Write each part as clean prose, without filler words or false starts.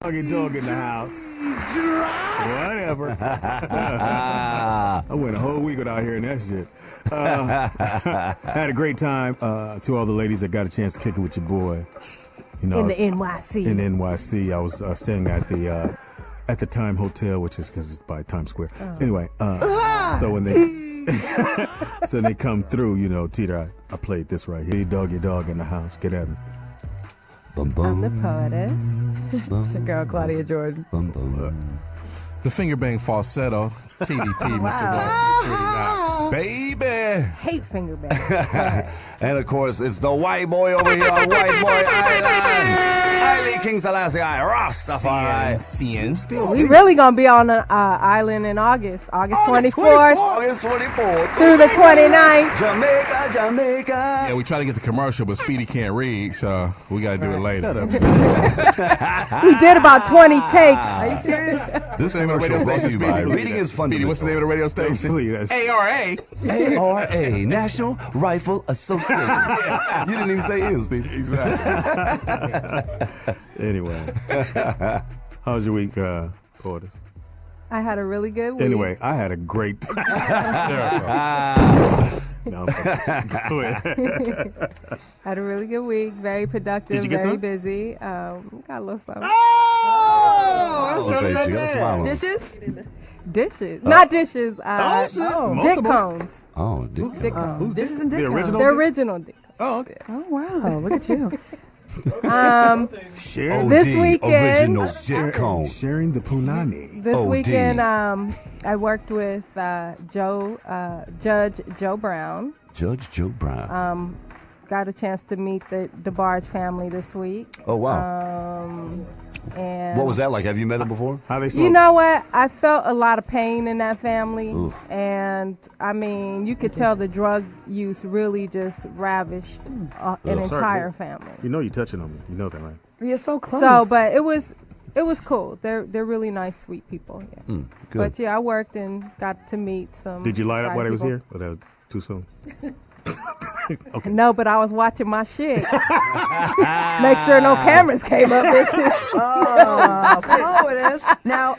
Dog in the house. Whatever. I went a whole week without hearing that shit. Had a great time. To all the ladies that got a chance to kick it with your boy. You know, in the NYC. In NYC, I was staying at the Time Hotel, which is because it's by Times Square. Oh. Anyway, so when they come through, you know, Teeter, I played this right here. Doggy dog in the house. Get at me. Bum, bum. I'm the poetess. It's your girl, Claudia Jordan. Bum, bum. The finger bang falsetto, TDP, Mr. Walker, baby. Hate finger bang. And of course, it's the white boy over here on White Boy Island. Haile King Selassie, Rastafari. CN still. We really gonna be on an island in August 24th. August 24th. Through the 29th. Jamaica. Yeah, we try to get the commercial, but Speedy can't read, so we gotta do it later. We did about 20 takes. Are you serious? This name of the radio station, Speedy. Reading is fundamental. Speedy, what's the name of the radio station? ARA. ARA, National Rifle Association. You didn't even say is, Speedy. Exactly. Anyway, how was your week, Portis? I had a really good week. Anyway, I had a great time. No, go ahead. Had a really good week. Very productive. Did you get very some? busy. Got a little something. Dishes. Not dishes. Dick cones. Oh, Dick cones. Dishes and dick The original? The original dick cones. Oh, okay. Oh, wow. Look at you. This weekend, original dick cone. Sharing the punani. This weekend, I worked with Judge Joe Brown. Judge Joe Brown. Got a chance to meet the DeBarge family this week. Oh, wow. And What was that like? Have you met him before? How they smoke? you know what? I felt a lot of pain in that family. Oof. And, I mean, you could tell the drug use really just ravished an entire family. You know you're touching on me. You know that, right? You're so close. So, but it was cool. They're really nice, sweet people. Yeah. Good. But yeah, I worked and got to meet some. Did you light up exciting while they was people. here? Or that was too soon? Okay. No, but I was watching my shit. Make sure no cameras came up this year. Poetess. Now,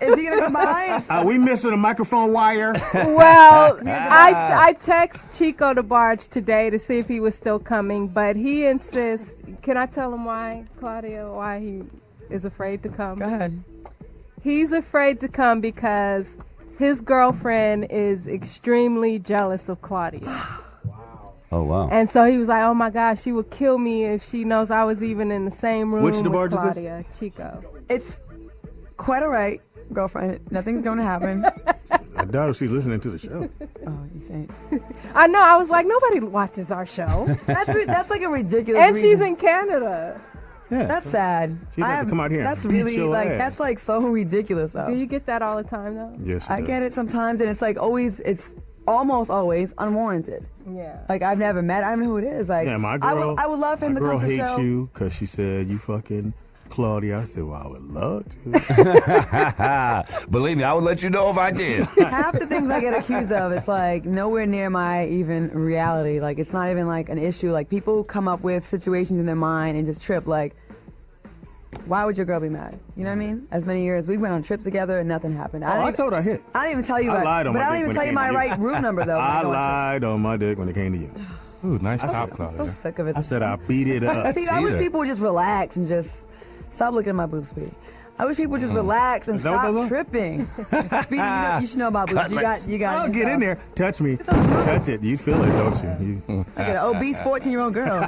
is he gonna come by? Are we missing a microphone wire? Well, I text Chico DeBarge today to see if he was still coming, but he insists. Can I tell him why, Claudia? Why he is afraid to come? Go ahead. He's afraid to come because his girlfriend is extremely jealous of Claudia. Oh, wow. And so he was like, oh my gosh, she would kill me if she knows I was even in the same room Which with DeBarge is this? Claudia. Chico. It's quite all right, girlfriend. Nothing's going to happen. I doubt if she's listening to the show. Oh, you saying? I know. I was like, nobody watches our show. That's like a ridiculous And reason. she's in Canada. Yeah, That's so sad. she'd have to come out here and That's beat really your like ass. that's like so ridiculous though. Do you get that all the time, though? Yes, I get it sometimes, and it's like always. It's almost always unwarranted. Yeah. Like I've never met. I don't know who it is. Like Yeah, my girl. I would love him my to girl come to the hates show. you because she said you fucking Claudia. I said, well, I would love to. Believe me, I would let you know if I did. Half the things I get accused of, it's like nowhere near my even reality. Like it's not even like an issue. Like people come up with situations in their mind and just trip. Like, why would your girl be mad? You know what I mean? As many years we went on trips together and nothing happened. I told her I hit. I didn't even tell you. I lied on but my I don't dick even when tell it you came my to you. right room number though. I lied on my dick when it came to you. Ooh, nice top, I'm Claudia. so sick of it. I said I beat it up. I wish people would just relax and just stop looking at my boobs, Speedy. I wish people would just relax and Is that what stop those are? tripping. Speedy, you should know about boobs. You got. I'll get in there. Touch me. Touch it. You feel it, don't you? I got an obese 14-year-old girl.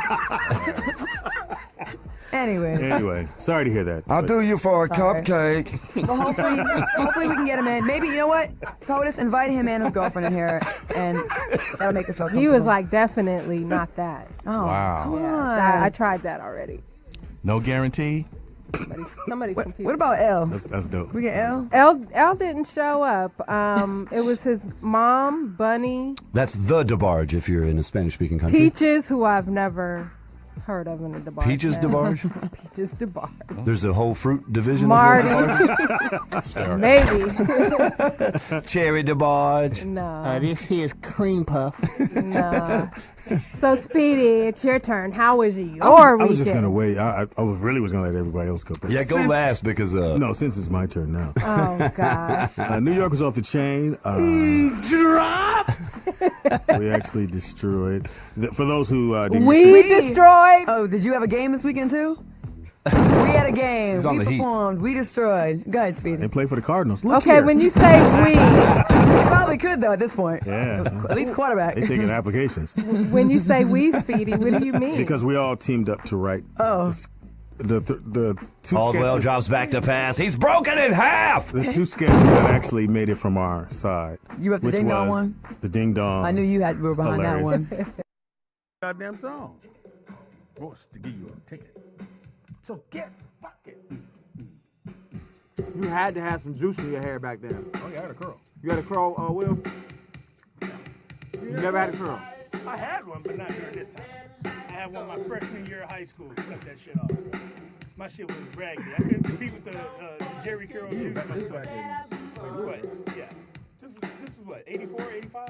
Anyway, sorry to hear that. I'll do you for a Sorry. cupcake. well, hopefully we can get him in. Maybe, you know what? POTUS, invite him and his girlfriend in here, and that'll make us feel comfortable. He was like, definitely not that. oh, Wow. come Yeah, on. I tried that already. No guarantee? Somebody's computer. What about L? That's dope. We get L? L didn't show up. It was his mom, Bunny, That's the DeBarge if you're in a Spanish-speaking country. Peaches, who I've never heard of in the DeBarge. Peaches DeBarge? Peaches DeBarge. There's a whole fruit division Marty. of DeBarge? Maybe. Cherry DeBarge. No. This here's cream puff. No. So, Speedy, it's your turn. How was your I was just weekend? going to wait. I really was going to let everybody else go. But Yeah, go last because... No, since it's my turn now. Oh, gosh. New York was off the chain. We actually destroyed. For those who didn't We destroyed. Oh, did you have a game this weekend too? We had a game. He's on We the heat. performed. We destroyed. Go ahead, Speedy. they play for the Cardinals. Look Okay, here. when you say we, You probably could though at this point. Yeah. At least quarterback. They taking applications when you say we, Speedy, what do you mean? because we all teamed up to write the two Caldwell sketches. drops back to pass. He's broken in half. The two sketches that actually made it from our side. You wrote the which ding dong was one? The ding dong. I knew you were behind that Hilarious. one. Goddamn song. Forced to give you a ticket. So get fucking. You had to have some juice in your hair back then. Oh yeah, I had a curl. You had a curl, Will? You never had a curl? I had one, but not during this time. I had one my freshman year of high school. Cut that shit off. My shit was raggedy. I couldn't compete with the Jerry Curl juice. What? Yeah. This is what, 84, 85?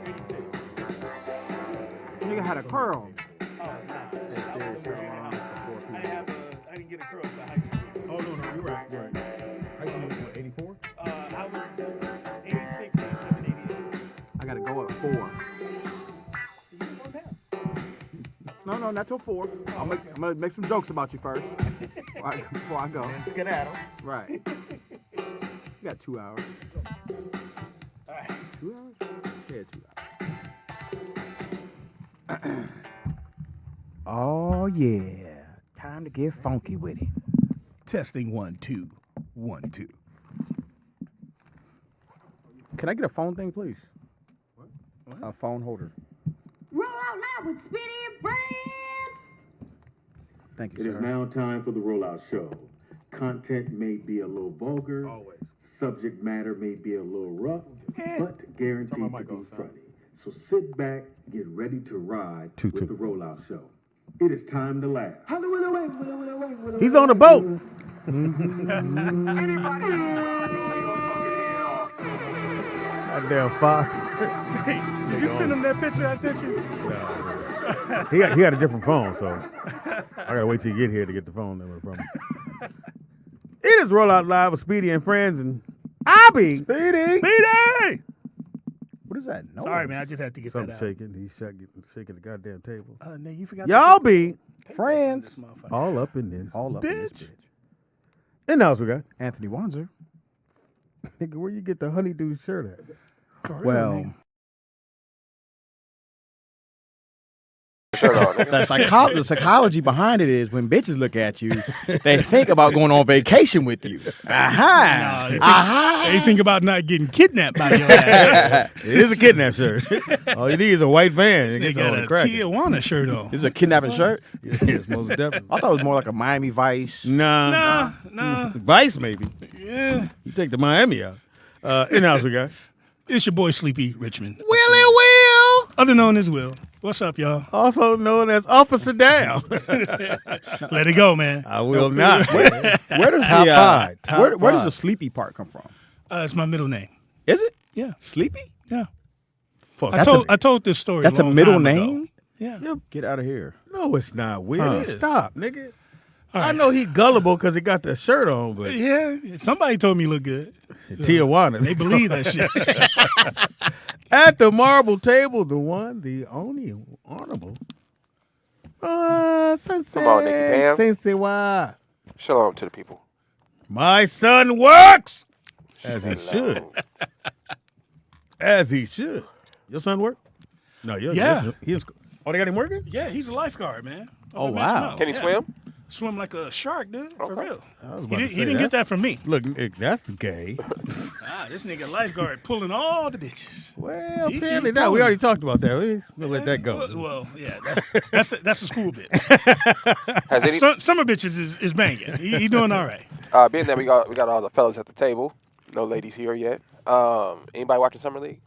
86. Nigga had a curl. Oh, nah. I didn't get a curl until high school. Oh no, you're right. You're right. How you what, 84? I was 86, 87, 88. I gotta go at 4. No, not till 4. I'm gonna make some jokes about you first. Before I go. Skedaddle. Right. You got 2 hours. All right. 2 hours? Yeah, 2 hours. Oh yeah. Time to get funky with it. Testing 1, 2, 1, 2. Can I get a phone thing, please? What? A phone holder. Roll out loud with Speedy and Friends. Thank you, It is sir. now time for the Rollout Show. Content may be a little vulgar. Always. Subject matter may be a little rough, but guaranteed to be funny. So sit back, get ready to ride with the Rollout Show. It is time to laugh. He's on the boat. Goddamn Fox. Did you send him that picture I sent you? He got a different phone, so I gotta wait till you get here to get the phone number from him. It is Rollout Live with Speedy and Friends, and I'll be Speedy. Speedy! What is that? No. Sorry, man. I just had to get Something that out. shaking. He's shaking the goddamn table. Nigga, you forgot Y'all to be this friends. motherfucker. All up in this. All up in this Bitch. bitch. And now we got Anthony Wanzer. nigga. Where you get the honeydew shirt at? For real, Well, nigga. the psychology behind it is when bitches look at you, they think about going on vacation with you. Aha! Nah, they think about not getting kidnapped by your ass. It is a kidnap shirt. All you need is a white van. It They gets got on a the crack. Tijuana shirt on. This is a kidnapping shirt? Yes, most definitely. I thought it was more like a Miami Vice. Nah. Nah. Vice, maybe. Yeah. You take the Miami out. In house we got It's your boy Sleepy Richmond. Willie Will, Other known as Will. What's up, y'all? also known as Officer Down. Let it go, man. I will not. Where does Top the five. Top where does five. the sleepy part come from? It's my middle name. Is it Yeah. Sleepy? Yeah. Fuck. I told this story. That's a long middle time ago. name? Yeah. Get out of here. No, it's not. Will. It is. Stop, nigga. All I right. know he gullible because he got the shirt on, but Yeah. Somebody told me you look good. Tijuana. They believe that shit. At the marble table, the one, the only honorable. Sensei. Come on, Nikki Pam. Sensei, why? Shalom to the people. My son works as he should. As he should. Your son work? No, Yeah. Oh, they got him working? Yeah, he's a lifeguard, man. Oh, Up in wow. Mexico. Can he Yeah. swim? Swim like a shark, dude. For Okay. real. I was He, about to he say, didn't get that from me. Look, that's gay. This nigga lifeguard pulling all the bitches. Well, He apparently not. pulling. We already talked about that. We're going to let that go. Well, yeah, that's a school bit. Has any, Summer bitches is banging. He doing all right. being that we got all the fellas at the table, no ladies here yet. Anybody watching Summer League?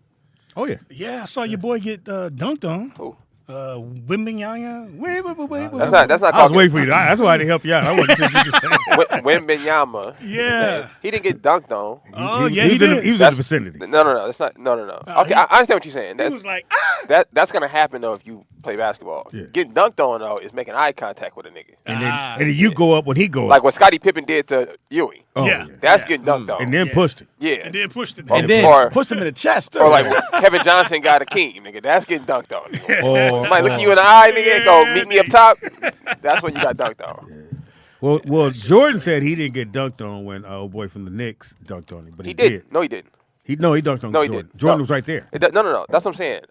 Oh, yeah. Yeah, I saw your boy get dunked on. Who? Wimbenyama. That's not. I was waiting for you. That's why I didn't help you out. I wasn't sure you could say. Wimbenyama. Yeah. He didn't get dunked on. Oh, yeah, he he did. was in the vicinity. No. That's not. No. Okay, I understand what you're saying. He was like, That's gonna happen though if you play basketball. Yeah. Getting dunked on though is making eye contact with a nigga. And then you go up when he go up. Like what Scottie Pippen did to Ewing. Oh, Yeah. That's getting dunked on. And then pushed it. Yeah. and then pushed it. And then pushed him in the chest. Too. Or like when Kevin Johnson got a Akeem, nigga. That's getting dunked on. Nigga. Somebody look you in the eye, nigga, and go meet me up top. That's when you got dunked on. Well, Jordan said he didn't get dunked on when old boy from the Knicks dunked on him, but he did. No, he didn't. He dunked on No, he Jordan. didn't. Jordan No. was right there. No. That's what I'm saying.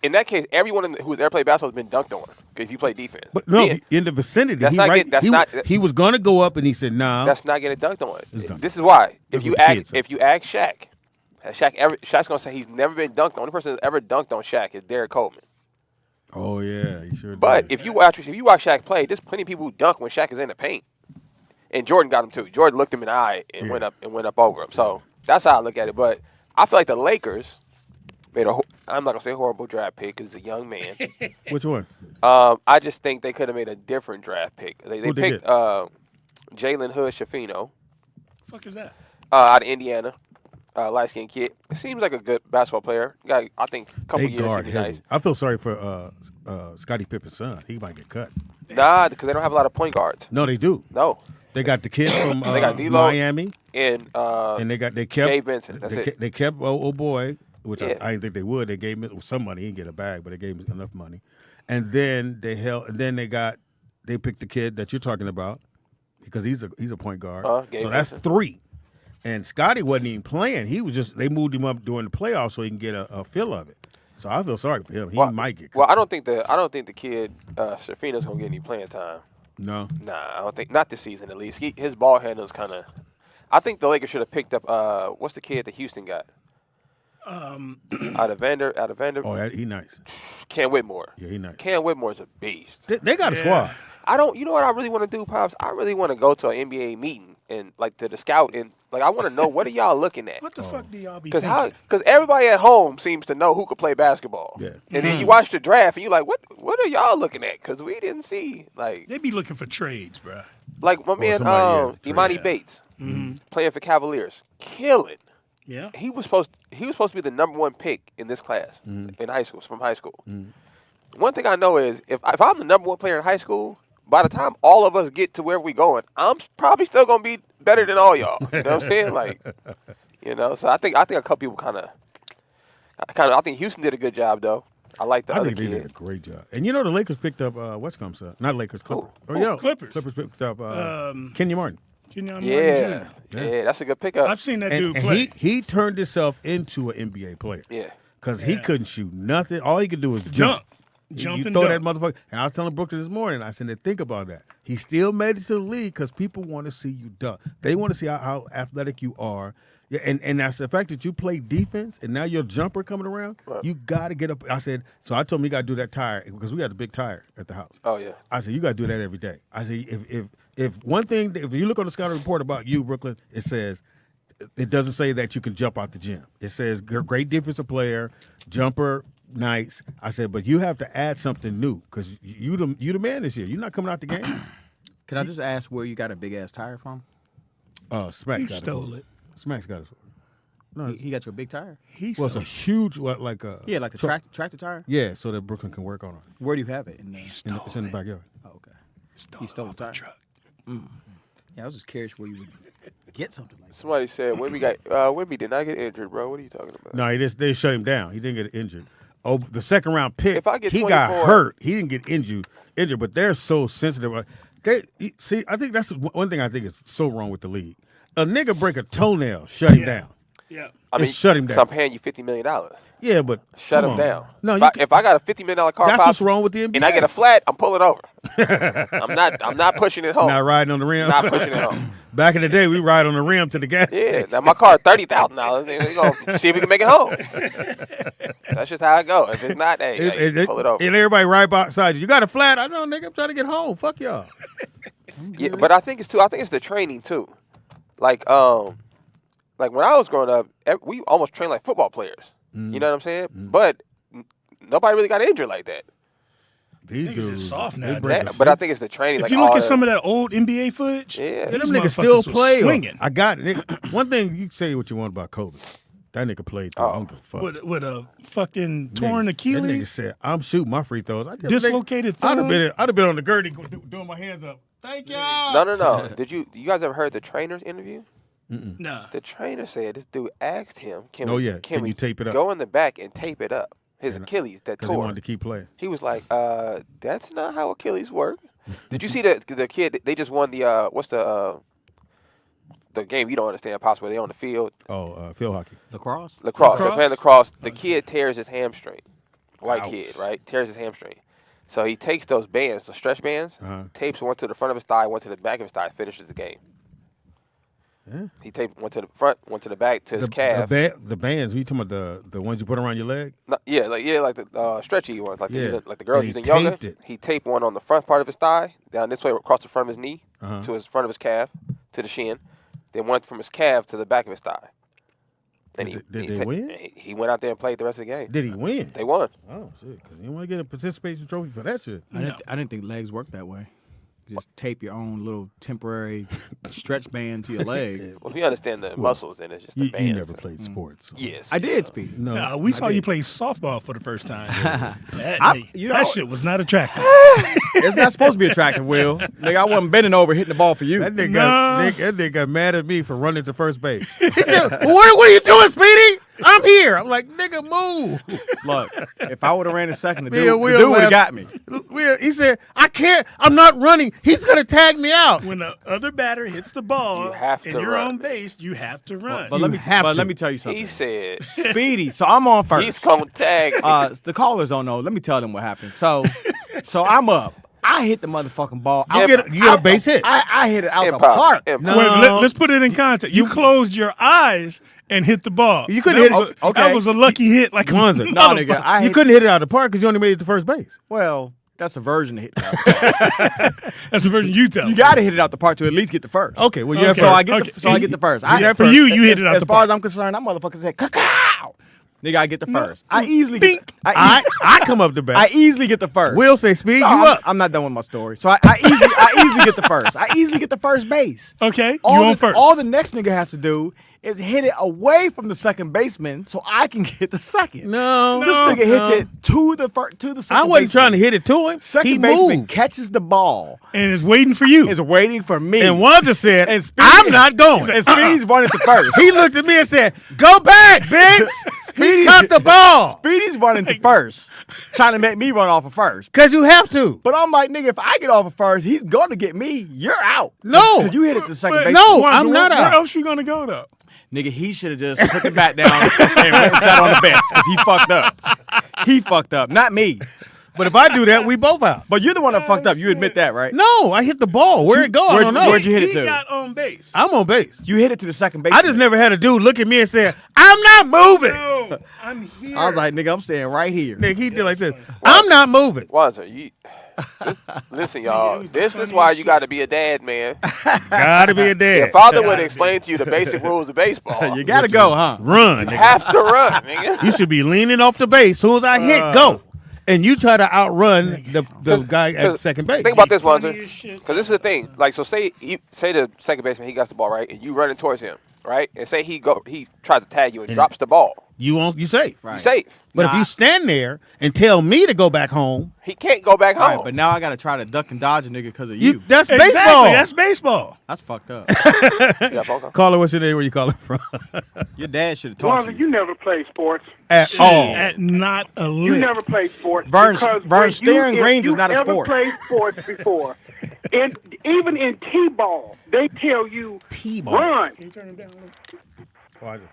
In that case, everyone who's ever played basketball has been dunked on if you play defense. But no, in the vicinity. That's not getting- that's not- he was going to go up, and he said, "Nah." That's not getting dunked on. It's dunked. This is why. That's If you what the kids ask say. Shaq's gonna say he's never been dunked on. The only person that's ever dunked on Shaq is Derek Coleman. Oh yeah, he sure But did. if you watch Shaq play, there's plenty of people who dunk when Shaq is in the paint. And Jordan got him too. Jordan looked him in the eye and went up over him. So that's how I look at it. But I feel like the Lakers made I'm not gonna say horrible draft pick because he's a young man. Which one? I just think they could have made a different draft pick. They Who'd they picked get? Jalen Hood Shafino Fuck is that? out of Indiana, light skinned kid. Seems like a good basketball player. Got, I think a couple They years guard should be heavy. nice. I feel sorry for Scottie Pippen's son. He might get cut. Nah, because they don't have a lot of point guards. No, they do. No. They got the kid from They got D'Lo Miami, and they kept Gabe Vincent. That's it. They kept old boy, which Yeah. I didn't think they would. They gave him some money. He didn't get a bag, but they gave him enough money. And then they picked the kid that you're talking about because he's a point guard. Gabe So that's Vincent. 3. And Scotty wasn't even playing. He was just they moved him up during the playoffs so he can get a feel of it. So I feel sorry for him. He might get cut. Well, I don't think the kid Shafino's gonna get any playing time. No. Nah, I don't think not this season at least. His ball handle's kind of. I think the Lakers should have picked up what's the kid that Houston got? Out of Vander. Oh, he nice. Cam Whitmore. Yeah, he nice. Cam Whitmore's a beast. They got a squad. You know what I really want to do, Pops? I really want to go to an NBA meeting and like to the scout and like I want to know what are y'all looking at? What the fuck do y'all be thinking? Because everybody at home seems to know who could play basketball. Yeah. And then you watch the draft and you're like, what are y'all looking at? Because we didn't see like They be looking for trades, bro. like my man Imani Bates playing for Cavaliers, killing. Yeah. He was supposed to be the number 1 pick in this class in high school, from high school. One thing I know is if I'm the number 1 player in high school, by the time all of us get to where we going, I'm probably still gonna be better than all y'all. You know what I'm saying? Like, so I think a couple people kind of. I think Houston did a good job though. I like the I other think they kid. did a great job. And the Lakers picked up what's comes up? Not Lakers, Clippers. Clippers. Clippers picked up Kenya Martin. Yeah, that's a good pickup. I've seen that And dude play. he turned himself into an NBA player. Yeah. Because he couldn't shoot nothing. All he could do was jump. You and throw dunk. that motherfucker. And I was telling Brooklyn this morning, I said, think about that. He still made it to the league because people want to see you dunk. They want to see how athletic you are. Yeah, and that's the fact that you play defense and now your jumper coming around, you got to get up. I said, so I told him you got to do that tire because we got a big tire at the house. Oh, yeah. I said, you got to do that every day. I said, if one thing, if you look on the scouting report about you, Brooklyn, it says, it doesn't say that you can jump out the gym. It says great defensive player, jumper, nice. I said, but you have to add something new because you the man this year. You're not coming out the game. Can I just ask where you got a big ass tire from? Smack He got stole it. Smack's got it. No, He got your big tire? well, it's a huge like a Yeah, like a tractor tire? Yeah, so that Brooklyn can work on it. Where do you have it? It's in the backyard. Oh, okay. He stole the tire. Truck. Yeah, I was just curious where you would get something like that. Somebody said Wemby did not get injured, bro. What are you talking about? No, they shut him down. He didn't get injured. Oh, the second round pick. If I get he 24, got hurt. He didn't get injured, but they're so sensitive. See, I think that's one thing I think is so wrong with the league. A nigga break a toenail, shut him down. Yeah. I mean, shut him down. So I'm paying you $50 million. Yeah, but Shut come him on. down. No, if I got a $50 million car, that's Pop, what's wrong with the NBA. and I get a flat, I'm pulling over. I'm not pushing it home. Not riding on the rim. Not pushing it home. Back in the day, we ride on the rim to the gas Yeah, station. now my car $30,000. We gonna see if we can make it home. That's just how I go. If it's not, hey, pull it over. And everybody right beside you. You got a flat? I know, nigga. I'm trying to get home. Fuck y'all. Yeah, but I think it's the training too. Like when I was growing up, we almost trained like football players. You know what I'm saying? But nobody really got injured like that. These Niggas dudes is soft they now. break But I think it's the training. If like you look all at some of that old NBA footage, yeah, them these niggas still motherfuckers was play. swinging I got it. One thing you say what you want about Kobe. That nigga played through. I don't give a fuck. with a fucking torn That nigga Achilles, said, "I'm shooting my free throws." dislocated I'd thumb. have been on the gurney doing my hands up. Thank y'all. No. Did you guys ever heard the trainer's interview? Nah. The trainer said this dude asked him, "Can Can you tape it up? Go in the back and tape it up." His Achilles that Because he tore. wanted to keep playing. He was like, "That's not how Achilles work." Did you see the kid? They just won the what's the game you don't understand possibly. They on the field. Field hockey. Lacrosse. They're playing lacrosse. The kid tears his hamstring. White kid, right? Tears his hamstring. So he takes those bands, the stretch bands, tapes one to the front of his thigh, one to the back of his thigh, finishes the game. Yeah. He taped one to the front, one to the back to his calf. The bands. You talking about the ones you put around your leg? No, like the stretchy ones, like the girls And he using yoga. taped it. He taped one on the front part of his thigh, down this way across the front of his knee, to his front of his calf, to the shin. Then one from his calf to the back of his thigh. And Did they win? He went out there and played the rest of the game. Did he win? They won. Oh shit! Because you want to get a participation trophy for that shit. I didn't think legs work that way. You just tape your own little temporary stretch band to your leg. Well, if you understand the muscles, then it's just the band. You never played sports. Yes. I did, Speedy. No. Nah, we saw you play softball for the first time. that shit was not attractive. It's not supposed to be attractive, Will. Nigga, I wasn't bending over hitting the ball for you. That nigga got mad at me for running to first base. He said, what are you doing, Speedy? I'm here. I'm like, nigga, move. Look, if I would have ran a second, the Me dude and Will would have got me. He said, I can't. I'm not running. He's going to tag me out. When the other batter hits the ball You have and to you're run. on base, you have to run. But let me tell you something. He said, Speedy. So I'm on first. he's going to tag. The callers don't know. Let me tell them what happened. So I'm up. I hit the motherfucking ball. You get a base hit. I hit it out the park. No. Wait, let's put it in context. You closed your eyes and hit the ball. You couldn't hit it. Okay. That was a lucky hit. Like Kwanzaa. a No, nigga. You couldn't hit it out of the park because you only made it to first base. Well, that's a version of hit. That's the version you tell. You got to hit it out the park to at least get the first. Okay, well, you have So first. I get the first. For you hit it out As the far park. as I'm concerned, that motherfucker said, "Cacao." Nigga, I get the first. I easily get. I come up the back. I easily get the first. Will say, Speed, No, you up. I'm not done with my story. So I easily get the first. I easily get the first base. Okay, you on first. All the next nigga has to do is hit it away from the second baseman so I can get the second. No. This nigga hits it to the second I wasn't baseman. trying to hit it to him. Second He baseman moved. catches the ball. And it's waiting for you. Is waiting for me. And Wanda said, And Speedy- I'm not going. And Speedy's running to first. He looked at me and said, go back, bitch. He caught the ball. Speedy's running to first, trying to make me run off of first. Because you have to. But I'm like, nigga, if I get off of first, he's going to get me. You're out. No. Because you hit it to second But- base. No, Wanda, I'm not where out. else you gonna go though? Nigga, he should have just put the bat down and went and sat on the bench because he fucked up. He fucked up, not me. But if I do that, we both out. But you're the one that fucked up. You admit that, right? No, I hit the ball. Where it go? I don't know. Where'd you hit it He to? got on base. I'm on base. You hit it to the second base. I just never had a dude look at me and say, I'm not moving. No, I'm here. I was like, nigga, I'm staying right here. Nigga, he did like this. I'm not moving. Wanza, listen, y'all. This is why you got to be a dad, man. Gotta be a Your dad. father would explain to you the basic rules of baseball. You gotta go, huh? Run, You nigga. have to run, nigga. You should be leaning off the base. As soon as I hit, go. And you try to outrun the guy at second base. Think about this, Wanza. Funny as shit. Because this is the thing. Like, so say the second baseman, he got the ball, right? And you running towards him, right? And say he tries to tag you and drops the ball. You safe. You safe. But if you stand there and tell me to go back home, He can't go back All home. right, but now I gotta try to duck and dodge a nigga because of you. that's Exactly, baseball. That's baseball. That's fucked up. Yeah, phone call. Caller, what's your name? Where you calling from? Your dad should have taught Wanda, you. you never played sports. At all. At not a lick. You never played sports. Vern because when steering if greens is you not a ever sport. played sports before, and even in T-ball, they tell you T-ball. run. Can you turn him down a little?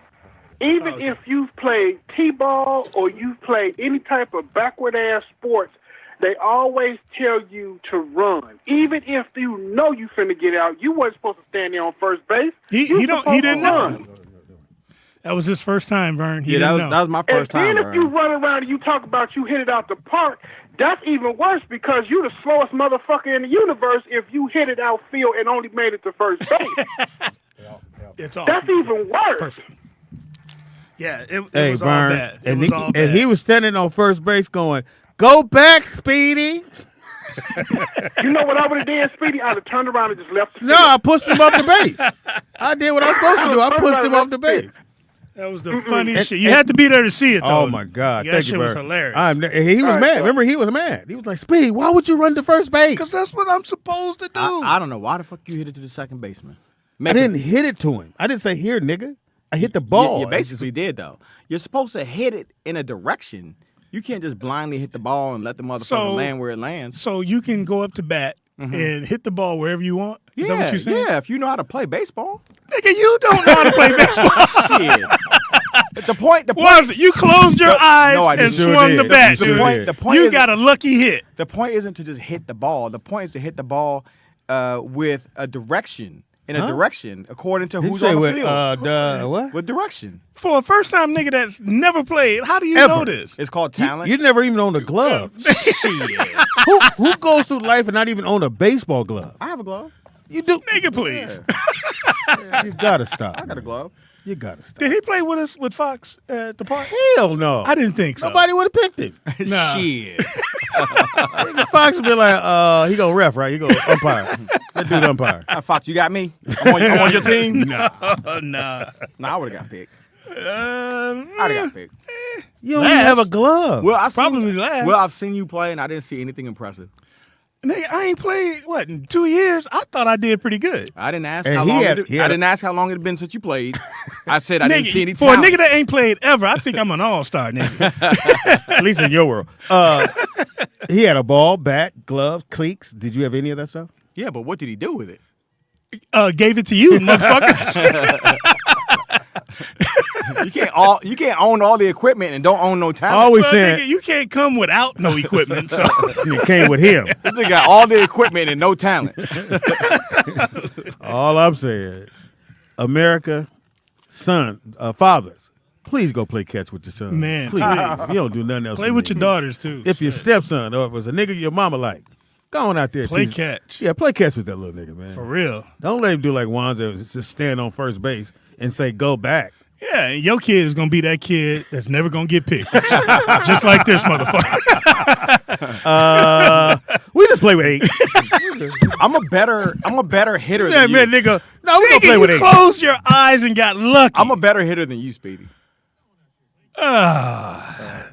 Even if you've played T-ball or you've played any type of backward-ass sports, they always tell you to run. Even if you know you finna get out, you wasn't supposed to stand there on first base. He You don't. supposed He to didn't run. know. That was his first time, Vern. He Yeah, didn't that know. was my And first time. then if you Vern. run around and you talk about you hit it out the park, that's even worse because you the slowest motherfucker in the universe if you hit it outfield and only made it to first base. It's all. That's even worse. Perfect. Yeah, it Hey, was all Vern. bad. It And, was all bad. and he was standing on first base going, go back, Speedy. You know what I would have done, Speedy? I'd have turned around and just left the No, field. I pushed him off the base. I did what I was supposed to do. I pushed him off the base. That was the funniest shit. You had to be there to see it, though. Oh my God! That Thank shit you, was bro. hilarious. He was mad. Remember, he was mad. He was like, "Speedy, why would you run to first base?" Because that's what I'm supposed to do. I don't know why the fuck you hit it to the second baseman. I didn't hit it to him. I didn't say here, nigga. I hit the ball. You basically did though. You're supposed to hit it in a direction. You can't just blindly hit the ball and let the motherfucker land where it lands. So you can go up to bat and hit the ball wherever you want? Is that what you're saying? Yeah, if you know how to play baseball. Nigga, you don't know how to play baseball. Shit. The point was it? You closed your eyes and swung the bat. The point you got a lucky hit. The point isn't to just hit the ball. The point is to hit the ball with a direction. In a direction, according to who's on the field. What? With direction. For a first-time nigga that's never played, how do you know this? It's called talent. You never even owned a glove. Shit. Who goes through life and not even own a baseball glove? I have a glove. You do? Nigga, please. Yeah. You gotta stop. I got a glove. You gotta stop. Did he play with us with Fox at the park? Hell no. I didn't think so. Nobody would have picked him. Nah. Shit. Fox would be like, he go ref, right? He go umpire. That dude umpire. Fox, you got me? I'm on your team? Nah. Nah, I would have got picked. I'd have got picked. You don't even have a glove. Well, I've seen you play, and I didn't see anything impressive. Nigga, I ain't played in 2 years. I thought I did pretty good. I didn't ask how long. I didn't ask how long it had been since you played. I said I didn't see any for talent. a nigga that ain't played ever. I think I'm an all-star nigga. At least in your world. He had a ball, bat, gloves, cleats. Did you have any of that stuff? Yeah, but what did he do with it? Gave it to you, motherfucker. You can't own all the equipment and don't own no talent. Always Well, saying nigga, you can't come without no equipment. So it came with him. This nigga got all the equipment and no talent. All I'm saying, America, fathers, please go play catch with your son. Man, please. You don't do nothing else. play with your daughters too. If your stepson or if it was a nigga your mama like, go on out there. Play catch. Yeah, play catch with that little nigga, man. For real. Don't let him do like Wanza, just stand on first base and say go back. Yeah, and your kid is gonna be that kid that's never gonna get picked, just like this motherfucker. We just play with 8. I'm a better hitter Yeah, than you. man, nigga. No, we gonna play with 8. You closed your eyes and got lucky. I'm a better hitter than you, Speedy. I've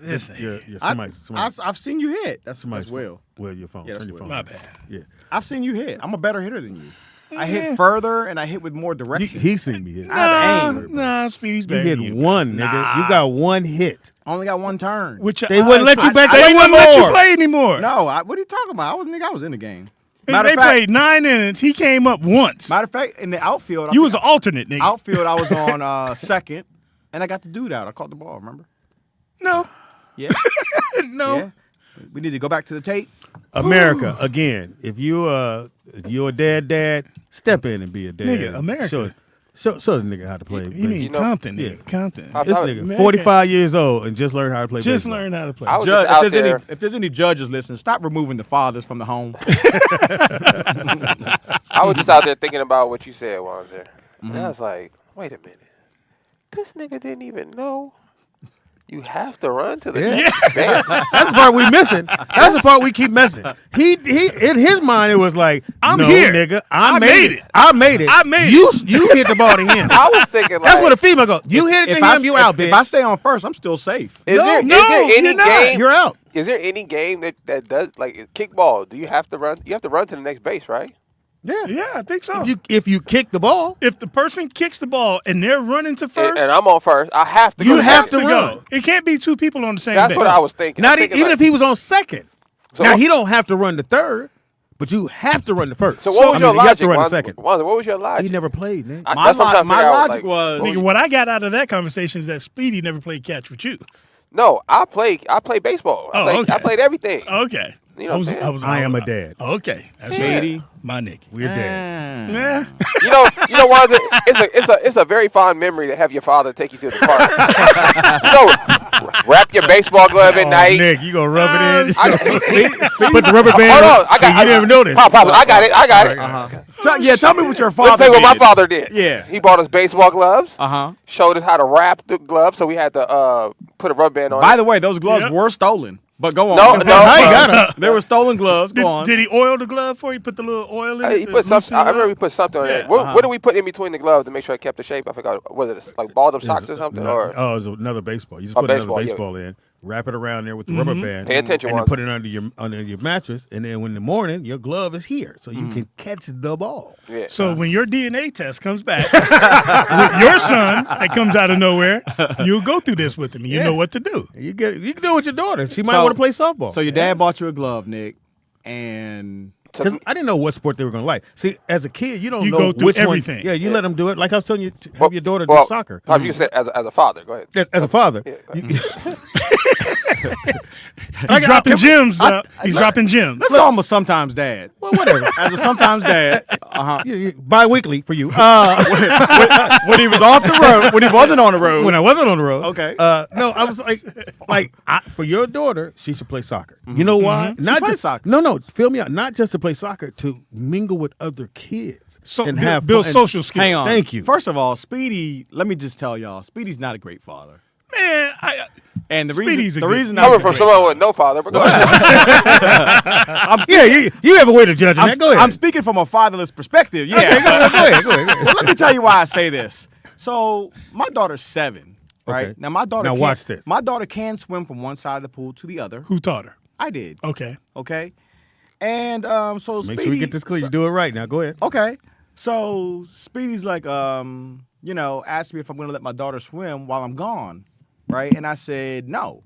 seen you hit. That's Will. Will, your phone. Yeah, Turn your phone. My bad. Yeah. I've seen you hit. I'm a better hitter than you. I hit further and I hit with more direction. He seen me hit. Nah, Speedy's You better hit than you. one, nigga. Nah. You got one hit. Only got one turn. They wouldn't let you back. They wouldn't let you play anymore. No, what are you talking about? I was in the game. They played 9 innings. He came up once. Matter of fact, in the outfield, You was an alternate, nigga. Outfield, I was on second, and I got the dude out. I caught the ball. Remember? No. Yeah. No. Yeah. We need to go back to the tape. America, again, if you're a dad, step in and be a dad. Nigga, America. Show the nigga how to play. You mean Compton, nigga. Compton. This nigga, 45 years old and just learned how to play Just baseball. learned how to play. If there's any judges listening, stop removing the fathers from the home. I was just out there thinking about what you said, Wanzer. And I was like, wait a minute. This nigga didn't even know you have to run to the next bench. That's the part we missing. That's the part we keep missing. He in his mind it was like, I'm no, here. nigga, I made it. I made it. I made you hit the ball to him. I was thinking like, That's what a female goes. You hit it to him, you out, bitch. If I stay on first, I'm still safe. Is there any game? You're out. Is there any game that does like kickball? Do you have to run? You have to run to the next base, right? Yeah, I think so. If you kick the ball, if the person kicks the ball and they're running to first, and I'm on first, I have to. You go have to go. run. It can't be two people on the same. That's base. what I was thinking. Not even if he was on second. So now he don't have to run to third, but you have to run to first. So what was your You have logic? to run to second. What was your logic? He never played, man. My logic was, nigga, what I got out of that conversation is that Speedy never played catch with you. No, I played baseball. I played everything. Okay. You know what I'm saying? I am a dad. Okay. That's Speedy, my nigga. We're dads. Yeah. You know, Wanzer, it's a very fond memory to have your father take you to the park. Wrap your baseball glove at night. Nick, you gonna rub it in? Put the rubber band. Hold on, you never noticed. Pop, I got it. Tell me what your Let father me tell you what my did. father did. Yeah. He bought us baseball gloves. Uh-huh. Showed us how to wrap the gloves, so we had to put a rubber band on. By the way, those gloves were stolen. But go on. No. There were stolen gloves. Go on. Did he oil the glove for you? Put the little oil in it? He put something. I remember he put something on it. What did we put in between the gloves to make sure it kept the shape? I forgot. Was it like balled up socks or something? It was another baseball. You just put another baseball in, wrap it around there with the rubber band. Pay attention, and then put it under your mattress. And then in the morning, your glove is here, so you can catch the ball. Yeah. So when your DNA test comes back with your son that comes out of nowhere, you'll go through this with him. You know what to do. You can do it with your daughter. She might want to play softball. So your dad bought you a glove, Nick, and because I didn't know what sport they were going to like. See, as a kid, you don't know go through which everything. one. Yeah, you let them do it. Like I was telling you, have your daughter do soccer. You can say as a father. Go ahead. As a father. He's dropping gems. He's dropping gems. Let's call him a sometimes dad. Well, whatever. As a sometimes dad. Bi-weekly for you. When he was off the road. When he wasn't on the road. When I wasn't on the road. Okay. No, I was for your daughter, she should play soccer. You know why? Not play just soccer. No, feel me out. Not just to play soccer, to mingle with other kids and build fun. social skills. Hang on. Thank you. First of all, Speedy, let me just tell y'all, Speedy's not a great father. Man, And the Speedy's reason coming from someone with no father, but go ahead. You have a way to judge that. Go ahead. I'm speaking from a fatherless perspective. Yeah. Okay, go ahead. Well, let me tell you why I say this. So my daughter's 7, right? Okay. Now my daughter. Watch this. My daughter can swim from one side of the pool to the other. Who taught her? I did. Okay. And so Make Speedy, sure we get this clear. You do it right now. Go ahead. Okay. So Speedy's like, asked me if I'm going to let my daughter swim while I'm gone, right? And I said, no.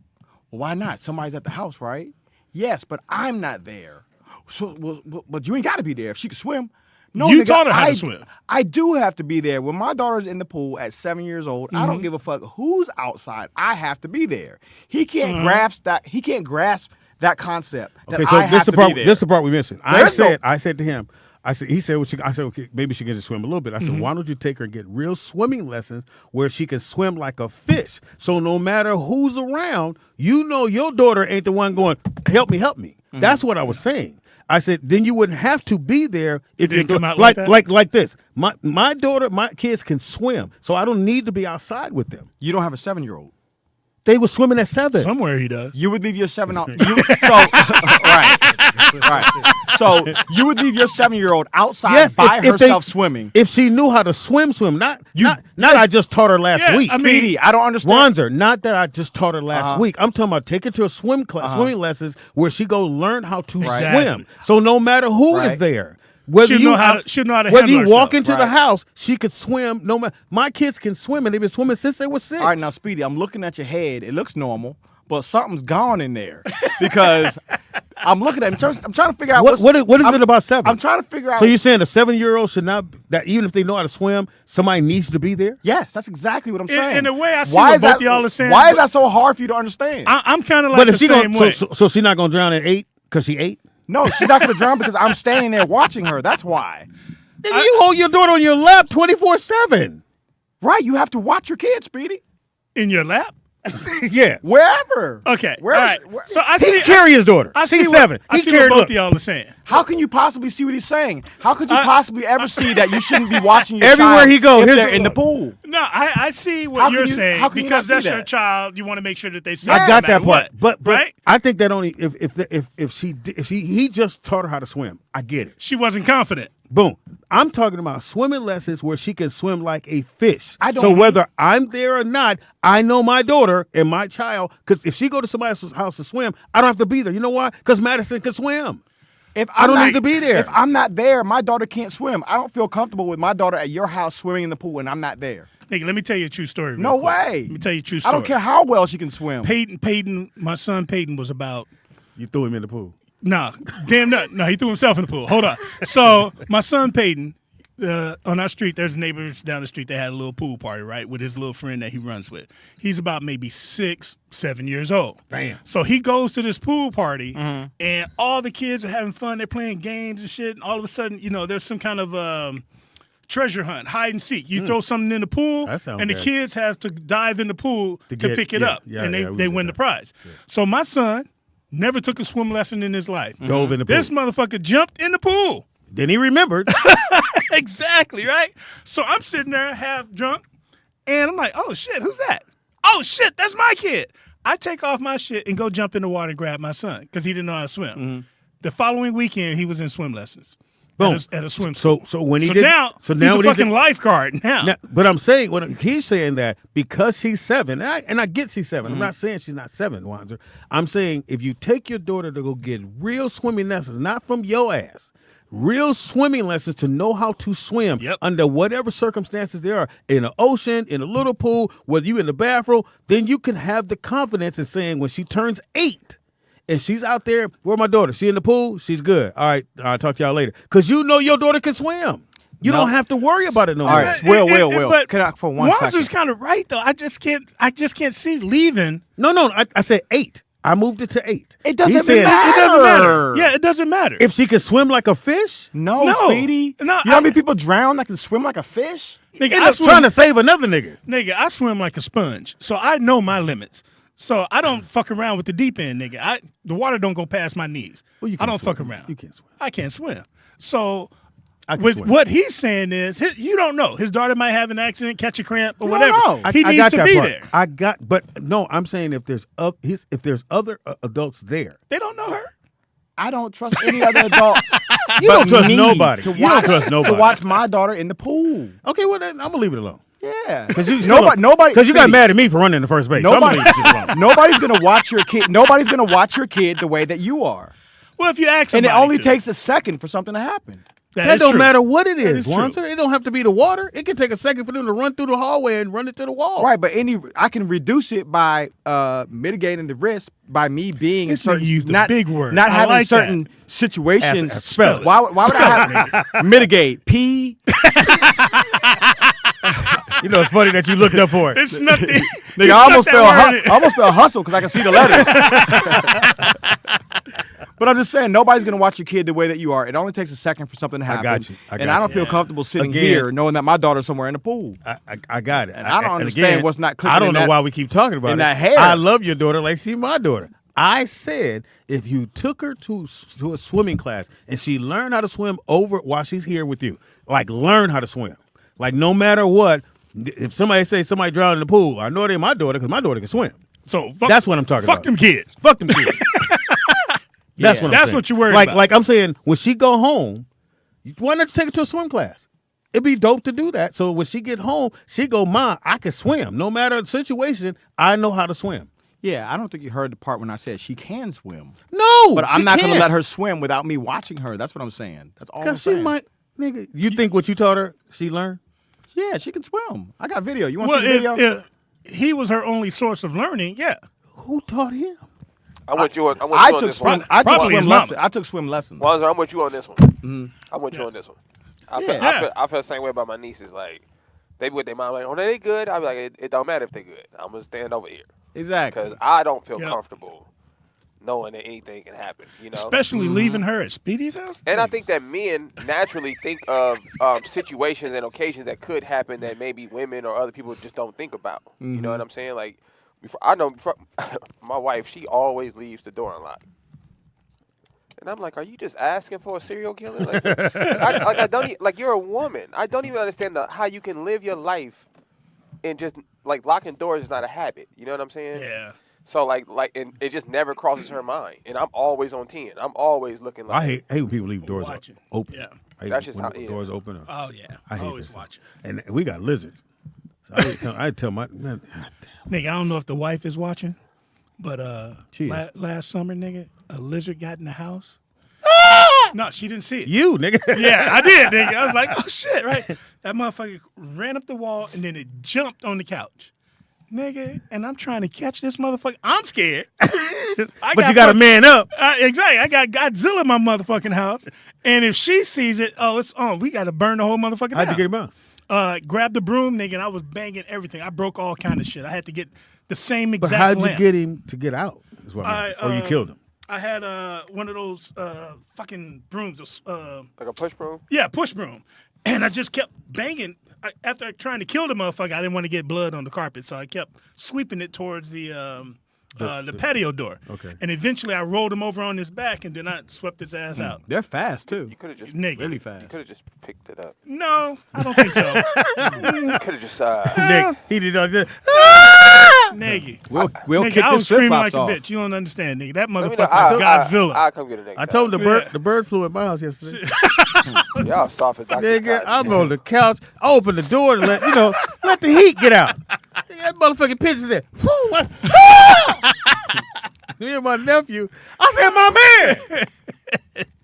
Well, why not? Somebody's at the house, right? Yes, but I'm not there. So, but you ain't got to be there if she can swim. No, you taught her how to swim. I do have to be there. When my daughter's in the pool at 7 years old, I don't give a fuck who's outside. I have to be there. He can't grasp that. He can't grasp that concept. Okay, so this is the part we mentioned. I said to him, he said, okay, maybe she can just swim a little bit. I said, why don't you take her and get real swimming lessons where she can swim like a fish? So no matter who's around, you know your daughter ain't the one going, help me. That's what I was saying. I said, then you wouldn't have to be there if you come out like this. My daughter, my kids can swim, so I don't need to be outside with them. You don't have a 7-year-old. They were swimming at 7. Somewhere he does. You would leave your 7 out. Right. So you would leave your 7-year-old outside by herself swimming. If she knew how to swim, not I just taught her last week. Speedy, I don't understand. Wanzer, not that I just taught her last week. I'm talking about taking her to a swimming lessons where she go learn how to swim. So no matter who is there. Whether you walk into the house, she could swim. No matter, my kids can swim, and they've been swimming since they were 6. All right, now Speedy, I'm looking at your head. It looks normal, but something's gone in there because I'm looking at. I'm trying to figure out what is it about 7. I'm trying to figure out. So you're saying a 7-year-old should not that even if they know how to swim, somebody needs to be there? Yes, that's exactly what I'm saying. In a way, I see what both y'all are saying. Why is that so hard for you to understand? I'm kind of like the same way. So she's not gonna drown at 8 because she 8? No, she's not going to drown because I'm standing there watching her. That's why. You hold your daughter on your lap 24/7. Right, you have to watch your kid, Speedy. In your lap? Yeah. Wherever. Okay. Wherever. So he carry his daughter. She's 7. I see what both of y'all are saying. How can you possibly see what he's saying? How could you possibly ever see that you shouldn't be watching your everywhere child he goes if they're in the pool? No, I see what you're saying because that's your child. You want to make sure that they see. I got that part, but right? I think that only if he just taught her how to swim. I get it. She wasn't confident. Boom. I'm talking about swimming lessons where she can swim like a fish. So whether I'm there or not, I know my daughter and my child, because if she go to somebody's house to swim, I don't have to be there. You know why? Because Madison can swim. I don't need to be there. If I'm not there, my daughter can't swim. I don't feel comfortable with my daughter at your house swimming in the pool and I'm not there. Nigga, let me tell you a true story. No way. Let me tell you a true story. I don't care how well she can swim. Peyton, my son Peyton was about... You threw him in the pool. No, damn nut. No, he threw himself in the pool. Hold on. So my son Peyton, on our street, there's neighbors down the street that had a little pool party, right, with his little friend that he runs with. He's about maybe 6, 7 years old. Damn. So he goes to this pool party, and all the kids are having fun. They're playing games and shit. And all of a sudden, there's some kind of treasure hunt, hide and seek. You throw something in the pool, and the kids have to dive in the pool to pick it up, and they win the prize. Yeah. So my son never took a swim lesson in his life. Dove in the pool. This motherfucker jumped in the pool. Then he remembered. Exactly, right? So I'm sitting there half drunk, and I'm like, oh, shit, who's that? Oh, shit, that's my kid. I take off my shit and go jump in the water and grab my son because he didn't know how to swim. The following weekend, he was in swim lessons. Boom. At a swim school. So when he so did, now, so now he's a when he fucking did, lifeguard now. But I'm saying he's saying that because she's 7, and I get she's 7. I'm not saying she's not 7, Wanzer. I'm saying if you take your daughter to go get real swimming lessons, not from your ass, real swimming lessons to know how to swim under whatever circumstances there are in the ocean, in a little pool, whether you in the bathroom, then you can have the confidence in saying when she turns 8. And she's out there, where my daughter? She in the pool? She's good. All right, I'll talk to y'all later. Because you know your daughter can swim. You don't have to worry about it no more. All right, Will. But Can I, for 1 second? Wanzer's kind of right, though. I just can't see leaving. No, I said 8. I moved it to 8. It doesn't matter. It doesn't matter. Yeah, it doesn't matter. If she can swim like a fish? No, Speedy. No, you know how many people drown that can swim like a fish? Nigga, I'm trying to save another nigga. Nigga, I swim like a sponge, so I know my limits. So I don't fuck around with the deep end, nigga. The water don't go past my knees. Well, I don't fuck around. You can't swim. I can't swim. So swim. what he's saying is, you don't know. His daughter might have an accident, catch a cramp, or whatever. He I needs got to that be part. there. But no, I'm saying if there's other adults there. They don't know her. I don't trust any other adult. You don't trust nobody. You don't trust nobody. To watch my daughter in the pool. Okay, well then I'm gonna leave it alone. Yeah, because nobody. Because you got mad at me for running the first base. Nobody, so I'm gonna leave it alone. Nobody's gonna watch your kid. Nobody's gonna watch your kid the way that you are. Well, if you ask and somebody, it only takes a second for something to happen. That don't matter what it is, Wanzer. It don't have to be the water. It can take a second for them to run through the hallway and run it to the wall. Right, but I can reduce it by mitigating the risk by me being in certain big word. not having like certain situations. Spell it. Why would I have mitigate? P. You know, it's funny that you looked up for it. It's nothing. Nigga, I almost spell hustle because I can see the letters. But I'm just saying, nobody's going to watch your kid the way that you are. It only takes a second for something to happen. I got you. And I don't feel comfortable sitting here knowing that my daughter's somewhere in the pool. I got it. And I don't understand what's not clicking. I don't know why we keep talking about in it. that hair. I love your daughter like she's my daughter. I said if you took her to a swimming class and she learned how to swim over while she's here with you, like learn how to swim. Like no matter what, if somebody say somebody drowned in the pool, I know they're my daughter because my daughter can swim. So that's what I'm talking about. Fuck them kids. Fuck them kids. That's what I'm saying. That's what you're worried about. Like I'm saying, when she go home, why not take her to a swim class? It'd be dope to do that. So when she get home, she go, Ma, I can swim. No matter the situation, I know how to swim. Yeah, I don't think you heard the part when I said she can swim. No, but I'm not going to let her swim without me watching her. That's what I'm saying. That's all I'm saying. Because she might, nigga. You think what you taught her, she learned? Yeah, she can swim. I got video. You want to see the video? If he was her only source of learning, yeah. Who taught him? I want you on this one. I took swim lessons. Wanzer, I want you on this one. I want you on this one. I feel the same way about my nieces. Like, they be with their mom, like, oh, they good? I be like, it don't matter if they good. I'm going to stand over here. Exactly. Because I don't feel comfortable knowing that anything can happen, you know? Especially leaving her at Speedy's house? And I think that men naturally think of situations and occasions that could happen that maybe women or other people just don't think about. You know what I'm saying? Like, before my wife, she always leaves the door unlocked. And I'm like, are you just asking for a serial killer? Like, you're a woman. I don't even understand how you can live your life and just, like, locking doors is not a habit. You know what I'm saying? Yeah. So, and it just never crosses her mind. And I'm always on 10. I'm always looking like. I hate when people leave doors open. Yeah. That's just how doors open up. Oh, yeah. I hate always this. watching. And we got lizards. So I tell my man, nigga, I don't know if the wife is watching, but last summer, nigga, a lizard got in the house. No, she didn't see it. You, nigga. Yeah, I did, nigga. I was like, oh, shit, right? That motherfucker ran up the wall, and then it jumped on the couch. Nigga, and I'm trying to catch this motherfucker. I'm scared. But you got a man up. Exactly. I got Godzilla in my motherfucking house. And if she sees it, it's on. We got to burn the whole motherfucking house. How'd you get him out? Grabbed the broom, nigga, and I was banging everything. I broke all kind of shit. I had to get the same exact But how'd lamp. you get him to get out? Is what or you killed him? I had one of those fucking brooms. Like a push broom? Yeah, push broom. And I just kept banging. After trying to kill the motherfucker, I didn't want to get blood on the carpet, so I kept sweeping it towards the patio door. Okay. And eventually I rolled him over on his back, and then I swept his ass out. They're fast, too. You could have just really fast. You could have just picked it up. No, I don't think so. You could have just Nick, he did like this. Nigga. We'll Nigga, kick I this was screaming flip like flops a off. bitch. You don't understand, nigga. That Let me know. motherfucker is Godzilla. I'll come get it next I told him time. the bird flew at my house yesterday. Y'all soft as Dr. Nigga, Cotton. I'm on the couch. I opened the door to let the heat get out. That motherfucking picture said, me and my nephew. I said, my man.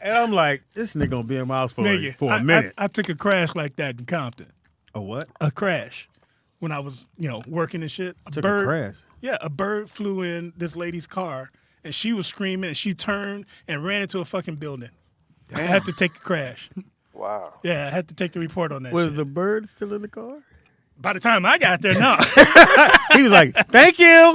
And I'm like, this nigga gonna be in my house for a minute. I took a crash like that in Compton. A what? A crash. When I was, working and shit. Took a crash? Yeah, a bird flew in this lady's car, and she was screaming, and she turned and ran into a fucking building. Damn. I had to take a crash. Wow. Yeah, I had to take the report on that Was shit. the bird still in the car? By the time I got there, no. He was like, thank you.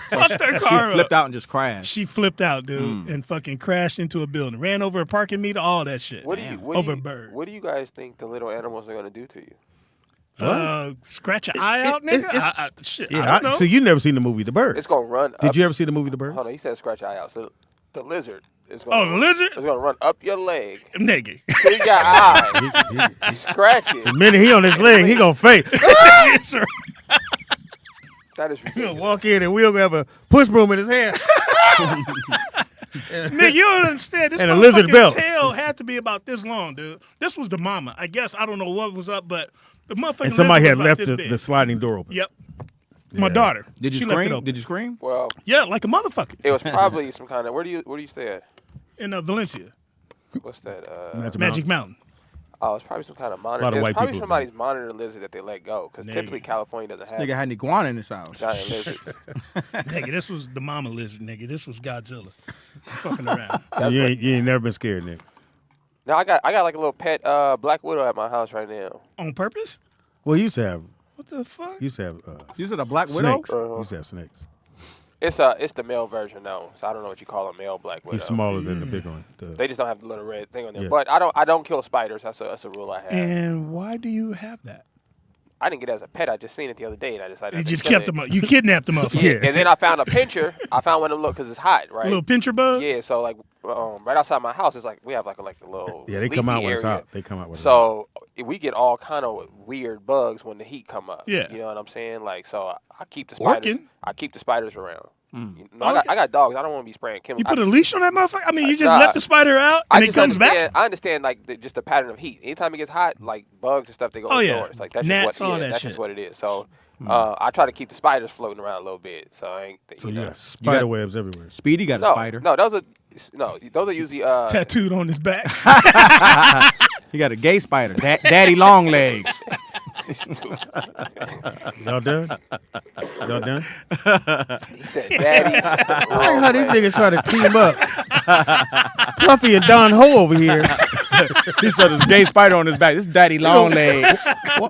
Fucked her car She flipped up. out and just crashed. She flipped out, dude, and fucking crashed into a building. Ran over a parking meter, all that shit. Over a bird. What do you guys think the little animals are gonna do to you? Scratch your eye out, nigga? Shit, Yeah, I don't know. so you never seen the movie The Bird? It's gonna run. Did up, you ever see the movie The Bird? Hold on, he said scratch your eye out. So the lizard is gonna. The lizard? It's gonna run up your leg. Nigga. Till you got eye. Scratch it. The minute he on his leg, he gonna face. That is ridiculous. He'll walk in and we'll have a push broom in his hand. Nigga, you don't understand. This And a lizard motherfucking belt. tail had to be about this long, dude. This was the mama. I guess I don't know what was up, but the motherfucking And somebody lizard had was left like this big. the sliding door open. Yep. My daughter. Did you She left it scream? open. Did you scream? Well, Yeah, like a motherfucker. it was probably some kind of. Where do you stay at? In Valencia. What's that? Magic Mountain. Oh, it's probably some kind of monitor. lot of It's white probably people somebody's monitor lizard that they let go because Nigga. typically California doesn't have Nigga had an iguana in his house. giant lizards. Nigga, this was the mama lizard, nigga. This was Godzilla. Fucking around. So you ain't never been scared, Nick. Now I got like a little pet black widow at my house right now. On purpose? Well, you used to have What the fuck? You said a black widow? snakes. You used to have snakes. It's the male version though, so I don't know what you call a male black widow. He's smaller than the big one. They just don't have the little red thing on there. Yeah. But I don't kill spiders. That's a rule I have. And why do you have that? I didn't get it as a pet. I just seen it the other day and I decided. You to just kill kept it. them up. You kidnapped them up. Yeah. And then I found a pincher. I found one of them because it's hot, right? A little pincher bug? Yeah. So like right outside my house, it's like we have like a little. Yeah, they come leafy out when it's area. hot. They come out when it's So we get all kind of weird bugs when the heat come up. Yeah. You know what I'm saying? Like so, I keep the spiders. Working. I keep the spiders around. You know, Okay. I got dogs. I don't want to be spraying You chemicals. put a leash on that motherfucker? I mean, you just Nah. let the spider out and it comes back? I understand like just the pattern of heat. Anytime it gets hot, like bugs and stuff, they go Oh, yeah. indoors. Like that's Gnats, just all what. that That's shit. just what it is. So I try to keep the spiders floating around a little bit. So I ain't. So you you know. got spider webs everywhere. Speedy got a No, spider. no, those are usually Tattooed on his back. He got a gay spider. Daddy long legs. Y'all done? Y'all done? He said, "Daddy's." I like how these niggas try to team up. Fluffy and Don Ho over here. He saw this gay spider on his back. This is daddy long legs.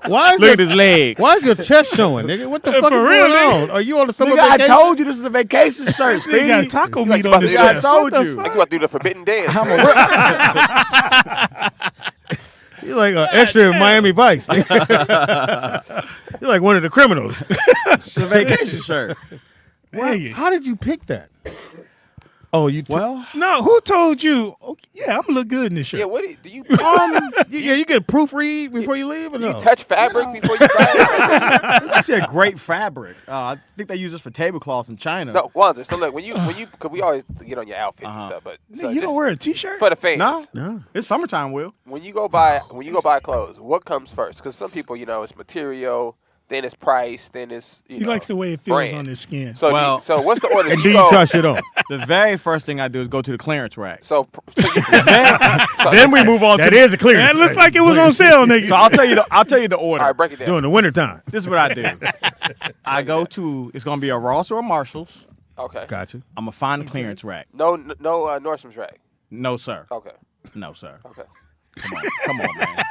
Why is Look at his legs. Why is your chest showing, nigga? What the fuck For is real, going nigga. on? Are you on a summer Nigga, I vacation? told you this is a vacation shirt, This nigga got Speedy. taco like meat about on his to- chest. I told What the you. Like fuck? you about to do the forbidden dance. You're like an extra in Miami Vice. nigga. You're like one of the criminals. It's a vacation shirt. Nigga. How did you pick that? Oh, you Well, No, who told you? Oh, yeah, I'm gonna look good in this shirt. Yeah, what do you? you get a proofread before you leave or no? You touch fabric before you buy it? it's actually a great fabric. I think they use this for tablecloths in China. No, Wanzer. So look, when you, because we always get on your outfits and stuff, but Nigga, so you don't just wear a t-shirt? for the fans. No, it's summertime, Will. When you go buy clothes, what comes first? Because some people, it's material, then it's price, then it's He likes the way it feels brand. on his skin. So Well- so what's the order? And do you try shit on? The very first thing I do is go to the clearance rack. So Then we move on That to is a clearance. That looks like it was on sale, nigga. So I'll tell you the order. all right, break it down. During the wintertime. This is what I do. I go to it's gonna be a Ross or a Marshalls. Okay. Gotcha. I'm gonna find the clearance rack. No Nordstrom's rack. No, sir. Okay. No, sir. Okay. Come on, man.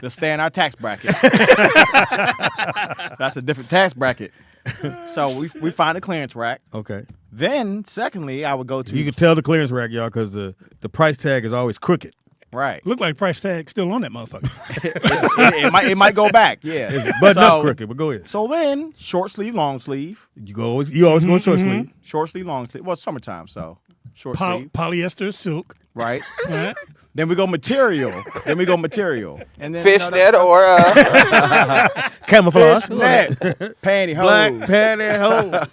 Let's stay in our tax bracket. That's a different tax bracket. So we find a clearance rack. Okay. Then, secondly, I would go to You can tell the clearance rack, y'all, because the price tag is always crooked. right. Look like price tag still on that motherfucker. It might go back. Yeah. It's buttoned up crooked, but go ahead. So then, short sleeve, long sleeve. You always go short sleeve. Short sleeve, long sleeve. Well, it's summertime, so Short sleeve. Polyester, silk. Right. Right. Then we go material. And then Fishnet or camouflage. Fishnet. Pantyhose. Black pantyhose.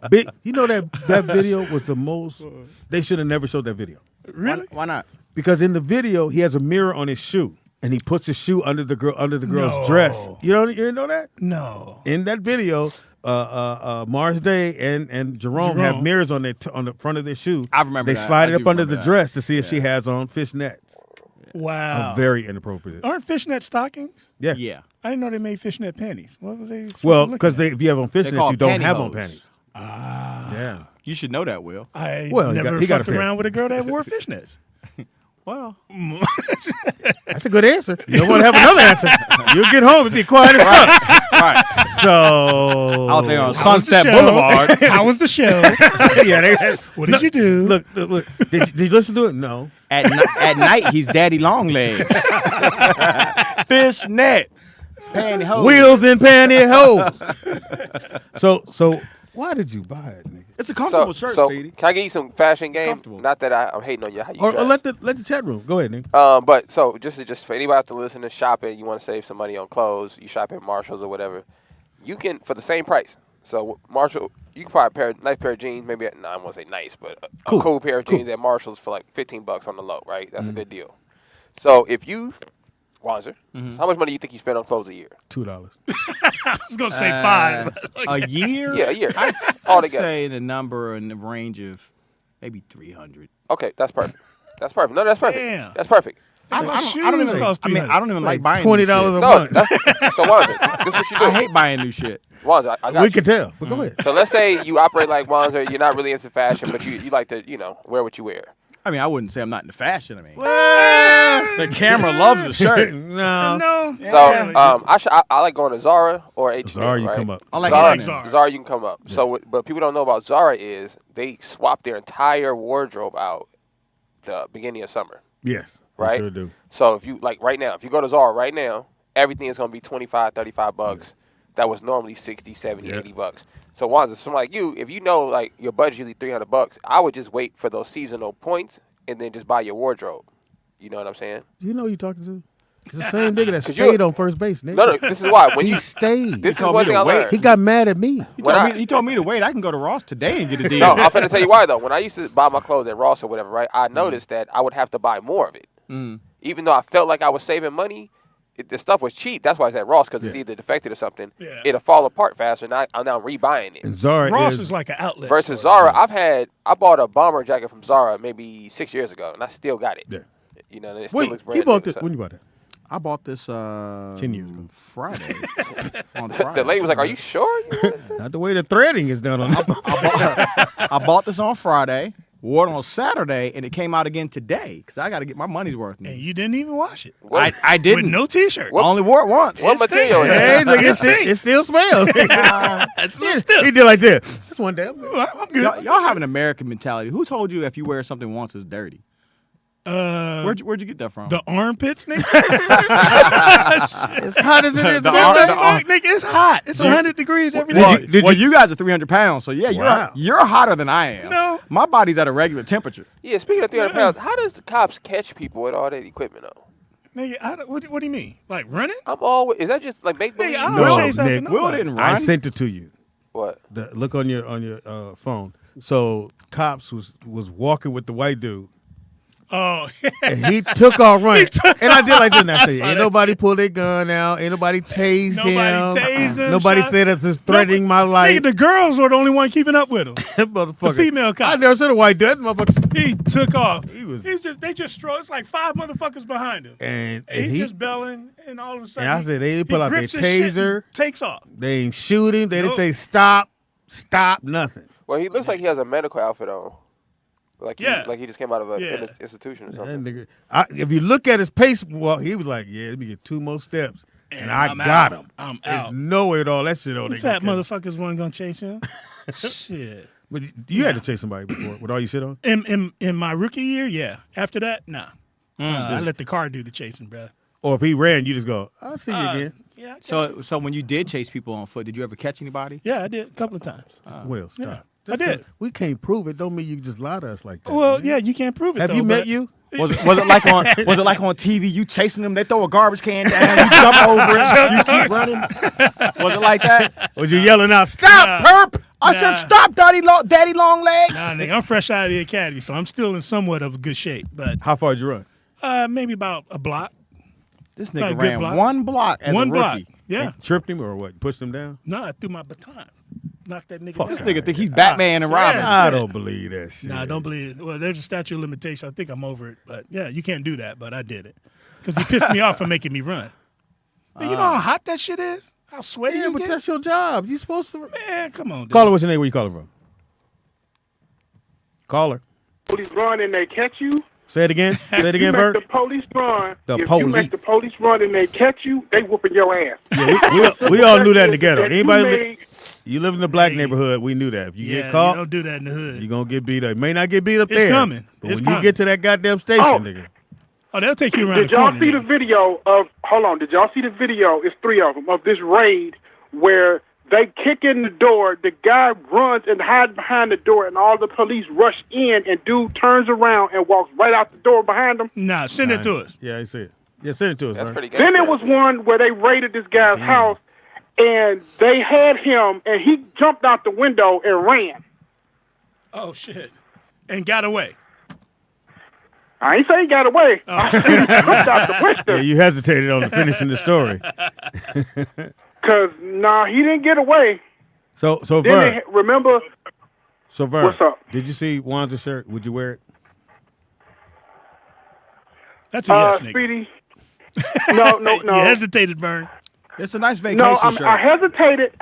Big. You know that video was the most. They should have never showed that video. Really? Why not? Because in the video he has a mirror on his shoe and he puts his shoe under the girl's dress. You didn't know that? No. In that video, Mars Day and Jerome have mirrors on the front of their shoe. I remember they that. slide I it do up under remember the that. dress to see if she has on fishnets. Wow. Very inappropriate. Aren't fishnet stockings? Yeah. Yeah. I didn't know they made fishnet panties. What was they? Well, because if you have on fishnets, called you don't have on pantyhose. panties. Yeah. You should know that, Will. I Well, never he got a fucked pair. around with a girl that wore fishnets. Well, That's a good answer. You don't want to have another answer. You'll get home and be quiet as fuck. right. So Out there on How was the Sunset show? Boulevard. How was the show? yeah. What did you do? Look. Did you listen to it? No. At night, he's Daddy Longlegs. Fishnet. Pantyhose. Wheels and pantyhose. So why did you buy it, nigga? It's a comfortable shirt, so Speedy. can I give you some fashion game? comfortable. Not that I'm hating on you how you Or dress. let the chat room. Go ahead, nigga. But so just for anybody out there listening, shopping, you want to save some money on clothes, you shop at Marshalls or whatever, you can for the same price. So Marshall, you can buy a nice pair of jeans, maybe I won't say nice, but a cool pair of jeans at Marshalls for like $15 on the low, right? That's a good deal. So if you, Wanzer, so how much money do you think you spend on clothes a year? $2. I was gonna say 5. A year? Yeah, a year. I'd Altogether. say the number in the range of maybe 300. Okay, that's perfect. That's perfect. No, that's perfect. Damn. That's perfect. I don't even. cost I mean, I don't even like buying $20 new shit. a No, month. so Wanzer, this is what you do. I hate buying new shit. Wanzer, I got We you. can tell. But go ahead. So let's say you operate like Wanzer, you're not really into fashion, but you like to, wear what you wear. I mean, I wouldn't say I'm not into fashion. I mean, the camera loves the shirt. No. No. So I like going to Zara or H&M. Zara, you right? come up. I like Zara, Zara. Zara, you can come up. So, but people don't know about Zara is they swap their entire wardrobe out the beginning of summer. Yes. Right? I sure do. So if you right now, if you go to Zara right now, everything is going to be $25, $35. That was normally $60, $70, $80. So Wanza, someone like you, if you know like your budget's usually $300, I would just wait for those seasonal points and then just buy your wardrobe. You know what I'm saying? Do you know who you're talking to? It's the same nigga that 'Cause stayed on first base, nigga. No, this is why. When He you stayed. this is told one me thing to I wait. learned. He got mad at me. He told me to wait. I can go to Ross today and get a deal. No, I'm finna tell you why though. When I used to buy my clothes at Ross or whatever, right, I noticed that I would have to buy more of it. Even though I felt like I was saving money, the stuff was cheap. That's why it's at Ross, because it's either defected or something. Yeah. It'll fall apart faster, and I'm now rebuying it. And Zara Ross is like an outlet. Versus store. Zara, I bought a bomber jacket from Zara maybe 6 years ago, and I still got it. Yeah. You know, and it still looks Wait, brand you bought new. this. When you bought it? I bought this 10 years ago. Friday. On Friday. The lady was like, "Are you sure?" Not the way the threading is done on I bought this on Friday, wore it on Saturday, and it came out again today because I got to get my money's worth. And you didn't even wash it. I didn't. With no T-shirt. I only wore it once. What material is Hey, it? nigga, it still smells. Still. He did like this. Just one day. I'm good. Y'all have an American mentality. Who told you if you wear something once it's dirty? Where'd you get that from? The armpits, nigga. As hot as it is, Nigga, it's hot. It's 100 degrees every day. Well, you guys are 300 pounds, so yeah, you're hotter than I am. No. My body's at a regular temperature. Yeah, speaking of 300 pounds, how does the cops catch people with all that equipment on? Nigga, what do you mean? Like running? Is that just like make believe? Nigga, I don't No, chase after Nick. nobody. Will didn't run. I sent it to you. What? Look on your phone. So cops was walking with the white dude. Oh. And he took off running. And I did like this. And I said, ain't nobody pulled their gun out. Ain't nobody tased Nobody tased him, Nobody shot- said it's just threatening my life. Nigga, the girls were the only one keeping up with him. Motherfucker. The female cop. I never said a white dude. That motherfucker. He took off. They just strode. It's like 5 motherfuckers behind him. And He he just belling, and all of a sudden. And I said, they didn't pull out their grips his shit and taser. Takes off. They ain't shoot him. They didn't say stop, nothing. Well, he looks like he has a medical outfit on. Like he just came out of an institution or something. That nigga, if you look at his pace, well, he was like, let me get 2 more steps. And I got him. I'm There's out. no way at all that shit on Fat motherfuckers weren't gonna chase him. Shit. But you had to chase somebody before with all your shit on? In my rookie year, yeah. After that, nah. I let the car do the chasing, bro. Or if he ran, you just go, I'll see you again. Yeah. So when you did chase people on foot, did you ever catch anybody? Yeah, I did a couple of times. Well, stop. I did. We can't prove it. Don't mean you just lie to us like that. Well, yeah, you can't prove it. Have you met you? Was it like on TV? You chasing them? They throw a garbage can down. You jump over it. You keep running. Was it like that? Was you yelling out, "Stop, perp"? I said, "Stop, daddy long legs." Nah, nigga, I'm fresh out of the academy, so I'm still in somewhat of good shape. But how far did you run? Maybe about a block. This nigga ran one block as a rookie. Yeah. You tripped him or what? Pushed him down? No, I threw my baton. Knocked that nigga down. This nigga think he's Batman and Robin. I don't believe that shit. Nah, I don't believe it. Well, there's a statute of limitation. I think I'm over it. But yeah, you can't do that. But I did it because he pissed me off for making me run. But you know how hot that shit is? How sweaty you but get? that's your job. You supposed to. Man, come on. Dude. Caller, what's your name? Where you calling from? Caller. Police run and they catch you. Say it again. Say it again, Bert. The police run. The if police. you make the police run and they catch you, they whooping your ass. Yeah, we all knew that in the ghetto. That Anybody you live in the black neighborhood, we knew that. If you get caught, you don't do that in the hood. you're going to get beat up. You may not get beat up It's there. coming. But It's when coming. you get to that goddamn station, nigga. Oh, they'll take you around Did the y'all corner. see the video of? Hold on. Did y'all see the video? It's 3 of them of this raid where they kick in the door. The guy runs and hides behind the door, and all the police rush in. And dude turns around and walks right out the door behind them. Nah, send it to us. Yeah, I see it. Yeah, send it to us, That's man. pretty good. Then there was one where they raided this guy's house, and they had him, and he jumped out the window and ran. Oh, shit. And got away. I ain't saying he got away. Oh. I said he jumped out the window. Yeah, you hesitated on finishing the story. Because, he didn't get away. So Then Vern. remember, So Vern, what's up? did you see Wanda's shirt? Would you wear it? That's a yes, nigga. Speedy. No. You hesitated, Vern. It's a nice vacation No, shirt. I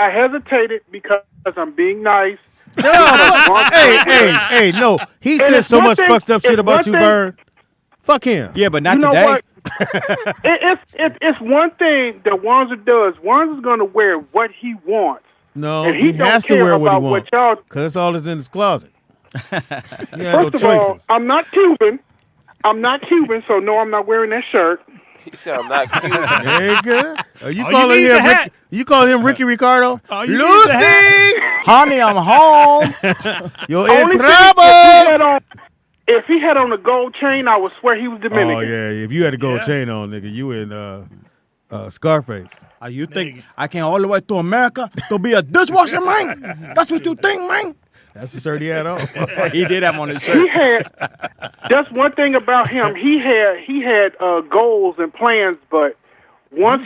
hesitated because I'm being nice. Hey, no. He And said it's so one much thing- fucked up shit it's about one you, thing- Vern. Fuck him. Yeah, but not You know today. what? It's one thing that Wanzer does. Wanzer's going to wear what he wants. No, And he he don't has to care wear what he about what wants. y'all- Because that's all that's in his closet. He had First no of all, choices. I'm not Cuban. So no, I'm not wearing that shirt. He said I'm not cute. Nigga. Are you Oh, calling you need him the hat. Ricky? You calling him Ricky Ricardo? Oh, you need the hat. Lucy! Honey, I'm home. You're in Only thing, trouble! if he had on a gold chain, I would swear he was Dominican. Oh, yeah. If you had a gold chain on, nigga, you in Scarface. You think I came all the way to America to be a dishwasher, man? That's what you think, man? That's the shirt he had on. He did have on his He shirt. had. That's one thing about him. He had goals and plans, but once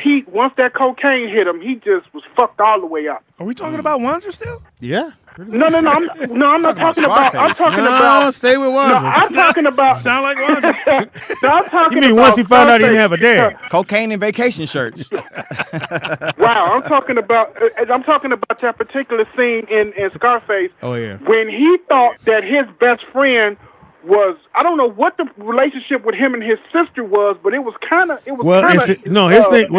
that cocaine hit him, he just was fucked all the way up. Are we talking about Wanzer still? Yeah. No, I'm not talking about. I'm talking about. Stay with No, Wanzer. I'm talking about. Sound like Wanzer. No, I'm talking You mean about once he found out he didn't have a Scarface. dad? Cocaine and vacation shirts. Wow, I'm talking about that particular scene in Scarface. Oh, yeah. When he thought that his best friend was, I don't know what the relationship with him and his sister was, but it was kind of.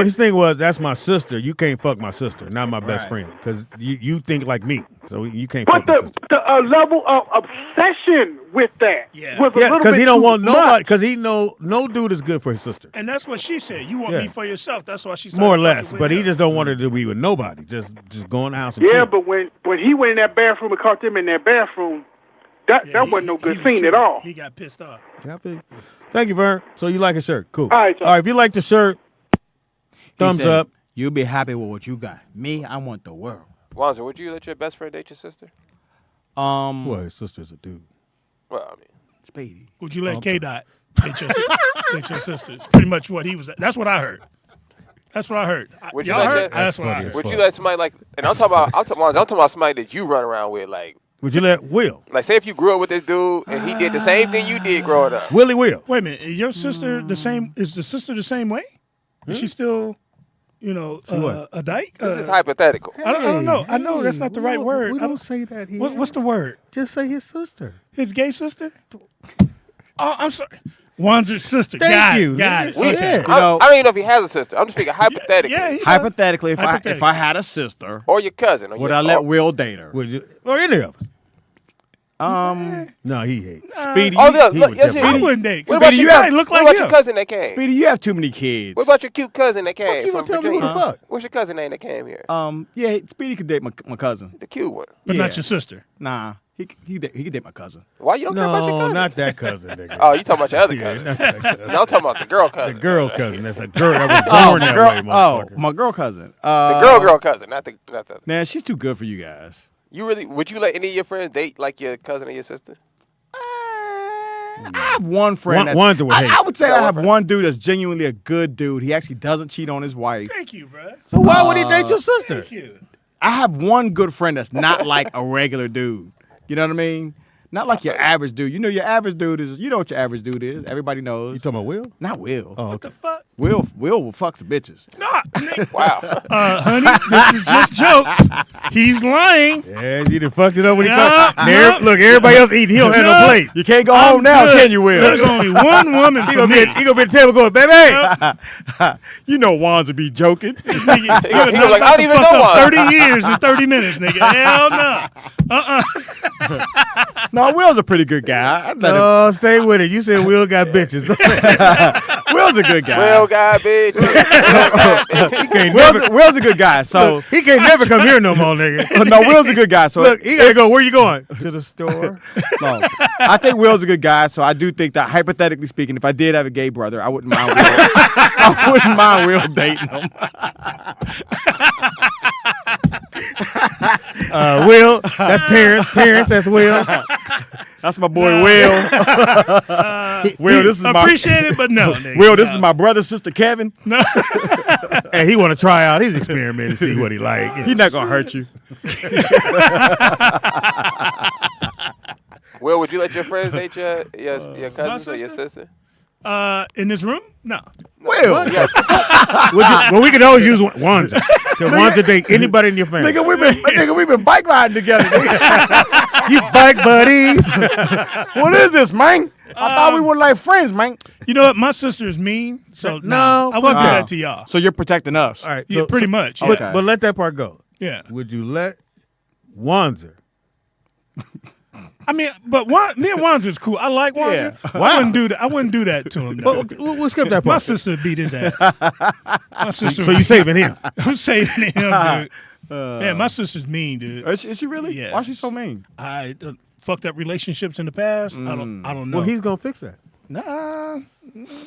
His thing was, that's my sister. You can't fuck my sister, not my best friend, because you think like me, so you can't But fuck my sister. the level of obsession with that was a little because bit he don't too want much. nobody, because he know no dude is good for his sister, And that's what she said. You want Yeah. me for yourself. That's why she said. more or less. But he just don't want her to be with nobody. Just go in the house and Yeah, chill. but when he went in that bathroom and caught them in that bathroom, that wasn't no good scene at all. He got pissed off. Yeah, I feel you. Thank you, Vern. So you like a shirt? Cool. All right, If you like the shirt, thumbs He said, up. You'll be happy with what you got. Me, I want the world. Wanzer, would you let your best friend date your sister? Well, his sister's a dude. Well, I mean, Speedy. Would you let K-Dot date your sister? It's pretty much what he was. That's what I heard. That's what I heard. Would you Y'all let heard? your- That's what I funny heard. as would fuck. you let somebody like? And I'm talking about somebody that you run around with, like Would you let Will? say if you grew up with this dude and he did the same thing you did growing up. Willie Will. Wait a minute. Is your sister the same? Is the sister the same way? Is she still, what? a dyke? This is hypothetical. I don't know. I know that's not the right word. We I don't say that here. What's the word? Just say his sister. His gay sister? Oh, I'm sorry. Wanzer's sister. Thank got you. It, got it. nigga. Okay. Shit. I don't even know if he has a sister. I'm just speaking hypothetically. Yeah, he does. Hypothetically, if Hypothetically. I had a sister, Or your cousin. Or would your, I let or, Will date her? Would you? Or any of us? No, he hate. Speedy, Oh, He look, would yes, definitely- I wouldn't date. What Because about you your look what like about your him. cousin that came? Speedy, you have too many kids. What about your cute cousin that came you from gonna tell me who Virginia? the fuck? What's your cousin name that came here? Yeah, Speedy could date my cousin. The cute one. But Yeah. not your sister. Nah, He could date my cousin. Why you don't care about your cousin? Not that cousin, nigga. Oh, you talking about your other Yeah, cousin? not that cousin. No, I'm talking about the girl cousin. The girl cousin. That's a girl that was born that way, motherfucker. My girl cousin. The girl cousin, not the. Man, she's too good for you guys. You really? Would you let any of your friends date like your cousin or your sister? I have one friend. One's a I would say I have one dude that's genuinely a good dude. He actually doesn't cheat on his wife. Thank you, bro. So why would he date your sister? Thank you. I have one good friend that's not like a regular dude. You know what I mean? Not like your average dude. You know your average dude is. You know what your average dude is. Everybody knows. You talking about Will? Not Will. Oh, What the fuck? Will will fuck some bitches. Nah, nigga. Wow. Honey, this is just jokes. He's lying. Yeah, you done fucked it up when he No, cut. Look, everybody else eating. He don't have no plate. You can't go home now, can you, Will? There's only one woman He for gonna me. be at the table going, baby. You know Wands would be joking. This nigga, He gonna be like, I don't even know why. 30 years in 30 minutes, nigga. Hell no. No, Will's a pretty good guy. I'd let him. Oh, stay with it. You said Will got bitches. Will's a good guy. Will got bitch. Will's a good guy. So He can't never come here no more, nigga. no, Will's a good guy. So Look, he gotta go. Where you going? To the store. no, I think Will's a good guy. So I do think that, hypothetically speaking, if I did have a gay brother, I wouldn't mind Will. I wouldn't mind Will dating him. Will, that's Terrence. Terrence, that's Will. That's my boy Will. Will, this is Appreciate it, but no, nigga. Will, this is my brother, sister Kevin. No. And he want to try out his experiment and see what he like. He's not gonna hurt you. Will, would you let your friends date your cousins or your sister? In this room? No. Will. Yes. Well, we could always use Wanza. Wanza date anybody in your family. Nigga, we've been bike riding together. Nigga. You bike buddies. What is this, man? I thought we were like friends, man. You know what? My sister is mean, so No, I wouldn't do fuck that to y'all. So you're protecting us. All right. Yeah, pretty much. But, Yeah. but let that part go. Yeah. Would you let Wanza? I mean, but me and Wanzer is cool. I like Wanzer. Yeah. I wouldn't do that. I wouldn't do that to him. No. We'll skip that part. My sister beat his ass. My sister. So you saving him? I'm saving him, dude. Man, my sister's mean, dude. Is she really? Yeah. Why is she so mean? I fucked up relationships in the past. I don't know. Well, he's gonna fix that. Nah,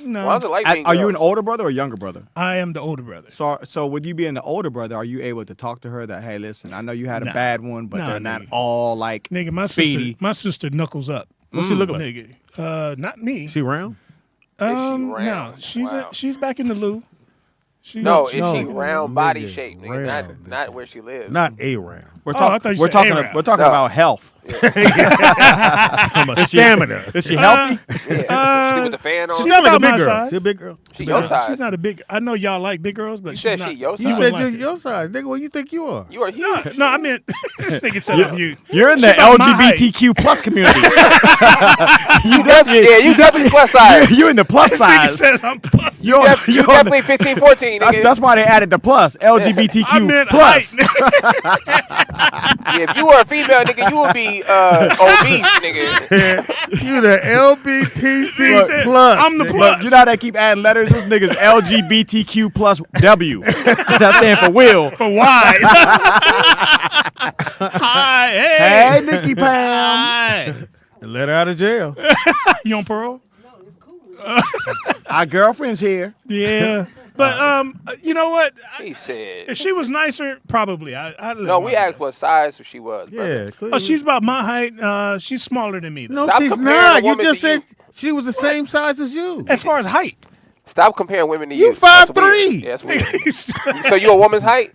no. Why is it like being Are you girls? an older brother or a younger brother? I am the older brother. So with you being the older brother, are you able to talk to her that, hey, listen, I know you had a Nah. bad one, but Nah, they're not nigga. all like Nigga, Speedy. my sister knuckles up. What's she look like? Nigga, not me. She round? round? No, she's Wow. she's back in the loo. She, No, is No, she round body nigga, shape, nigga? round. Not where she lives. Not a round. We're, I thought you we're said talking. A-Rap. We're talking No. about health. Stamina. Is she healthy? Yeah. She with the fan on. She sound like a about big my girl. size. She a big girl. She your size. She's not a big. I know y'all like big girls, but You she's said not, she your You size. said wouldn't like it. your size, nigga. What you think you are? You are huge. No, I meant this nigga said I'm huge. You're in the about my height. LGBTQ plus community. You definitely plus size. You're in the plus This nigga size. says I'm plus. You're You you're on the- definitely 15, 14, nigga. That's why they added the plus. LGBTQ I meant plus. height. Yeah, if you were a female, nigga, you would be obese, nigga. You the LBTC said, plus. I'm the nigga. plus. Look, you know how they keep adding letters? This nigga's LGBTQ plus W. That stands for Will. For why? Hi, hey. Hey, Nikki Pam. Hi. Let her out of jail. You on parole? Our girlfriend's here. Yeah. But you know what? He said. If she was nicer, probably. I'd No, we asked what size she was. Brother. Yeah. Clearly. Oh, she's about my height. She's smaller than me. Though. No, Stop she's comparing not. a You woman just to you. said she was the same size as you. As far as height. Stop comparing women to You you. That's 5'3". weird. Yeah, that's weird. So you a woman's height?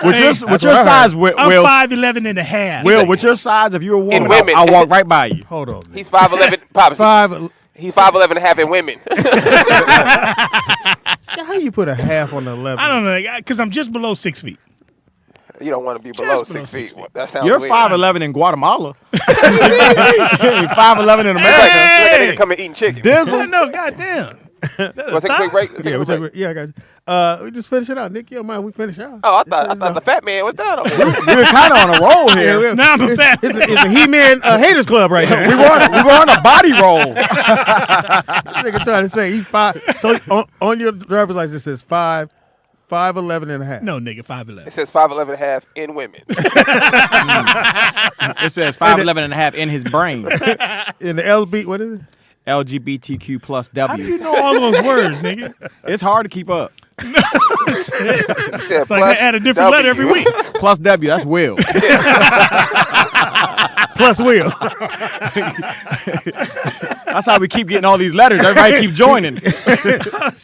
With your size, Will, I'm 5'11" and a half. Will, with your size, if you're a woman, women. I'll walk right by you. Hold on. He's 5'11". Pops. 5. He's 5'11" and a half in women. How you put a half on the 11? I don't know, because I'm just below 6 feet. You don't want to be below Just below 6 6 feet. feet. That sounds You're weird. 5'11" in Guatemala. You're 5'11" in America. That nigga coming eating chicken. Dizzle. No, goddamn. Want to take a quick break? Yeah, I got you. We just finish it out. Nick, you don't mind we finish out? Oh, I thought the fat man was done over there. We're kind of on a roll here. Now I'm a fat. It's a He-Man haters club right here. We were on a body roll. Nigga trying to say he 5. So on your driver's license it says 5'11" and a half. No, nigga, 5'11". It says 5'11" and a half in women. It says 5'11" and a half in his brain. In the LB, what is it? LGBTQ plus W. How do you know all those words, nigga? It's hard to keep up. It's like I add a different letter every week. Plus W, that's Will. Plus Will. That's how we keep getting all these letters. Everybody keep joining.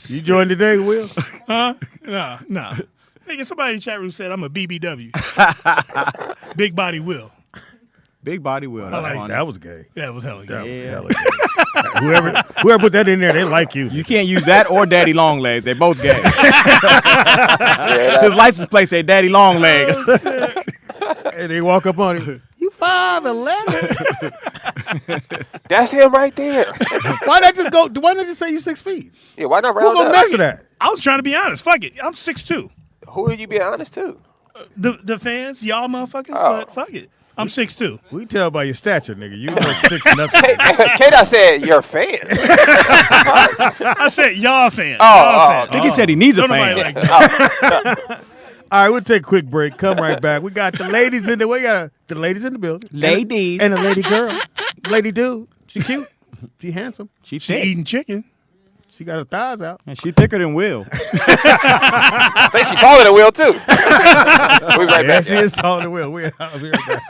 You joined today, Will? Huh? No. Nigga, somebody in the chat room said I'm a BBW. Big body Will. Big body Will. That's like funny. That was gay. That was hella That gay. was hella gay. Whoever put that in there, they like you. You can't use that or Daddy Longlegs. They both gay. His license plate say Daddy Longlegs. And they walk up on him. You 5'11". That's him right there. Why not just go? Why not just say you 6 feet? Yeah, why not Who round gonna up? measure that? I was trying to be honest. Fuck it. I'm 6'2". Who are you being honest to? The fans, y'all motherfuckers, Oh. but fuck it. I'm 6'2". We tell by your stature, nigga. You know 6 nothing. K-Dot said you're a fan. I said y'all fan. Oh, I think he said he needs a Don't fan. nobody like that. All right, we'll take a quick break. Come right back. We got the ladies in the the ladies in the building. Ladies. And a lady girl. Lady dude. She cute. She handsome. She She thick. eating chicken. She got her thighs out. And she thicker than Will. I think she's taller than Will, too. We'll be right Yeah, back. she is taller than Will. We'll be right back.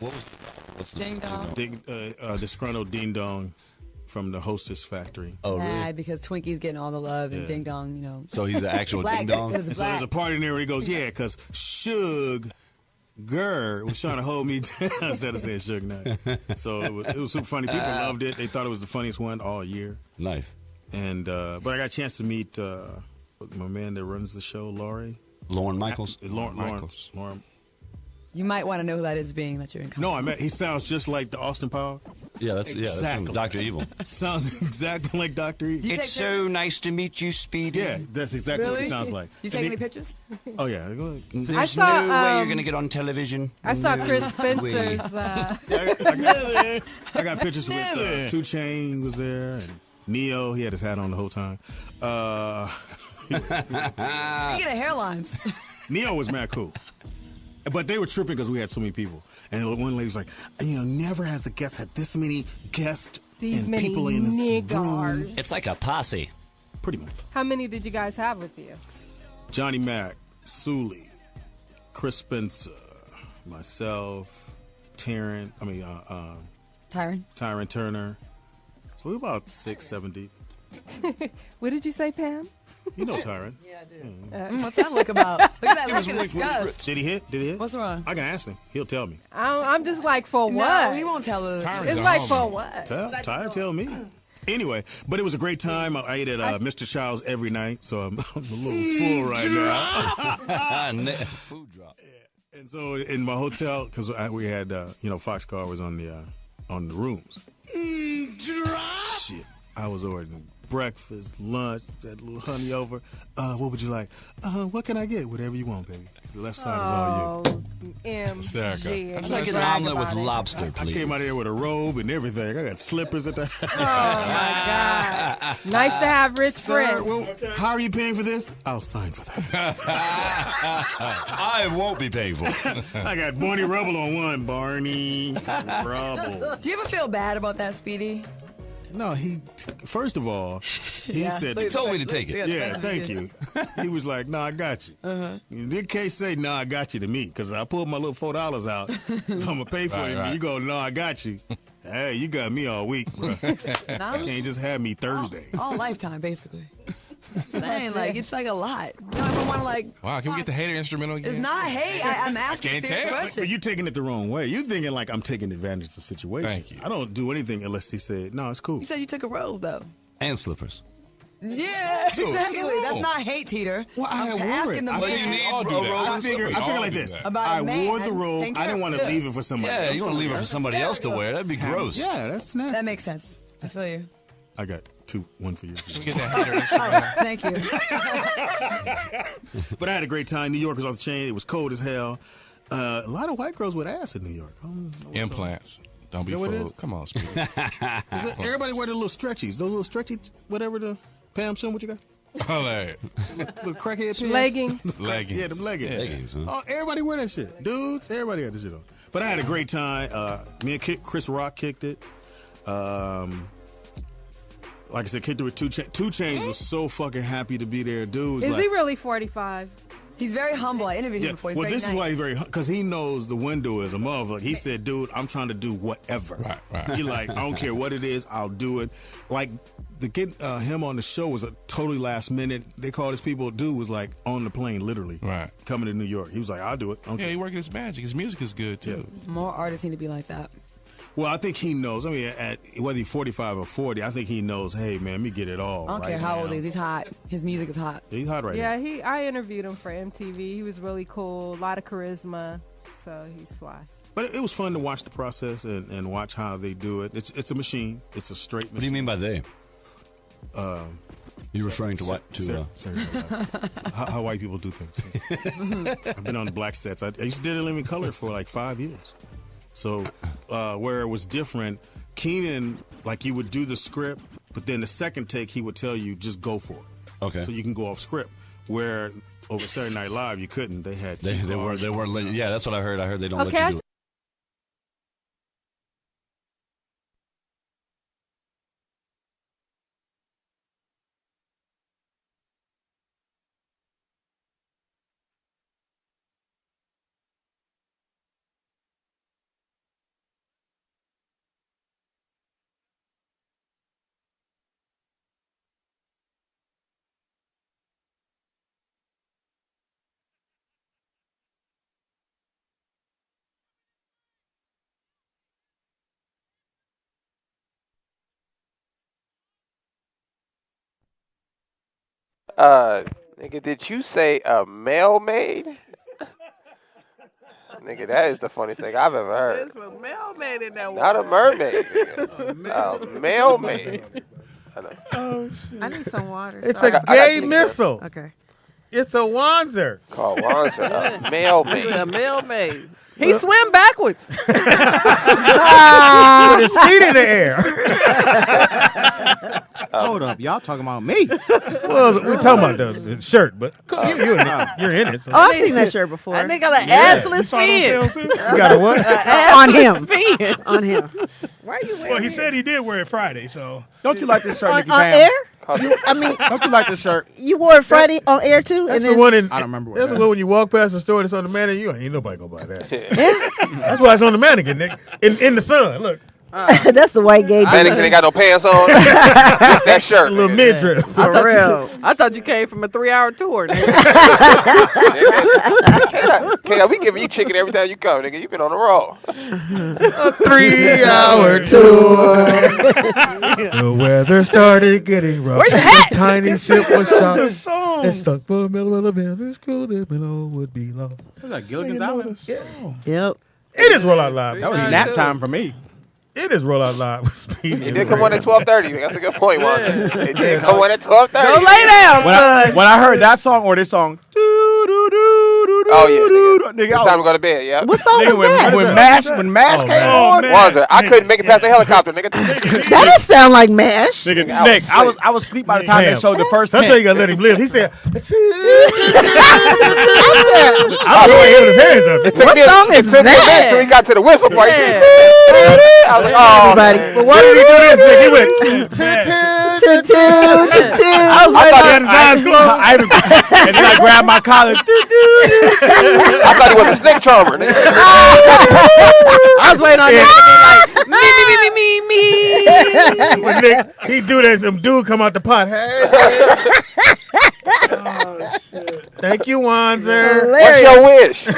What's the Ding dong. Disgruntled Ding Dong from the Hostess Factory. Oh, really? Mad because Twinkie's getting all the love and Yeah. Ding Dong, you know. So he's an actual Black, ding dong? because And so there's a part in there where he goes, yeah, because Suge Gurr was trying to hold me down instead of saying Suge Knight. So it was super funny. People loved it. They thought it was the funniest one all year. Nice. And but I got a chance to meet my man that runs the show, Lauren Michaels? Lauren. You might want to know who that is, being that you're in. No, I met. He sounds just like the Austin Power. Yeah, that's exactly. Dr. Evil. Sounds exactly like Dr. Evil. It's so nice to meet you, Speedy. Yeah, that's exactly what Really? he sounds like. You take any pictures? Oh yeah, go ahead. There's I saw, no way you're going to get on television. I saw No Chris way. Spencer's. I got pictures with 2 Chainz was there and Neo. He had his hat on the whole time. Speaking of hairlines. Neo was mad cool. But they were tripping because we had so many people. And one lady was like, never has the guest had this many guests These and many people in this niggers. room. It's like a posse. Pretty much. How many did you guys have with you? Johnny Mac, Sully, Chris Spencer, myself, Tyron Turner. So we were about 6, 7 deep. What did you say, Pam? You know Tyron. Yeah, I do. What's that look about? Look at that look in disgust. Did he hit? What's wrong? I can ask him. He'll tell me. I'm just like, for No, what? he won't tell us. It's like, for what? Tyron tell me. Anyway, but it was a great time. I ate at Mr. Child's every night, so I'm a little full right now. Food drop. And so in my hotel, because we had, Foxcar was on the rooms. Shit, I was ordering breakfast, lunch, that little honey over. What would you like? What can I get? Whatever you want, baby. The left side is all you. OMG. I'd like an omelet with lobster, I please. came out of there with a robe and everything. I got slippers at the. Oh my God! Nice to have rich friends. Well, how are you paying for this? I'll sign for that. I won't be paying for it. I got Barney Rubble on one. Barney Rubble. Do you ever feel bad about that, Speedy? No, first of all, he said... He told me to take it. Yeah, thank you. He was like, no, I got you. Did Kay say, no, I got you to me? Because I pulled my little $4 out. So I'm going to pay for it. And you go, no, I got you. Hey, you got me all week, bro. You can't just have me Thursday. All lifetime, basically. Saying, like, it's like a lot. You don't ever want to, like... Wow, can we get the hater instrumental again? It's not hate. I'm asking a serious question. But you're taking it the wrong way. You're thinking like I'm taking advantage of the situation. Thank you. I don't do anything unless he said, no, it's cool. You said you took a robe, though. And slippers. Yeah, Dude, exactly. no. That's not hate, Teeter. Well, I I'm wore asking it. the I man. think you need all do a that. robe I and figure slippers. like this. About I a man wore the robe. taking I didn't care want of to it. leave it for somebody else. Yeah, you want to leave it for somebody else to wear. That'd be gross. Yeah, that's nasty. That makes sense. I feel you. I got one for you. Can we get that hater instrumental? Thank you. But I had a great time. New York was off the chain. It was cold as hell. A lot of white girls with ass in New York. Implants. Don't be Is that what it fooled. is? Come on, Speedy. Everybody wear the little stretchies. Those little stretchy, whatever the Pam Sim, what you got? Oh, like, Little crackhead pants. Leggings. leggings. Yeah, them leggings. Leggings, huh? Oh, everybody wear that shit. Dudes, everybody got this shit on. But I had a great time. Me and Chris Rock kicked it. Like I said, kicked it with 2 Chainz. 2 Chainz was so fucking happy to be there. Dudes, Is he really 45? He's very humble. I interviewed him before. He's well, very this nice. is why he's very, because he knows the window is a motherfucker. He said, dude, I'm trying to do whatever. Right. He like, I don't care what it is, I'll do it. Like, to get him on the show was a totally last minute. They called his people, dude was like on the plane, literally. Right. Coming to New York. He was like, I'll do it. Yeah, he working his magic. His music is good, too. More artists need to be like that. Well, I think he knows. I mean, whether he's 45 or 40, I think he knows, hey, man, let me get it all. I don't care how old he is. He's hot. His music is hot. He's hot right now. Yeah, I interviewed him for MTV. He was really cool, a lot of charisma, so he's fly. But it was fun to watch the process and watch how they do it. It's a machine. It's a straight machine. What do you mean by they? You're referring to what? How white people do things. I've been on the black sets. I used to do Living Color for like 5 years. So where it was different, Keenan, like you would do the script, but then the second take he would tell you just go for it. Okay. So you can go off script. Where over Saturday Night Live you couldn't. They had They weren't. Yeah, that's what I heard. I heard they don't let Okay, you do it. Nigga, did you say a male maid? Nigga, that is the funniest thing I've ever heard. There's a mailman in that Not a water. mermaid, nigga. A male maid. Oh, shit. I need some water. It's Sorry. a gay missile. Okay. It's a Wanzer. Called Wanzer. A male maid. A mailman. He swim backwards. With his feet in the air. Hold up, y'all talking about me? Well, we're talking about the shirt, but you're in it. So. Oh, I've seen that shirt before. I think got an assless fin. You got a what? On him. Fin. On him. Why are you wearing Well, he said he did wear it Friday, so. Don't you like this shirt, Nikki on Pam? air? I mean, don't you like this shirt? You wore it Friday on air too? That's and the then, one in. I don't remember what That's that the one when you walk past the store that's on the mannequin. Ain't nobody gonna buy that. That's why it's on the mannequin, Nick. In the sun. Look. that's the white gay dude. Mannequin ain't got no pants on. Just that shirt. A little midriff. For real. I thought you came from a 3-hour tour. K-Dot, we giving you chicken every time you come, nigga. You been on the roll. A 3-hour tour. The weather started getting rough. Where's your hat? The tiny ship was That's the shot. song. It sunk for a middle of the school that below would be lost. Was that Gilligan's Island? Yep. It is Roll Out Live. That was nap time for me. It is Roll Out Live with Speedy. It did come on at 12:30. That's a good point, Juan. It did come on at 12:30. Go lay down, son. When I heard that song or this song, doo doo doo Oh yeah, nigga. It's time to go to bed. Yeah. What song was that? When MASH came on, Was it? I couldn't make it past the helicopter, nigga. That doesn't sound like MASH. Nigga, Nick, I was asleep by the time they showed the first. That's why you gotta let him live. He said, I was his hands up. It took me a minute till he got to the whistle part. I was like, oh, everybody. But why did he do this? Nigga? He went. I was waiting on his eyes closed. And then I grabbed my collar. I thought he was a snake charmer. Nigga. I was waiting on him to be like, me. When Nick, he do that, some dude come out the pot. Hey. Oh, shit. Thank you, Wanzer. What's your wish? I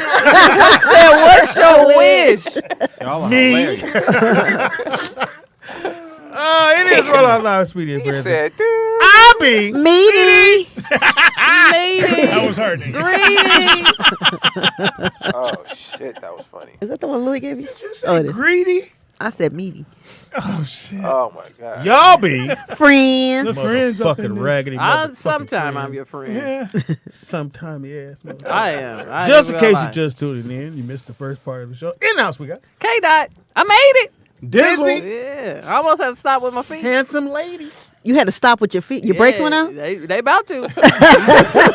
said, what's your wish? Y'all Me. It is Roll Out Loud, Speedy. He said, dude. I be Meaty. That was her name. Greedy. Oh shit, that was funny. Is that the one Louis gave you? It is. Greedy? I said meaty. Oh, shit. Oh my god. y'all be Friends. The friends up in fucking this. raggedy. Sometime I'm your friend. Yeah. Sometime, yes. I am. Just in case you're just tuning in, you missed the first part of the show. In-house we got K-Dot. I made it. Dizzle. Yeah. I almost had to stop with my feet. Handsome lady. You had to stop with your feet. Your brakes went out? They about to.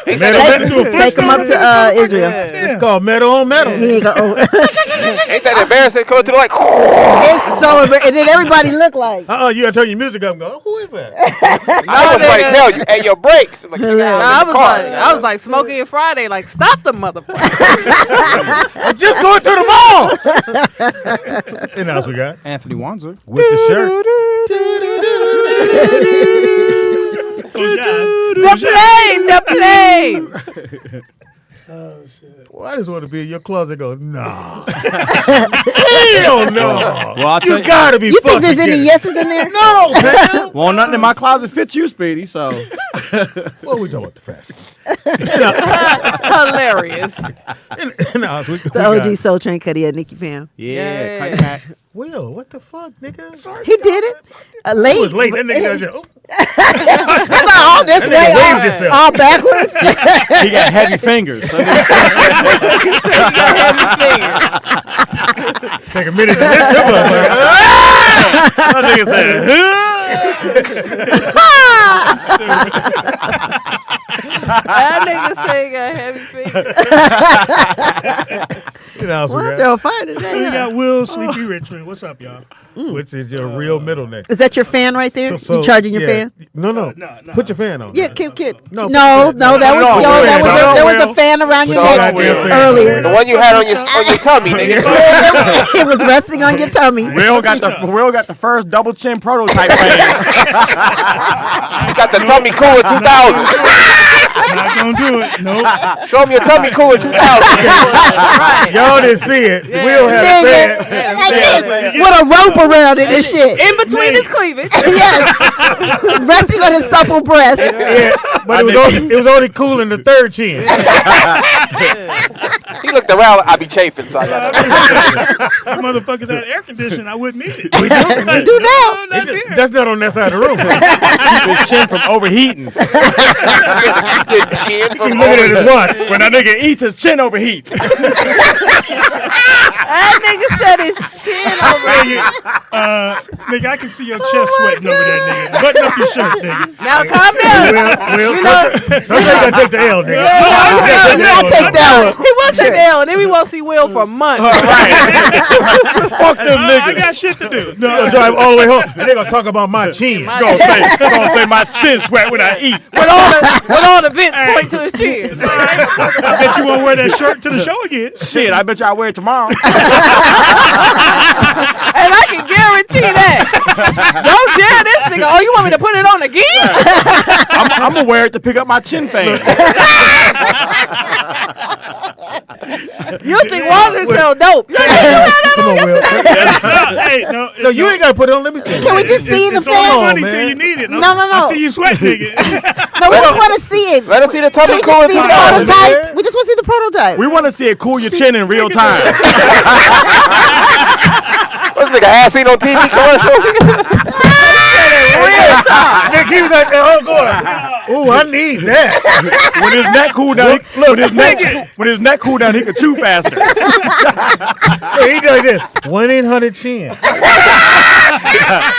Take them up to Israel. Yeah. It's called metal on metal. He ain't go, Ain't that embarrassing? Coming through like. It's so embarrassing. And then everybody look like. You gotta turn your music up and go, who is that? I was like, hell, you, hey, your brakes. I'm like, I was like smoking it Friday. Like, stop the motherfucker. I'm just going to the mall. And else we got Anthony Wanzer with the shirt. The plane. Oh, shit. Well, I just want to be in your closet and go, nah. Hell no. Well, I'll tell you gotta be You fucking think there's any kidding. yeses in there? No, man. Well, nothing in my closet fits you, Speedy, so. What we talking about the fashion? Hilarious. The OG Soul Train Cuddy at Nikki Pam. Yeah, cut back. Will, what the fuck, nigga? Sorry. He did it. Late. It was late. That nigga just, That's not all this way. All backwards. He got heavy fingers. Take a minute to lift him up. That nigga That nigga say he got heavy fingers. You know, What's your fire today? We got Will Sleepy Richmond. What's up, y'all? Which is your real middle name. Is that your fan right there? So, you charging your fan? No. No. Put your fan on. Yeah, kid. No, that was there was a fan around your neck earlier. The one you had on your tummy, nigga. It was resting on your tummy. Will got the first double chin prototype fan. You got the tummy cooler 2000. Not gonna do it. Nope. Show him your tummy cooler 2000. Y'all didn't see it. Will had a fan. With a rope around it and shit. In between his cleavage. Yes. Resting on his supple breast. Yeah, but it was only cool in the third chin. He looked around. I be chafing, so I got that. Motherfuckers had air conditioning. I wouldn't need it. We do now. That's not on that side of the room. Keep his chin from overheating. Keep looking at his watch. When that nigga eats, his chin overheats. That nigga said his chin over. Nigga, I can see your chest sweating over that nigga. Button up your shirt, nigga. Now calm down. Will, sometimes you gotta take the L, nigga. I'll take that one. He will take the L, and then we won't see Will for months. Fuck them niggas. I got shit to do. No, gonna drive all the way home, and they gonna talk about my chin. Gonna say my chin sweat when I eat. When all the vents point to his chin. I bet you won't wear that shirt to the show again. Shit, I bet you I'll wear it tomorrow. And I can guarantee that. Don't dare this nigga. Oh, you want me to put it on again? I'm gonna wear it to pick up my chin fan. You think Walter so dope? You had that on yesterday. Hey, No, you ain't gotta put it on. Let me see. Can we just see the It's all fan? money till you need it. No. I see you sweat, nigga. No, we just want to see it. Let us see the Can tummy we cooler just see the 2000. prototype? We just want to see the prototype. We want to see it cool your chin in real time. What's this nigga ass seen on TV commercial? real talk. Nick, he was like, oh, going. Ooh, I need that. When his neck cool down, when his neck cool down, he could chew faster. So he does this. 1-800-CHIN.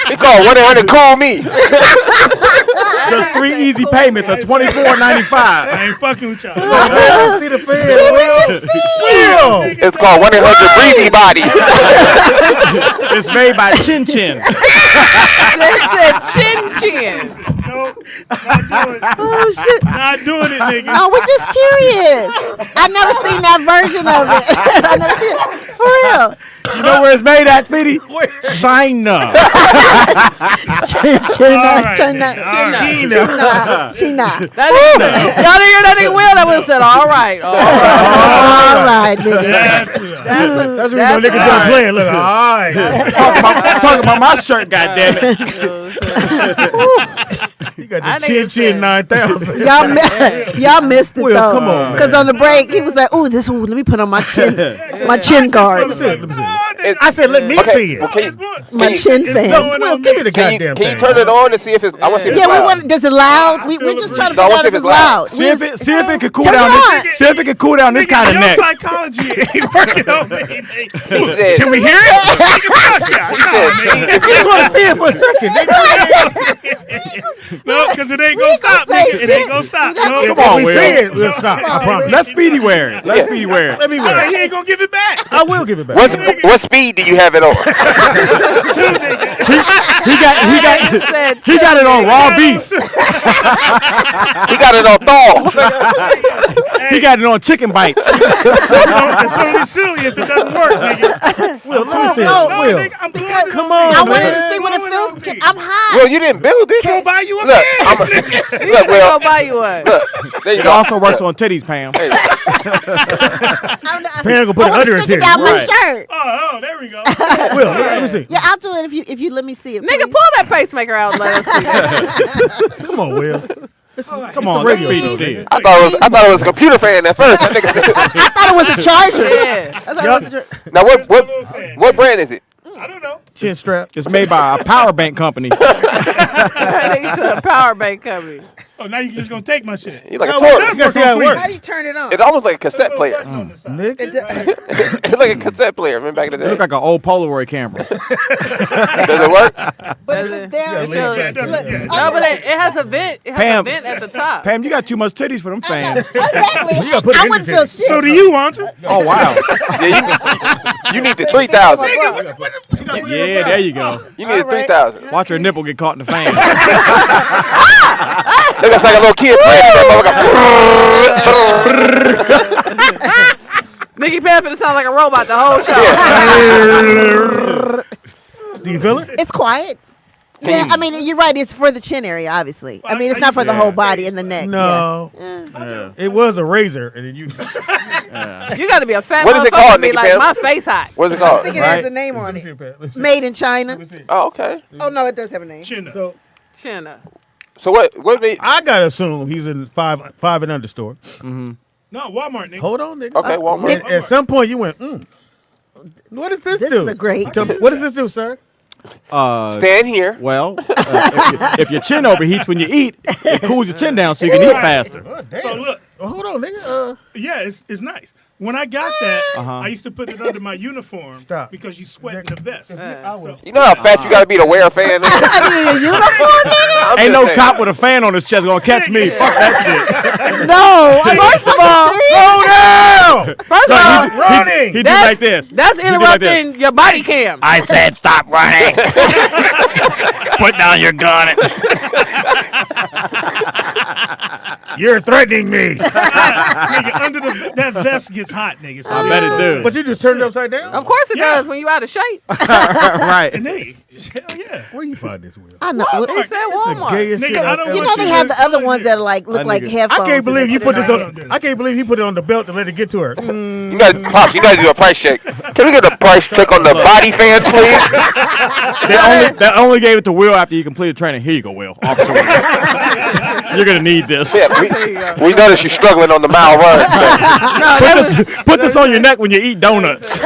He called 1-800-CALL-ME. Just 3 easy payments of $24.95. I ain't fucking with y'all. Will, see the fan. Will. It's called 1-800-BREEZY BODY. It's made by Chin Chin. They said chin chin. Nope, not doing it. Oh shit! Not doing it, nigga. No, we're just curious. I never seen that version of it. I never seen it for real. You know where it's made at, Speedy? China. China. Y'all didn't hear that nigga Will? That Will said, all right. All right, nigga. That's what niggas done playing. Look, all right. Talk about my shirt, goddammit. You got the Chin 9000. Y'all missed it Will, though. come on, Because on the break he was like, "Ooh, let me put on my chin guard." Let me see. I said, let me see it. Well, My chin fan. Will, give me the goddamn Can thing. you turn it on and see if it's? I want to see if it's Yeah, we loud. want. Does it loud? We're just trying to No, I figure want out to if it's loud. See if it could cool Turn down. it on. See if it could cool down this kind of Your neck. psychology ain't working on me. Nigga. He said, Can we hear it? He said, I just want to see it for a second. No, because it ain't gonna stop, nigga. It ain't gonna stop. No, Come on, we see it, we'll stop. I promise. Let Speedy wear it. Let Speedy wear it. Let me He wear it. ain't gonna give it back. I will give it back. what speed do you have it on? Two niggas. He got it on raw beef. He got it on thaw. He got it on chicken bites. It's only silly if it doesn't work, nigga. Will, let me see it. No, Will. nigga, I'm blowing it Come on on, me. I wanted man. to see what it feels. I'm hot. Well, you didn't build it. Go buy you a Look, fan. look, Will. I'll buy you one. Look, there you It go. also works on titties, Pam. Hey, Pam gonna put it under his Stick head. it down my Right. shirt. Oh, there we go. Will, let me see. Yeah, I'll do it if you let me see it. Nigga, please. pull that pacemaker out and let us see that. Come on, Will. Come on, let Speedy see it. I thought it was a computer fan at first. That nigga said, I thought it was a charger. Yeah. I thought it was a charger. now what brand is it? I don't know. Chin strap. It's made by a power bank company. It's a power bank company. Oh, now you just gonna take my shit. You like a You torch. gotta see how it works. How do you turn it on? It's almost like a cassette player. Nick. It's like a cassette player. Remember back in the It day? look like an old Polaroid camera. Does it work? But if it's down, Yeah, it doesn't. Yeah. No, but it has a vent. It has Pam. a vent at the top. Pam, you got too much titties for them fans. exactly. You gotta put it I in wouldn't the feel titty. shit. So do you want to? Oh, wow. Yeah, you need the 3,000. Yeah, there you go. You need the 3,000. Watch her nipple get caught in the fan. Looks like a little kid playing with that Nikki Pam sound like a robot the whole show. Do you feel it? It's quiet. Yeah, I mean, you're right. It's for the chin area, obviously. I mean, it's not for the whole body and the neck. No. It was a razor, and then you. You got to be a fat What is it motherfucker called, to be Nikki like, Pam? my face hot. What's it I called? think it Right. has a name on Let me it. see it, Pat. Let me see it. Made in China. Let me see it. Oh, okay. Oh, no, it does have a name. Chin up. So Chin up. So what made? I gotta assume he's in five and under store. No, Walmart, nigga. Hold on, nigga. Okay, Walmart. At some point, you went, What does this This do? is a great. Tell me, what does this do, sir? Stand here. Well, if your chin overheats when you eat, it cools your chin down so you can eat faster. Oh, damn. So look, Hold on, nigga. yeah, it's nice. When I got that, Uh-huh. I used to put it under my uniform. Stop. Because you sweat in the vest. I will. You know how fat you gotta be to wear a fan? Nigga? I mean, a uniform, nigga? I'm Ain't just no saying. cop with a fan on his chest gonna catch me. Fuck that shit. No. First of all, Slow down! First of all, Running! He did like this. that's He did like this. interrupting your body cam. I said stop running. Put down your gun. You're threatening me. Nigga, under that vest gets hot, nigga. So I bet it do. But you just turned it upside down? Of course it Yeah. does when you out of shape. Right. And hey, hell yeah. Where you find this, Will? I know. He said Walmart. Gayest Nigga, shit I I've don't ever You know want they seen. have the other ones that are like look That like nigga. headphones. I can't believe you put this I on. don't do that. I can't believe he put it on the belt to let it get to her. You gotta, you gotta do a price check. Can we get a price check on the body fan, please? They only gave it to Will after he completed training. Here you go, Will. Officer Will. You're gonna need this. Yeah, we noticed you're struggling on the mile run. So. Put this on your neck when you eat donuts.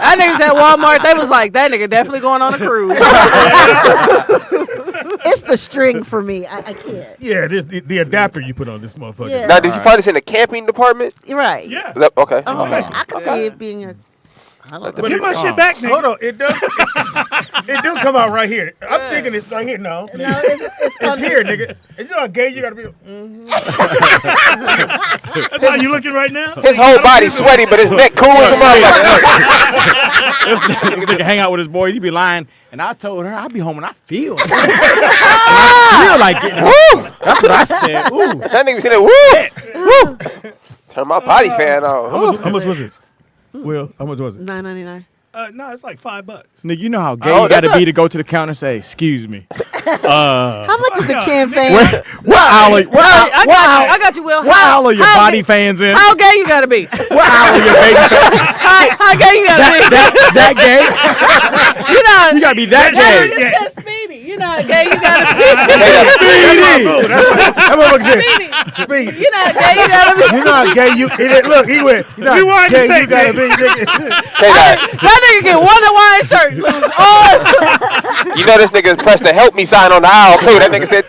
That niggas at Walmart, they was like, that nigga definitely going on a cruise. It's the string for me. I can't. Yeah, the adapter you put on this motherfucker. Yeah. Now, did you find this in the camping department? You're right. Yeah. Okay. Oh, Okay. I can see it being a. Give my shit back, nigga. Hold on, it does. It do come out right here. I'm thinking it's right here. No, it's here, nigga. And you know how gay you gotta be. That's how you looking right now? His whole body sweaty, but his neck cool as a motherfucker. This nigga hang out with his boy. He be lying, and I told her I'll be home and I feel. I feel like getting woo. That's what I said. Ooh. That nigga said, woo. Turn my body fan on. How much was it? Will, how much was it? $9.99. No, it's like $5. Nigga, you know how gay you gotta be to go to the counter and say, "Excuse me." How much is the chin fan? What aisle? I got you, Will. What aisle are your body fans in? How gay you gotta be? What aisle are your baby fans? How gay you gotta be? That gay? You know, You gotta be that gay. You said Speedy. You know how gay you gotta be. Speedy. That motherfucker said Speedy. You know how gay you gotta be. You know how gay you. Look, he went. You know how gay you gotta be. That nigga get one Hawaiian shirt and lose all. You know this nigga pressed the help me sign on the aisle too. That nigga said,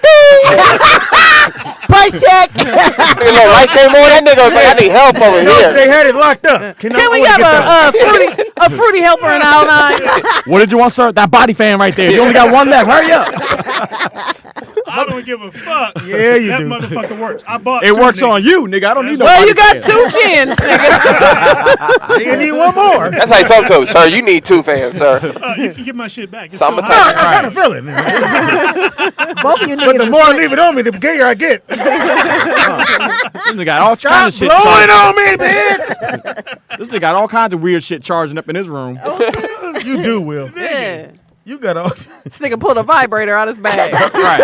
Price check. nigga, little light came on. That nigga was like, I need help over here. They had it locked up. Can we have a fruity helper in aisle 9? What did you want, sir? That body fan right there. You only got one left. Hurry up. I don't give a fuck. Yeah, you that do. That motherfucker works. I bought It two, works nigga. on you, nigga. I don't need no Well, body you got fan. 2 chins, nigga. You need one more. That's how you talk to him, sir. You need 2 fans, sir. You can get my shit back. It's So I'm still gonna hot. take I kind of feel it. Both of you But niggas. the more I leave it on me, the gayer I get. This nigga got all Stop kinds of shit. blowing on me, bitch. This nigga got all kinds of weird shit charging up in his room. You do, Will. Yeah. You got all. This nigga pulled a vibrator out his bag. Right.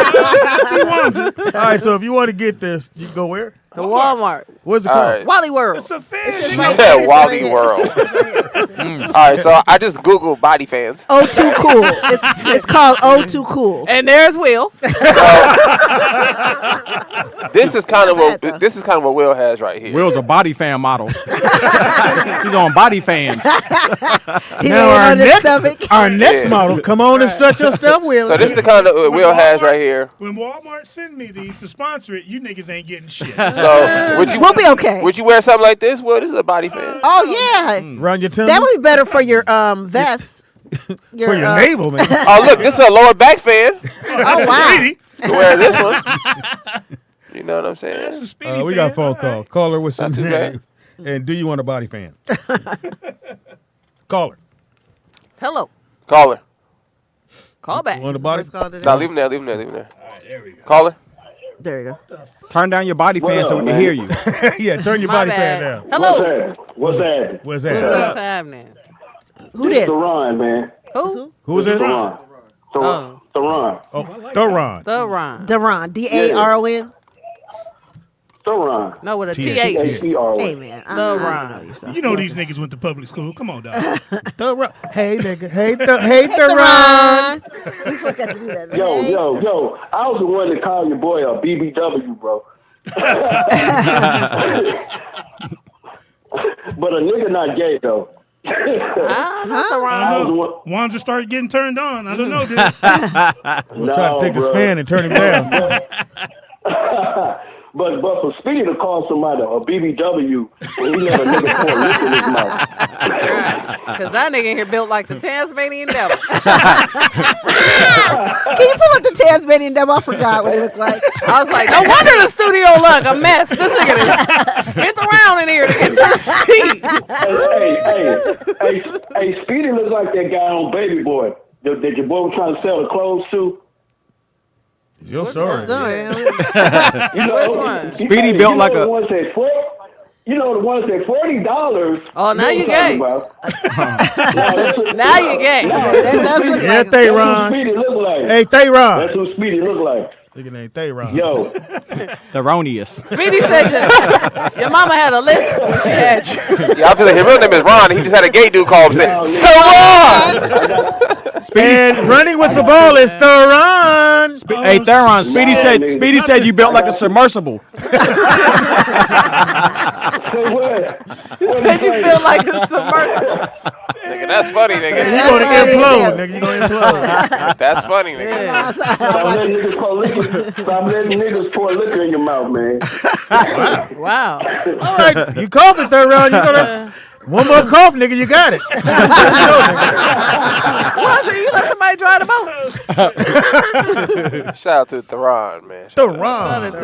All right, so if you want to get this, you go where? The Walmart. What's it All called? right. Wally World. It's a fan. She said Wally World. All right, so I just Googled body fans. O2 Cool. It's called O2 Cool. And there's Will. This is kind of what Will has right here. Will's a body fan model. He's on body fans. He Now laying on his stomach. our next Yeah. model, come on and stretch your stuff, Will. So this is the kind of what Will has right here. When Walmart send me these to sponsor it, you niggas ain't getting shit. So would you We'll be okay. would you wear something like this? Well, this is a body fan. Oh yeah, Around your tummy? that would be better for your vest. For your navel, man. Oh look, this is a lower back fan. Oh wow. Speedy. You wear this one. You know what I'm saying? That's a Speedy We fan. got a phone All call. right. Caller, what's your Not too name? And do you want a body fan? Caller. Hello. Caller. Call back. You want a body? No, leave him there. Leave him there. Leave him there. All right, there we go. Caller. There you go. Turn down your body fan so we can hear you. Yeah, turn your My body fan bad. down. Hello. What's that? What's What's that? happening? Who this? Theron, man. Who? Who's this? Theron. Oh. Theron. Oh, Theron. The Ron. Daron. DARON. Theron. No, with a T- TH. T-H-E-R-O-N. Hey man, The I don't Ron. know yourself. You know these niggas went to public school. Come on, dog. Theron. Hey, nigga. Hey, Theron. We forgot to do that. Yo, Hey. yo. I was the one that called your boy a BBW, bro. But a nigga not gay, though. Not the I Ron. don't know. Wanza started getting turned on. I don't know, dude. We'll try to take his fan and turn him down. But for Speedy to call somebody a BBW when he let a nigga pour liquor in his mouth. Because that nigga here built like the Tasmanian devil. Can you pull up the Tasmanian devil? I forgot what he looked like. I was like, no wonder the studio look a mess. This nigga is spent around in here to get to the seat. Hey, Speedy looks like that guy on Baby Boy that your boy was trying to sell the clothes to. It's your story. You know, Which one? Speedy built like the a. ones that you know the ones that $40. Oh, now you gay. Now you gay. That does look Yeah, like That's who Theron. Speedy look like. Hey, Theron. That's who Speedy look like. Nigga named Theron. Yo. Theronius. Speedy said your mama had a list when she had you. Yeah, I feel like his real name is Ron. And he just had a gay dude call him and say, Theron! And running with the ball is Theron. Hey, Theron, Speedy said you built like a submersible. He said you feel like a submersible. Nigga, that's funny, nigga. You gonna implode, nigga. You gonna implode. That's funny, nigga. Stop letting niggas pour liquor in your mouth, man. Wow. All right, you coughing, Theron. You gonna one more cough, nigga. You got it. Why should you let somebody drive the boat? Shout out to Theron, man. Theron. You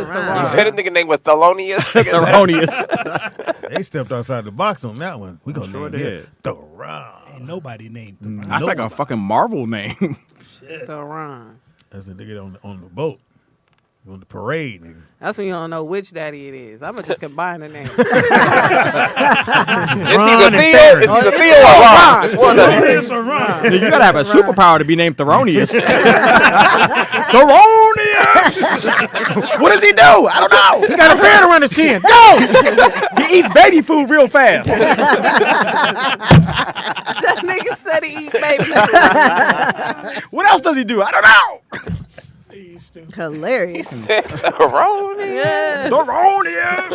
said a nigga name was Thelonious? Theronius. They stepped outside the box on that one. We gonna name it Theron. Ain't nobody named Theron. That's like a fucking Marvel name. Theron. That's the nigga on the boat. On the parade, nigga. That's when you don't know which daddy it is. I'm going to just combine the names. It's either Theo or Ron. It's one of them. You gotta have a superpower to be named Theronius. Theronius! What does he do? I don't know. He got a fan around his chin. Go! He eats baby food real fast. That nigga said he eat baby food. What else does he do? I don't know. Hilarious. He said Theronius. Theronius!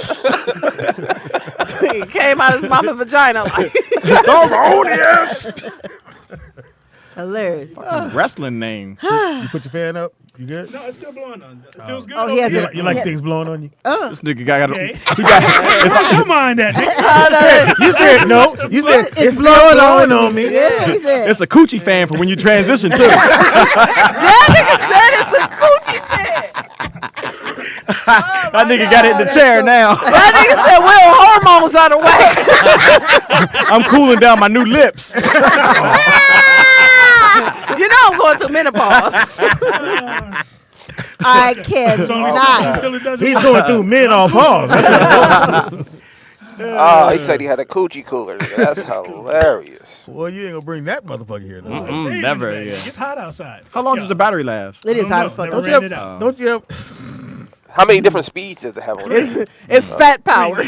He came out of his mama's vagina like Theronius! Hilarious. Wrestling name. You put your fan up? You good? No, it's still blowing on. It feels good. Oh, he has You like things blowing on you? This nigga got Okay. it's Don't mind that. You said no. You said it's blowing on me. Yeah, he said. It's a coochie fan for when you transition too. that nigga said it's a coochie fan. That nigga got it in the chair now. That nigga said well hormones out of whack. I'm cooling down my new lips. You know I'm going through menopause. I cannot. He's going through menopause. Oh, he said he had a coochie cooler. That's hilarious. Well, you ain't gonna bring that motherfucker here. Though. Never. It gets hot outside. How long does the battery last? It is hot as fuck. Don't you have How many different speeds does it have on it? It's fat powered.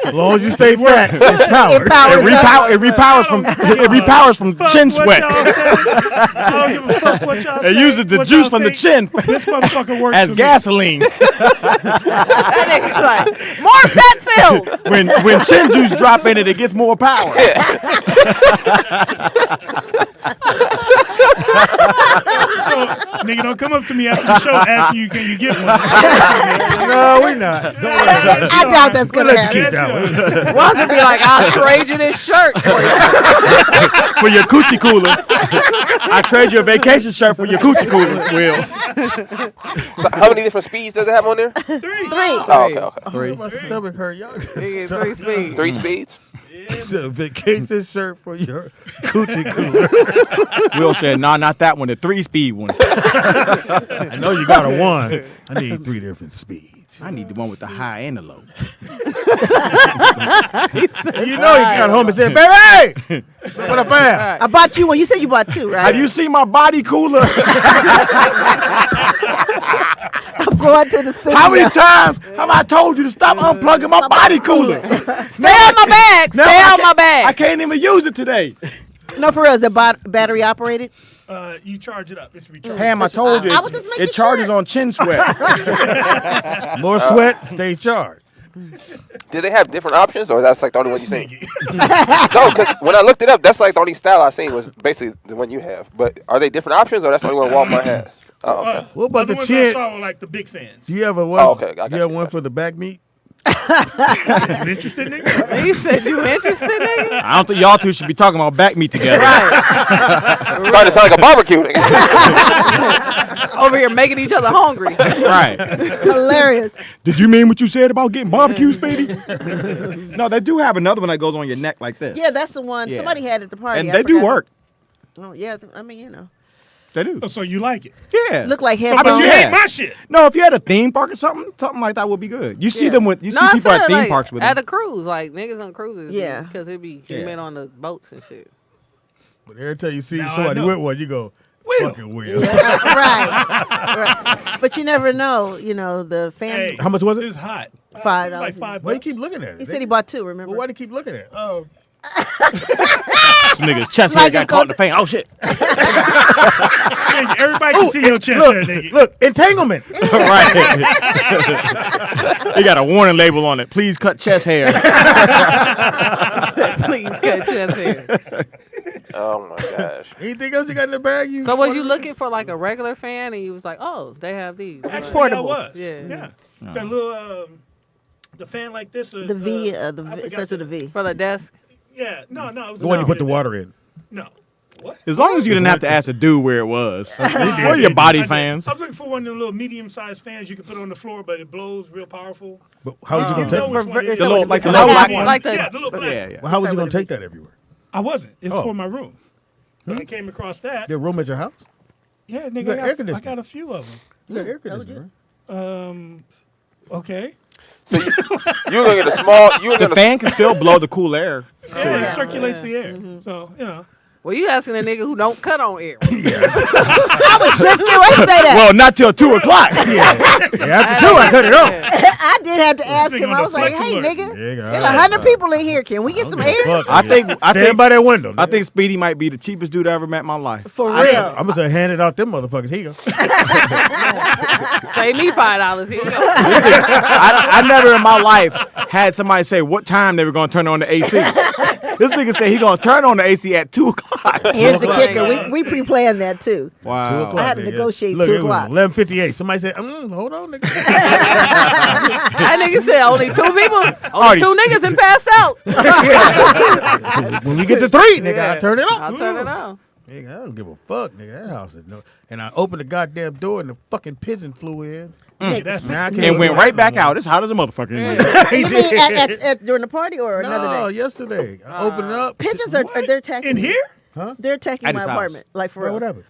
as long as you stay fat, it's powered. It repowers from chin sweat. It uses the juice from the chin This motherfucker works as for gasoline. That nigga's like, more fat cells. When chin juice drop in it, it gets more power. So, nigga, don't come up to me after the show asking you, can you get one? No, we not. I doubt that's gonna Let's keep happen. that one. Once it'd be like, I'll trade you this shirt for you. For your coochie cooler. I trade you a vacation shirt for your coochie cooler, Will. So how many different speeds does it have on there? Three. Oh, okay. Three. My stomach hurt, y'all. Nigga, 3 speeds. 3 speeds? It's a vacation shirt for your coochie cooler. Will said, nah, not that one, the 3-speed one. I know you got a 1. I need 3 different speeds. I need the one with the high and the low. You know he got home and said, baby, what I found? I bought you one. You said you bought 2, right? Have you seen my body cooler? I'm going to the studio. How many times have I told you to stop unplugging my body cooler? Stay on my bag. Stay on my bag. I can't even use it today. No, for real. Is it battery operated? You charge it up. It's rechargeable. Pam, I told you. I was just making It charges sure. on chin sweat. More sweat, stay charged. Did they have different options, or that's like the only one you seen? No, because when I looked it up, that's like the only style I seen was basically the one you have. But are they different options, or that's the only one Walmart has? Oh, okay. What about the ones chin? I saw were like the big fans. Do you have a one? Oh, okay. I got you have you. one for the back meat? You interested, nigga? He said you interested, nigga? I don't think y'all two should be talking about back meat together. Starting to sound like a barbecue. Nigga. Over here making each other hungry. Right. Hilarious. Did you mean what you said about getting barbecue, Speedy? No, they do have another one that goes on your neck like this. Yeah, that's the one. Yeah. Somebody had at the party. And I they do forgot. work. Oh, yeah. I mean, you know. They do. Oh, so you like it? Yeah. Look like So, headphones. but you hate my shit. No, if you had a theme park or something like that would be good. You see them with, you see I people at said, theme like, parks with at them. a cruise, like niggas on cruises. Yeah. Because it be men on the boats and shit. But every time you see Now I somebody know. with one, you go, Fucking Will. Right. But you never know. You know, the fans. Hey, How much was it? It was hot. $5. Like $5. Why you keep looking at it? He said he bought 2. Remember? Well, why do you keep looking at it? Oh. This nigga's chest hair Like got it's caught in the gonna- fan. Oh shit! Everybody can see your chest Look, there, nigga. look, entanglement. Right. They got a warning label on it. Please cut chest hair. Please cut chest hair. Oh my gosh. Anything else you got in the bag? You So was you looking for like a regular fan, and you was like, oh, they have these? Actually, portables. I was. Yeah. That little, the fan like this. The V, I it forgot starts with a V. For the desk. Yeah, no, it was the one you put the in. water in. No. What? As long as you didn't have to ask a dude where it was. Or your body fans. I was looking for one of them little medium-sized fans you can put on the floor, but it blows real powerful. But how was you gonna take know which one it is. The little, like the The little black black one. one. Yeah, the little black one. Well, how was you gonna take that everywhere? I wasn't. It was Oh. for my room. But I came across that. Your room at your house? Yeah, You nigga, got air I conditioning. got a few of them. You got air conditioning, right? Okay. So you gonna get a small? You The gonna fan can still blow the cool air. Yeah, it circulates the air. So, you know. Well, you asking a nigga who don't cut on air. I was just getting ready to say that. Well, not till 2 o'clock. Yeah, after 2, I cut it off. I did have to ask nigga him. on I the was like, flex hey, alert. nigga, Yeah, there's 100 people in here. Can we get some air? Fuck I it. think Stand by that window. I think Speedy might be the cheapest dude I ever met in my life. For real. I'm gonna hand it out them motherfuckers. Here you go. Save me $5. Here you go. I never in my life had somebody say what time they were going to turn on the AC. This nigga said he going to turn on the AC at 2 o'clock. Here's the kicker. We pre-planned that too. 2 Wow. o'clock. I had to nigga. negotiate Look, 2 it was o'clock. 11:58. Somebody said, hold on, nigga. That nigga said only 2 people, only 2 niggas and passed out. When we get to 3, nigga, Yeah. I turn it on. I'll turn it on. Nigga, I don't give a fuck, nigga. That house is no. And I opened the goddamn door and the fucking pigeon flew in. Now I can't And look went at right it back no more. out. It's hot as a motherfucker. in here. He You mean did. during the party or another No, day? yesterday. I opened it up. Pigeons are they're attacking In me. here? Huh? They're attacking At my his house. apartment. Like for Bro, real. whatever.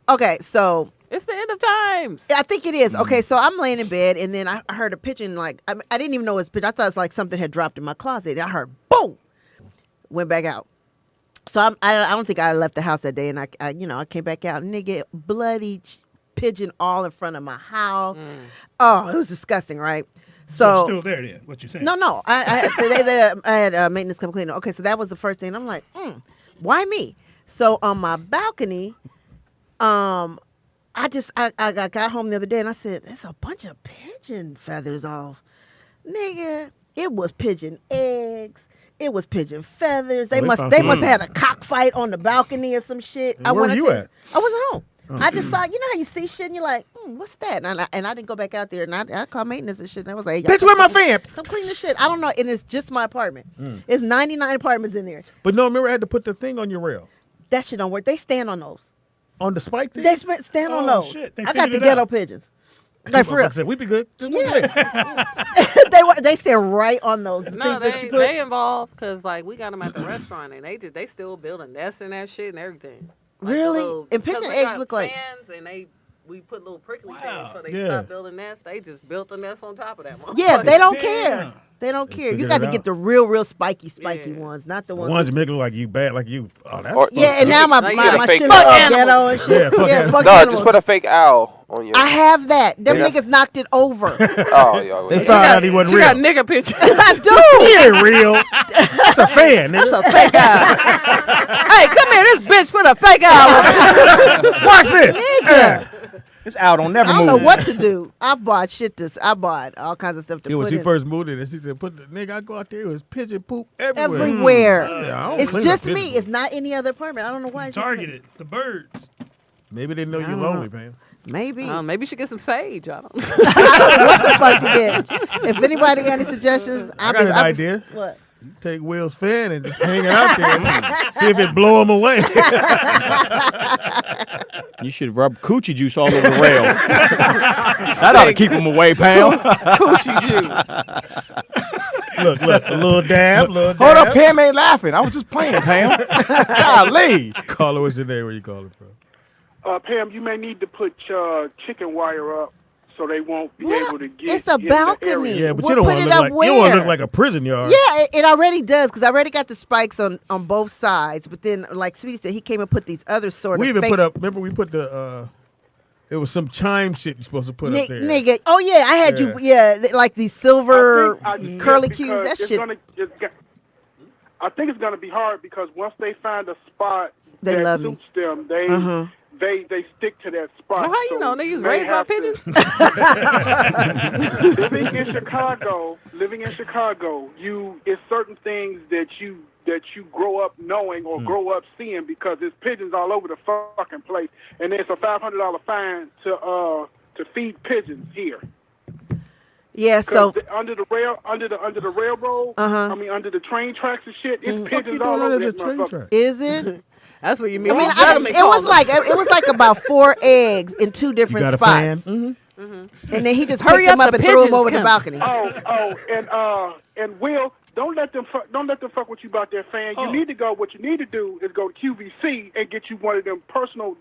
Okay, so It's the end of times. I think it is. Okay, so I'm laying in bed and then I heard a pigeon. Like I didn't even know it was a pigeon. I thought it was like something had dropped in my closet. I heard boom, went back out. So I don't think I left the house that day, and I came back out, nigga, bloody pigeon all in front of my house. Oh, it was disgusting, right? So Still there then, what you saying? no, I had maintenance come clean. Okay, so that was the first thing. I'm like, why me? So on my balcony, I got home the other day and I said, there's a bunch of pigeon feathers off. Nigga, it was pigeon eggs. It was pigeon feathers. They must have had a cockfight on the balcony or some shit. Where were you at? I wasn't home. I just saw, you know how you see shit and you're like, what's that? And I didn't go back out there and I called maintenance and shit. And I was like, Bitch, where my fan? come clean the shit. I don't know. And it's just my apartment. It's 99 apartments in there. But no, remember I had to put the thing on your rail. That shit don't work. They stand on those. On the spike thing? They stand on those. shit. They I got the figured it ghetto out. pigeons. Like for real. Said, we be good. Just move Yeah. it. they stand right on those. No, things that you put. they involved because like we got them at the restaurant and they still building nests and that shit and everything. Like Really? And pigeon 'cause we eggs got look like- fans and we put little prickly things so they Yeah. stop building nests. They just built a nest on top of that motherfucker. Yeah, they don't Damn. care. They don't care. You figured got it to get out. the real spiky Yeah. ones, not the The ones. ones that make it look like you bad, like you. Oh, that's Or- Yeah, and now my Like, my, you get a my fake shit dog. all Fuck ghetto animals. and shit. Yeah, fuck animals. fuck No, animals. just put a fake owl on your. I have that. Them Yeah. niggas knocked it over. Oh, y'all. They found out he wasn't She real. got nigga pictures. I do. He ain't real. That's a fan, nigga. That's a fake eye. Hey, come here. This bitch put a fake eye on. Watch this. Nigga. This owl don't never I don't move. know what to do. I bought all kinds of stuff to Yeah, when put she in. first moved in, and she said, "Put the nigga, I go out there, it was pigeon poop everywhere." Everywhere. Yeah, I don't It's clean just up pigeon me. poop. It's not any other apartment. I don't know why. It's just me. Targeted. The birds. Maybe they know I you're don't lonely, know. man. Maybe. Maybe you should get some sage. I don't know. I don't know what the fuck to get. If anybody got any suggestions, I got an idea. What? You take Will's fan and just hang it out there. See if it blow him away. You should rub coochie juice all over the rail. That ought to keep him away, pal. Coochie juice. Look, a little dab, Hold up, Pam ain't laughing. I was just playing, Pam. Golly. Caller, what's your name? Where you calling from? Pam, you may need to put chicken wire up so they won't be able to get. It's a in the balcony. area. Yeah, but you don't want to look like you don't want to look like a prison yard. Yeah, it already does because I already got the spikes on both sides. But then, like Speedy said, he came and put these other sort We of. even put up. Remember, we put the. It was some chime shit you're supposed to put up there. Nigga, oh yeah, I had you. Yeah, like these silver curly cues. That shit. I think it's gonna be hard because once they find a spot They that love me. suits them, they stick to that spot. Well, how you know? Niggas raised by pigeons? living in Chicago, it's certain things that you grow up knowing or grow up seeing because there's pigeons all over the fucking place, and there's a $500 fine to feed pigeons here. Yeah, so under the railroad, I mean under the train tracks and shit, it's pigeons you all doing over under that the train motherfucker. track? is it? That's what you mean. I mean, it was like about 4 eggs in 2 different got a spots. fan? And then he just Hurry picked them up, up the and threw them pigeons over the coming. balcony. And Will, don't let them fuck with you about that fan. You need to go. What you need to do is go to QVC and get you one of them personal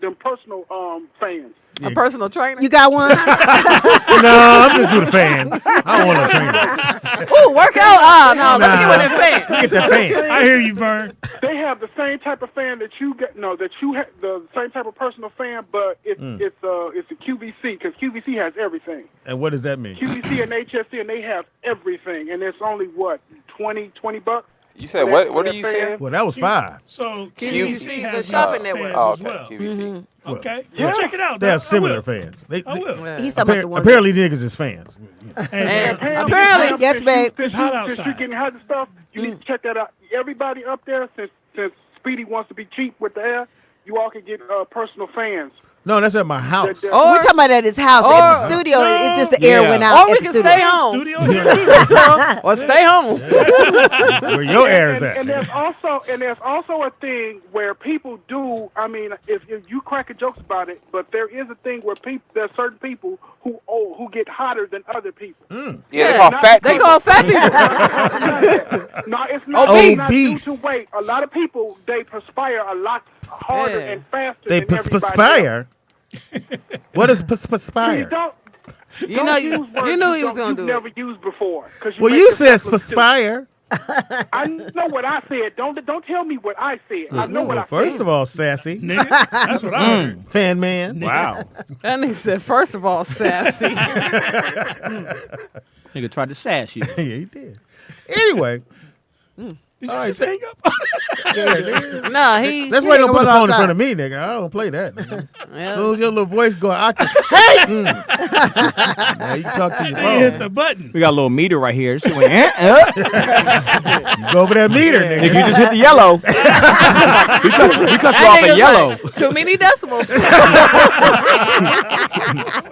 fans. A personal trainer. You got one? No, I'm just doing the fan. I don't want no trainer. Ooh, work out. No, let me get one of them fans. Get that fan. I hear you, Vern. They have the same type of fan that you get. No, that you have the same type of personal fan, but it's a QVC because QVC has everything. And what does that mean? QVC and HSC and they have everything, and it's only what $20. You said what are you saying? Well, that was 5. So QVC, the has shopping network. Oh, as okay. well. QVC. Okay, Yeah. check it out. They have I similar will. fans. I will. He's talking about the one. Apparently, niggas is fans. And Apparently, yes, babe. It's hot Since you're outside. getting hot and stuff, you need to check that out. Everybody up there, since Speedy wants to be cheap with the air, you all can get personal fans. No, that's at my house. We're talking about at his house. At the studio, it just the air went out. Or at we the can studio. stay home. Studio. Or stay home. Where your air is at. And there's also a thing where people do. I mean, if you cracking jokes about it, but there is a thing where there's certain people who get hotter than other people. Yeah, they call fat They people. call fat people. No, it's not. Obese. It's not due to weight. A lot of people they perspire a lot harder Yeah. and faster. They than everybody else. perspire. What is Please perspire? don't You use know, words you knew he was you've going to do never it. used before. Well, you said perspire. I know what I said. Don't tell me what I said. I know what I First said. of all, sassy. Nigga, that's what I heard. Fan man. Wow. That nigga said, first of all, sassy. Nigga tried to sass you. Yeah, he did. Anyway. Did All you right, just hang up? Nah, he. that's why you don't put the all phone in the front of me, nigga. I don't play that. Nigga. Yeah. As soon as your little voice go, I can. Hey! Now you talk to your They hit the phone. button. We got a little meter right here. She went, You go over that meter, Nigga, nigga. you just hit the yellow. we cut you off That at nigga's yellow. like, too many decimals.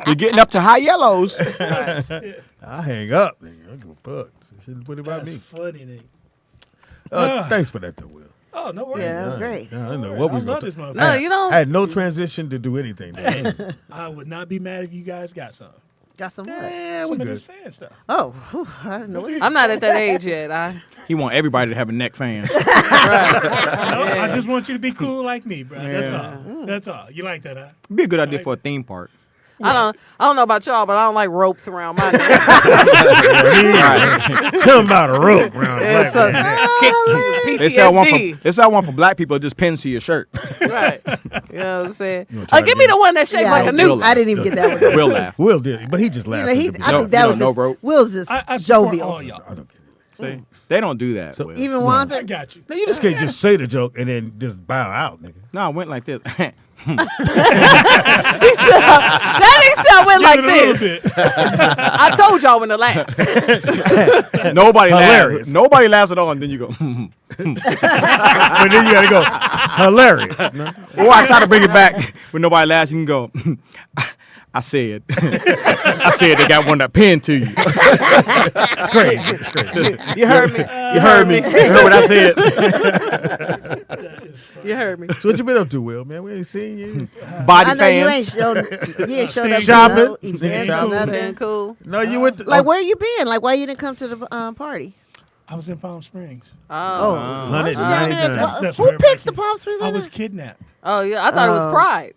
You're getting up to high yellows. I hang up, nigga. I give a fuck. Shouldn't put it about That's me. funny, nigga. Thanks for that, though, Will. Oh, no worries. Yeah, that was great. I didn't know what we was I love going this to motherfucker. No, you don't. I had no transition to do anything. Man. I would not be mad if you guys got some. Got some what? Yeah, we Some of good. this fan stuff. Oh, whew, I didn't know what I'm not at that age yet. He want everybody to have a neck fan. No, I just want you to be cool like me, bro. That's Yeah. all. That's all. You like that, huh? Be a good idea for a theme park. I don't know about y'all, but I don't like ropes around my neck. Something about a rope around Yeah, the black man. They sell PTSD. one for black people. It just pins to your shirt. Right. You know what I'm saying? try to Give me get the one that shaped Yeah, like a noose. I didn't even get that one. Will laugh. Will did, but he just laughed. You know, at the I beginning. think that was no just, rope. Will's just I support jovial. all y'all. I don't get it. See? They don't do that. So- Will. Even I Wanzer. got you. Now, you just can't just say the joke and then just bow out, nigga. No, I went like this. That nigga said I went like Give it a little this. I told y'all when to laugh. Nobody Hilarious. laughs. Nobody laughs at all, and then you go. But then you gotta go, hilarious. No? Or I try to bring it back when nobody laughs. You can go. I said they got one that pinned to you. It's crazy. It's crazy. You heard me. You heard me. You heard what I said. You heard me. So what you been up to, Will, man? We ain't seen you. Body I know you fans. ain't showed up. Shopping. To no events Nigga or shopping. nothing. Been cool. No, you went to, Like, where you been? Like, why you didn't come to the party? I was in Palm Springs. Oh. Hundred Down there as 99. well. That's Who where picks the everybody Palm Springs? I was kidnapped. Oh yeah, I thought it was Pride.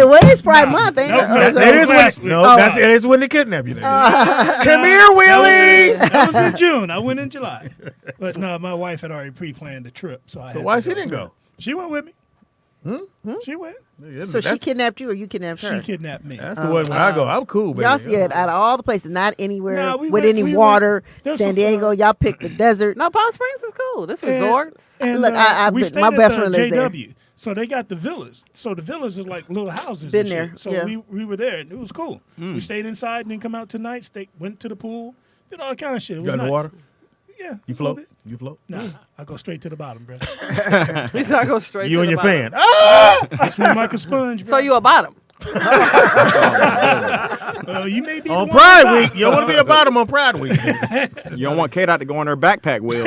It was Pride Month, ain't it? That is when that is when they kidnap you. Come here, Willie. That was in June. I went in July. But no, my wife had already pre-planned the trip, so why she didn't go? She went with me. She went. So she kidnapped you, or you kidnapped her? She kidnapped me. That's the one when I go. I'm cool, baby. Y'all see it out of all the places, not anywhere No, we with went- any we water. went- San Diego, y'all picked the desert. No, Palm Springs is cool. This resorts. And, Look, we my stayed best at the friend lives there. JW. So they got the villas. So the villas is like little houses. Been and there, shit. So yeah. we were there. And it was cool. We stayed inside and then come out tonight. Went to the pool. Did all kind of shit. It You was got in the nice. water? Yeah. You float? You float? Nah, I go straight to the bottom, bro. He said I go straight You to and the your bottom. fan. Ah! I swim like a sponge, bro. So you a bottom. You may be On the one Pride top. Week, you don't want to be a bottom on Pride Week. You don't want K-Dot to go on her backpack wheel.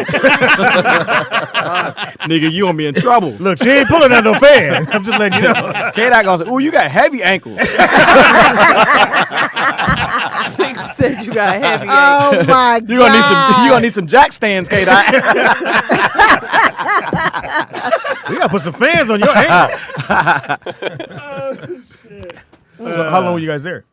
Nigga, you gonna be in trouble. Look, she ain't pulling out no fan. I'm just letting you know. K-Dot gonna say, ooh, you got heavy ankles. Six said you got heavy. Oh my god! You gonna need some jack stands, K-Dot. We gotta put some fans on your ankle. Oh, shit. So how long were you guys there?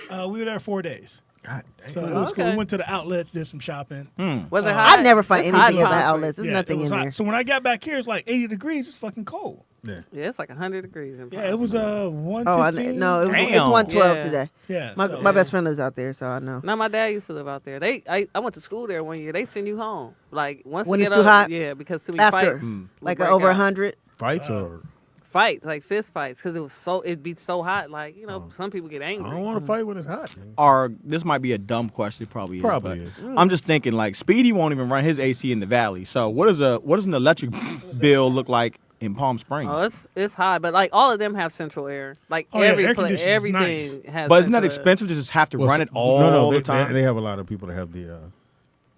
We were there 4 days. God damn. So it was cool. Okay. We went to the outlets, did some shopping. Was it hot? I never find It's anything hot at the in Palm outlets. There's Yeah, nothing it was in hot. there. So when I got back here, it's like 80 degrees. It's fucking cold. Yeah. Yeah, it's like 100 degrees in Yeah, it was 115. No, it's Damn. 112 Yeah. today. Yeah. My so- best friend lives out there, so I know. No, my dad used to live out there. I went to school there one year. They send you home like once When you it's get too up, hot? Yeah, because too many After, fights. would like break over out. 100. Fights or Fights, like fist fights, because it'd be so hot. Like some people get I angry. don't want to fight when it's hot. Man. Or this might be a dumb question, probably is. Probably but is. I'm just thinking like Speedy won't even run his AC in the valley. So what does an electric bill look like in Palm Springs? Oh, it's high, but like all of them have central air. Like Oh, yeah, air everything conditioning's has. But isn't that central air. expensive to just have to Well, run it all no, the they, time? They have a lot of people that have the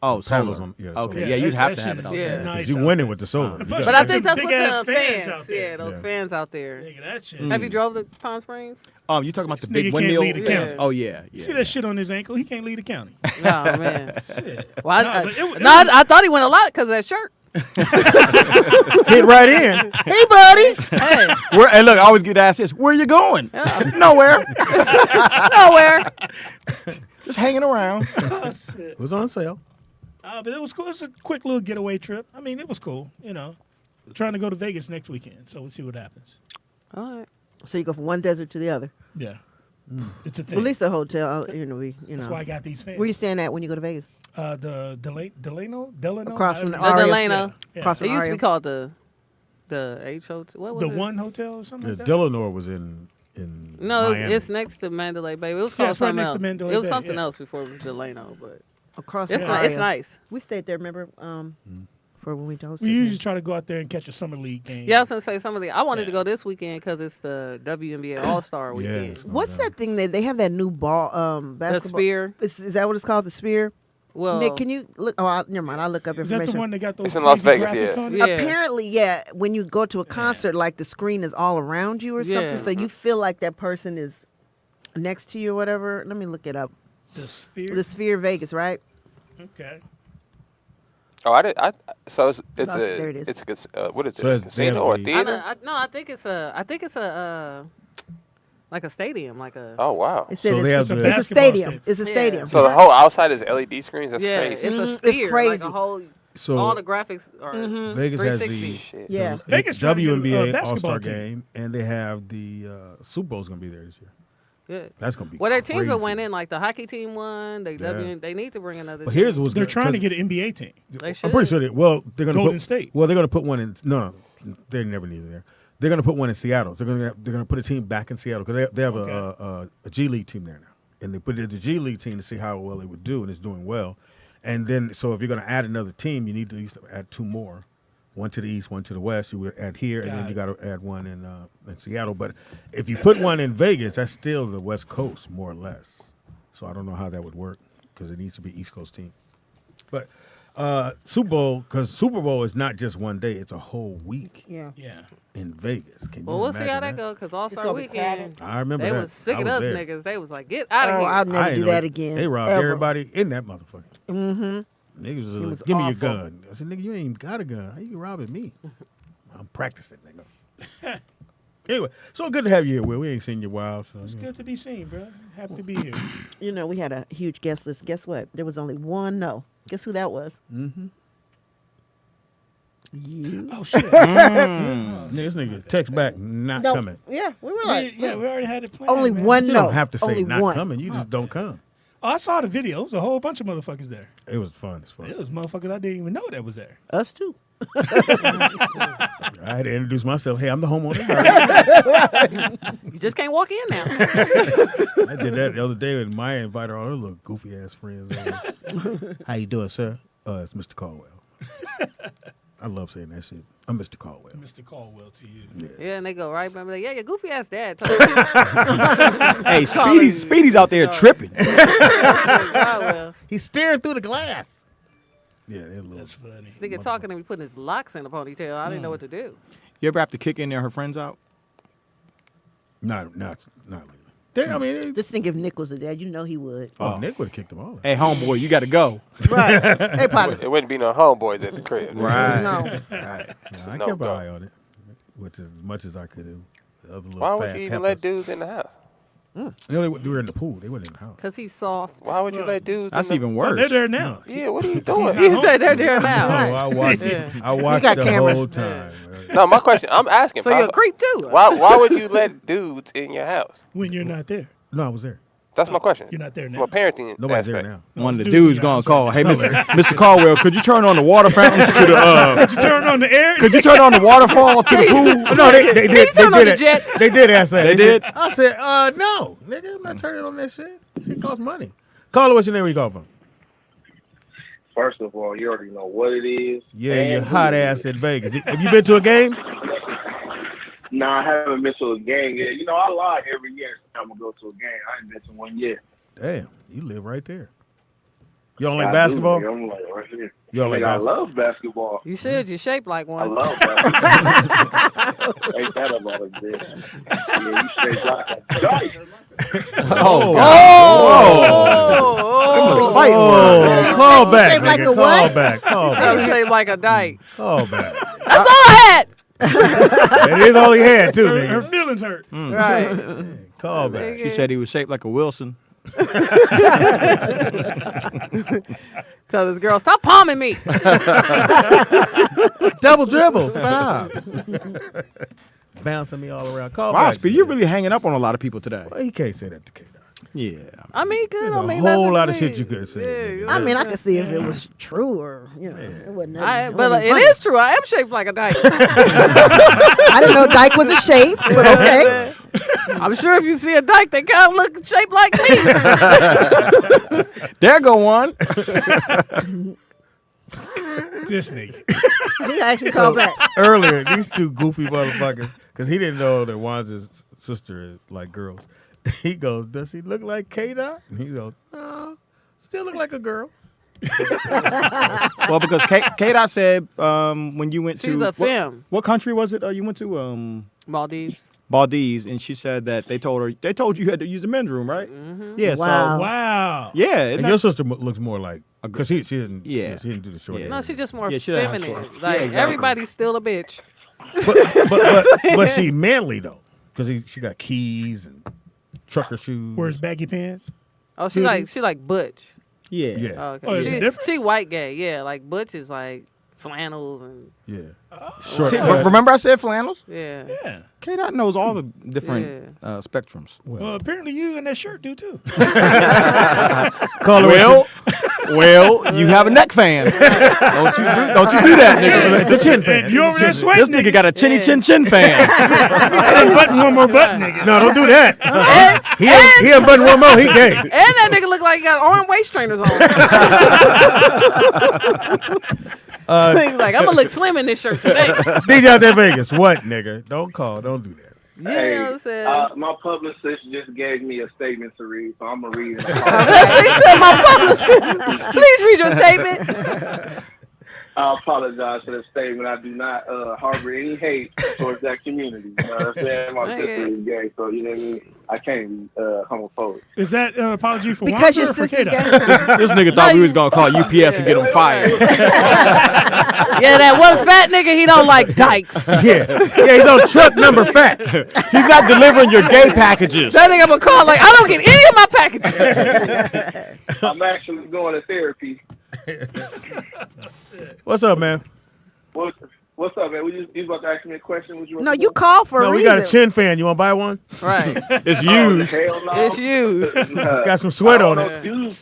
panels panels on. on. Yeah, Okay, solar. yeah, you'd have that to have shit it is out Yeah. there. nice You out winning there. with the solar. And You plus, got But I it. think that's what Big-ass the fans out fans. there. Yeah, those Yeah. fans out there. Nigga, that shit. Have you drove to Palm Springs? You talking about the This big nigga can't windmill? leave the county. Oh yeah, You yeah. see that shit on his ankle? He can't leave the county. Oh man. Shit. Well, Nah, but it I thought he went a lot because of that shirt. Hit right in. Hey, buddy. Hey, Hey, look, I always get asked this. Where you going? Yeah. Nowhere. nowhere. Just hanging around. Oh, shit. It was on sale. But it was cool. It was a quick little getaway trip. I mean, it was cool. Trying to go to Vegas next weekend, so we'll see what happens. All right. So you go from one desert to the other. Yeah, it's a thing. Well, at least a hotel. That's why I got these fans. Where you staying at when you go to Vegas? The Delano? Across from the The Aria. Delano. Yeah. Across It from used to Aria. be called the H Hotel. What was The it? One Hotel or something Yeah, like that. Delano was in No, Miami. it's next to Mandalay Bay. It was Yeah, called it's right something next to else. Mandalay It was Bay, something yeah. else before it was Delano, but Across it's from ni- it's Aria. nice. We stayed there, remember? For when we hosted. We usually try to go out there and catch a summer league game. Yeah, I was gonna say some of the. I wanted to go this weekend because it's the WNBA All Star weekend. What's that thing that they have that new ball? Basketball. Spear. Is that what it's called? The Spear. Well, Nick, can you look? Oh, never mind. I'll look up Is that information. the one that got those It's in Las crazy Vegas, graphics yeah. on it? Yeah. Apparently, yeah. When you go to a concert, like the screen is all around you or something, Yeah. so you feel like that person is next to you or whatever. Let me look it up. The Spear. The Sphere Vegas, right? Okay. Oh, so it's No, there it is. it's a what is So it? it's Casino or definitely- theater? I think it's a like a stadium, like a. Oh wow. It said So they it's, have it's the- a Basketball stadium. stadium. It's a Yeah. stadium. So the whole outside is LED screens. That's yeah, crazy. it's a It's spear. crazy. Like a whole. So all the graphics are Vegas has 360. the Shit. Yeah. Vegas trying to get a WNBA basketball All-Star team. game, and they have the Super Bowl's going to be there this year. Good. That's going to be Well, their teams are crazy. winning. Like the hockey team won. They Yeah. They need to bring another. But team. here's what's They're good, trying to 'cause get an NBA team. They I'm should. pretty sure they're going to Golden put, State. Well, they're going to put one in. No, they never need it there. They're going to put one in Seattle. So they're going to put a team back in Seattle because they have a G League team there now, and they put it in the G League team to see how well it would do, and it's doing well. And then, so if you're going to add another team, you need to at least add two more. One to the east, one to the west. You would add here, and then you got to add one in Seattle. But if you put one in Vegas, that's still the West Coast, more or less. So I don't know how that would work because it needs to be East Coast team. But Super Bowl, because Super Bowl is not just one day; it's a whole week. Yeah. In Vegas. Can Well, you we'll see how imagine that goes because All Star gonna be Weekend. I remember they that. was sick I of was us there. niggas. They was like, get out of Oh, here. I'll I never didn't do know that again. They robbed ever. everybody in that motherfucker. Niggas was It was give me your awful. gun. I said, nigga, you ain't got a gun. How you robbing me? I'm practicing, nigga. Anyway, so good to have you here, Will. We ain't seen you in a while. So, It's good to be seen, bro. Happy to be here. You know, we had a huge guest list. Guess what? There was only one no. Guess who that was? Mm-hmm. You. Oh, shit. This nigga text back, not No. coming. Yeah, we were like, we already had it planned. only man. one You no. don't have to say only not one. coming. You just don't come. Oh, I saw the video. It was a whole bunch of motherfuckers there. It was fun. It's fun. It was motherfuckers I didn't even know that was there. Us too. I had to introduce myself. Hey, I'm the homeowner. You just can't walk in now. I did that the other day when Maya invited all her little goofy ass friends over. How you doing, sir? It's Mr. Caldwell. I love saying that shit. I'm Mr. Caldwell. Mr. Caldwell to you. Yeah, and they go right back. Like, yeah, your goofy ass dad. Hey, Speedy's out there tripping. He's staring through the glass. Yeah, they're a little. That's funny. This nigga talking and putting his locks in a ponytail. I didn't know what to do. You ever have to kick in there her friends out? Not lately. I mean, Just think if Nick was there, you know he would. Nick would have kicked them all. Hey, homeboy, you got to go. Right. Hey, partner. It wouldn't be no homeboys at the crib. Right. No. I No kept an go. eye on it, which is as much as I could do. The other little Why would fast you even heifers. let dudes in the house? They were in the pool. They weren't in the house. Because he's soft. Why would you let dudes? That's in even Well, worse. they're there now. Yeah, what are you doing? He said they're there now. Oh, I watched. Yeah. I watched got the cameras. whole time. No, my question. I'm asking. So you're a creep too. Why would you let dudes in your house? When you're not there. No, I was there. That's my question. You're not there From now. a parenting Nobody's aspect. there now. One of the Dudes in dudes your gonna house call. right Hey, Mr. Caldwell, could you turn on the water fountains to the? Did you turn on the air? Could you turn on the waterfall to the pool? No, they did. They turn on did the it. jets? They did ask that. They did? said- I said, no, nigga, I'm not turning on that shit. Shit costs money. Caller, what's your name? Where you call from? First of all, you already know what it is. Yeah, and you who hot it ass is. in Vegas. Have you been to a game? No, I haven't been to a game yet. You know, I lie every year. I'm gonna go to a game. I ain't been to one yet. Damn, you live right there. You don't like I do, basketball? nigga. I'm like right here. You don't like Nigga, I basketball? love basketball. You should. You're shaped like I one. love basketball. Ain't that about a bitch? Yeah, you straight like a dyke. Oh, Oh, fighting words. Call back, Shaped like nigga. a Call what? back. Call I'm back. shaped like a dyke. Call back. That's all I had. It is all he had, too, Her nigga. feelings hurt. Right. Call back. She said he was shaped like a Wilson. Tell this girl, stop palming me. Double dribble. Stop. Bouncing me all around. Call Wow, back. Speedy, you're really hanging up on a lot of people today. Well, he can't say that to K-Dot. Yeah. I mean, good. There's I a mean, whole nothing lot to of shit me. you could have said. Yeah, nigga. I mean, I could see if it was true or, you know, it wasn't. But it is true. I am shaped like a dyke. I didn't know dyke was a shape, but okay. I'm sure if you see a dyke, they kind of look shaped like me. There go one. This nigga. He actually called back. Earlier, these two goofy motherfuckers, because he didn't know that Wanda's sister is like girls. He goes, does he look like K-Dot? And he goes, no, still look like a girl. Well, because K-Dot said when you went She's to a femme. what country was it? You went to Maldives. Maldives, and she said that they told you had to use the men's room, right? Mm-hmm. Yeah. Wow. Wow. So yeah, And your sister looks more like, because she didn't, Yeah. she didn't do the short hair. No, she's just more Yeah, she doesn't have feminine. short. Like Yeah, exactly. everybody's still a bitch. But she manly though, because she got keys and trucker shoes. Wears baggy pants. Oh, she like butch. Yeah. Yeah. Oh, okay. Oh, is it different? She white gay. Yeah, like butch is like flannels and Yeah. Short See, cut. remember I said flannels? yeah. Yeah. K-Dot knows all the different spectrums. Well, apparently you and that shirt do too. Well, you have a neck fan. Don't you do that, nigga. It's a chin fan. You over there This sweating? nigga got a chinny chin chin fan. Button one more button, nigga. No, don't do that. He unbuttoned one more. He gay. And that nigga look like he got arm waist trainers on. So he's like, I'm gonna look slim in this shirt today. DJ out there in Vegas. What, nigga? Don't call. Don't do that. You know what I'm saying? My publicist just gave me a statement to read, so I'm gonna read it. She said, my publicist, please read your statement. I apologize for the statement. I do not harbor any hate towards that community. You know what I'm saying? My sister is gay, so you know what I mean? I can't be homophobic. Is that an apology for Because Wanda your or for sister's Kato? gay? This nigga thought we was gonna call UPS and get him fired. Yeah, that one fat nigga, he don't like dykes. Yeah, he's on truck number fat. He's not delivering your gay packages. That nigga gonna call like, I don't get any of my packages. I'm actually going to therapy. What's up, man? What's up, man? You about to ask me a question? What No, you call for a we reason. got a chin fan. You want to buy one? Right. It's used. Hell no. It's used. It's got some sweat on it.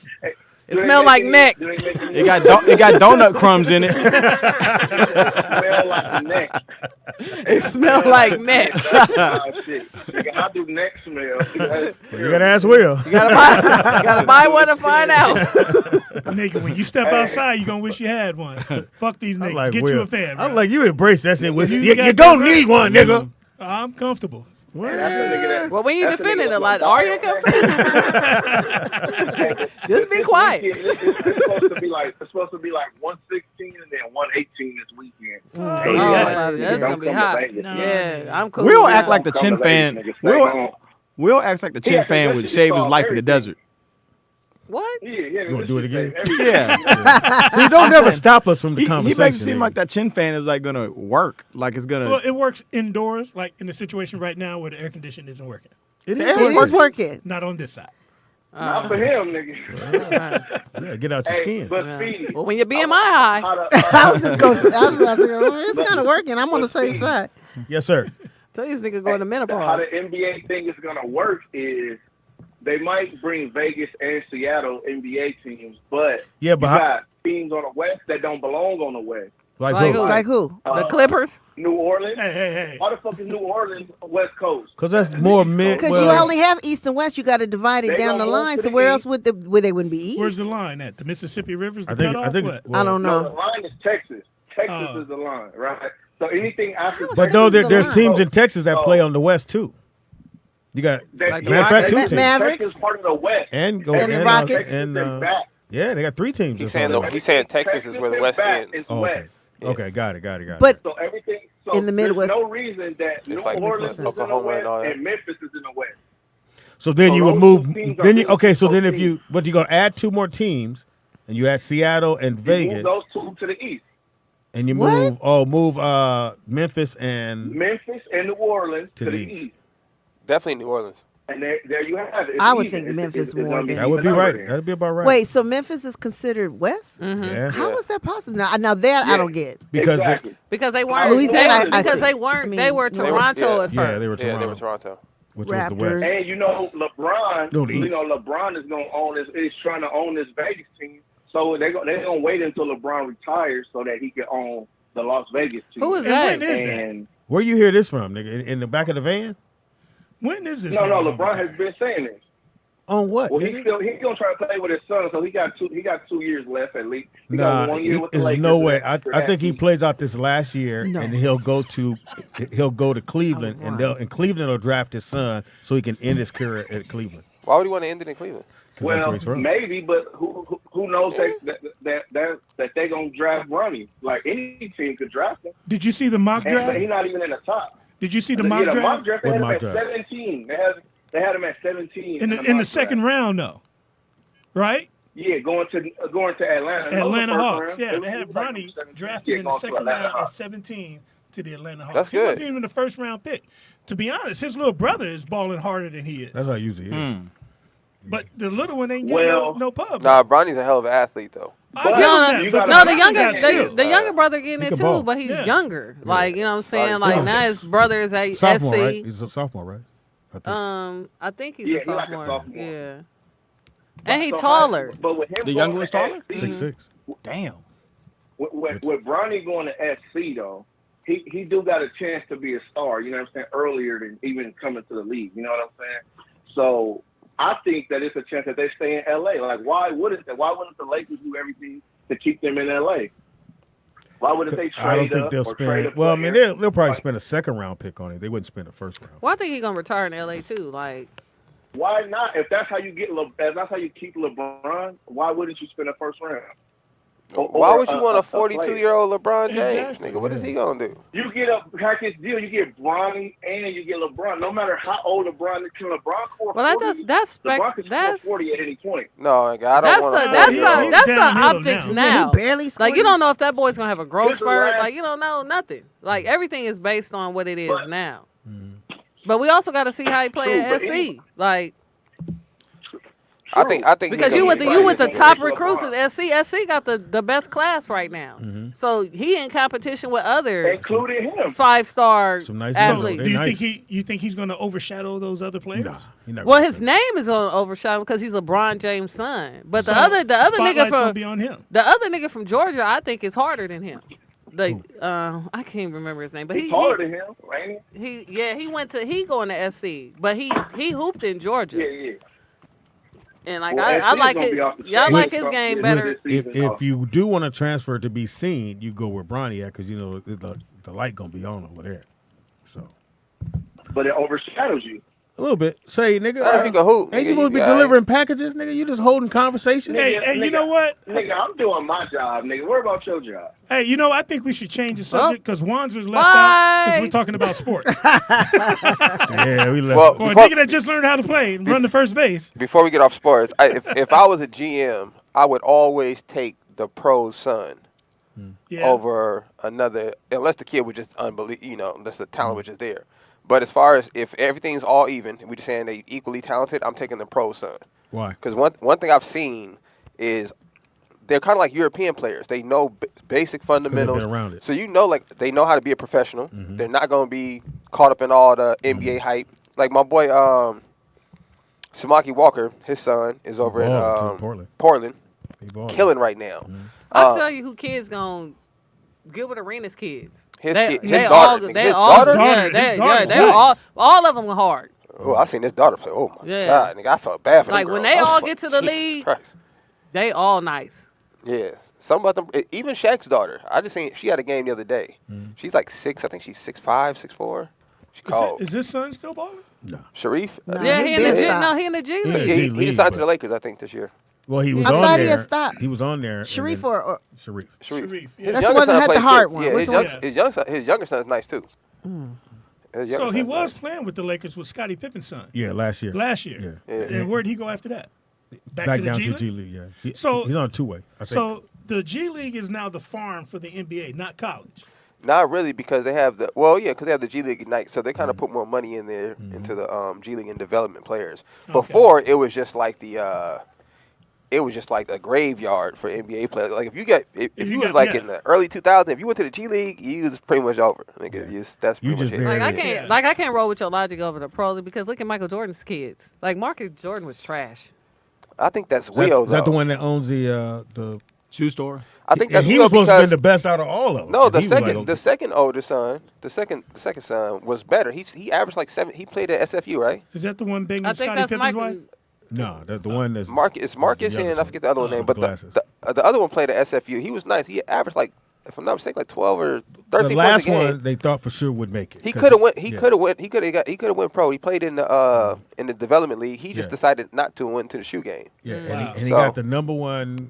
It smell like neck. It got donut crumbs in it. Smell like neck. It smell like neck. Oh, shit. I do neck smell. You gotta ask Will. You gotta buy one to find out. Nigga, when you step outside, you gonna wish you had one. Fuck these niggas. like Get Will. you a fan. I'm like, you embrace that shit. You You got gonna that need right. one, nigga. I'm comfortable. Well, when you defending it, like, are you comfortable? Just be quiet. It's supposed to be like 116 and then 118 this weekend. That's gonna be hot. Yeah, I'm cool. We'll with act that. like the chin fan. We'll act like the chin fan would save his life in the desert. What? Yeah. You want to do it again? Yeah. See, don't never stop us from the He conversation. makes it seem like that chin fan is like gonna work. Like it's gonna. Well, it works indoors, like in the situation right now where the air conditioning isn't working. It is working. Not on this side. Not for him, nigga. Yeah, get out your skin. But Speedy, Well, when your BMI high, I was just going. It's kind of working. I'm on the safe side. Yes, sir. tell this nigga going to how menopause. the NBA thing is gonna work is they might bring Vegas and Seattle NBA teams, but Yeah, but you how- got teams on the West that don't belong on the West. Like Like who? who? Like who? The Clippers? New Orleans. Hey. Why the fuck is New Orleans West Coast? Because that's more mid. Because well, you only have East and West. You got to divide it They down the gonna move line. to So the where east. else would they wouldn't be East? Where's the line at? The Mississippi River's the I think. cutoff? I think. What? I don't No, the know. line is Texas. Texas Oh. is the line, right? So anything after But Texas though is the there's line. teams in Texas that So- play on the West too. You got That- matter of fact, two teams. Mavericks? Texas part of the West. And go And the and, Rockets? and They back. yeah, they got three teams. He's or saying something. he's saying Texas is where the West back ends. is Oh, West. okay. Okay, got it. But So everything. So In the Midwest. There's no reason that New like Orleans is in the Oklahoma and all West that. and Memphis is in the West. So then So you would those move. two teams are Then you moving okay. So both then if teams. you but you're gonna add two more teams, and you add Seattle and You Vegas, move those two to the east. and you What? move Memphis and Memphis and New Orleans to the east. Definitely New Orleans. And there you have it. It's I would even. think Memphis it's more gonna than- that would be even right. over That'd be about right. wait, so Memphis is considered West? Yeah. How is that possible? Now that I don't get. Because they- Exactly. Because they weren't. Louisiana, I because see. they weren't. I mean, they were they were- Toronto at first. yeah, they were Yeah, they Toronto, were Toronto. which was the Raptors. West. And you know, LeBron. No, the You East. know, LeBron is gonna own this. Is trying to own this Vegas team. So they're gonna wait until LeBron retires so that he can own the Las Vegas team. Who is And that? when is that? And Where you hear this from, nigga? In the back of the van? When is this? no, nigga LeBron gonna has been saying this. On what? Well, nigga? he's gonna try to play with his son, so he got 2 years left at least. He Nah, got 1 year with the there's Lakers no way. after I that. think he plays out this last year, No. and he'll go to Cleveland, and Cleveland will draft his son so he can end his career at Cleveland. Why would he want to end it in Cleveland? 'Cause that's where Well, he's from. maybe, but who knows that they gonna draft Ronnie? Like any team could draft him. Did you see the mock And draft? he's not even in the top. Did you see the Yeah, mock the draft? mock draft. They What had him mock at draft? 17. They had him at 17 In mock the draft. second round, though, right? Yeah, going to Atlanta. Atlanta Those were Hawks. first Yeah, round. they It had was like Bronny 17. drafted Yeah, in the going to second Atlanta round at Hawks. 17 to the Atlanta Hawks. That's He good. wasn't even the first round pick. To be honest, his little brother is balling harder than he is. That's how it usually is. But the little one ain't getting Well, no pub. Nah, Bronny's a hell of an athlete though. I but give him No, that, you but gotta- No, the Bronny younger, got skill. the younger brother getting He it can too, ball. but he's Yeah. younger. Like, you know what I'm saying? Right. Like Yeah. now his brother is at Sophomore, SC. right? He's a sophomore, right? I think. I think he's Yeah, a he's like a sophomore. sophomore. Yeah. And he's So, taller. But with him The going younger to one's taller? SC, 6'6". Damn. With Bronny going to SC though, he do got a chance to be a star. You know what I'm saying? Earlier than even coming to the league. You know what I'm saying? So I think that it's a chance that they stay in LA. Like why wouldn't the Lakers do everything to keep them in LA? Why wouldn't they trade I don't think up they'll or trade spend. a Well, I mean, player? they'll probably spend a second round pick on it. They wouldn't spend a first round. Well, I think he's gonna retire in LA too. Like, Why not? If that's how you get, if that's how you keep LeBron, why wouldn't you spend a first round? Why would you want a 42-year-old LeBron James, nigga? What is he gonna do? You get a package deal. You get Bronny and you get LeBron. No matter how old LeBron is, can LeBron score 40? Well, that's LeBron can score 40 at any point. No, I don't want. That's the optics now. He barely scored. Like you don't know if that boy's gonna have a growth It's a spurt. last- Like you don't know nothing. Like everything is based on what it is now. But we also got to see how he play at SC. Like. I think because you with the top recruits at SC. SC got the best class right now. So he in competition with other including him 5-star athletes. Do you think he's going to overshadow those other players? No, well, his name is going to overshadow him because he's LeBron James' son. But the other nigga from be on him. The other nigga from Georgia, I think, is harder than him. I can't remember his name, but he's harder than him, ain't he? He going to SC, but he hooped in Georgia. Yeah. And I like it. Y'all like his game better. If you do want to transfer to be seen, you go where Bronny at because you know the light gonna be on over there. So, but it overshadows you. A little bit. Say, nigga, you can hoop, ain't you nigga, supposed to be you delivering packages, nigga? You just holding conversations. Hey, nigga, you know what? Nigga, I'm doing my job, nigga. Worry about your job. Hey, you know, I think we should change the subject because Wanzer's left out because we're talking about sports. Yeah, we left. Well, a nigga that just learned how to play and run the first base. Before we get off sports, if I was a GM, I would always take the pro's son over another, unless the kid was just unbelievable, unless the talent was just there. But as far as if everything's all even, we're just saying they equally talented, I'm taking the pro son. Why? Because one thing I've seen is they're kind of like European players. They know basic fundamentals. They've been around it. So they know how to be a professional. They're not going to be caught up in all the NBA hype. Like my boy Samaki Walker, his son is over in Portland, killing right now. I'll tell you who kids gonna Gilbert Arenas kids. His daughter. All of them are hard. Oh, I seen this daughter play. Oh my god, nigga, I felt bad for them girls. When they all get to the league, they all nice. Yeah, some of them. Even Shaq's daughter. I just seen she had a game the other day. She's like 6. I think she's 6'5", 6'4". She called. Is this son still balling? No. Sharif? Yeah, he in the G. No, he in the G League. He decided to the Lakers, I think, this year. Well, he was I on thought there. he had stopped. He was on there. Sharif or Sharif. His That's the one that had the hard one. Yeah, Which his younger son is nice too. So he was playing with the Lakers with Scottie Pippen's son. Yeah, last year. Yeah. And where did he go after that? Back down to G League. Yeah. He's on a two-way. I think. So the G League is now the farm for the NBA, not college. Not really, because they have because they have the G League Ignite, so they kind of put more money in there into the G League and development players. Before it was just like a graveyard for NBA players. Like if you was in the early 2000s, if you went to the G League, you was pretty much over. That's pretty much it. I can't roll with your logic over the pro league because look at Michael Jordan's kids. Like Marcus Jordan was trash. I think that's Will. Is that the one that owns the shoe store? I think that's he was supposed to be the best out of all of them. No, the second older son, the second son was better. He averaged like 7. He played at SFU, right? Is that the one big? I think that's Michael. No, that's the one that's Marcus and I forget the other one name, but the other one played at SFU. He was nice. He averaged like, if I'm not mistaken, like 12 or 13 the last points a game. one they thought for sure would make it. He could have went. He could have went pro. He played in the development league. He just decided not to and went to the shoe game. Yeah, and he got the #1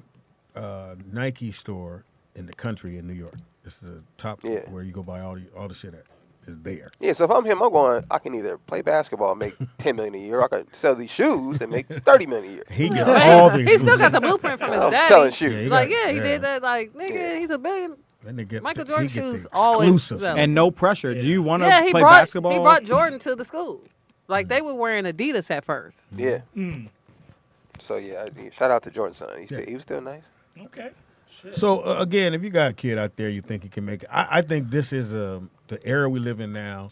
NIKKI store in the country in New York. This is the top where you go buy all the shit at. Is there. Yeah, so if I'm him, I'm going, I can either play basketball and make $10 million a year, or I can sell these shoes and make $30 million a year. He got all these. He still got the blueprint from his daddy. Selling shoes. He did that. Like, nigga, he's a billion. Michael Jordan shoes always sell. And no pressure. Do you want to play brought, basketball? He brought Jordan to the school. Like, they were wearing Adidas at first. Yeah. So, shout out to Jordan's son. He was still nice. Okay. So, again, if you got a kid out there you think he can make it, I think this is the era we live in now.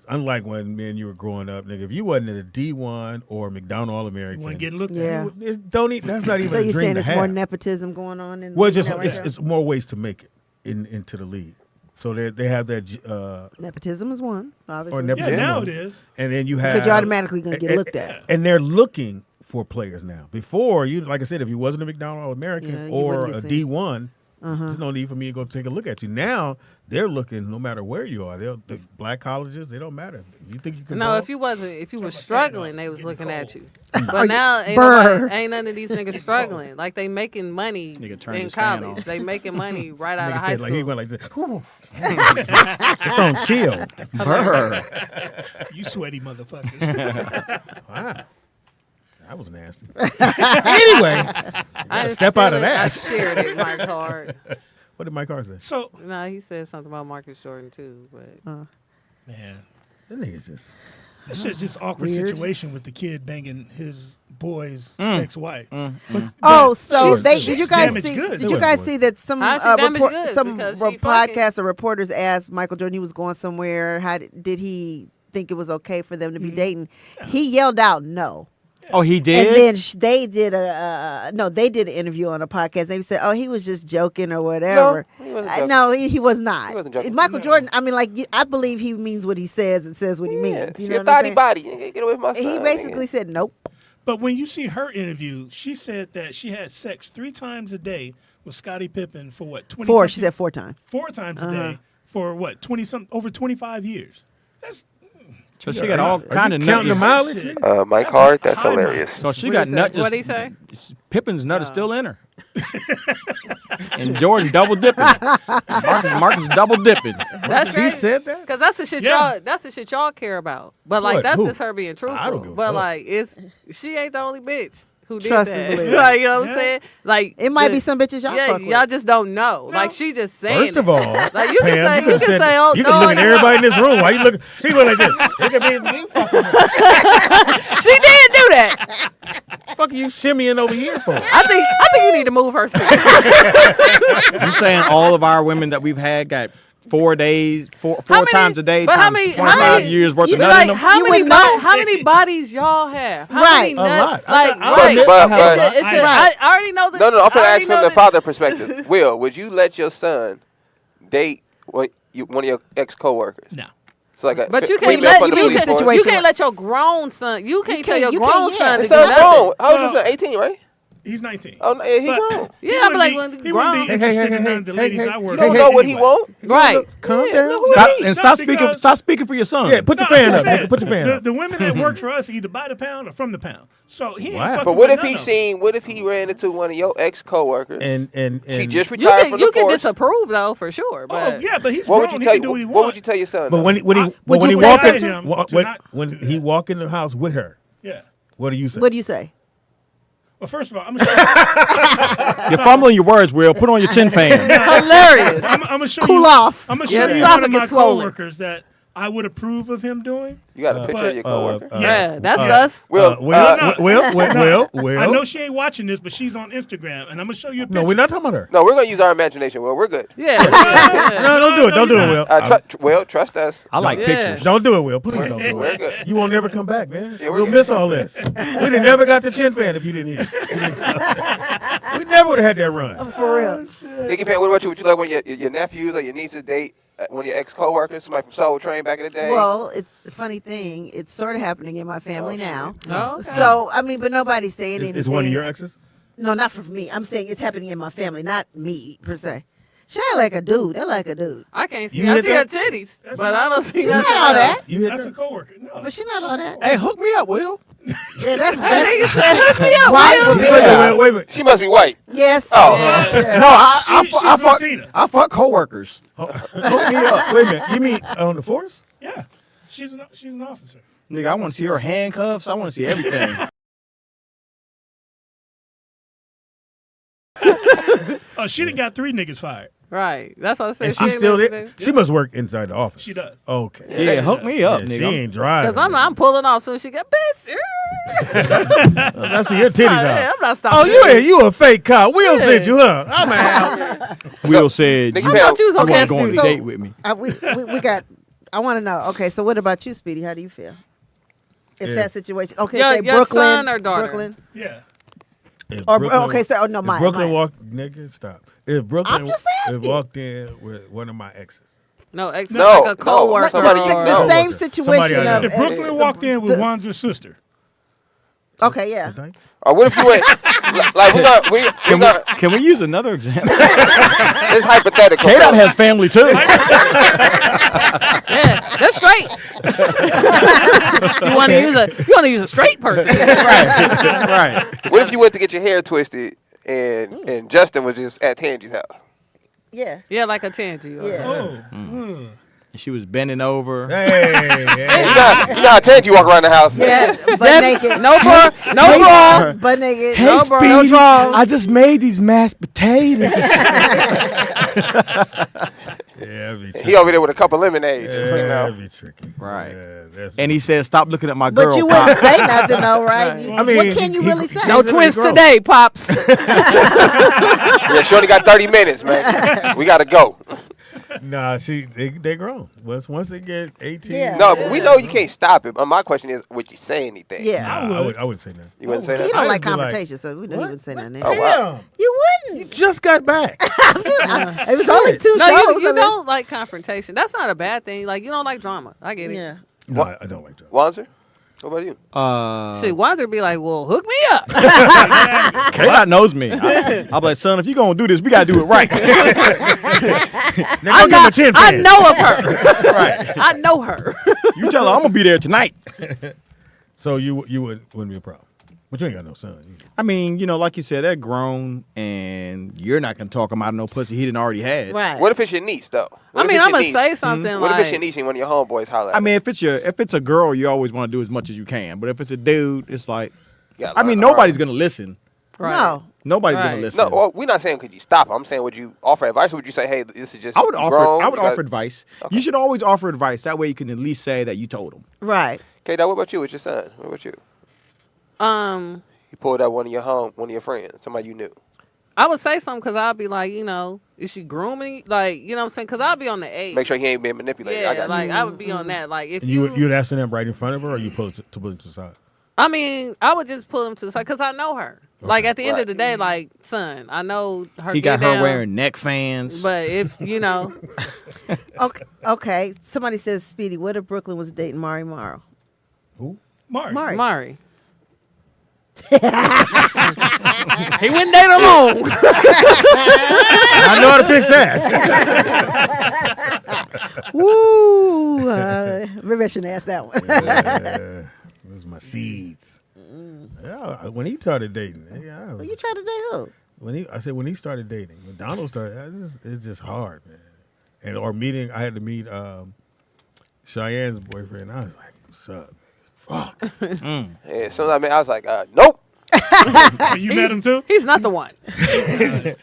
Unlike when me and you were growing up, nigga, if you wasn't at a D1 or McDonald All-American, you weren't getting looked at. That's not even so a you're dream saying to it's have. more nepotism going on in well, it's more ways to make it into the league. So they have that nepotism is one, obviously. Or nepotism now it is. And then you have because you're automatically going to get looked at. And they're looking for players now. Before, like I said, if you wasn't a McDonald All-American or a D1, There's no need for me to go take a look at you. Now they're looking no matter where you are. The black colleges, they don't matter. You think you can? No, ball? if you were struggling, they was looking at you. But now ain't none of these niggas struggling. Like they making money in college. They making money right out of high school. Like he went like this. It's on chill. Burr. You sweaty motherfuckers. Wow. That was nasty. Anyway, I step out of that. I shared it, Mike Hard. What did Mike Hard say? So no, he said something about Marcus Jordan too, but man, that nigga's just. It's just awkward Weird. situation with the kid banging his boy's ex-wife. So did you guys damaged see? goods. Did you guys see that some How's she damaged goods? some Because she podcasts or reporters asked Michael Jordan he was going somewhere? How did he think it was okay for them to be dating? He yelled out no. Oh, he did. And then they did they did an interview on a podcast. They said, "Oh, he was just joking or whatever." No, he wasn't joking. No, he was not. He wasn't joking. Michael Jordan. I mean, I believe he means what he says and says what he means. You She know a what I'm thotty saying? body. You ain't get away from my son. He basically said nope. But when you see her interview, she said that she had sex 3 times a day with Scottie Pippen for what? 20 4. She said 4 times. 4 times a day for what? over 25 years. That's. So she got all kind of counting the mileage. Mike Hard, that's hilarious. So she got nut. What'd he say? Pippen's nut is still in her. And Jordan double dipping. Marcus double dipping. That's She said that? Because that's the shit y'all. That's the shit y'all care about. But like What? that's Who? just her being truthful. I don't give a but fuck. like she ain't the only bitch who did Trust and that. believe. Like, you know what I'm saying? Like It might be some bitches y'all Yeah, fuck with. y'all just don't know. Like she just saying. First of all, like you Pam, can say, oh, you no, can look at no. everybody in this room. Why you look? She went like this. Look at me. You fucking. She did do that. Fuck are you shimmying over here for? I think you need to move her seat. You saying all of our women that we've had got 4 days, four times a day, but times 25 years worth of nut in them? how many bodies y'all have? How Right. many A lot. Like, But I already know that. No, I'm I finna already ask from know the that- father perspective. Will, would you let your son date one of your ex coworkers? No. So like a But you female can't let from the police force? you can't let your grown son. You can't tell your grown son His to do son's nothing. grown. How old is your son? 18, right? He's 19. Oh, no, yeah, he But grown. Yeah, I'm like, wouldn't when be grown. interested in none of the ladies I work You don't with know what he anyway. want. Right. Calm down. Stop speaking for your son. Yeah, put your fan up. Nigga. Put your fan up. The women that work for us either by the pound or from the pound. So he ain't Wow. fucking But what with if he none of seen? What if he ran into one of your ex coworkers? And She just You retired from can the force. disapprove though for sure. them. Oh But yeah, but he's What grown. would you He tell? can do what he What would wants. you tell your son? But when he would when he you walk say in, him wa- to when, not- when he walk in the house with her, Yeah. what do you say? What do you say? Well, first of all, I'm gonna You're fumbling your words, Will. Put on your chin fan. hilarious. I'm gonna show Cool you. off. I'm gonna Your show you one of my esophagus swollen. coworkers that I would approve of him doing. You got a picture of your coworker? Yeah, that's us. Will, Will. I know she ain't watching this, but she's on Instagram, and I'm gonna show you a picture. No, we're not talking about her. No, we're gonna use our imagination. Well, we're good. Yeah. No, don't do it. Don't do it, Will. Will, trust us. I like Yeah. pictures. Don't do it, Will. Please don't do We're it. good. You won't never come back, man. Yeah, we're We'll good. miss all this. We'd have never got the chin fan if you didn't eat it. We never would have had that run. For real. Nikki Pan, what about you? Would you like when your nephews or your nieces date one of your ex coworkers, somebody from Soul Train back in the day? Well, it's a funny thing. It's sort of happening in my family now. Oh, okay. So, I mean, but nobody's saying anything. Is one of your exes? No, not for me. I'm saying it's happening in my family, not me, per se. She ain't like a dude. They're like a dude. I can't see. You I hit see her that? titties, but I don't see She not nothing all that. else. You hit That's a that? coworker. No. But she not all that. Hey, hook me up, Will. Yeah, that's Nigga said, hook me up, white Will. would be Wait a minute. She must be white. Yes. Oh. Yeah. No, She's Latina. I fuck coworkers. Hook me up. Wait a minute. You mean on the force? Yeah, she's an officer. Nigga, I want to see her handcuffs. I want to see everything. Oh, she done got 3 niggas fired. Right. That's what I said. And she's still there? She must work inside the office. She does. Okay. Yeah, hook me up, Yeah, nigga. she ain't driving. Because I'm pulling off soon as she got, bitch. I see your titties Yeah, out. I'm not stopping. Oh, you a fake cop. Will sent you up. I'm out. Will said, Nikki I Pan, thought you was I on want cast to go on a duty. date with me. We got. I want to know. Okay, so what about you, Speedy? How do you feel? If Yeah. that situation. Okay, Your- say your Brooklyn son or daughter? Brooklyn. Yeah. If Or Brooklyn- okay, so no, if mine. Brooklyn mine. walked, nigga, stop. If Brooklyn just asking. walked in with one of my exes. No, ex No, like a co-worker. somebody you the know. same Somebody situation I of If Brooklyn walked in with Wanzer's sister, Okay, yeah. Or what if you went like Can we use another example? It's hypothetical. K-Dot has family too. Yeah, that's straight. you want to use a straight person. right. What if you went to get your hair twisted and Justin was just at Tangi's house? Yeah. Yeah, like a Tangy. Yeah. She was bending over. Hey. You know how Tangy walk around the house? Yeah, butt naked. No bra. No bra. Butt naked. Hey, No bra. No Speedy, drawers. I just made these mashed potatoes. Yeah, that'd be tricky. He over there with a cup of lemonade. Just, you know. That'd be tricky. Right. Yeah, And he said, "Stop looking at my girl." But you Pop." wouldn't say nothing, though, right? I mean, what can you really say? No twins today, pops. Yeah, Shorty got 30 minutes, man. We got to go. Nah, see, they grown. Once they get 18. Yeah. No, but we know you can't stop it. But my question is, would you say anything? Yeah. Nah, I wouldn't say nothing. You wouldn't say He that? don't like I'd be like, confrontation, so we know he wouldn't say nothing. Oh, wow. You wouldn't. You just got back. It was only 2 No, shows. you don't like confrontation. That's not a bad thing. Like, you don't like drama. I get it. Yeah. No, I don't like that. Wanzer? What about you? See, Wanzer be like, well, hook me up. K-Dot knows me. I'm like, son, if you gonna do this, we gotta do it right. Now go give him a chin I fan. know of her. Right. I know her. You tell her I'm gonna be there tonight. So you wouldn't be a problem. But you ain't got no son. I mean, like you said, they're grown, and you're not gonna talk him out of no pussy he didn't already had. Right. What if it's your niece, though? I mean, I'm going to say something What like... if it's your niece and one of your homeboys holler at I mean, if it's a girl, you always want to do as much as you can. But if it's a dude, it's like, You gotta I mean, learn to nobody's gonna listen. Right. No. Nobody's Right. gonna listen. No, well, we're not saying could you stop. I'm saying would you offer advice or would you say, hey, this is just I would grown, offer advice. Okay. You should always offer advice. That way you can at least say that you told him. Right. Okay, now what about you with your son? What about you? You pulled out one of your friends, somebody you knew. I would say something because I'll be like, is she grooming? Like, you know what I'm saying? Because I'll be on the age. Make sure he ain't being manipulated. I Yeah, got like, you. I would be on that. Like, if You'd ask them right in front of her, or you pull it to the side. I mean, I would just pull him to the side because I know her. Like, at the end of the day, like, son, I know her. He got her wearing neck fans. But if, Okay. Somebody says, Speedy, what if Brooklyn was dating Mari Morrow? Who? Mari. He wouldn't date alone. I know how to fix that. Woo! Maybe I shouldn't ask that one. Those are my seeds. Yeah, when he started dating, Well, you tried to date who? when he started dating, when Donald started, it's just hard, man. Or meeting, I had to meet Cheyenne's boyfriend. I was like, what's up? Fuck. Yeah, as soon as I met, I was like, nope. You met him too? He's not the one. And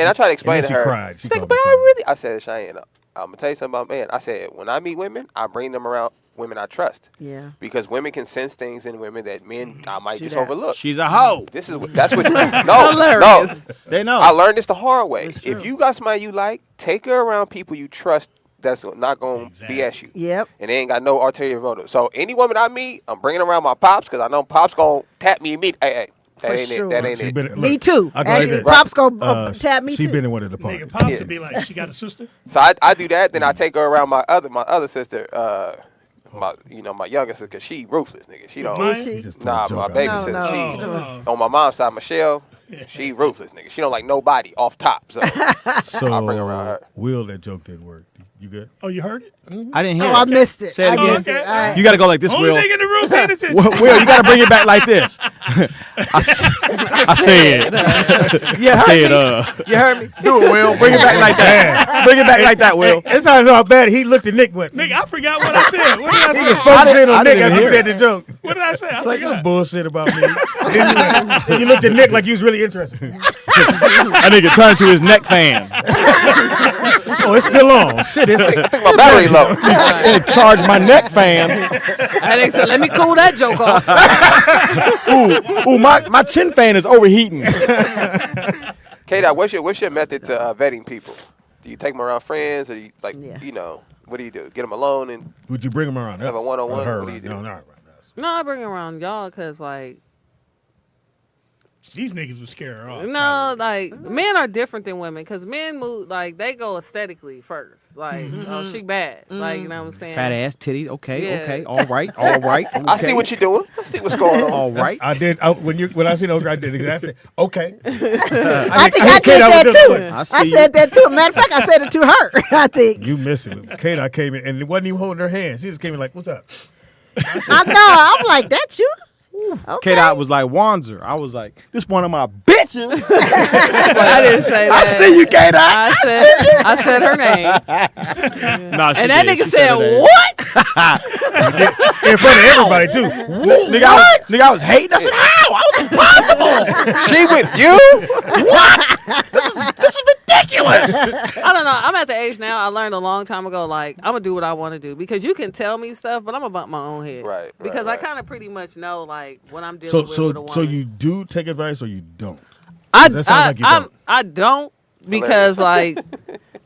I tried to explain to her. Cried. She's like, but I really. I said, Cheyenne, I'm gonna tell you something about man. I said, when I meet women, I bring them around women I trust. Yeah. Because women can sense things in women that men I might just overlook. She's a hoe. That's what. No. They know. I learned this the hard way. If you got somebody you like, take her around people you trust. That's not gonna BS you. Yep. And they ain't got no ulterior motive. So any woman I meet, I'm bringing around my pops because I know pops gonna tap me and meet. Hey, that ain't it. That ain't it. Me too. I go like Actually, this. Pops go tap me She too. been in one of the parties. Nigga, Pops would be like, she got a sister? So I do that. Then I take her around my other sister. My younger sister, cause she ruthless, nigga. She don't. Is she? Nah, my baby No, sister. no. She on my mom's side, Michelle. She ruthless, nigga. She don't like nobody off top. So I'll bring her around her. Will, that joke didn't work. You good? Oh, you heard it? I didn't hear Oh, it. I missed it. Say it I again. missed it. I- You got to go like this, Only Will. nigga in the room paying attention. Will, you got to bring it back like this. I said. You heard me? You heard me? Do it, Will. Bring it back like that. Bring it back like that, Will. It's how bad he looked at Nick went. Nigga, I forgot what I said. What did I He say? was focusing on Nick didn't after he hear said the joke. What did I say? I It's like some forgot. bullshit about me. Then you looked at Nick like he was really interested. That nigga turned to his neck fan. Oh, it's still on. Shit, I think my battery low. And charge my neck fan. I think so. Let me cool that joke off. Ooh, my chin fan is overheating. K-Dot, what's your method to vetting people? Do you take them around friends, or do you what do you do? Get them alone and Would you bring him around? have a one-on-one? What do you do? No, not around us. No, I bring around y'all because, like, These niggas would scare her off. No, like men are different than women because men move like they go aesthetically first. Like, oh, she bad. Like, you know what I'm saying? Fat ass titties. Okay, Yeah. okay, all right, all right. Okay. I see what you're doing. I see what's going on. All right. I did when I seen those guys. I did exactly. I said, okay. I think I did that too. I said that too. Matter of fact, I said it to her. I think. You missed it. Kate, I came in and it wasn't even holding her hand. She just came in like, "What's up?" I know. I'm like, that's you. Okay. K-Dot was like Wanzer. I was like, this one of my bitches. I didn't say that. I see you, K-Dot. I said her name. Nah, and that nigga said, what? In front of everybody too. Nigga, I was hating. I said, how? I was impossible. She with you? What? This is ridiculous. I don't know. I'm at the age now. I learned a long time ago. Like, I'm gonna do what I want to do because you can tell me stuff, but I'm gonna bump my own head. Right. Because right. I kind of pretty much know like what I'm dealing with a woman. So you do take advice or you don't? I don't because like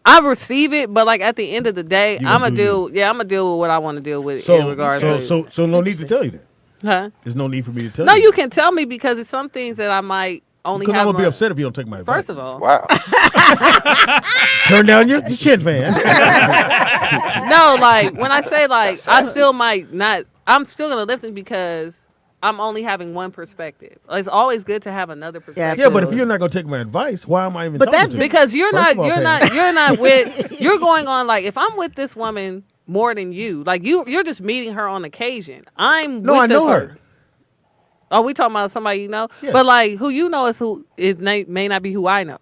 I receive it, but like at the end of the day, I'm gonna deal with what I want to deal with in regards to. So no need to tell you that. Huh? There's no need for me to tell No, you. you can tell me because it's some things that I might only Because have. I'm gonna be upset if you don't take my advice. First of all, wow. Turn down your chin fan. No, like when I say like I still might not. I'm still gonna listen because I'm only having one perspective. It's always good to have another perspective. Yeah, but if you're not gonna take my advice, why am I even talking to you? Because you're First of all, you're not with. You're going on like if I'm with this woman more than you, like you're just meeting her on occasion. I know her. Oh, we talking about somebody you know, Yeah. but like who you know may not be who I know.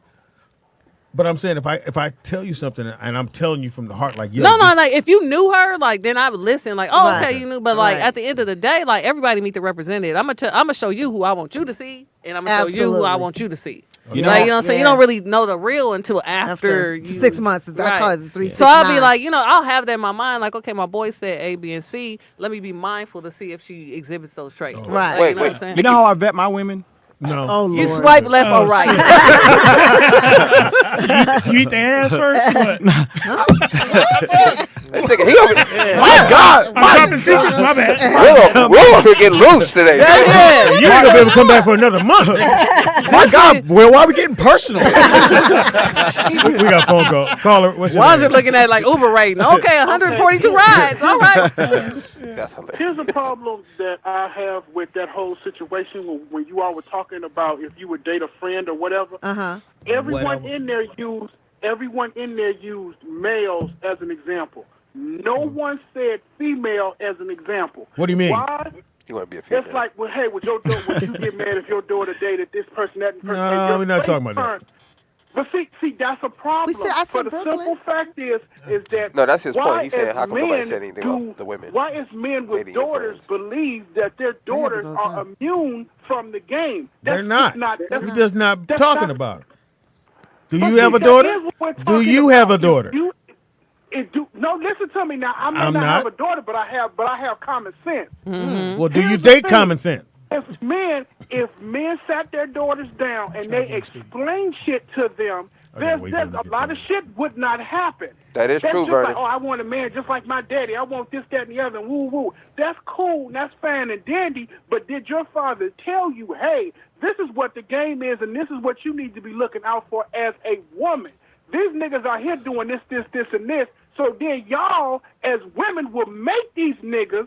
But I'm saying if I tell you something and I'm telling you from the heart, like No, like if you knew her, like then I would listen, like oh Right. okay you knew, but like Right. at the end of the day, like everybody meet the representative. I'm gonna show you who I want you to see, and I'm gonna show you who I Absolutely. want you to see. You Like, know- you know what I'm saying? You Yeah. don't really know the real until after you, 6 months. I call it the 3, So 6, I'll be 9. like, I'll have that in my mind, like, okay, my boy said A, B, and C. Let me be mindful to see if she exhibits those traits. Right. Like, you know what I'm saying? You know how I vet my women? No. Oh, Lord. You swipe left or right. You eat the ass first? What? This nigga, he over My God. I'm dropping secrets, my bad. we're over here getting loose today. You ain't gonna be able to come back for another month. My God. Well, why are we getting personal? We got phone call. Caller, what's your Wazir name? looking at it like Uber rating. Okay, 142 rides. All right. That's hilarious. Here's a problem that I have with that whole situation when you all were talking about if you would date a friend or whatever. Everyone in there used males as an example. No one said female as an example. What do you mean? Why? You want to be a female. It's like, well, hey, would you get mad if your daughter dated this person, that person? No, we're not talking about that. But see, that's a problem. I said but the Brooklyn. simple fact is that No, that's his point. He said, as how come nobody men said anything do- about the women? Why is men with dating your daughters friends? believe that their daughters all the are immune from the game? They're That's not. that's We're just not that's talking not- about it. Do But you see, have a that daughter? is what we're Do talking you have a about. daughter? No, listen to me now. I may I'm not not. have a daughter, but I have common sense. Well, do you Here's the date thing. common sense? If men sat their daughters down and they explained shit to them, there's a lot of shit would not happen. That is That's true, just Vernon. like, oh, I want a man just like my daddy. I want this, that, and the other, and woo, woo. That's cool, and that's fine and dandy, but did your father tell you, hey, this is what the game is, and this is what you need to be looking out for as a woman? These niggas are here doing this, and this, so then y'all, as women, will make these niggas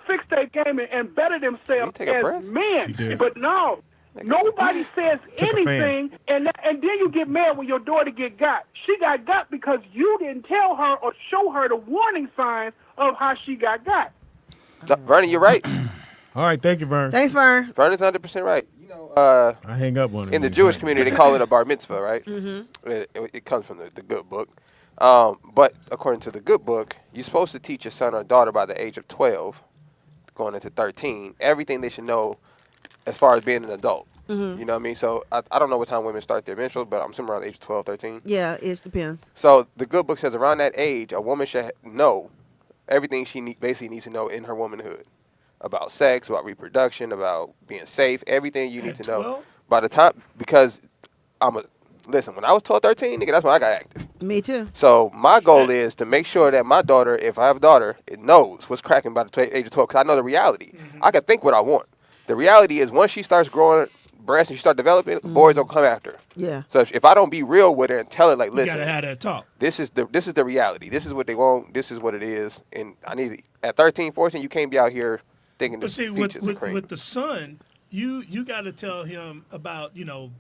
fix their game and better themselves take a as breath? men. But no, nobody says Took a anything, and then you get mad when your daughter get got. She got because you didn't tell her or show her the warning signs of how she got got. Vernon, you're right. All right, thank you, Vern. Thanks, Vern. Vernon's 100% right. I hang up one. In the Jewish community, they call it a bar mitzvah, right? Mm-hmm. It comes from the good book. But according to the good book, you're supposed to teach your son or daughter by the age of 12, going into 13, everything they should know as far as being an adult. Mm-hmm. You know what I mean? So I don't know what time women start their menstruals, but I'm assuming around the age of 12, 13. Yeah, it depends. So the good book says around that age, a woman should know everything she basically needs to know in her womanhood. About sex, about reproduction, about being safe, everything you need to know. By the time, because listen, when I was 12, 13, nigga, that's when I got active. Me too. So my goal is to make sure that my daughter, if I have a daughter, it knows what's cracking by the age of 12, because I know the reality. I can think what I want. The reality is once she starts growing breasts and she start developing, boys will come after her. Yeah. So if I don't be real with her and tell her like, You listen, gotta have that talk. this is the reality. This is what they want. This is what it is. And I need at 13, 14, you can't be out here thinking But this see, peaches and cream. with the son, you got to tell him about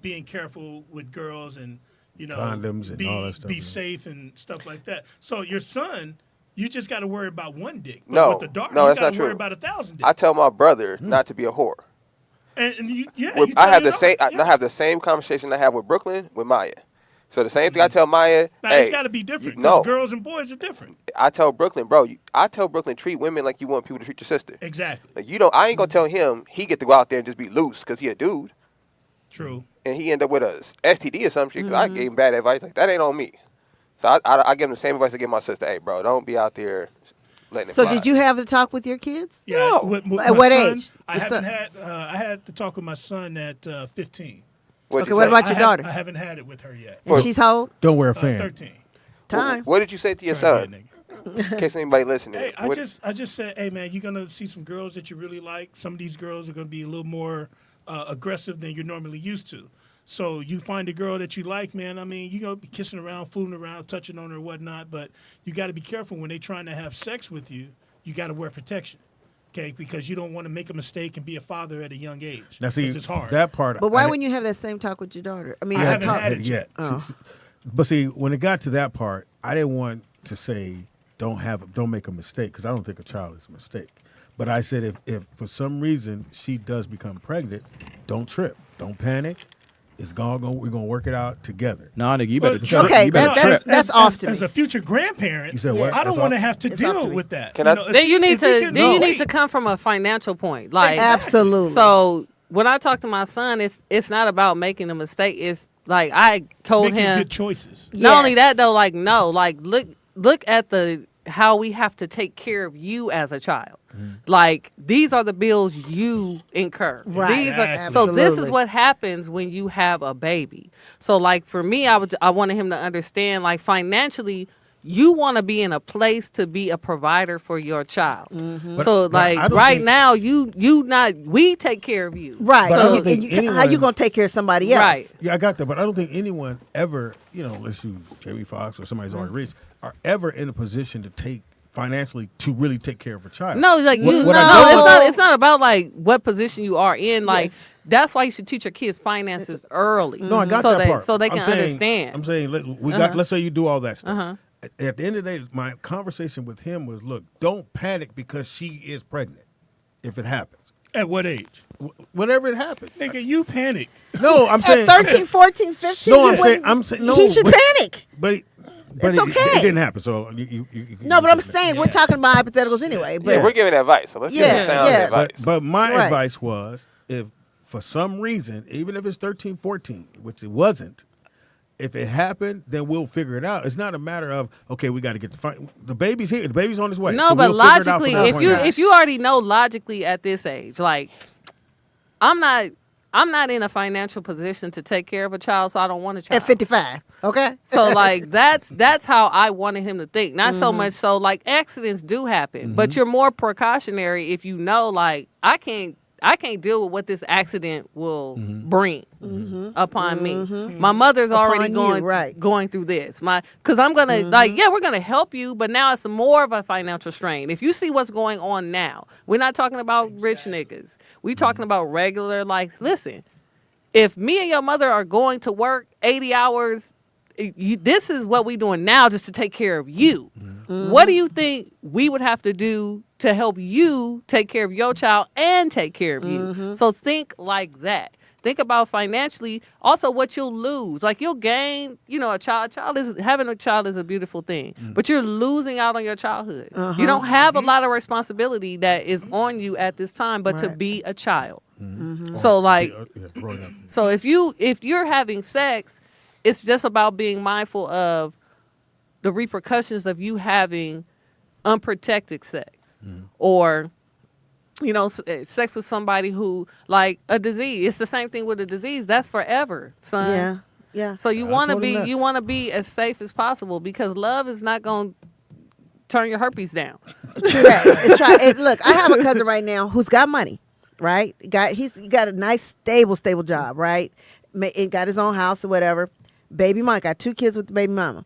being careful with girls and condoms and all that stuff. Be safe and stuff like that. So your son, you just got to worry about one dick. But No, with the daughter, no, you that's got not to worry true. about 1,000 dicks. I tell my brother not to be a whore. And you I tell have your the same. daughter, I have the same conversation I have with Brooklyn with Maya. So the same thing I tell Maya. Now, hey, it's got to be different. 'Cause No, girls and boys are different. I tell Brooklyn, bro. I tell Brooklyn, treat women like you want people to treat your sister. Exactly. Like, you don't. I ain't gonna tell him he get to go out there and just be loose because he a dude. True. And he end up with a STD or some shit because I gave him bad advice. Like that ain't on me. So I give him the same advice I give my sister. Hey, bro, don't be out there letting it So fly. did you have the talk with your kids? Yeah. No. With At what my son, age? I Your haven't son- had. I had to talk with my son at 15. Okay, what about your daughter? I haven't had it with her yet. And she's how old? Don't wear a fan. 13. Time. What did you say to your son? In case anybody listening. Hey, What- I just said, hey man, you're gonna see some girls that you really like. Some of these girls are gonna be a little more aggressive than you're normally used to. So you find a girl that you like, man. I mean, you're gonna be kissing around, fooling around, touching on her, whatnot. But you got to be careful when they're trying to have sex with you. You got to wear protection, okay? Because you don't want to make a mistake and be a father at a young age. Now, see, 'Cause it's hard. that part. But why wouldn't you have that same talk with your daughter? I mean, I your haven't talk- had it yet. Oh. But see, when it got to that part, I didn't want to say don't make a mistake because I don't think a child is a mistake. But I said if for some reason she does become pregnant, don't trip, don't panic. It's we're gonna work it out together. No, nigga, you better. Okay, you better trip. that's off to me. As a future grandparent, You said what? I don't That's want to off? have to It's off to deal me. with that. Can I- Then you need if we to can then you need wait. to come from a financial point. Like Absolutely. So when I talk to my son, it's not about making a mistake. It's like I told Making him good choices. Not only Yes. that though, like no, like look at how we have to take care of you as a child. Like these are the bills you incur. Right. These are, Exactly. so this is Absolutely. what happens when you have a baby. So like for me, I wanted him to understand like financially you want to be in a place to be a provider for your child. So But I like don't right think- now we take care of you. Right. But I So don't think and how you anyone- gonna take care of somebody else? Right. Yeah, I got that, but I don't think anyone ever, unless you Jamie Foxx or somebody's already rich, are ever in a position to financially to really take care of a child. No, like What- you. what I No, don't- it's not about like what position you are in. Like that's why you should teach your kids finances early. No, I got so that part. so they I'm can saying- understand. I'm saying let's say you do all that stuff. At the end of the day, my conversation with him was, look, don't panic because she is pregnant. If it happens, At what age? whatever it happens. Nigga, you panic. No, I'm saying At 13, 14, 15, No, you I'm wouldn't- saying no. he should but- panic. But It's it okay. didn't happen. So you No, but I'm saying we're talking about hypotheticals anyway. But Yeah, we're giving advice, so let's give Yeah, sound yeah. advice. But my Right. advice was, if for some reason, even if it's 13, 14, which it wasn't, if it happened, then we'll figure it out. It's not a matter of, okay, we got to get the baby's here. The baby's on his way. No, So but we'll figure it out from logically, that if point you on. if you already know logically at this age, like I'm not in a financial position to take care of a child, so I don't want a child. at 55, okay. So like that's how I wanted him to think. Not so much so like accidents do happen, but you're more precautionary if you know like I can't deal with what this accident will bring upon me. My mother's already Upon you, going through this. Because I'm gonna we're gonna help you, but now it's more of a financial strain. If you see what's going on now, we're not talking about rich niggas. We talking about regular. Like, listen, if me and your mother are going to work 80 hours. This is what we doing now just to take care of you. What do you think we would have to do to help you take care of your child and take care of you? So think like that. Think about financially also what you'll lose. Like you'll gain, having a child is a beautiful thing, but you're losing out on your childhood. You don't have a lot of responsibility that is on you at this time, but to be a child. So like, so if you're having sex, it's just about being mindful of the repercussions of you having unprotected sex or, sex with somebody who, like a disease. It's the same thing with a disease. That's forever, son. Yeah, yeah. So you want to be as safe as possible because love is not going to turn your herpes down. True that. It's right. And look, I have a cousin right now who's got money. right? He's got a nice, stable job, right? And got his own house or whatever. Baby mama, got 2 kids with the baby mama.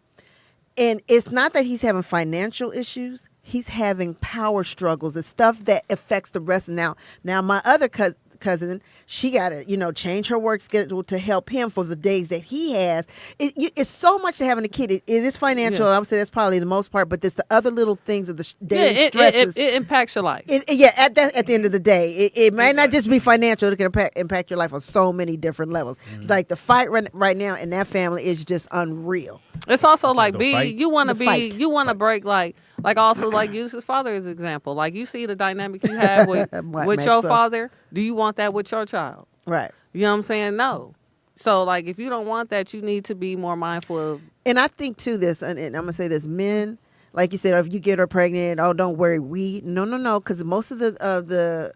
And it's not that he's having financial issues. He's having power struggles. It's stuff that affects the rest. Now my other cousin, she got to, change her work schedule to help him for the days that he has. It's so much to having a kid. It is financial. I would say that's probably the most part, but there's the other little things of the daily stresses. It impacts your life. At the end of the day, it might not just be financial. It can impact your life on so many different levels. Like the fight right now in that family is just unreal. It's also like you want to break also like use his father as an example. Like you see the dynamic you have with your father. Do you want that with your child? Right. You know what I'm saying? No. So like if you don't want that, you need to be more mindful of. And I think too this, and I'm gonna say this, men, like you said, if you get her pregnant, don't worry, no, because most of the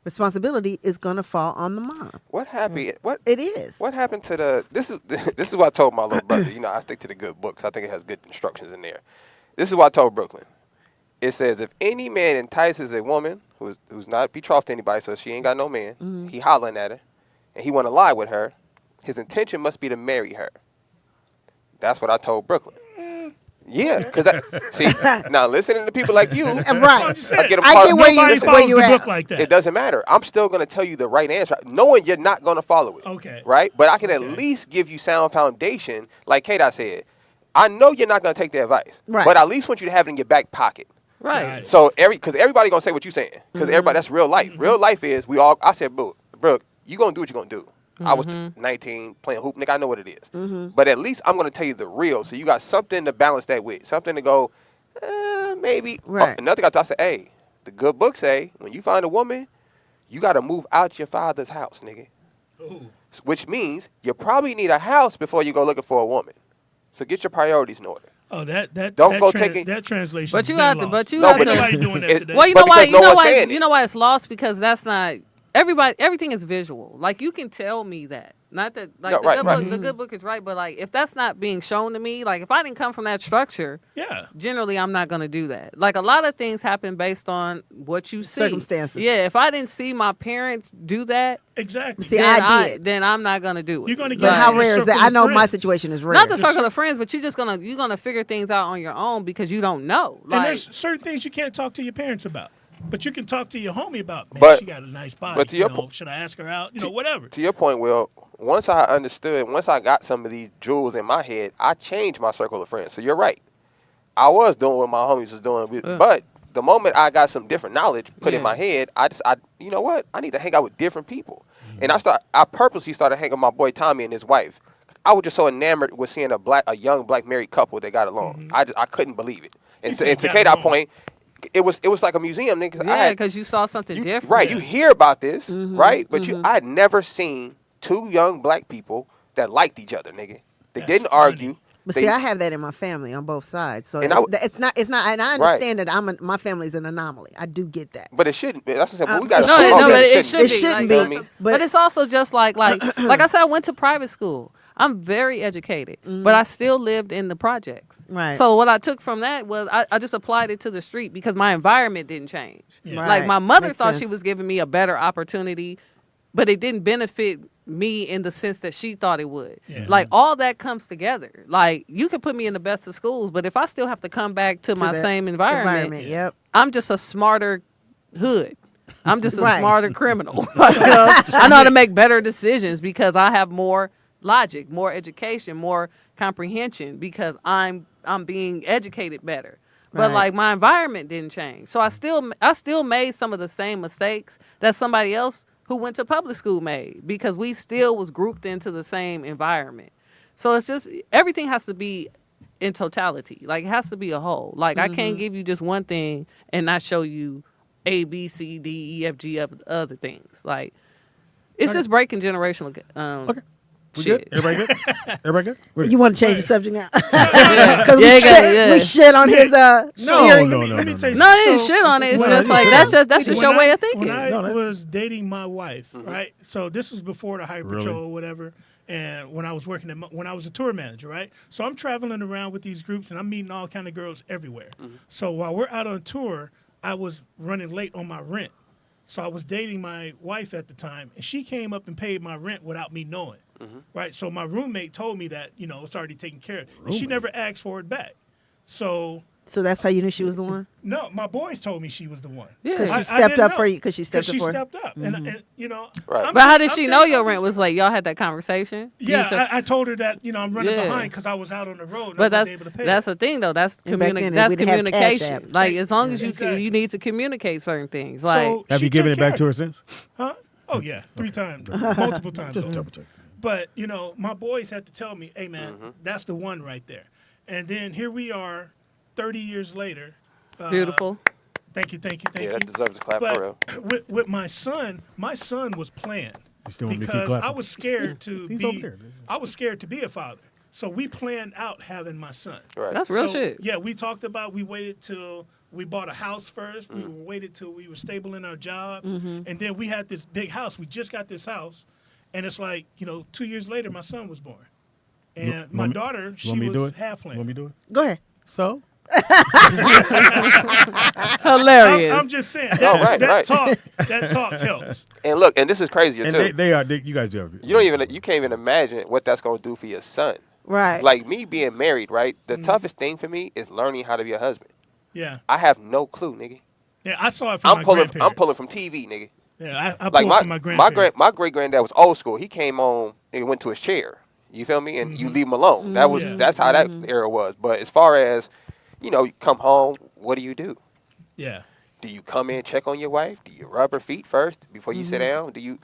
responsibility is gonna fall on the mom. What happened? What it is? What happened to the? This is what I told my little brother. I stick to the good books. I think it has good instructions in there. This is what I told Brooklyn. It says if any man entices a woman who's not betrothed to anybody, so she ain't got no man, he hollering at her, and he want to lie with her, his intention must be to marry her. That's what I told Brooklyn. Yeah, because see, now listening to people like you, right? I get where you at. Like that. It doesn't matter. I'm still going to tell you the right answer, knowing you're not going to follow it. Okay. Right? But I can at least give you sound foundation, like Kate said. I know you're not going to take the advice, right? But I at least want you to have it in your back pocket. Right. So because everybody gonna say what you saying, because everybody, that's real life. Real life is I said, bro, you gonna do what you gonna do. I was 19 playing hoop, nigga. I know what it is. But at least I'm gonna tell you the real, so you got something to balance that with, something to go, maybe. Right. Another thing I said, hey, the good book say when you find a woman, you gotta move out your father's house, nigga. Ooh. Which means you probably need a house before you go looking for a woman. So get your priorities in order. Oh, that translation. But you have to. Nobody doing that today. Well, you know why? You know why it's lost, because that's not everybody. Everything is visual. Like you can tell me that. Not that the good book is right, but like if that's not being shown to me, like if I didn't come from that structure, generally I'm not gonna do that. Like a lot of things happen based on what you see. Circumstances. Yeah, if I didn't see my parents do that, exactly. See, I did. Then I'm not gonna do it. You're gonna get. But how rare is that? I know my situation is rare. Not the circle of friends, but you're gonna figure things out on your own because you don't know. And there's certain things you can't talk to your parents about. But you can talk to your homie about, man, she got a nice body. But to your point, should I ask her out? Whatever. To your point, Will, once I got some of these jewels in my head, I changed my circle of friends. So you're right. I was doing what my homies was doing. But the moment I got some different knowledge put in my head, I you know what? I need to hang out with different people. And I purposely started hanging with my boy Tommy and his wife. I was just so enamored with seeing a young black married couple that got along. I couldn't believe it. And to Kate's point, it was like a museum, nigga. Yeah, because you saw something different. Right, you hear about this, right? But I had never seen two young black people that liked each other, nigga. They didn't argue. But see, I have that in my family on both sides, so it's not. And I understand that my family's an anomaly. I do get that. But it shouldn't be. That's what I said. We got it shouldn't be. But it's also just like I said, I went to private school. I'm very educated, but I still lived in the projects. Right. So what I took from that was I just applied it to the street because my environment didn't change. Yeah. Like my mother Makes thought sense. she was giving me a better opportunity, but it didn't benefit me in the sense that she thought it would. Yeah. Like all that comes together. Like you can put me in the best of schools, but if I still have to come back to my same environment, yep. I'm just a smarter hood. I'm just a smarter criminal. I know how to make better decisions because I have more logic, more education, more comprehension because I'm being educated better. But like my environment didn't change. So I still made some of the same mistakes that somebody else who went to public school made because we still was grouped into the same environment. So it's just everything has to be in totality. Like it has to be a whole. Like I can't give you just one thing and not show you A, B, C, D, E, F, G of other things. Like it's just breaking generational We shit. good? Everybody good? Everybody good? You want to change the subject now? Because we shit on his No. Let me tell you No, it ain't shit on it. It's just like that's just your way of thinking. When I was dating my wife, right? So this was before the Highway Patrol or whatever, and when I was working when I was a tour manager, right? So I'm traveling around with these groups, and I'm meeting all kind of girls everywhere. So while we're out on tour, I was running late on my rent. So I was dating my wife at the time, and she came up and paid my rent without me knowing. Right. So my roommate told me that it's already taken care of, and she never asked for it back. So that's how you knew she was the one? No, my boys told me she was the one. Yeah, because she stepped up for you. Because she stepped up she for stepped up, and Right. But how did she know your rent was late? Y'all had that conversation? Yeah, I told her that I'm running behind because I was out on the road. And but I wasn't able to pay that's her. the thing though. That's And back then, that's we didn't have communication. Cash App. Like as long as Exactly. you need to communicate certain things. Like So Have she you given took it back care to her of since? Huh? Oh yeah, 3 times, multiple times. Just over. double check. But my boys had to tell me, "Hey man, that's the one right there." And then here we are, 30 years later. Beautiful. Thank you. Yeah, that deserves a clap but for real. with my son was planned You still want me to keep because clapping? I was scared to He's over there. I was scared to be a father. So we planned out having my son. Right. That's real So, shit. Yeah, we talked about we waited till we bought a house first. We waited till we were stable in our jobs, and then we had this big house. We just got this house, and it's like 2 years later, my son was born, and my daughter she was half planned. Want me to do it? Go ahead. So? Hilarious. I'm just saying. Right. That talk helps. And look, and this is crazier And too. you guys do. You can't even imagine what that's gonna do for your son. Right. Like me being married, right? The toughest thing for me is learning how to be a husband. Yeah. I have no clue, nigga. Yeah, I saw it from my grandparents. I'm pulling from TV, nigga. Yeah, I Like pulled from my grandparents. my great granddad was old school. He came on and went to his chair. You feel me? And you leave him alone. That's how that era was. But as far as you come home, what do you do? Yeah. Do you come in, check on your wife? Do you rub her feet first before you sit down? Do you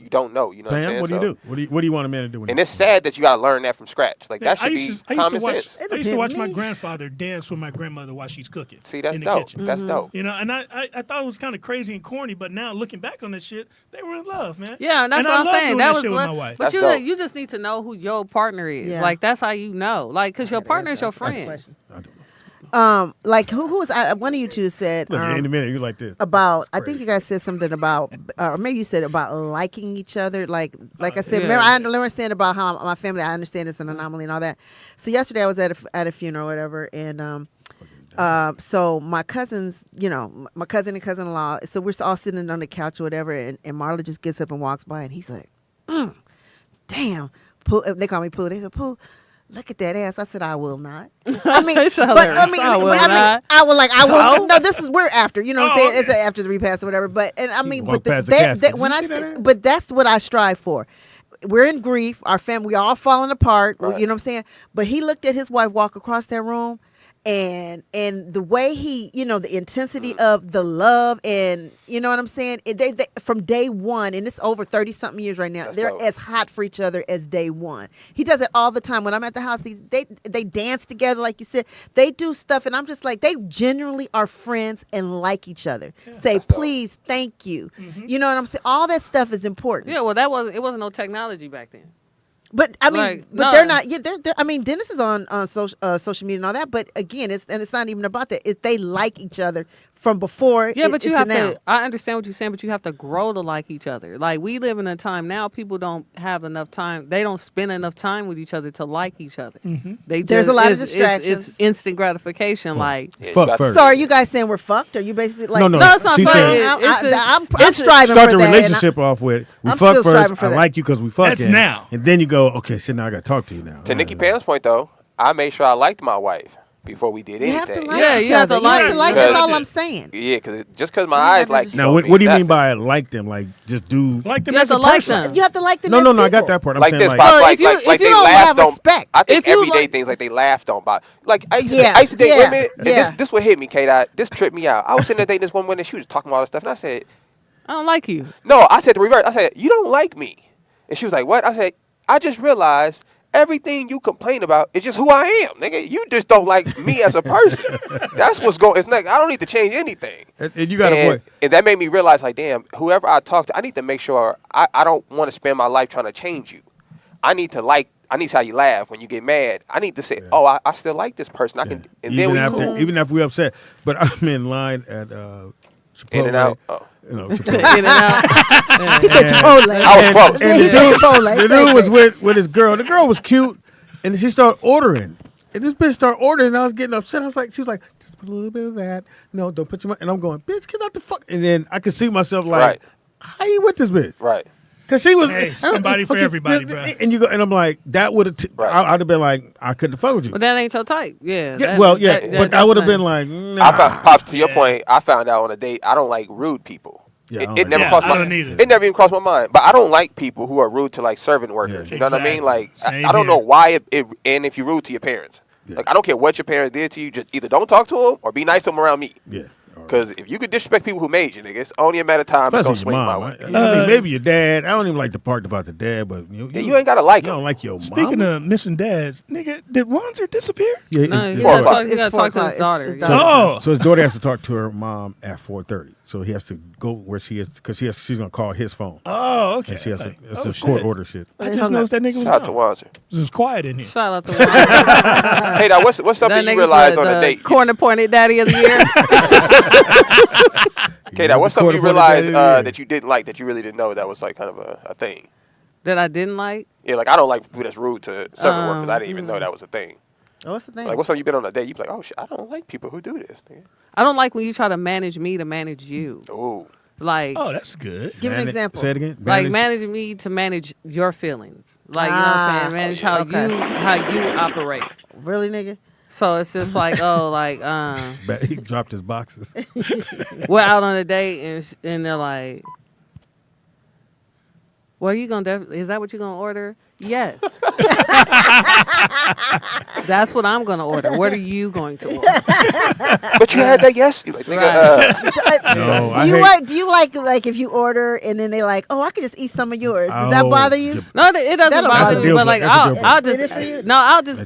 you don't know, you know what I'm Pam, saying? what do you do? What do you want a man to do? And it's sad that you got to learn that from scratch. Like that should be common sense. I used to watch my grandfather dance with my grandmother while she's cooking. See, that's in the dope. kitchen. That's dope. And I thought it was kind of crazy and corny, but now looking back on this shit, they were in love, man. Yeah, and that's I what I'm love saying. doing That shit was with my wife. but That's dope. you just need to know who your partner is. Yeah. Like that's how you know. Like because your partner is your friend. Like who was one of you two said Look, in a minute, you like this. about I think you guys said something about or maybe you said about liking each other like I said Yeah. remember I understand about how my family I understand it's an anomaly and all that. So yesterday I was at a funeral or whatever and so my cousins my cousin and cousin-in-law so we're all sitting on the couch or whatever and Marla just gets up and walks by and he's like damn Pooh, they call me Pooh. They said Pooh, look at that ass. I said, I will not. I mean, It's but hilarious. I mean, I will I not. will like, I So? will. No, this is we're after. You know what I'm saying? okay. It's after the repast or whatever. But and I mean, walk but past the casket. when Did I you see that say, ass? but that's what I strive for. We're in grief. Our family, we all falling apart. Right. You know what I'm saying? But he looked at his wife walk across that room. And the way he, the intensity of the love and, you know what I'm saying? They from day one, and it's over 30-something years right now, That's they're dope. as hot for each other as day one. He does it all the time. When I'm at the house, they dance together, like you said. They do stuff, and I'm just like, they genuinely are friends and like each other. Say, That's dope. please, thank you. You know what I'm saying? All that stuff is important. Yeah, well, it wasn't no technology back then. But I mean, Like, but no. they're not. Yeah, they're, I mean, Dennis is on social media and all that. But again, it's not even about that. They like each other from before. Yeah, but you have now. to. I understand what you're saying, but you have to grow to like each other. Like we live in a time now, people don't have enough time. They don't spend enough time with each other to like each other. They There's just, a lot of it's- distractions. It's instant gratification. Like Yeah, you Fuck got- first. So are you guys saying we're fucked? Are you basically like? No, no, it's not she fun. said- I'm it's striving Start for the that, relationship off with we I'm fuck still striving first. for I that. like you because we fucking. That's now. And then you go, okay, so now I got to talk to you now. To Nikki Pam's point though, I made sure I liked my wife before we did You anything. have to like Yeah, each you have other. to You have like- to like. Because- That's all I'm saying. Yeah, because just because my eyes like you. Now, don't what mean do you mean nothing. by like them? Like just do? Like them You have as to a like person. them. You have to like them. No, as no, no. I people. got that part. I'm Like saying this, like. Bob, So like, if you- like, if like you they don't laughed have on. respect, I think if you everyday like- things like they laughed on. Bob. Like I used Yeah, to date yeah, women. And yeah. this what hit me, Kate. This tripped me out. I was sitting there dating this woman and she was talking about all this stuff, and I said, I don't like you. "No," I said the reverse. I said, "You don't like me," and she was like, "What?" I said, "I just realized." Everything you complain about is just who I am, nigga. You just don't like me as a person. That's what's going. It's like I don't need to change anything. And you got a point. And that made me realize, like, damn, whoever I talk to, I need to make sure I don't want to spend my life trying to change you. I need to see how you laugh when you get mad. I need to say, oh, I still like this person. I can, and then Even we after, cool. even after we upset, but I'm in line at Chipotle. In and out. Oh. You know, In Chipotle. and out. He said Chipotle. I was close. He said Chipotle. The dude was with his girl. The girl was cute, and she started ordering. And this bitch started ordering, and I was getting upset. She was like, just put a little bit of that. No, don't put your money. And I'm going, bitch, get out the fuck. And then I could see myself like, how you with this bitch? Right. Because she was somebody for everybody, bro. And you go, and I'm like, that would have. I'd have been like, I couldn't fuck with you. But that ain't your type. Yeah. But I would have been like, nah. I found, Pops, to your point, I found out on a date, I don't like rude people. Yeah, it never crossed my. It never even crossed my mind. But I don't like people who are rude to like servant workers. You know what I mean? Like I don't know why. And if you're rude to your parents, like I don't care what your parents did to you. Just either don't talk to them or be nice to them around me. Yeah. Because if you could disrespect people who made you, nigga, it's only a matter of time it's gonna swing my way. I mean, maybe your dad. I don't even like the part about the dad, but you ain't gotta like him. You don't like your mom. Speaking of missing dads, nigga, did Wanzer disappear? Yeah, you gotta talk to his daughter. So his daughter has to talk to her mom at 4:30. So he has to go where she is because she's gonna call his phone. Oh, okay. And she has to. It's a court order shit. I just noticed that nigga was Shout out to Wanzer. It was quiet in here. Shout out to Wanzer. Hey, now what's something you realized on a date? Corner pointed daddy of the year. Okay, now what's something you realized that you didn't like that you really didn't know that was like kind of a thing? That I didn't like? Yeah, like I don't like people that's rude to servant workers. I didn't even know that was a thing. Oh, what's the thing? Like what's something you've been on a date? You be like, oh shit, I don't like people who do this. Nigga. I don't like when you try to manage me to manage you. Oh. Like, oh, that's good. Give an example. Say it again. Like managing me to manage your feelings. Like, you know what I'm saying? Manage how you operate. Really, nigga? So it's just like, He dropped his boxes. We're out on a date and they're like, well, you gonna is that what you're gonna order? Yes. That's what I'm gonna order. What are you going to order? But you had that yesterday. Like, Do you like if you order and then they like, oh, I could just eat some of yours. Does that bother you? No, it doesn't bother me. But like,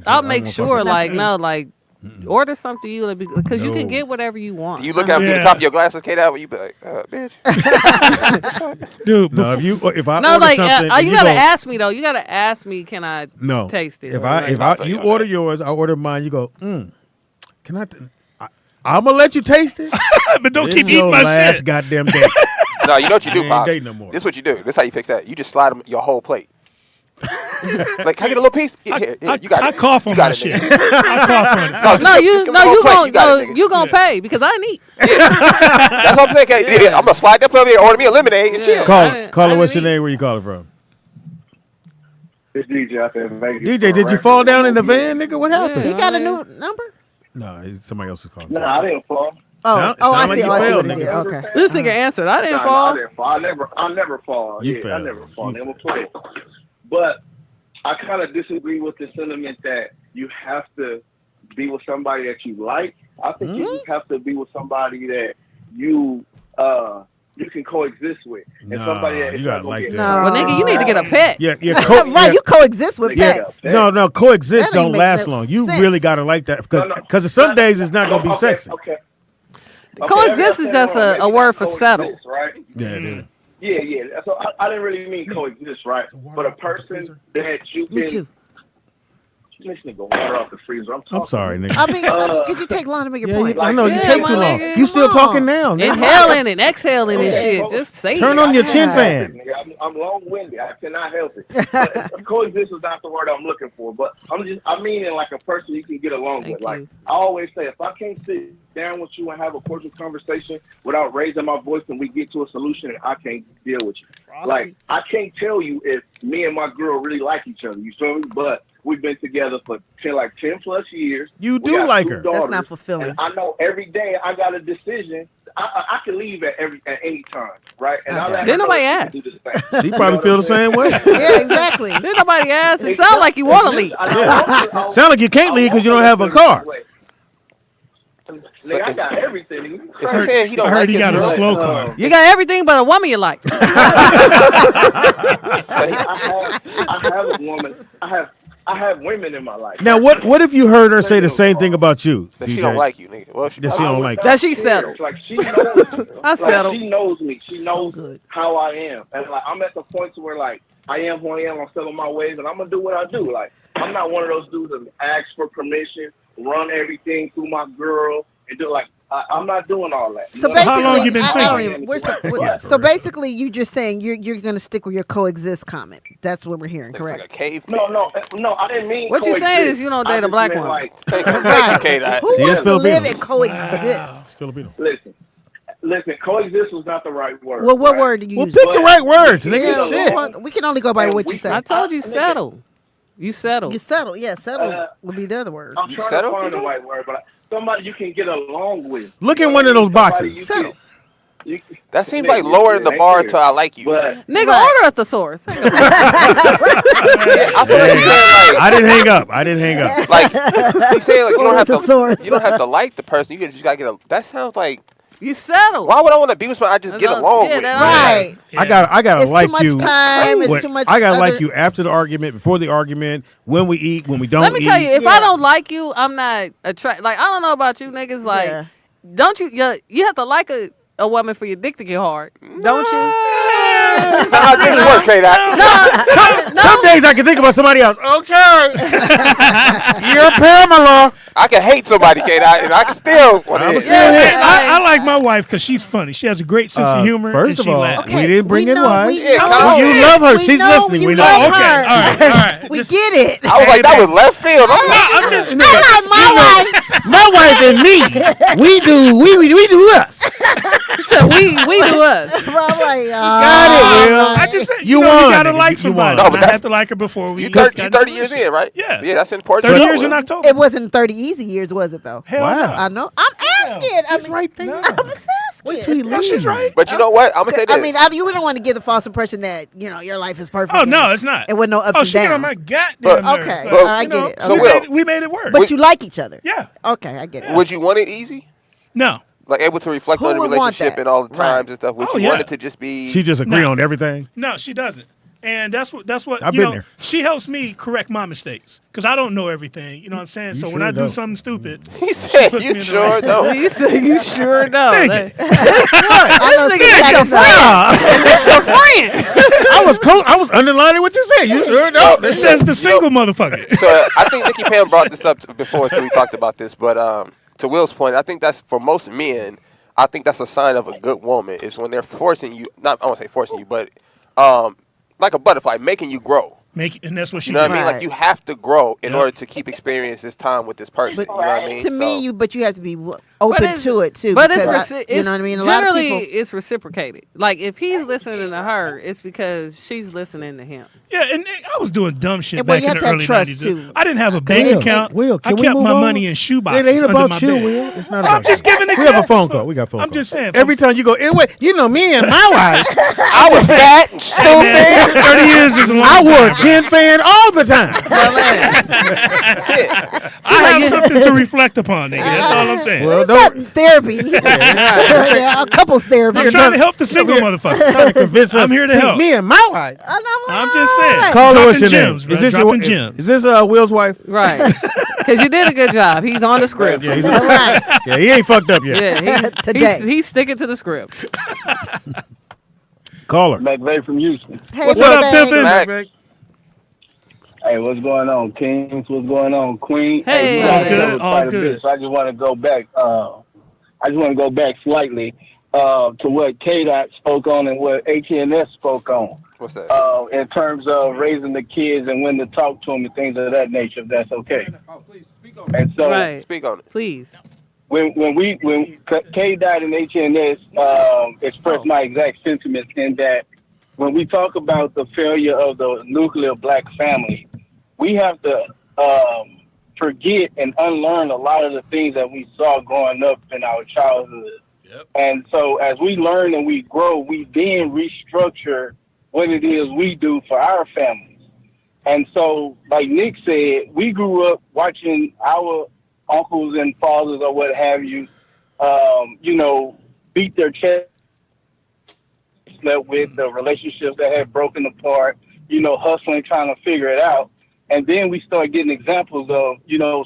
I'll make sure order something you because you can get whatever you want. Do you look out through the top of your glasses, Kate, out when you be like, bitch. Dude, no, if I no, order something, you gotta ask me though. You gotta ask me, can I taste it? If you order yours, I order mine. You go, can I? I'm gonna let you taste it, but don't keep eating my last shit. Goddamn day. No, you know what you do, Pop? No more. This is what you do. This is how you fix that. You just slide them your whole plate. Like, can I get a little piece? Here, you got it. I cough on my shit. I cough on it. You gonna pay because I didn't eat. That's what I'm saying. Okay, I'm gonna slide that plate over here, order me a lemonade, and chill. Call her. What's your name? Where you calling from? It's DJ out there in Vegas. DJ, did you fall down in the van, nigga? What happened? He got a new number? No, somebody else is calling. No, I didn't fall. I see. Nigga. Okay. This nigga answered. I didn't fall. I didn't fall. I never fall. You failed. I never fall. Never play. But I kind of disagree with the sentiment that you have to be with somebody that you like. I think you just have to be with somebody that you can coexist with, and somebody that you gotta like that. Well, nigga, you need to get a pet. Yeah. Right, you coexist with pets. No, coexist don't last long. You really gotta like that because some days it's not gonna be sexy. Okay. Coexist is just a word for settle. Right? Yeah, it is. Yeah. So I didn't really mean coexist, right? But a person that you can. Me too. This nigga water off the freezer. I'm sorry, nigga. I mean, could you take long to make your point? I know you take too long. You still talking now? Inhaling and exhaling and shit. Just say Turn on your chin fan. I'm long-winded. I cannot help it. But coexist is not the word I'm looking for. But I mean like a person you can get along with. Like I always say, if I can't sit down with you and have a cordial conversation without raising my voice and we get to a solution, and I can't deal with you. Like I can't tell you if me and my girl really like each other. You feel me? But we've been together for 10 plus years. You do like her. That's not fulfilling. And I know every day I got a decision. I can leave at any time, right? And Didn't nobody ask. She probably feel the same way. Yeah, exactly. Didn't nobody ask. It sounds like you want to leave. Sound like you can't leave because you don't have a car. Nigga, I got everything. It's saying he don't I heard like he his got a girl. slow car. You got everything but a woman you like. I have a woman. I have women in my life. Now, what if you heard her say the same thing about you? That she don't like you, nigga. Well, that she don't like you. That she settled. Like she knows. I settled. She knows me. She knows how I am, and like I'm at the point to where like I am who I am. I'm still in my ways, and I'm gonna do what I do. Like I'm not one of those dudes that ask for permission, run everything through my girl, and do like I'm not doing all that. So You know, basically, How long you been I single? don't even. So basically, you just saying you're going to stick with your coexist comment. That's what we're hearing, correct? Like a cave. No, I didn't mean. What you saying is you don't date a black meant woman. Like, Thank you, K-Dot. Who wants to live and coexist? Filipino. Listen, coexist was not the right word. Well, what right? word do you Well, use? pick the right words, nigga. Yeah, Shit. we can only go by what you say. I told you settle. You settle. You settle. Yeah, settle would be the other word. I'm trying to find the right word, but somebody you can get along with. Look in one of those boxes. Settle. That seems like lowering the bar to I like you. Nigga, order at the source. I feel like you're saying like I didn't hang up. Like you saying like you don't have the to source. you don't have to like the person. You just gotta get a. That sounds like you settle. Why would I want to be with someone I just get along with? Right. I gotta It's like too much you. time. It's too much. I gotta like other- you after the argument, before the argument, when we eat, when we don't eat. Let me tell you, if I don't like you, I'm not attracted. Like I don't know about you niggas. Like, don't you? You have to like a woman for your dick to get hard, don't you? That's not how things work, K-Dot. Some days I can think about somebody else. Okay. You're a Pamela. I can hate somebody, K-Dot, and I can still want to hit. I like my wife because she's funny. She has a great sense of humor. First and of she all, laughs. we didn't bring in wives. Yeah, Oh, you love her. She's know listening. you We love know. her. Okay, all right. We get it. I was like, that was left field. I'm just, I like my wife. My wife and me, we do us. So we do us. I'm like, Got it, Will. I just said, You you won, gotta nigga. like You somebody. won. No, but I that's- have to like her before we. You 30 years in, right? Yeah. Yeah, that's important. 30 to years know. in October. It wasn't 30 easy years, was it though? Hell Wow. no. I know. I'm asking. He's right there. I'm just Wait till he asking. No, she's leaves. right. But you know what? I'm gonna say this. I mean, you don't want to give the false impression that your life is perfect. Oh no, it's not. It with no ups Oh, and she got on downs. my goddamn But- nerves. Okay, But, I you get know, it. So Okay. Will, we made it work. But you like each other. Yeah. Okay, I get it. would you want it easy? No. Like able to reflect Who on the would want relationship that? and all the Right. times and stuff? Would Oh, you yeah. want it to just be? She just agree No. on everything. No, she doesn't. And that's what I've you been know. there. She helps me correct my mistakes because I don't know everything. You know what I'm saying? You So sure when I do don't. something stupid, He said, puts me "You in the sure right don't." You say you sure don't. Nigga. This know nigga Speedy is your got friend. It's your friend. I was underlining what you said. You sure don't. it says the single motherfucker. So I think Nikki Pam brought this up before too. We talked about this, but to Will's point, I think that's for most men. I think that's a sign of a good woman is when they're forcing you. Not I won't say forcing you, but like a butterfly, making you grow. And that's what she You know what I did. mean? Like you have to grow in order to keep experiencing this time with this person. But you know what I mean? to me, So- but you have to be open it's- to it too. But it's, because it's you know what I mean. A lot of generally people. it's reciprocated. Like if he's listening to her, it's because she's listening to him. Yeah, and I was doing dumb shit Yeah, well, back you in have the to have early trust, 90s. too. I didn't have a bank account. Will, I can we kept move my on? money in shoe It boxes ain't under about my you, bed. Will. It's not I'm about just you. giving We have a phone call. We got a phone I'm call. just saying. Every time you go, wait, me and my wife, I was fat and stupid. 30 years is a long I wore a time. chin fan all the time. I have something to reflect upon, nigga. That's all I'm saying. Well, Not don't. therapy. Yeah, a couples therapy. I'm trying to help the single motherfucker. Trying to convince us. I'm here to See, help. Me and my wife. I'm just saying. Call her. What's Dropping your name? gems, bro. Is this Dropping gems. Is this Will's wife? Right. Because you did a good job. He's on the script. Yeah, Right. yeah, he ain't fucked up yet. Yeah, Today. he's sticking to the script. Call her. McVeigh from Houston. Hey, What's up, babe. Pimpin'? Mac. Hey, what's going on, Kings? What's going on, Queen? Hey. we All already good, covered all quite a good. bit, so I just want to go back. I just want to go back slightly to what K-Dot spoke on and what HNS spoke on. What's that? In terms of raising the kids and when to talk to them and things of that nature, if that's okay. And so Right. Speak on it. Please. when K-Dot and HNS expressed my exact sentiments in that when we talk about the failure of the nuclear black family, we have to forget and unlearn a lot of the things that we saw growing up in our childhood. Yep. And so as we learn and we grow, we then restructure what it is we do for our families. And so, like Nick said, we grew up watching our uncles and fathers or what have you, beat their chest with the relationships that had broken apart, hustling, trying to figure it out. And then we start getting examples of,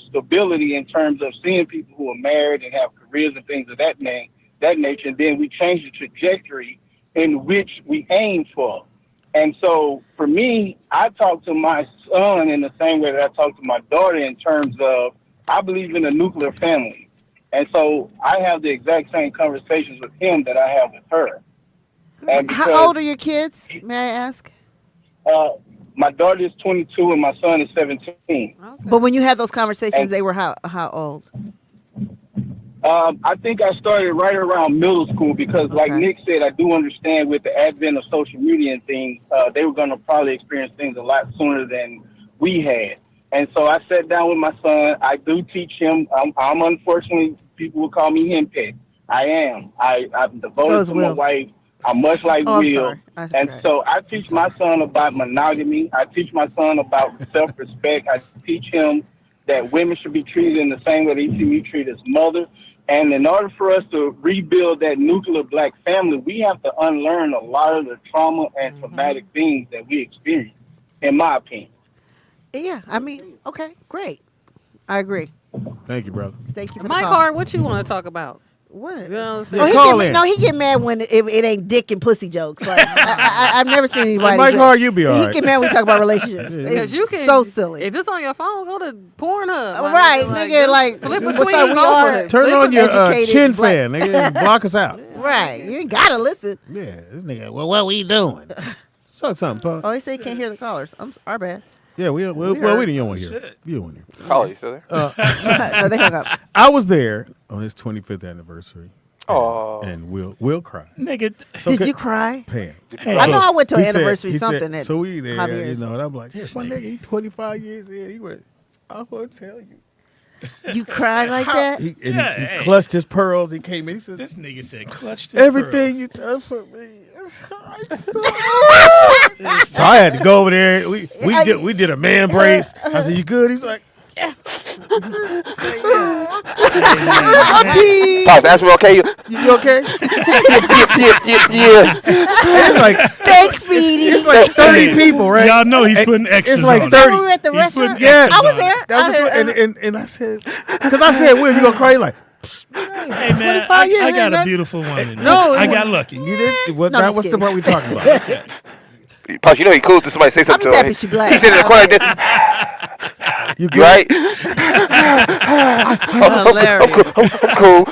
stability in terms of seeing people who are married and have careers and things of that nature. And then we change the trajectory in which we aim for. And so for me, I talk to my son in the same way that I talk to my daughter in terms of I believe in a nuclear family. And so I have the exact same conversations with him that I have with her. And How old are your kids? May I ask? My daughter is 22 and my son is 17. But when you had those conversations, they were how old? I think I started right around middle school because, like Nick said, I do understand with the advent of social media and things, they were going to probably experience things a lot sooner than we had. And so I sat down with my son. I do teach him. I'm unfortunately, people will call me henpecked. I am. I'm devoted to my wife. I'm much like Will. And so I teach my son about monogamy. I teach my son about self-respect. I teach him that women should be treated in the same way they see me treat his mother. And in order for us to rebuild that nuclear black family, we have to unlearn a lot of the trauma and traumatic things that we experience, in my opinion. Yeah, I mean, okay, great. I agree. Thank you, brother. Thank you for Mike the call. Hart, what you want to talk about? What? You know what I'm saying? He get mad when it ain't dick and pussy jokes. Like I've never seen anybody. Mike Hart, you be all right. He get mad when we talk about relationships. Because you can, so silly. If it's on your phone, go to Pornhub. Right, nigga, like flip what's between up, we are and Turn on your chin black- fan, nigga, and block us out. Right, you ain't gotta listen. Yeah, this nigga, well, what we doing? Say something, Punk. Oh, they say you can't hear the callers. Our bad. Yeah, we didn't want to hear. You don't want to hear. Call you still there? No, they hung up. I was there on his 25th anniversary. Oh. And Will cried. Nigga, did you cry? Pam. I know I went to an He said- anniversary he said- something at So we there, Javier's. you know, and I'm like, my nigga, he 25 years in. He went, I'm going to tell you. You cried like that? He clutched his pearls. He came in. He said, this nigga said clutched his everything you done for me. So I had to go over there. We did a man brace. I said, you good? He's like, yeah. Pop, that's okay. You okay? Yeah. It's like, thanks, Speedy. It's like 30 people, right? Y'all know he's putting extras It's like on 30. We were at the restaurant. Yes. I was there. And I said, because I said, Will, you gonna cry? He's like, Hey man, 25 years, I got a man. beautiful woman. No, I got lucky. You didn't. Well, No, that I'm was just the part we talking about. Pop, you know he cool to somebody say I'm something just to happy him. she black. He's sitting in the corner like this. You You right?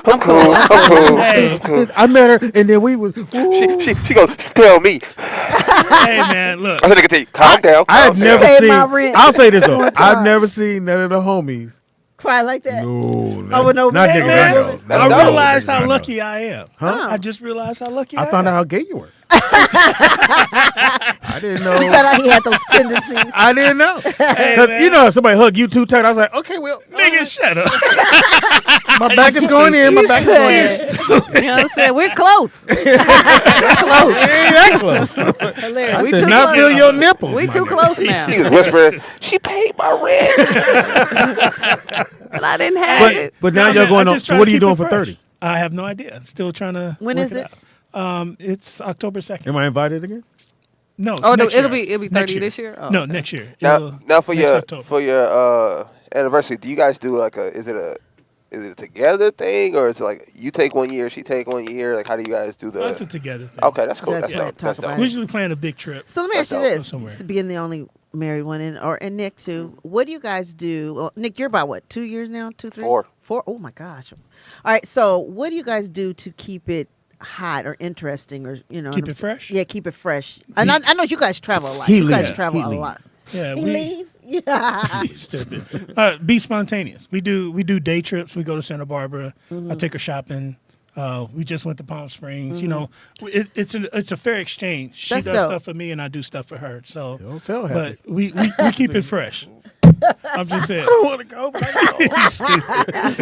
I'm cool. I met her, and then we was. Ooh. She goes, tell me. Hey man, look. I said, nigga, tell you, calm down. I had never Paid seen. my rent I'll say this though. one I've time. never seen none of the homies. Cry like that? No, Oh, no, not man. niggas I know. That's I dope. realized Niggas I how know. lucky I am. Huh? I just realized how lucky I am. I found out how gay you were. I didn't know. He found out he had those tendencies. I didn't know. Because you know, somebody hug you too tight. I was like, okay, well, Nigga, shut up. my back is going in. My back is going in. You know what I'm saying? We're close. We're close. It ain't that close. Hilarious. I We said, too not close. feel your nipples. We my too nigga. close now. He was whispering, she paid my rent. But I didn't have it. But now No, you're man, going I on. just So try what to are you keep doing it for fresh. 30? I have no idea. I'm still trying to. When work is it? out. It's October 2nd. Am I invited again? No. It's Oh, next it'll year. be Next 30 this year? Oh, no, okay. next year. Now for next your October. anniversary, do you guys do like is it a together thing, or is it like you take 1 year, she take 1 year? Like, how do you guys do the? That's a together thing. Okay, that's cool. You guys That's can't dope. talk That's about dope. We usually plan a big trip. So let me ask you That's this: somewhere. being the only married one, and Nick too. What do you guys do? Well, Nick, you're about what? 2 years now? 2, 3, 4. 4. Oh my gosh! All right. So what do you guys do to keep it hot or interesting, or Keep what I'm it fresh? Yeah, keep it fresh. And I know you guys travel a lot. He You guys leave. travel He a leave. lot. Yeah, He we leave. Yeah. stupid. Be spontaneous. We do day trips. We go to Santa Barbara. I take her shopping. We just went to Palm Springs. You know, it's a fair exchange. She That's does dope. stuff for me, and I do stuff for her. So, Don't sound but happy. we keep it fresh. I'm just saying. I don't want to go, but I go.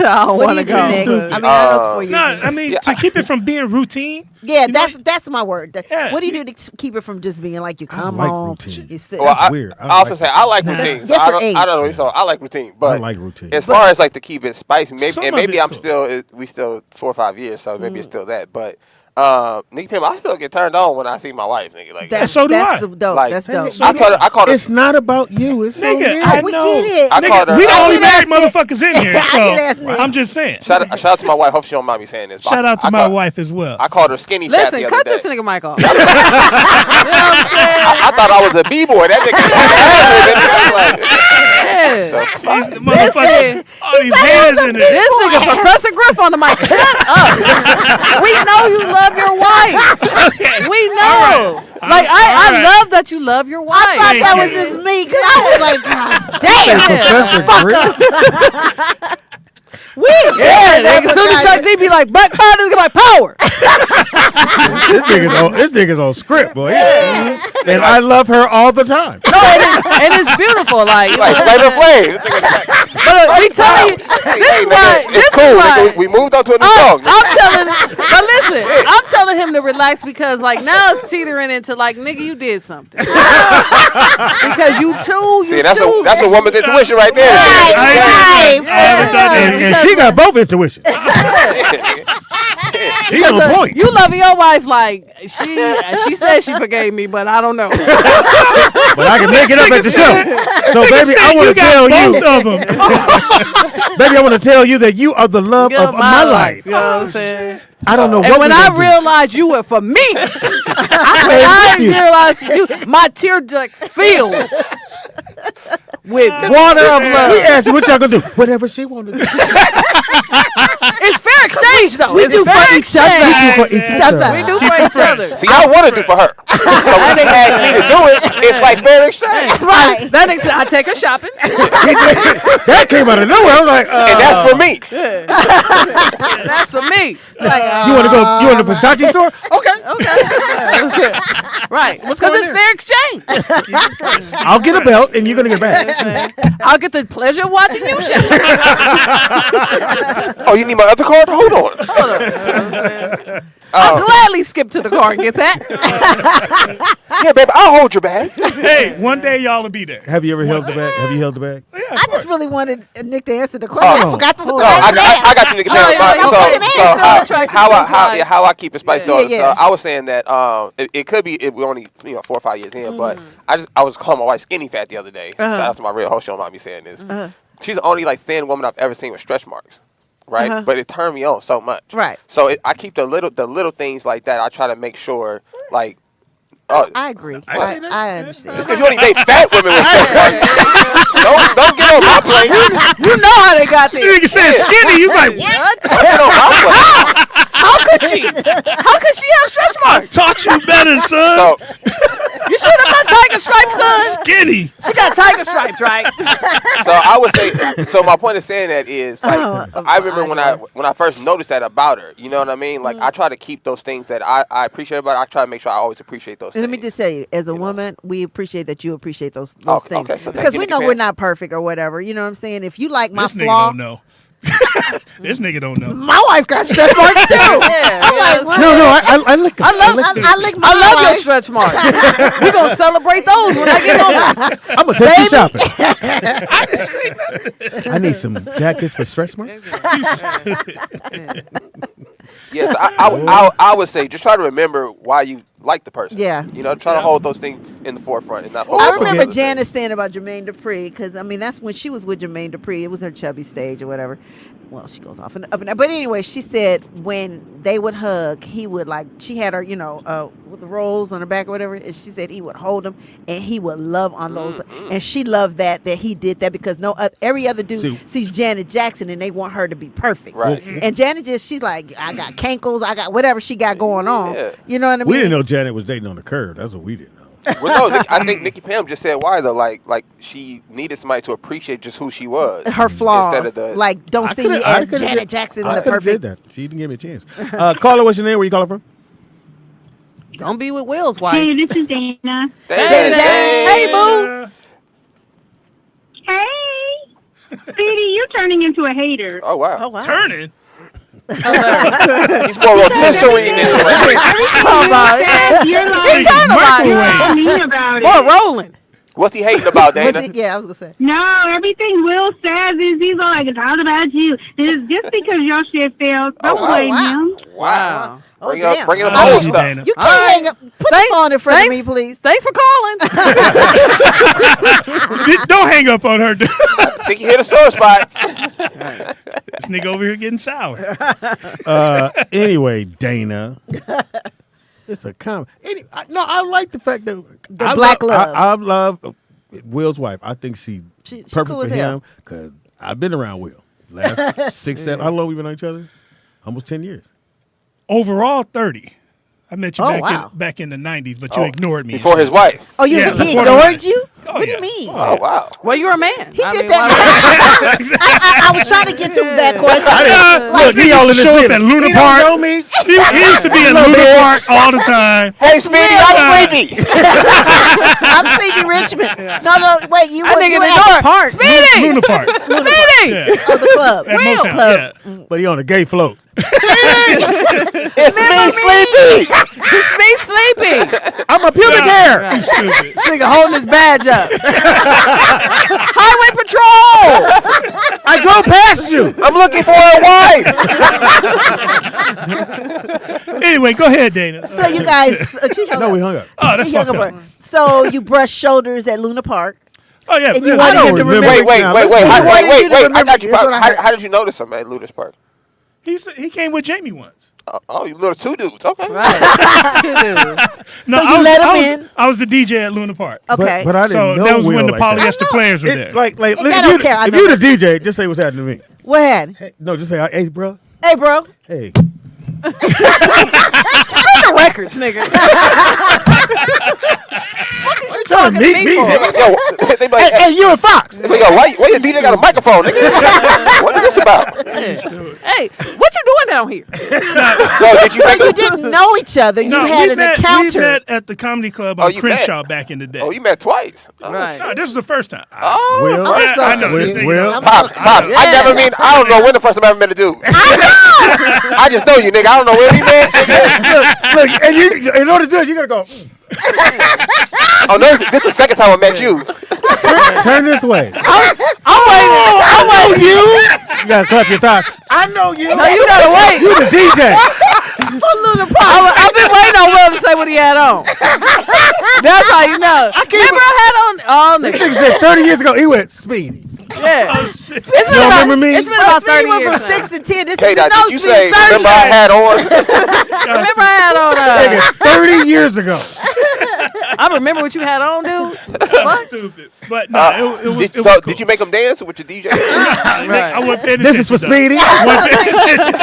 I don't What want do to you do, go. Nick? Stupid. I mean, I know it's 4 years. No, I mean to keep it from being routine. Yeah, you know, that's my word. Yeah. What do you do to keep it from just being like you come like home, routine. you sit? Well, That's weird. I often say I like routine. So Yes, I your don't, age. I don't know. So I like routine, but I like routine. as far as like to keep it spicy, maybe Some and of maybe it's I'm cool. still we still 4 or 5 years, so maybe it's still that. But Nikki Pam, I still get turned on when I see my wife, nigga. Like So do that's I. dope. Like, That's dope. I called her. It's not about you. It's so Nigga, weird. I we know. get it. I called her. We the I only did married ask Nick. motherfuckers in here, I did ask so Nick. I'm just saying. Shout out to my wife. Hope she don't mind me saying this. but Shout out to I my called- wife as well. I called her skinny fat Listen, the cut other this day. nigga mic off. You know what I'm saying? I thought I was a b-boy. That nigga. These This motherfuckers, all these hands in it. This nigga, Professor Griff on the mic. Shut up. We know you love your wife. We know. Like, I love that you love your wife. I thought that was just me because I was like, God damn. Professor Griff. Nigga, as soon as Chuck D be like, Black Power, get my power. This nigga's on script, boy. Yeah. And I love her all the time. No, and it's beautiful. Like Flavor Flav. But we telling you, It's cool. Nigga, we moved on to a new song. But listen, I'm telling him to relax because like now it's teetering into like, nigga, you did something. Because you too. That's a woman's intuition right there. Right. And she got both intuition. She's on point. You love your wife like she said she forgave me, but I don't know. But I can make it up at the show. So baby, I want to tell you. Baby, I want to tell you that you are the love of my life. You know what I'm saying? I don't know what. And when I realized you were for me, I realized you, my tear ducts filled with water of love. We asked you what y'all gonna do. Whatever she wanted to do. It's fair exchange, though. We do for each other. We do for each other. We do for each other. See, I want to do for her. So when she asked me to do it, it's like fair exchange. Right. That makes sense. I take her shopping. That came out of nowhere. I was like, and that's for me. That's for me. You want to go? You want to the Versace store? Okay. Right. Because it's fair exchange. I'll get a belt, and you're gonna get a bag. I'll get the pleasure of watching you shop. Oh, you need my other card? Hold on. I'll gladly skip to the car and get that. Yeah, baby, I'll hold your bag. Hey, one day y'all will be there. Have you ever held the bag? Have you held the bag? I just really wanted Nick to answer the question. I forgot to put the I got you, nigga. How I keep it spicy. So I was saying that it could be we're only 4 or 5 years in, but I was calling my wife skinny fat the other day. Shout out to my real host. She don't mind me saying this. She's the only like thin woman I've ever seen with stretch marks. Right, but it turned me on so much. Right. So I keep the little things like that. I try to make sure, like, I agree. I understand. Just because you only date fat women with stretch marks, don't get on my plane. You know how they got there. You said skinny. You like what? Don't get on my plane. How could she? How could she have stretch marks? Taught you better, son. So, you should have got tiger stripes, son. Skinny. She got tiger stripes, right? So I would say. So my point of saying that is, like, I remember when I first noticed that about her. You know what I mean? Like, I try to keep those things that I appreciate about her. I try to make sure I always appreciate those things. Let me just say, as a woman, we appreciate that you appreciate those things. Okay, so because we know we're not perfect or whatever. You know what I'm saying? If you like my this flaw. Nigga don't know. This nigga don't know. My wife got stretch marks too. I lick them. I lick my I love wife. your stretch marks. We're going to celebrate those when I get home. I'm gonna take you shopping. I need some jackets for stretch marks. Yes, I would say just try to remember why you like the person. Yeah. You know, try to hold those things in the forefront and not. I remember Janice saying about Jermaine Dupri because I mean that's when she was with Jermaine Dupri. It was her chubby stage or whatever. Well, she goes off and up and down. But anyway, she said when they would hug, he would like she had her, with the rolls on her back or whatever. And she said he would hold them and he would love on those. And she loved that he did that because every other dude sees Janet Jackson and they want her to be perfect. Right. And Janet she like I got cankles, I got whatever she got going on. Yeah. You know what I mean? We didn't know Janet was dating on the curve. That's what we didn't know. Well, no, I think Nikki Pam just said why though. Like she needed somebody to appreciate just who she was, her flaws. Instead of the don't see me as Janet Jackson. I could have did that. She didn't give me a chance. Caller, what's your name? Where you calling from? Don't be with Will's wife. Hey, this is Dana. Hey, boo. Hey. Speedy, you're turning into a hater. Oh wow. Turning. He's more rotisserie than You're like, More rolling. What's he hating about, Dana? I was gonna say. No, everything Will says is he's all like, it's all about you. It's just because your shit failed. Don't blame him. Wow. Bring up damn. old stuff. You can't hang up. Put the phone in front of me, please. Thanks for calling. Don't hang up on her. Think you hit a sore spot. This nigga over here getting sour. Anyway, Dana. It's a comment. I like the fact that black love. I love Will's wife. I think she perfect cool for as hell. him because I've been around Will. Last 6, 7. How long we been on each other? Almost 10 years. Overall, 30. I met you Oh, back in the 90s, but you ignored me. Before his wife. Oh, he ignored you? What do you mean? Oh, wow. Well, you're a man. He did that. I was trying to get to that question. Look, he all in show up at Luna Park. He used to be at Luna Park all the time. Hey, Speedy, I'm sleepy. I'm Sleepy Richmond. No, wait, you were nigga at the the park. Speedy! Luna Park. Speedy! Yeah. Oh, the club. At Real Motown, club. yeah. But he on a gay float. It's me, Sleepy. It's me, Sleepy. I'm a pubic hair. You stupid. This nigga holding his badge up. Highway patrol. I drove past you. I'm looking for a wife. Anyway, go ahead, Dana. So you guys, No, we hung up. Oh, that's He hung fucked up. up. So you brushed shoulders at Luna Park. Oh, yeah. And you yeah. wanted him to remember. Wait. I got you. That's what How did you notice him at Ludus Park? He came with Jamie once. Oh, you little 2 dudes. Okay. Right. Two dudes. So you let him in? I was the DJ at Luna Park. Okay. But I didn't So know that was Will when the like that. polyester players were there. Like, I if don't care. I if know you're the DJ, just say what's happening to me. What had? Hey, no, just say, hey, bro. Hey, bro. Hey. Spin the records, nigga. Fuck is you talking to me for? They be like, Hey, you and Fox. they be like, why your DJ got a microphone, nigga? What is this about? Hey, what you doing down here? So did you So make you a... didn't know each other. You had an We encounter. met at the comedy club Oh, on you Crenshaw met? back in the day. Oh, you met twice. Right. No, this is the first time. Oh, Will. I'm so I know this confused. nigga. I'm Pops, so- Pops. I don't know when the first time I ever met a dude. I just know you, nigga. I don't know where we met. Look, and you, in order to do it, you gotta go. Oh, no, this is the second time I met you. Turn this way. I'm waiting. I'm waiting. You gotta clap your thighs. I know you. No, you gotta wait. You the DJ. I've been waiting on Will to say what he had on. That's how you know. Remember I had on. Oh, This nigga. nigga said 30 years ago, he went Speedy. Yeah. It's been You don't about, remember me? It's been about Speedy 30 went years. from now. 6 to 10. This Hey, is now, no did you Speedy say, 30. remember I had on? Remember I had on. Nigga, 30 years ago. I remember what you had on, dude. What? Stupid. But no, it was So, cool. did you make him dance with your DJ? I wasn't paying This is for attention, Speedy. though. Wasn't paying attention.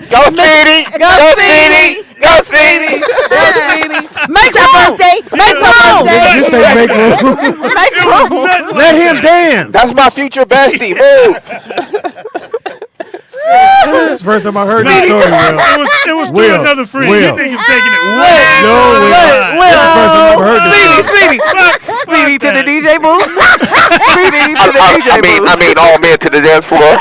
Go, Speedy! Go, Speedy! Go, Speedy! Make your birthday. Make your birthday. Just say make room. Make room. Let him dance. That's my future bestie. Move! This is the first time I heard this Speedy, story, Will. It was Will. through another friend. Will. This nigga's taking it way. No, Will. This is the first time I've heard this story. Speedy to the DJ booth. Speedy to the DJ booth. I mean, all men to the dance floor.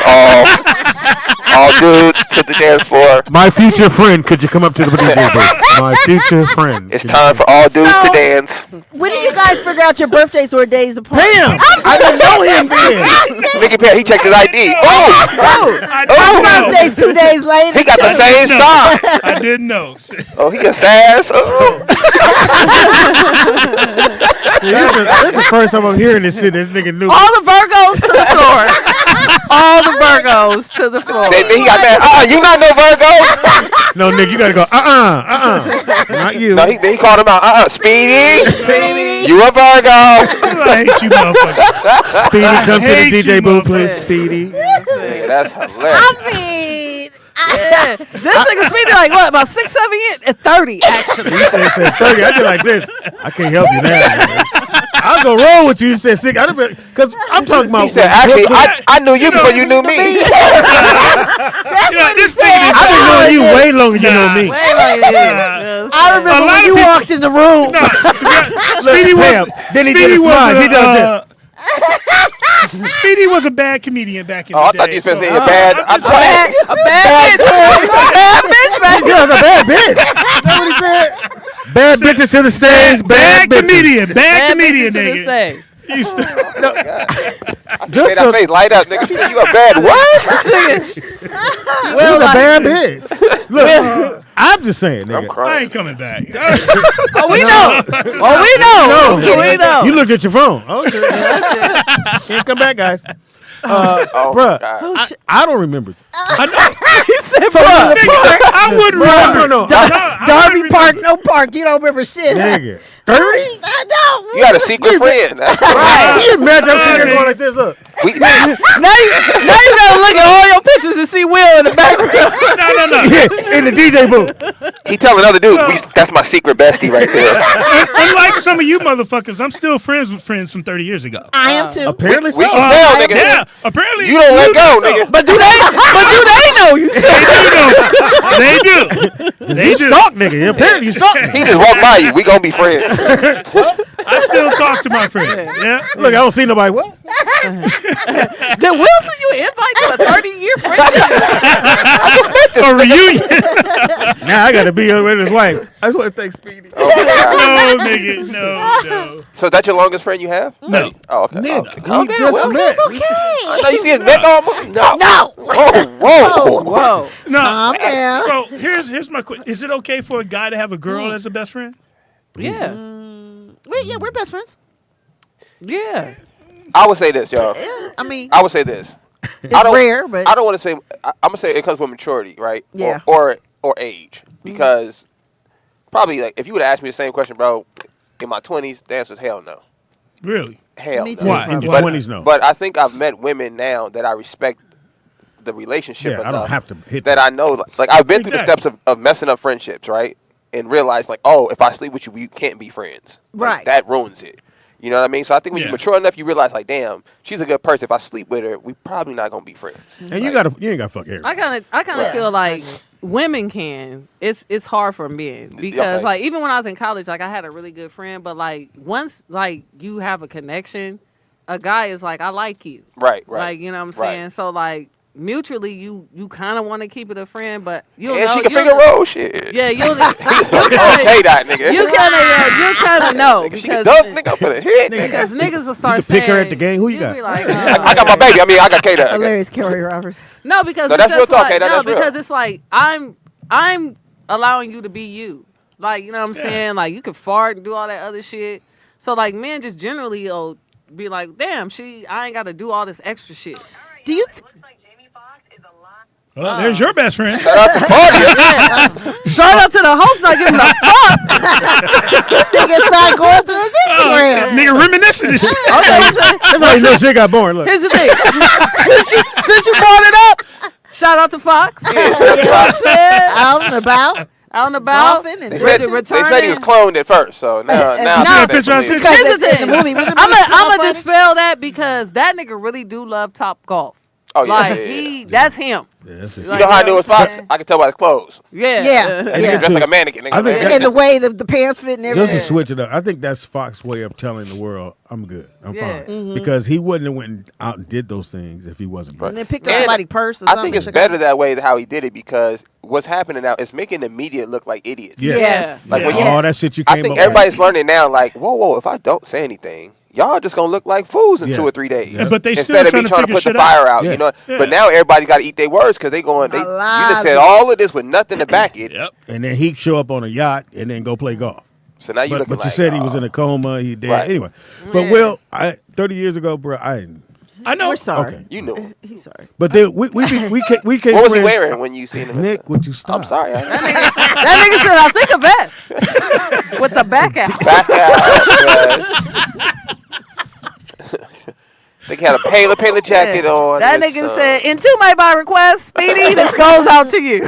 All dudes to the dance floor. My future friend, could you come up to the DJ booth? My future friend. It's time for all dudes to So- dance. When did you guys figure out your birthdays were days apart? Damn! I didn't know him then. Mickey Perry, he checked his ID. Oh! My birthday's 2 days later. He got the same No, sign. I didn't know. Oh, he a sass. Oh. See, this is the first time I'm hearing this shit. This nigga knew. All the Virgos to the floor. All the Virgos to the floor. Then he got that. You not no Virgo. No, nigga, you gotta go. Not you. No, he called him out. Speedy. Speedy. You a Virgo. I hate you, motherfucker. Speedy, come to the hate DJ you, booth, please. motherfucker. Speedy. Yeah, that's hilarious. I mean, Yeah. This nigga Speedy like what? About 6, 7 years? At 30, actually. You said 30. I did like this. I can't help you now. Man. I was gonna roll with you. You said 6. Because I'm talking about. He said, actually, I knew you before you knew me. that's what he said. I've been knowing you way longer than you know me. Way like this. I remember when you walked in the room. Speedy was. Then he Speedy did a was smile. He done this. Speedy was a bad comedian back in Oh, I the thought day. you said so- you're bad. I'm sorry. A bad bitch. A bad bitch, man. He was a bad bitch. That's what he said. Bad bitches to the stage. Bad bitches. comedian. Bad Bad comedian, bitches to the nigga. stage. He used to- Made that face light up, nigga. She said, you a bad what? He was a bad bitch. Look, I'm just saying, I'm nigga. I crying. ain't coming back. Oh, we know. Oh, we know. We know. You looked at your phone. Oh, shit. Can't come back, guys. Oh, Bruh, God. I don't remember. I know. He said, Nigga, I wouldn't remember. No. Darby Park, no park. You don't remember shit. Nigga. 30? I know. You got a secret friend. That's Right. You imagine I'm sitting there going like this. Look. now you gotta look at all your pictures and see Will in the background. No. Yeah, in the DJ booth. He telling other dudes, that's my secret bestie right there. Unlike some of you motherfuckers, I'm still friends with friends from 30 years ago. I am too. Apparently We so. can tell, nigga. Yeah, apparently You don't let go, nigga. But do they know you? They do. You stalk nigga. Apparently you stalk me. He just walked by you. We gonna be friends. I still talk to my friends. Yeah. Look, I don't see nobody. What? Did Will send you an invite to a 30-year friendship? A reunion. Now I gotta be with his wife. I just want to thank Speedy. No, nigga. No. So is that your longest friend you have? No. Oh, okay. Nigga, Okay. Calm we down, just Will. met. It's okay. I know you see his neck almost. No. Whoa. No. Calm down. So here's my question. Is it okay for a guy to have a girl as a best friend? Yeah. We're best friends. Yeah. I would say this, y'all. Yeah, I mean, I would say this. it's rare, but I don't want to say. I'm gonna say it comes with maturity, right? Yeah. Or age, because probably like if you would have asked me the same question, bro, in my 20s, the answer is hell no. Really? Hell Me no. too. Why? In your But- 20s, no. But I think I've met women now that I respect the relationship Yeah, I enough don't have to hit that I know. Like I've been through the Exactly. steps of messing up friendships, right? And realize like, oh, if I sleep with you, we can't be friends. Like, Right. that ruins it. You know what I mean? So I think when Yeah. you're mature enough, you realize like, damn, she's a good person. If I sleep with her, we probably not gonna be friends. And you ain't gotta fuck everybody. I kind of feel like women can. It's hard for men because Okay. like even when I was in college, like I had a really good friend, but like once like you have a connection, a guy is like, I like you. Right. Like, you know what I'm Right. saying? So like mutually you kind of want to keep it a friend, but you'll And know she can you'll- figure roll shit. Yeah, you'll Okay, that nigga. You kind of know She can because dunk, nigga, I'm finna hit. because niggas will start You can saying pick her at the game. Who you you'll got? be like, I got my baby. I mean, I got K-Dot. hilarious Kerry Roberts. no, because No, it's that's real just talk, like, K-Dot, no, that's real. because it's like I'm allowing you to be you. Like, you know what I'm saying? Like you can fart and do all that other shit. So like men just generally will be like, damn, I ain't got to do all this extra shit. Do you? Well, there's your best friend. Shout out to Claudia. Shout out to the host not giving a fuck. This nigga started going through his Instagram. Nigga reminiscing this shit. Okay, That's how you know shit got born. Look. here's the thing. since you brought it up, shout out to Fox. You know what I'm saying? Out and about. Out and about. Golfing and They said he was cloned at first, so now. a picture I seen. Because Here's the in the thing. movie, was it I'm Friday? gonna dispel that because that nigga really do love Top Golf. Oh yeah, Like yeah. that's him. Yeah, that's just, You know how I knew it was Fox? I could tell by his clothes. Yeah. Yeah. He Yeah. dressed like a mannequin. Nigga. I think Like, that- And the way the pants fit and just everything. to switch it up, I think that's Fox's way of telling the world, I'm good. I'm Yeah. fine. Because he wouldn't have went out and did those things if he wasn't And good. then picked up And somebody's purse or I something. think it's better that way how he did it because what's happening now is making the media look like idiots. Yeah. Yes. Like when Yeah. you, All that shit you I came think up everybody's learning now. Like, whoa, if I don't say anything, y'all just gonna look like fools in Yeah. 2 or 3 days. Yeah. But they still Instead of me trying to trying to put the figure shit fire out. out, Yeah. you know. Yeah. But now everybody got to eat their words because they going. You just said all of this with nothing to back it. Yep. And then he'd show up on a yacht and then go play golf. So now you But, looking but like. you said he was in a coma. He dead. Right. Anyway. But Will, 30 years ago, bro, I know. We're sorry. Okay. You knew. He's sorry. But then we came. What was he wearing when you seen him? Nick, would you stop? I'm sorry. That nigga said, I think a vest with the back out. Back out. Yes. They had a paler jacket on. That with nigga some- said, in by request, Speedy, this goes out to you.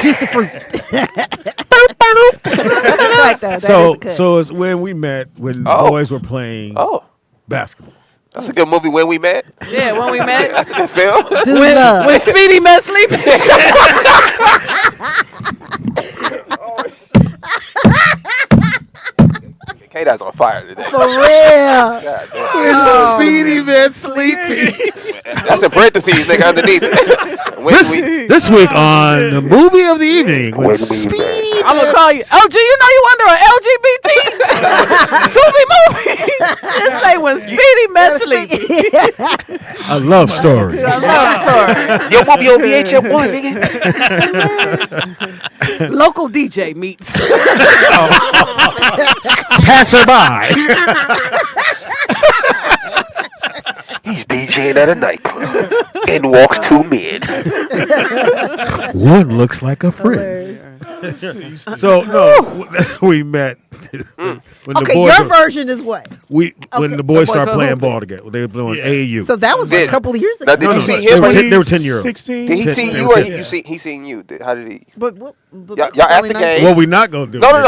Juicy fruit. So it's when we met when boys were playing basketball. That's a good movie. When we met. Yeah, when we met. That's a good film. When Speedy met Sleepy. K-Dot's on fire today. For real. God damn. Speedy man sleepy. That's in parentheses, nigga, underneath. This week on the movie of the evening with Speedy. I'm going to call you. LG, you know you under an LGBT Tubi movie. Just say when Speedy met Sleepy. A love story. I love the story. Your movie on VHF1, nigga. Local DJ meets. Passerby. He's DJ DJ at a nightclub and walks 2 men. One looks like a friend. So no, that's when we met. When Okay, the boys your version is what? when Okay. the boys The boys started are playing hooping. ball together. They were doing AAU. So that was like a couple of years ago. Now, did you see They him? were or 10, they were 10-year-olds. 16? Did he see They you were or 10. he seen you? How did he? But Y'all at the game? What we not gonna do? No. No.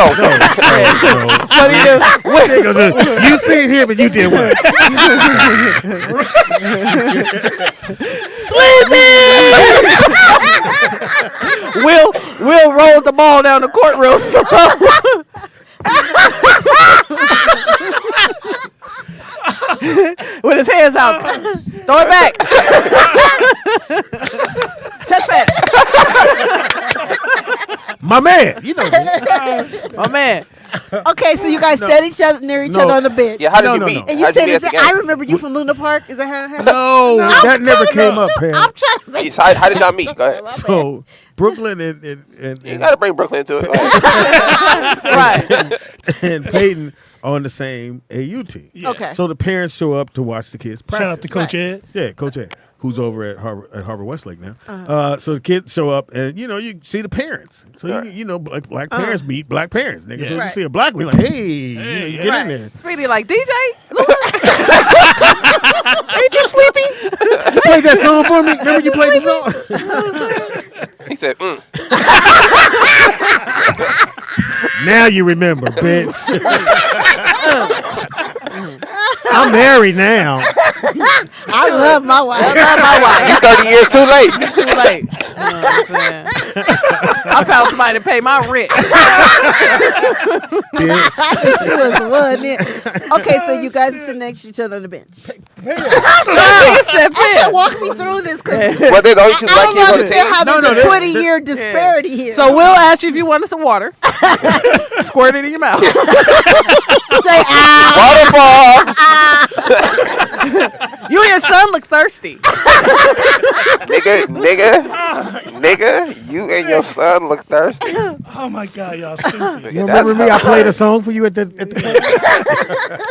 What do you do? You seen him and you did what? Will rolled the ball down the court real slow. With his hands out. Throw it back. Chest pass. My man, you know me. My man. Okay, so you guys No. sat near each other on the bench. Yeah, how did you meet? And you How'd you said, meet at the I game? remember you from Luna Park. Is that how it happened? No, that never came up, Pam. I'm trying to make So how did y'all meet? Go ahead. So Brooklyn and You gotta bring Brooklyn into it. Go ahead. and Peyton on the same AU team. Yeah. Okay. So the parents show up to watch the kids practice. Shout out to Coach Ed. Yeah, Coach Ed, who's over at Harvard Westlake now. So the kids show up, and you see the parents. So you know, black parents meet black parents. Nigga. Yeah. So you Right. see a black one, like, hey, get in there. Speedy like DJ. Ain't you sleepy? You played that song for me. Remember you played the song? He said, Now you remember, bitch. I'm married now. I love my wife. "You 30 years too late." Too late. You know what I'm saying? I found somebody to pay my rent. She was one. Okay, so you guys are sitting next to each other on the bench. Okay, walk me through this because Well, they're the only two I black don't kids on the understand team. how there's a 20-year disparity here. So Will asked you if you wanted some water. Squirt it in your mouth. Say, Waterfall. You and your son look thirsty. nigga, you and your son look thirsty. Oh my God, y'all stupid. You remember me? I played a song for you at the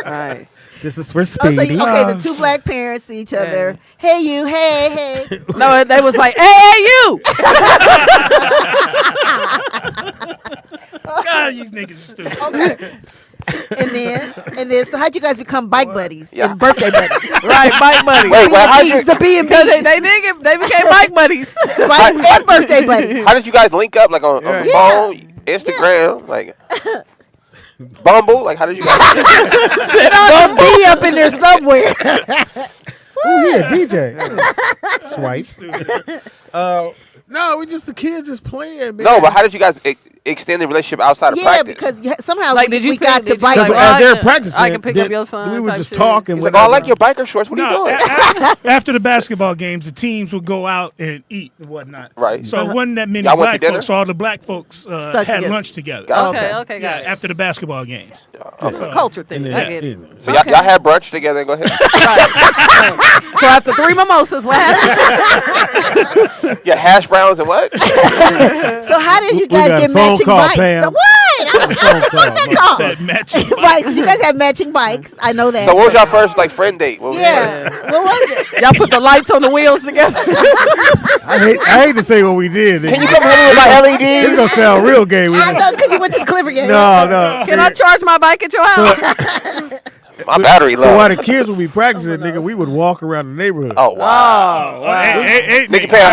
All right. This is for Oh, so Speedy. the two black parents see each other. Hey, you. Hey. No, they was like, hey, you. God, you niggas are stupid. Okay. And then, so how'd you guys become bike buddies and birthday buddies? Right, bike buddies. Wait, how'd you? The B&Bs. Because they became bike buddies. And birthday buddies. How did you guys link up? Like on the phone, Instagram, like Bumble? Like how did you guys? Don't be up in there somewhere. Oh, yeah, DJ. Swipe. No, we just the kids just playing, man. No, but how did you guys extend the relationship outside of Yeah, practice? because somehow Like, we, did you we got to did you bike. like, Because as they're practicing, I can pick up then your son we would type just shit. talk and He's like, "Oh, I like your biker shorts. What are you No, doing?" after the basketball games, the teams would go out and eat and whatnot. Right. So it wasn't that many Y'all went to black dinner? folks. So all the black folks Stuck had together. lunch together. Gotcha. Okay, got it. After the basketball games. It's a culture thing. And I then- get it. So y'all had brunch together. Go ahead. So after 3 mimosas, what happened? Yeah, hash browns and what? So how did you guys got a get phone matching call, bikes? Pam. So what? I don't know what they call. Said matching Bikes. You guys have matching bikes. I know that. So what was y'all first like friend date? What was Yeah. What was it? Y'all put the lights on the wheels together. I hate to say what we did. Can you come home with my It's LEDs? gonna sound real gay. I know because you went to the Clipper game. No. Can I charge my bike at your house? My battery So low. while the kids would be practicing, nigga, we would walk around the neighborhood. Oh wow. Hey, Nigga nigga. pay a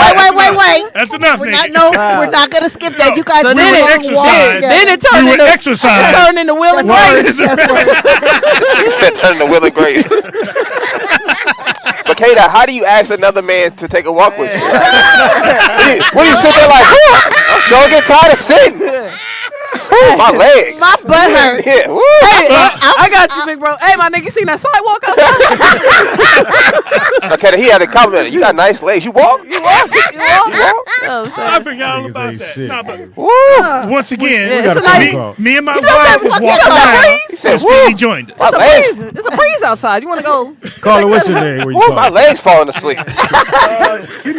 Wait. That's enough, We're nigga. we're not gonna skip that. You guys So do then a it long exercise. walk together. Then it turned You would into exercise. Turned into Will and Grace. He said turn to Will and Grace. But Kata, how do you ask another man to take a walk with you? What do you sit there like? I'm sure get tired of sitting. Ooh, my legs. My butt hurt. Yeah. Woo. Hey, I got you, big bro. Hey, my nigga, seen that sidewalk outside? Okay, he had to comment. You got nice legs. You walk? You walk? You walk? I forgot all Niggas about ain't that. shit. Nah, but Woo. once again, Yeah, it's a nice- me and my You know wife that was fucking walking got a around. breeze? So Woo. Speedy joined us. My It's a legs. breeze. It's a breeze outside. You want to go? Carla, what's your name? Where you Woo, from? my legs falling asleep. You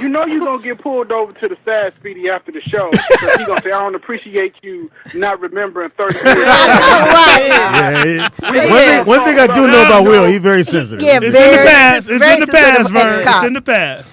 know you're gonna get pulled over to the side, Speedy, after the show. Because he gonna say, "I don't appreciate you you not remembering 30 years. Yeah, one thing I do know about Will, he's very sensitive. Yeah, it's in the past. It's in the past, Vern. It's in the past.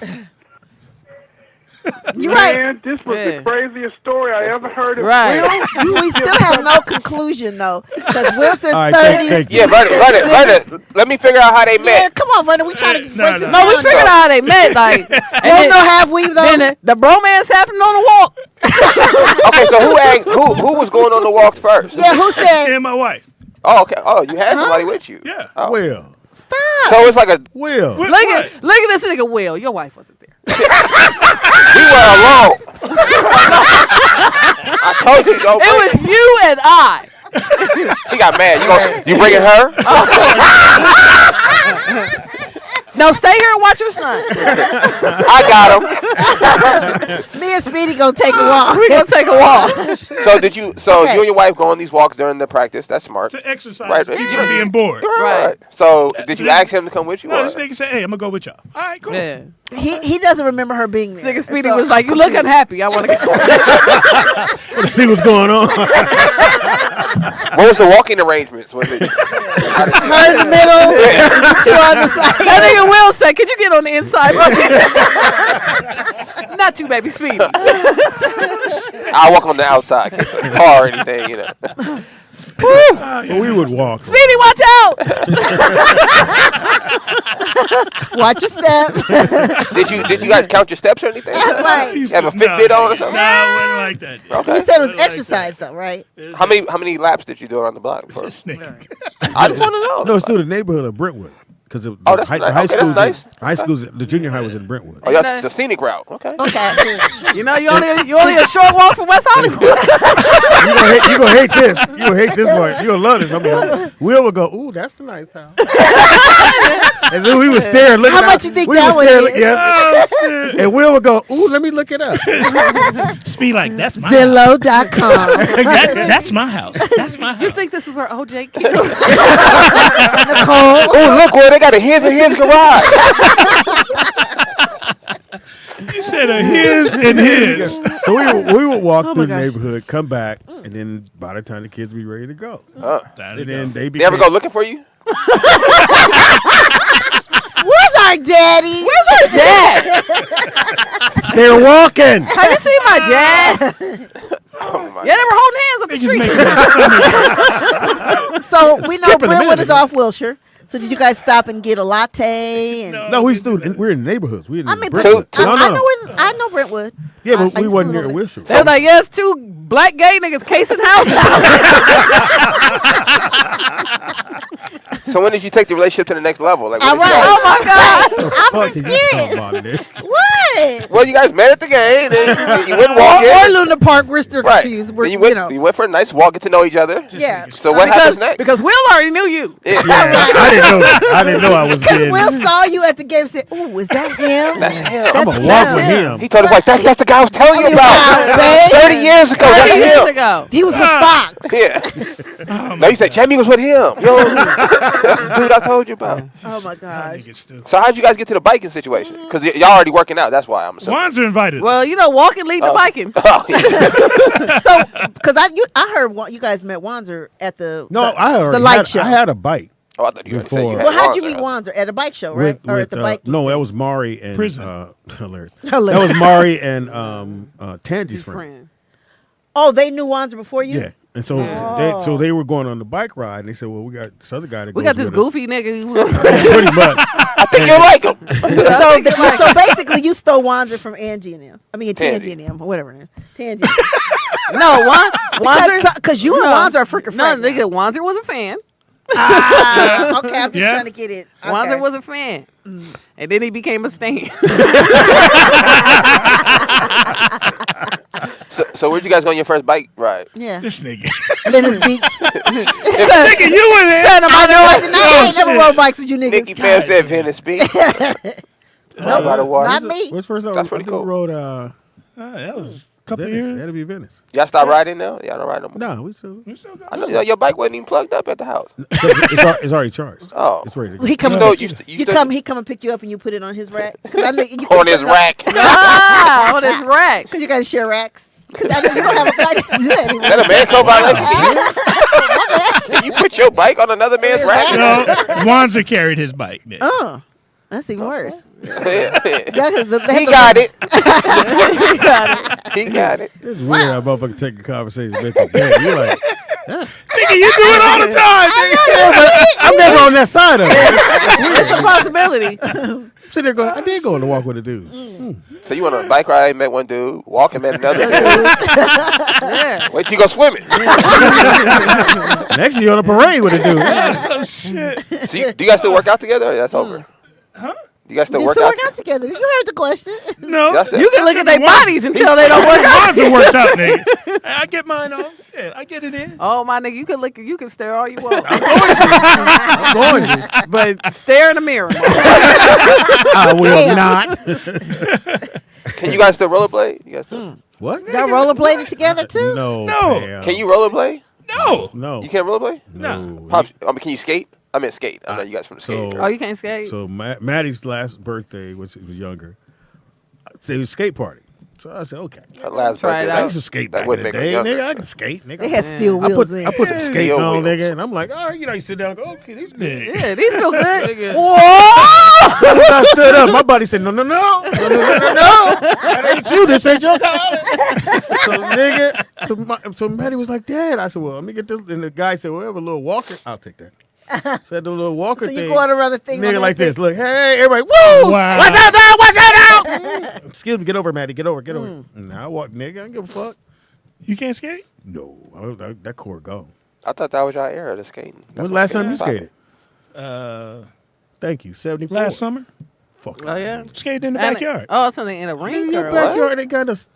You're right. Man, this was the craziest story I ever heard of. Right. Will. We still have no conclusion though, because Will says All right, 30s. Yeah, run it. Let me figure out how they Yeah, met. come on, Vernon. We trying to break this No, we down. figured out how they met. Like, We'll know have we though. then the bromance happened on the walk. Okay, so who was going on the walk first? Yeah, who said? And my wife. Oh, okay. Oh, you had somebody with you. Yeah. Oh. Will. Stop. So it's like a Will. Look at this nigga Will. Your wife wasn't there. we were alone. I told you don't. It was you and I. He got mad. You bringing her? No, stay here and watch your son. I got him. Me and Speedy gonna take a walk. We gonna take a walk. So did you? So you and your wife go on these walks during the practice? That's smart. To exercise. Right. Keep you being bored. Right. So did you ask him to come with you? No, or? this nigga said, "Hey, I'm gonna go with y'all." All right, cool. Yeah. He doesn't remember her being there. Nigga Speedy So was like, "You look unhappy. I want to go." Let's see what's going on. What was the walking arrangements? Was it? her in the middle, two on the side. That nigga Will said, "Could you get on the inside?" Not you, baby, Speedy. I walk on the outside, in case of a car or anything, you know. Well, we would walk. Speedy, watch out! Watch your step. Did you guys count your steps or anything? Right. You have a Fitbit on or something? No, it wasn't like that. Okay. You said it was exercise though, right? How many laps did you do around the block first? I just want to know. No, it's through the neighborhood of Brentwood. Because that's nice. high Okay, school, that's nice. high school, the junior high was in Brentwood. Oh, yeah, the scenic route. Okay. Okay. You know, you only a short walk from West Hollywood. You gonna hate this. You gonna hate this part. You gonna love this. I mean, Will would go, "Ooh, that's the nice house." And so we would stare, looking. How much you think we that would stare, one is? yes. Oh, And Will would go, "Ooh, let me look it up." Speed like that's my house. Zillow.com. That's my house. That's my house. You think this is where OJ came? Nicole. Oh, look, boy, they got a his in his garage. You said a his and his. So we would walk Oh through my the gosh. neighborhood, come back, and then by the time the kids be ready to go, and then they be They ever go looking for you? Where's our daddy? Where's our dad? They're walking. Have you seen my dad? Oh my Yeah, they were holding hands up the street. So we know Skipping a Brentwood minute is off Wilshire. So did you guys stop and get a latte? And No, we're in the neighborhoods. We in I mean, Brentwood. I know Brentwood. Yeah, but I we used to wasn't live near over Wilshire. They're like, yes, two black gay niggas casing houses. So when did you take the relationship to the next level? Like, All what did you right. guys- Oh my God. I'm serious. What? Well, you guys met at the game. Then you went walking. Or Luna Park, we're still Right. confused. Then We're, you went for a nice walk, get to know each other. Yeah. So what happens next? Because Will already knew you. Yeah. I didn't know that. I didn't know I was Because getting. Will saw you at the game and said, "Ooh, is that him? That's him. That's I'm gonna walk with him. He told his wife, that's the guy I was telling you Wow, about. babe. 30 years ago. 30 That's years him. ago. He was with Fox." Yeah. No, you said Jamie was with him. Yo, that's the dude I told you about. Oh my God. So how'd you guys get to the biking situation? Because y'all already working out. That's why I'm assuming. Wands are invited. Well, you know, walking lead to biking. Oh, yeah. So, because I heard you guys met Wanzer at the the light show. I had a bike. Oh, I thought you were going to say you Before. had Well, how'd you Wanzer. meet Wanzer at a bike show, right? Or at the bike? No, that was Mari and Prison. hilarious. Hilarious. That was Mari and Tangi's friend. Oh, they knew Wanzer before you? Yeah. And so they were going on the bike ride, and they said, "Well, we got this other guy that We goes got this with goofy nigga. us." Pretty much. I think you like him. So basically, you stole Wanzer from Angie and him. I mean, Tangy and him, or whatever. Tangy. No, Wanzer. Because you and Wanzer are freaking No, friends. nigga, Wanzer was a fan. Okay, I'm just trying to get it. Okay. Wanzer was a fan. And then he became a stan. So where'd you guys go on your first bike ride? Yeah. This nigga. Venice Beach. Nigga, you were there. I know I did not. I ain't never rode bikes with you niggas. Nikki Pam said Venice Beach. By the water. Not me. What's first? That's pretty cool. We rode That was a couple Venice. years. That'd be Venice. Y'all stop riding now? Y'all don't ride no more? No, we still got I know your bike wasn't even plugged up at the house. it's already charged. Oh. It's ready to go. He come, You he come and pick you up and you put it on his rack. 'Cause I know you On his rack. Ah, on his rack. Because you got to share racks. Because I know you don't have a bike to do that anymore. Is that a man code violation? Can you put your bike on another man's rack? No, Wanzer carried his bike. Nick. Oh, that's even worse. He got it. He got it. It's weird how motherfucker take a conversation and make it gay. You're like, Nigga, you do it all the time. I'm never on that side of it. It's a possibility. I'm sitting there going, I did go on a walk with a dude. So you went on a bike ride, met one dude, walking, met another dude. Yeah. Wait till you go swimming. Next year on a parade with a dude. Oh, shit. So do you guys still work out together? Or that's over. Huh? You guys still You work still out? work out together. You heard the question. No. You can look at their bodies until they don't work out. Wanzer works out, nigga. I get mine on. Yeah, I get it in. Oh my nigga, you can stare all you want. I'm going to. But stare in the mirror. I will not. Can you guys still rollerblade? You guys still? What? Y'all rollerbladed together too? No. No. Can you rollerblade? No. No. You can't rollerblade? No. Pops, can you skate? I meant skate. I know you guys from the skate. Oh, you can't skate? So Maddie's last birthday, when she was younger, it was a skate party. So I said, okay. Her last Try it birthday. I out. used to skate That back in would the make her day, younger. nigga. I can skate, nigga. They had steel I wheels put in. the skates Steel on, wheels. nigga, and I'm like, all right, you sit down and go, okay, these good. Yeah, these feel good. Nigga. Whoa! So when I stood up, my buddy said, no. That ain't you. This ain't your college. So, nigga, so Maddie was like, Dad. I said, well, let me get this. And the guy said, well, we have a little walker. I'll take that. Said the little walker So thing. you going around the thing on Nigga that like thing? this. Look, hey, everybody, woo! Wow. What's up now? What's up now? Excuse me, get over, Maddie. Get over. Now I walk, nigga. I don't give a fuck. You can't skate? No, that core gone. I thought that was your era, the skating. When's the last time you skated? Uh, Thank you. 74. last summer. Fuck. Oh yeah. Skated in the And- backyard. Oh, something in a In ring your or what? backyard, they got us.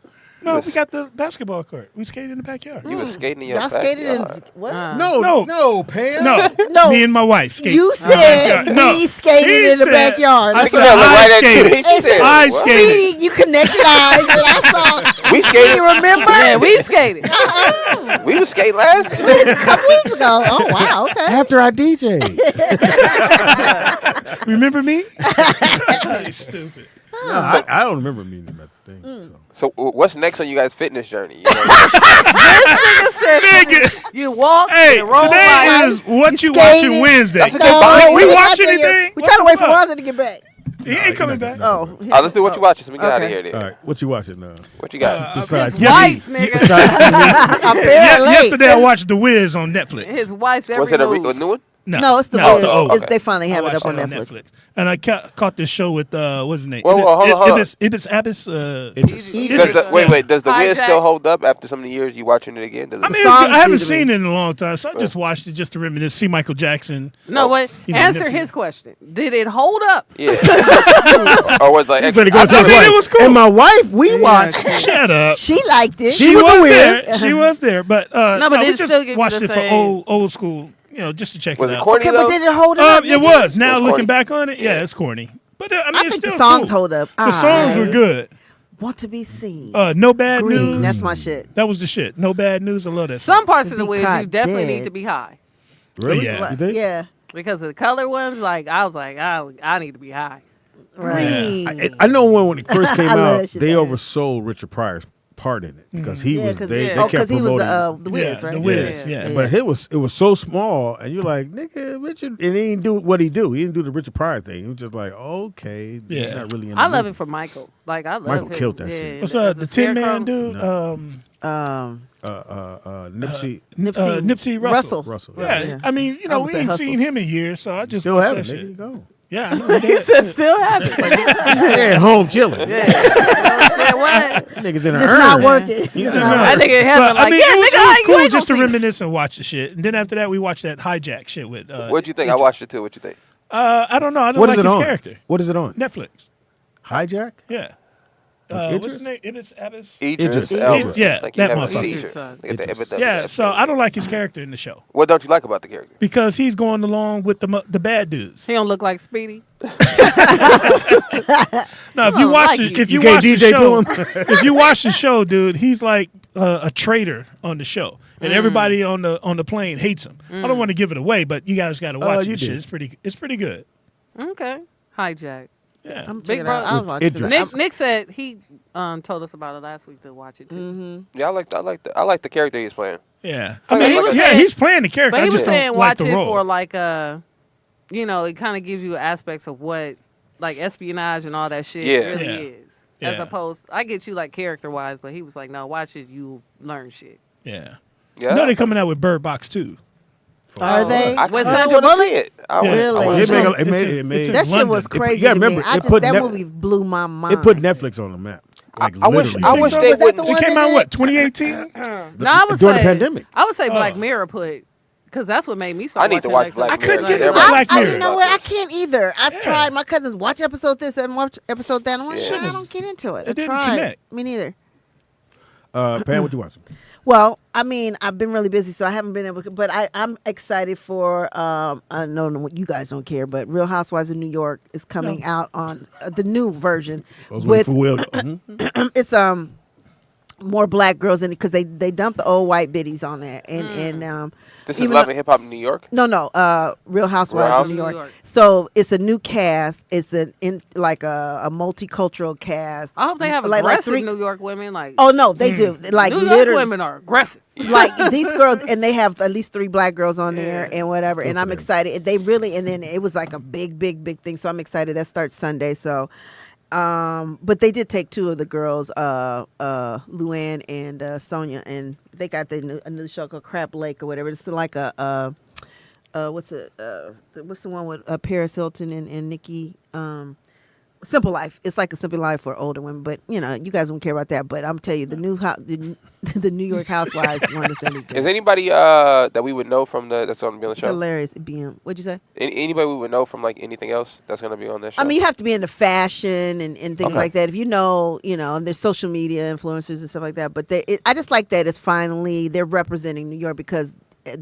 No, we got the basketball court. We skated in the backyard. You was skating in your Y'all skated in backyard. what? No, Pam. No, No. me and my wife skated. You in the said backyard. No, we skated he in the said- backyard. I Look said at her look I right at you. skated. She said, I what? skated. Speedy, you connected eyes, and I saw. We skated. You remember? Yeah, we skated. We was skating last year. A couple weeks ago. Oh wow. Okay. After I DJ. Remember me? You stupid. No, I don't remember meeting about the thing. So what's next on you guys' fitness journey? You know? This nigga said you walk, Hey, you roll today bikes. is what you skated. watching Wednesday. That's a good No, body. We we watch out there. anything? We trying to wait for What? Wanzer to get back. He ain't coming back. Oh. All right, let's do what you watching so we get out of Okay. here then. All right, what you watching now? What you got? Besides His wife, nigga. Apparently. Yesterday I watched The Wiz on Netflix. His wife's every Was it a move. new one? No, it's the no, Wiz. the old. It's, they finally have I it up watched on it Netflix. And I caught this show with what's his name? Whoa, hold on. Ibis Abbas. Does the Wiz still hold up after so many years? You watching it again? Does it I mean, songs I haven't do to seen me. it in a long time, so I just watched it just to reminisce. See Michael Jackson. No, wait. You know, Answer Nipsey. his question. Did it hold up? Yeah. Or was like You better go I tell thought his wife. it was cool. And my wife, we watched. Shut up. She liked it. She was a there. Wiz. She was there, but No, but we did it just still give you watched the it for same- old school. You know, just to check Was it it out. corny Okay, but though? did it hold it up? It nigga? was. Now It was looking corny. back on it, yeah, it's corny. But I mean, I it's think the still songs cool. hold up. The songs were I good. Want to be seen. No Bad Green. News. That's my shit. That was the shit. No Bad News. I love that. Some song. parts of the Be Wiz you caught definitely dead. need to be high. Really? Yeah. You think? Yeah. Because of the color ones, like I was like, I need to be high. Green. I know when it first came I love out, that shit, they man. oversold Richard Pryor's part in it because he Yeah, was. 'cause They he kept was promoting. the Wiz, Yeah, right? the Wiz, yeah. But it was so small, and you're like, nigga, Richard, and he didn't do what he do. He didn't do the Richard Pryor thing. He was just like, okay, Yeah. he's not really in. I the love movie. it for Michael. Like I love Michael him. killed that Yeah, shit. What's as a the Tin Man scarecrow. dude? Nipsey. Nipsey Russell. Russell. Yeah, I mean, you know, was we a ain't hustle. seen him in years, so I just Still watched have it, that nigga. shit. Go. Yeah, I know He said still have it. Yeah, at home chilling. I said what? Niggas in a Just urn. not working. Yeah. I think it But, happened like, I mean, yeah, it was, nigga, it was you cool ain't just to gonna see it. reminisce and watch the shit. And then after that, we watched that hijack shit with. What'd you think? I watched it too. What'd you think? I don't know. I don't What like is it his on? character. What is it on? Netflix. Hijack? Yeah. Idris? What's his name? Ibis Abbas? Idris Idris. Elba. Yeah, It's like you that having a motherfucker. seizure. Look at the epidemic. Yeah, so I don't like his character in the show What don't you like about the character? because he's going along with the bad dudes. He don't look like Speedy. No, if you don't watch like it, you. if you can't watch the DJ to show, him? if you watch the show, dude, he's like a traitor on the show, and everybody on the plane hates him. I don't want to give it away, but you guys got to watch you the shit. did. It's pretty good. Okay. Hijack. Yeah. I'm Big checking it bro- out. I'll watch it 'cause Idris. I'm- Nick said told us about it last week to watch it too. Mm-hmm. Yeah, I like the character he's playing. Yeah. I mean, he was saying, he's playing the character. But he I was just saying don't like watch the it role. for like it kind of gives you aspects of what like espionage and all that shit really is. As opposed, I get you like character wise, but he was like, no, watch it, you learn shit. Yeah. Yeah. No, they're coming out with Bird Box too. Are they? I With kinda Sandra wanna Bullock? see it. Really? It made That shit was crazy. Yeah, to remember, me. I it just put that Nef- movie blew my mind. It put Netflix on the map. Like I wish they wouldn't. It came out what 2018? No, I would during say the pandemic. I would say Black Mirror put because that's what made me start. I need to watching watch next Black episode. Mirror. I couldn't get into Black Mirror. You know what? I can't either. I've tried. My cousins watch episode this and watch episode that. I'm like, I don't get into it. I didn't tried. connect. Me neither. Pam, what you watching? Well, I mean, I've been really busy, so I haven't been able to. But I'm excited for. I know you guys don't care, but Real Housewives of New York is coming out on the new version. With it's more black girls in it because they dumped the old white biddies on there, and This is Love and Hip Hop in New York. No, Real Housewives of New York. So it's a new cast. It's a multicultural cast. I hope they have aggressive New York women. Like, oh no, they do. Like New York literally, women are aggressive. like these girls, and they have at least 3 black girls on there and whatever. And I'm excited. They really, and then it was like a big thing. So I'm excited. That starts Sunday. So. But they did take 2 of the girls, Luann and Sonia, and they got a new show called Crap Lake or whatever. It's like what's the one with Paris Hilton and NIKKI? Simple Life. It's like a Simple Life for older women, but you guys won't care about that. But I'm telling you, the New York Housewives one is gonna be good. Is anybody that we would know from that's on the show? Hilarious. What'd you say? Anybody we would know from like anything else that's gonna be on that show? I mean, you have to be into fashion and things like that. If you know, and there's social media influencers and stuff like that. But I just like that it's finally they're representing New York because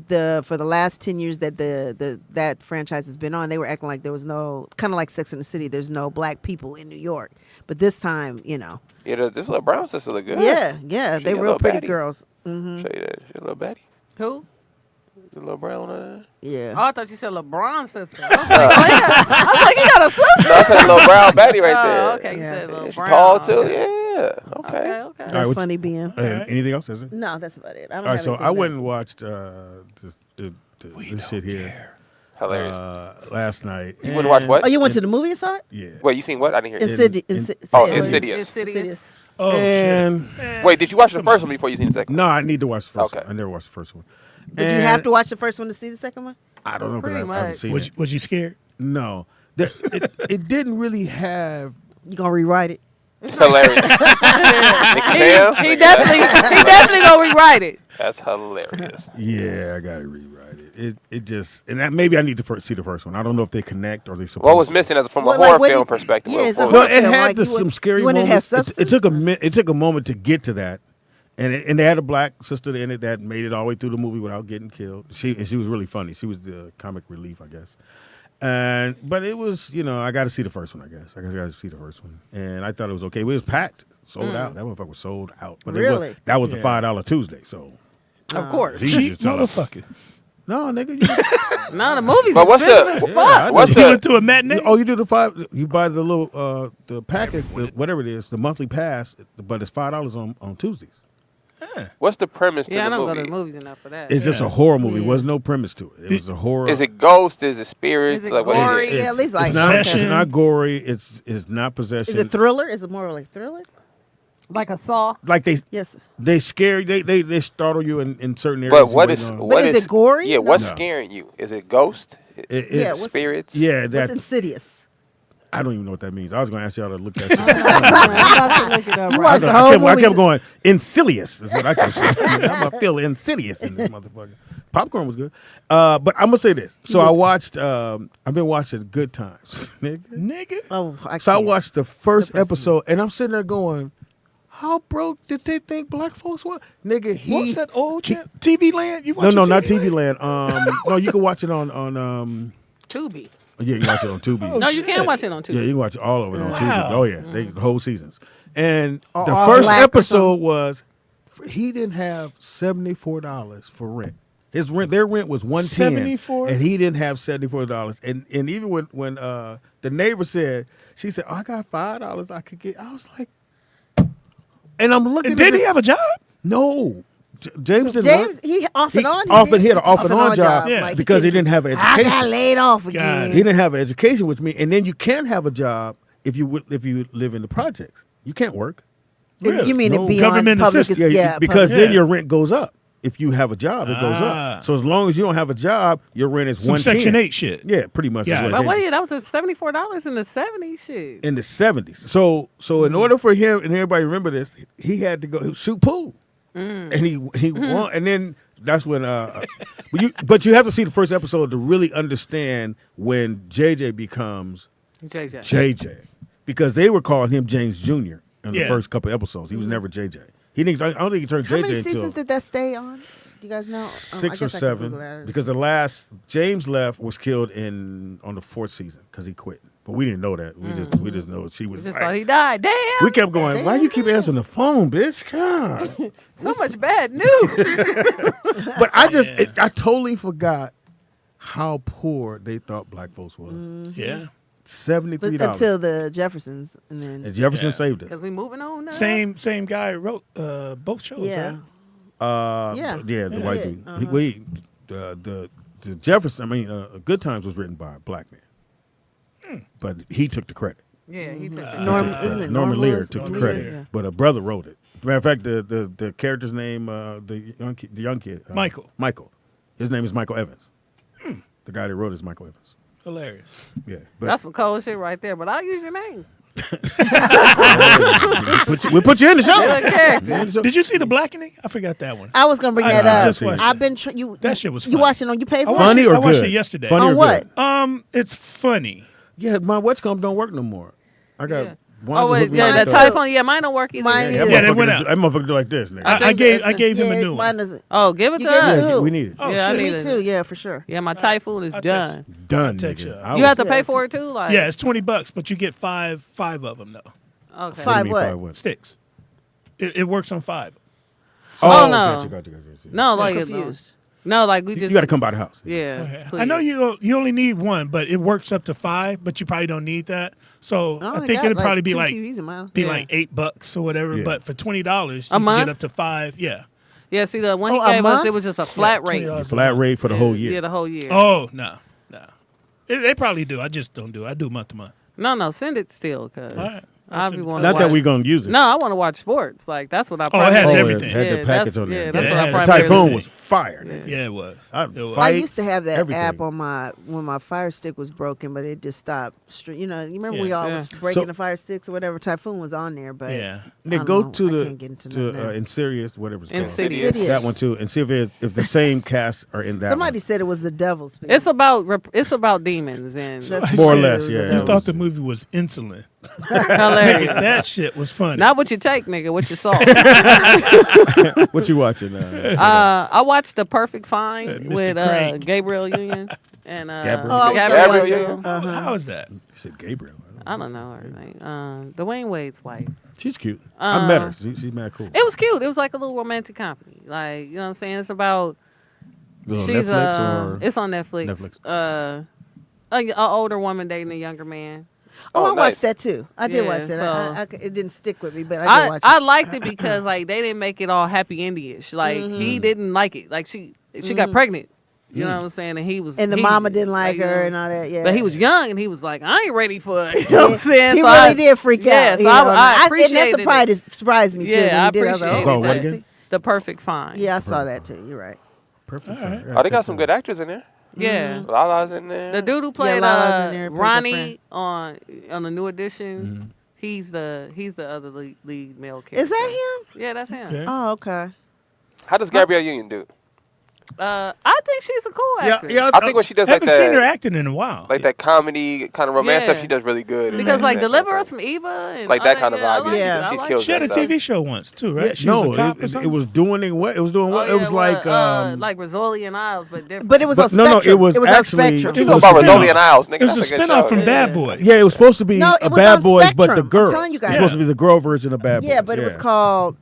for the last 10 years that that franchise has been on, they were acting like there was no, kind of like Sex and the City, there's no black people in New York. But this time, Yeah, this little brown sister look good. Yeah, they real pretty girls. Mm-hmm. Show you that. She a little baddie. Who? The little brown. Yeah. Oh, I thought you said LeBron sister. I was like, you got a sister. No, I said little brown baddie right there. Oh, okay, you said little brown. Tall too. Yeah. Okay. Okay. That's funny being. Anything else? Is there? No, that's about it. I don't All right, have so anything I better. went and watched this shit here. Hilarious. Last night. You went to watch what? Oh, you went to the movie and saw it? Yeah. Wait, you seen what? I didn't hear. Insidious. Insidious. Oh, shit. Wait, did you watch the first one before you seen the second? No, I need to watch the first one. I never watched the first one. Did you have to watch the first one to see the second one? I don't know because I haven't seen it. Was you scared? No. It didn't really have... You gonna rewrite it? Hilarious. he definitely gonna rewrite it. That's hilarious. Yeah, I gotta rewrite it. It just maybe I need to see the first one. I don't know if they connect or they supposed. What was missing from a horror film perspective? Yeah, well, it had some scary moments. It took a moment to get to that, and they had a black sister in it that made it all the way through the movie without getting killed. She was really funny. She was the comic relief, I guess. But it was, I got to see the first one. I guess I got to see the first one, and I thought it was okay. It was packed, sold out. That motherfucker was sold out. But really, that was the $5 Tuesday. So of course, cheap motherfucker. No, nigga. No, the movie's but what's expensive as fuck. What's you went to a matinee? Oh, you do the $5. You buy the little the packet, whatever it is, the monthly pass, but it's $5 on Tuesdays. What's the premise to the I don't movie? go to the movies enough for that. It's just a horror movie. There was no premise to it. It was a horror. Is it ghost? Is it spirits? Is it like, what gory? is it? Yeah, at least like it's not gory. It's not possession. Is it thriller? Is it more like thriller? Like a Saw? Like Yes. they scare you. They startle you in certain areas. But what is is it gory? Yeah, what's No. scaring you? Is it ghost? Yeah, what's- spirits? Yeah, What's that Insidious? I don't even know what that means. I was going to ask y'all to look that shit up. You watched the whole I movie. kept going, insidious is what I kept saying. I'm going to feel insidious in this motherfucker. Popcorn was good. But I'm going to say this. So I watched, I've been watching Good Times. Nigga. Oh, So I watched the first episode, and I'm sitting there going, how broke did they think black folks were? Nigga, What's that old TV Land? You No, watching not TV TV Land. No, you can watch it on Tubi. yeah, you can watch it on Tubi. No, you can watch it on Tubi. Yeah, you can watch all of it on Wow. Tubi. Oh yeah, the whole seasons. And the all first black or episode was he didn't have $74 for rent. Their rent was $110, $74? and he didn't have $74. And even when the neighbor said, she said, "Oh, I got $5 I could get," I was like, And I'm looking. And did he have a job? No. James didn't work. He off and on. He had an off and on job Yeah. because he didn't have an I education. got laid off again. He didn't have an education with me. And then you can't have a job if you live in the projects. You can't work. You mean to be government on public? assistance. Because public. then your rent goes up. If you have a job, it goes up. So as long as you don't have a job, your rent is Some $110. Section 8 shit. Yeah, pretty much. Yeah. Is what But it is. wait, that was at $74 in the 70s. Shit. In the 70s. So in order for him, and everybody remember this, he had to go shoot pool. And he won. And then that's when but you have to see the first episode to really understand when JJ becomes JJ. Because they were calling him James Jr. in the first couple of episodes. He was never JJ. I don't think he turned How JJ many until seasons did that stay on? Do you guys know? 6 or 7. Because the last James left was killed on the 4th season because he quit. But we didn't know that. We just know she was. Just thought he died. Damn. We kept going. Why you keep answering the phone, bitch? God. So much bad news. But I totally forgot how poor they thought black folks were. Yeah. $73 until the Jeffersons, and then Jefferson saved us. Because we moving on now. Same guy wrote both shows. Yeah. Right? The white dude. The Jefferson. I mean, Good Times was written by a black man, but he took the credit. Yeah, he took the Norman Lear took the credit, but a brother wrote it. Matter of fact, the character's name, the young kid, Michael. His name is Michael Evans. The guy that wrote it is Michael Evans. Hilarious. Yeah, that's some cold shit right there. But I'll use your name. We'll put you in the show. Did you see the blackening? I forgot that one. I was gonna bring that up. I've been that shit was you funny. watching on you paid for funny it? or I watched good? it yesterday. Funny on or what? Good? It's funny. Yeah, my webcam don't work no more. I got. Oh wait, yeah, the Typhoon. Yeah, mine don't work either. they went out. That motherfucker do like this, nigga. I gave him a new one. Oh, give it to You gave it us. too. We need it. Oh, Yeah, I shit. need Me it. too. Yeah, for sure. Yeah, my Typhoon is done. Done, text nigga. You have to pay for it too, like Yeah, it's $20, but you get five of them though. Okay. Five what? Sticks. It works on 5. Oh, no. Gotcha. No, like confused. no, like we just. You got to come by the house. Yeah. Okay. please. I know you only need one, but it works up to 5. But you probably don't need that. So I think got, it'd probably be two like TVs in my house. like $8 or whatever. Yeah. But for $20, you A can month? get up to 5. Yeah. Yeah, see, the one he Oh, a gave us, month? it was just a flat rate. $20 Flat rate for the whole year. Yeah, the whole year. Oh no. They probably do. I just don't do it. I do month to month. No, send it still, cause right. I be want. Not that we're gonna use it. No, I want to watch sports. Like that's what I. Oh, it has primarily- everything. It had the Yeah, package that's- on there. Yeah, that's Yeah, what it I has The primarily. Typhoon was fire. Yeah, it was. I used to have that everything. app on when my Fire Stick was broken, but it just stopped. You know, you remember we Yeah. all was breaking the Fire Sticks or whatever. Typhoon was on there, but Yeah. They I don't go know. to I can't get into the nothing. Insidious, whatever it's called. Insidious. That one too, and see if the same cast are in that. Somebody said it was the devil's. It's about demons and That's More or what less, it was, yeah. the I devil. thought the movie was insolent. hilarious. That shit was funny. Not what you take, nigga. What you saw. one. What you watching? I watched The Perfect Find Mr. with Crank. Gabriel Union and Gabriel? Oh, Gabriel Gabriel. Union. How is that? You said Gabriel. I don't know her name. Dwayne Wade's wife. She's cute. I met her. She's mad cool. It was cute. It was like a little romantic comedy. Like, you know what I'm saying? It's about Was it on she's Netflix or it's on Netflix. An older woman dating a younger man. Oh, I nice. watched that too. I did Yeah, watch that. so- It didn't stick with me, but I did watch I it. liked it because like they didn't make it all happy ending-ish. Like he didn't like it. Like she got pregnant. You know what I'm saying? And he was And the he- mama didn't like you know, her and all that. Yeah, But he was young and he was like, I ain't ready for it. You know what I'm saying? He So really I- did freak yeah, out. So you know, I and appreciated that surprised me too. Yeah, I when he did. I was like, appreciated called what that. again? The Perfect Find. Yeah, I saw that too. You're right. Perfect. Oh, they got some good actors in there. Yeah. Lala's in there. The dude who played Lala's in there, plays a Ronnie on the New Edition, he's the other lead male character. Is that him? Yeah, that's him. Okay. Oh, okay. How does Gabrielle Union do? I think she's a cool actress. I think when she does I like haven't seen her that, acting in a while. like that comedy kind of romance Yeah. stuff, she does really good. Because like That Deliver kind Us from Eva and Like all that kind of yeah, I vibe. like Yeah. it. I She like kills it. She had a that stuff. TV show once too, right? Yeah, She no, was a cop or it something? was doing it. It was doing. Oh, It was like Rizzoli and Isles, but different. But it was But on no, Spectrum. it was on actually- Spectrum. You It know was about a Rizzoli spinoff. and Isles, nigga. It was a That's a good spinoff show. from Bad Boys. Yeah, it was supposed to be No, it a was Bad on Boys, but the Spectrum. girl. I'm telling you guys. It's supposed to be the girl version of Bad Boys. Yeah, but it was called.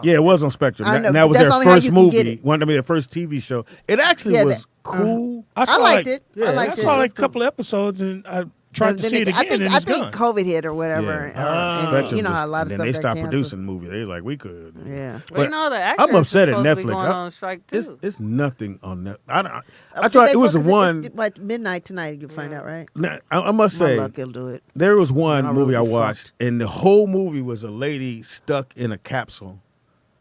Yeah, it was on Spectrum. I know, And that was that's their only how first you can get movie. it. Their first TV show. It actually Yeah, was cool. I liked it. Yeah, I liked I it. saw It like was a couple episodes and I tried to see it again, and I it's think gone. COVID hit or whatever. And, you know how a lot of and stuff then they got stopped canceled. producing movies. They like, we could. Yeah. Well, you know, the actors I'm upset at are supposed to be Netflix. going on strike too. It's nothing on Netflix. I Think tried. they It was the book- 'cause one. It's like midnight tonight. You find out, right? Now, I must My say, luck, it'll do it. there was one I'll movie really I be watched, and the whole movie was a lady stuck in a capsule,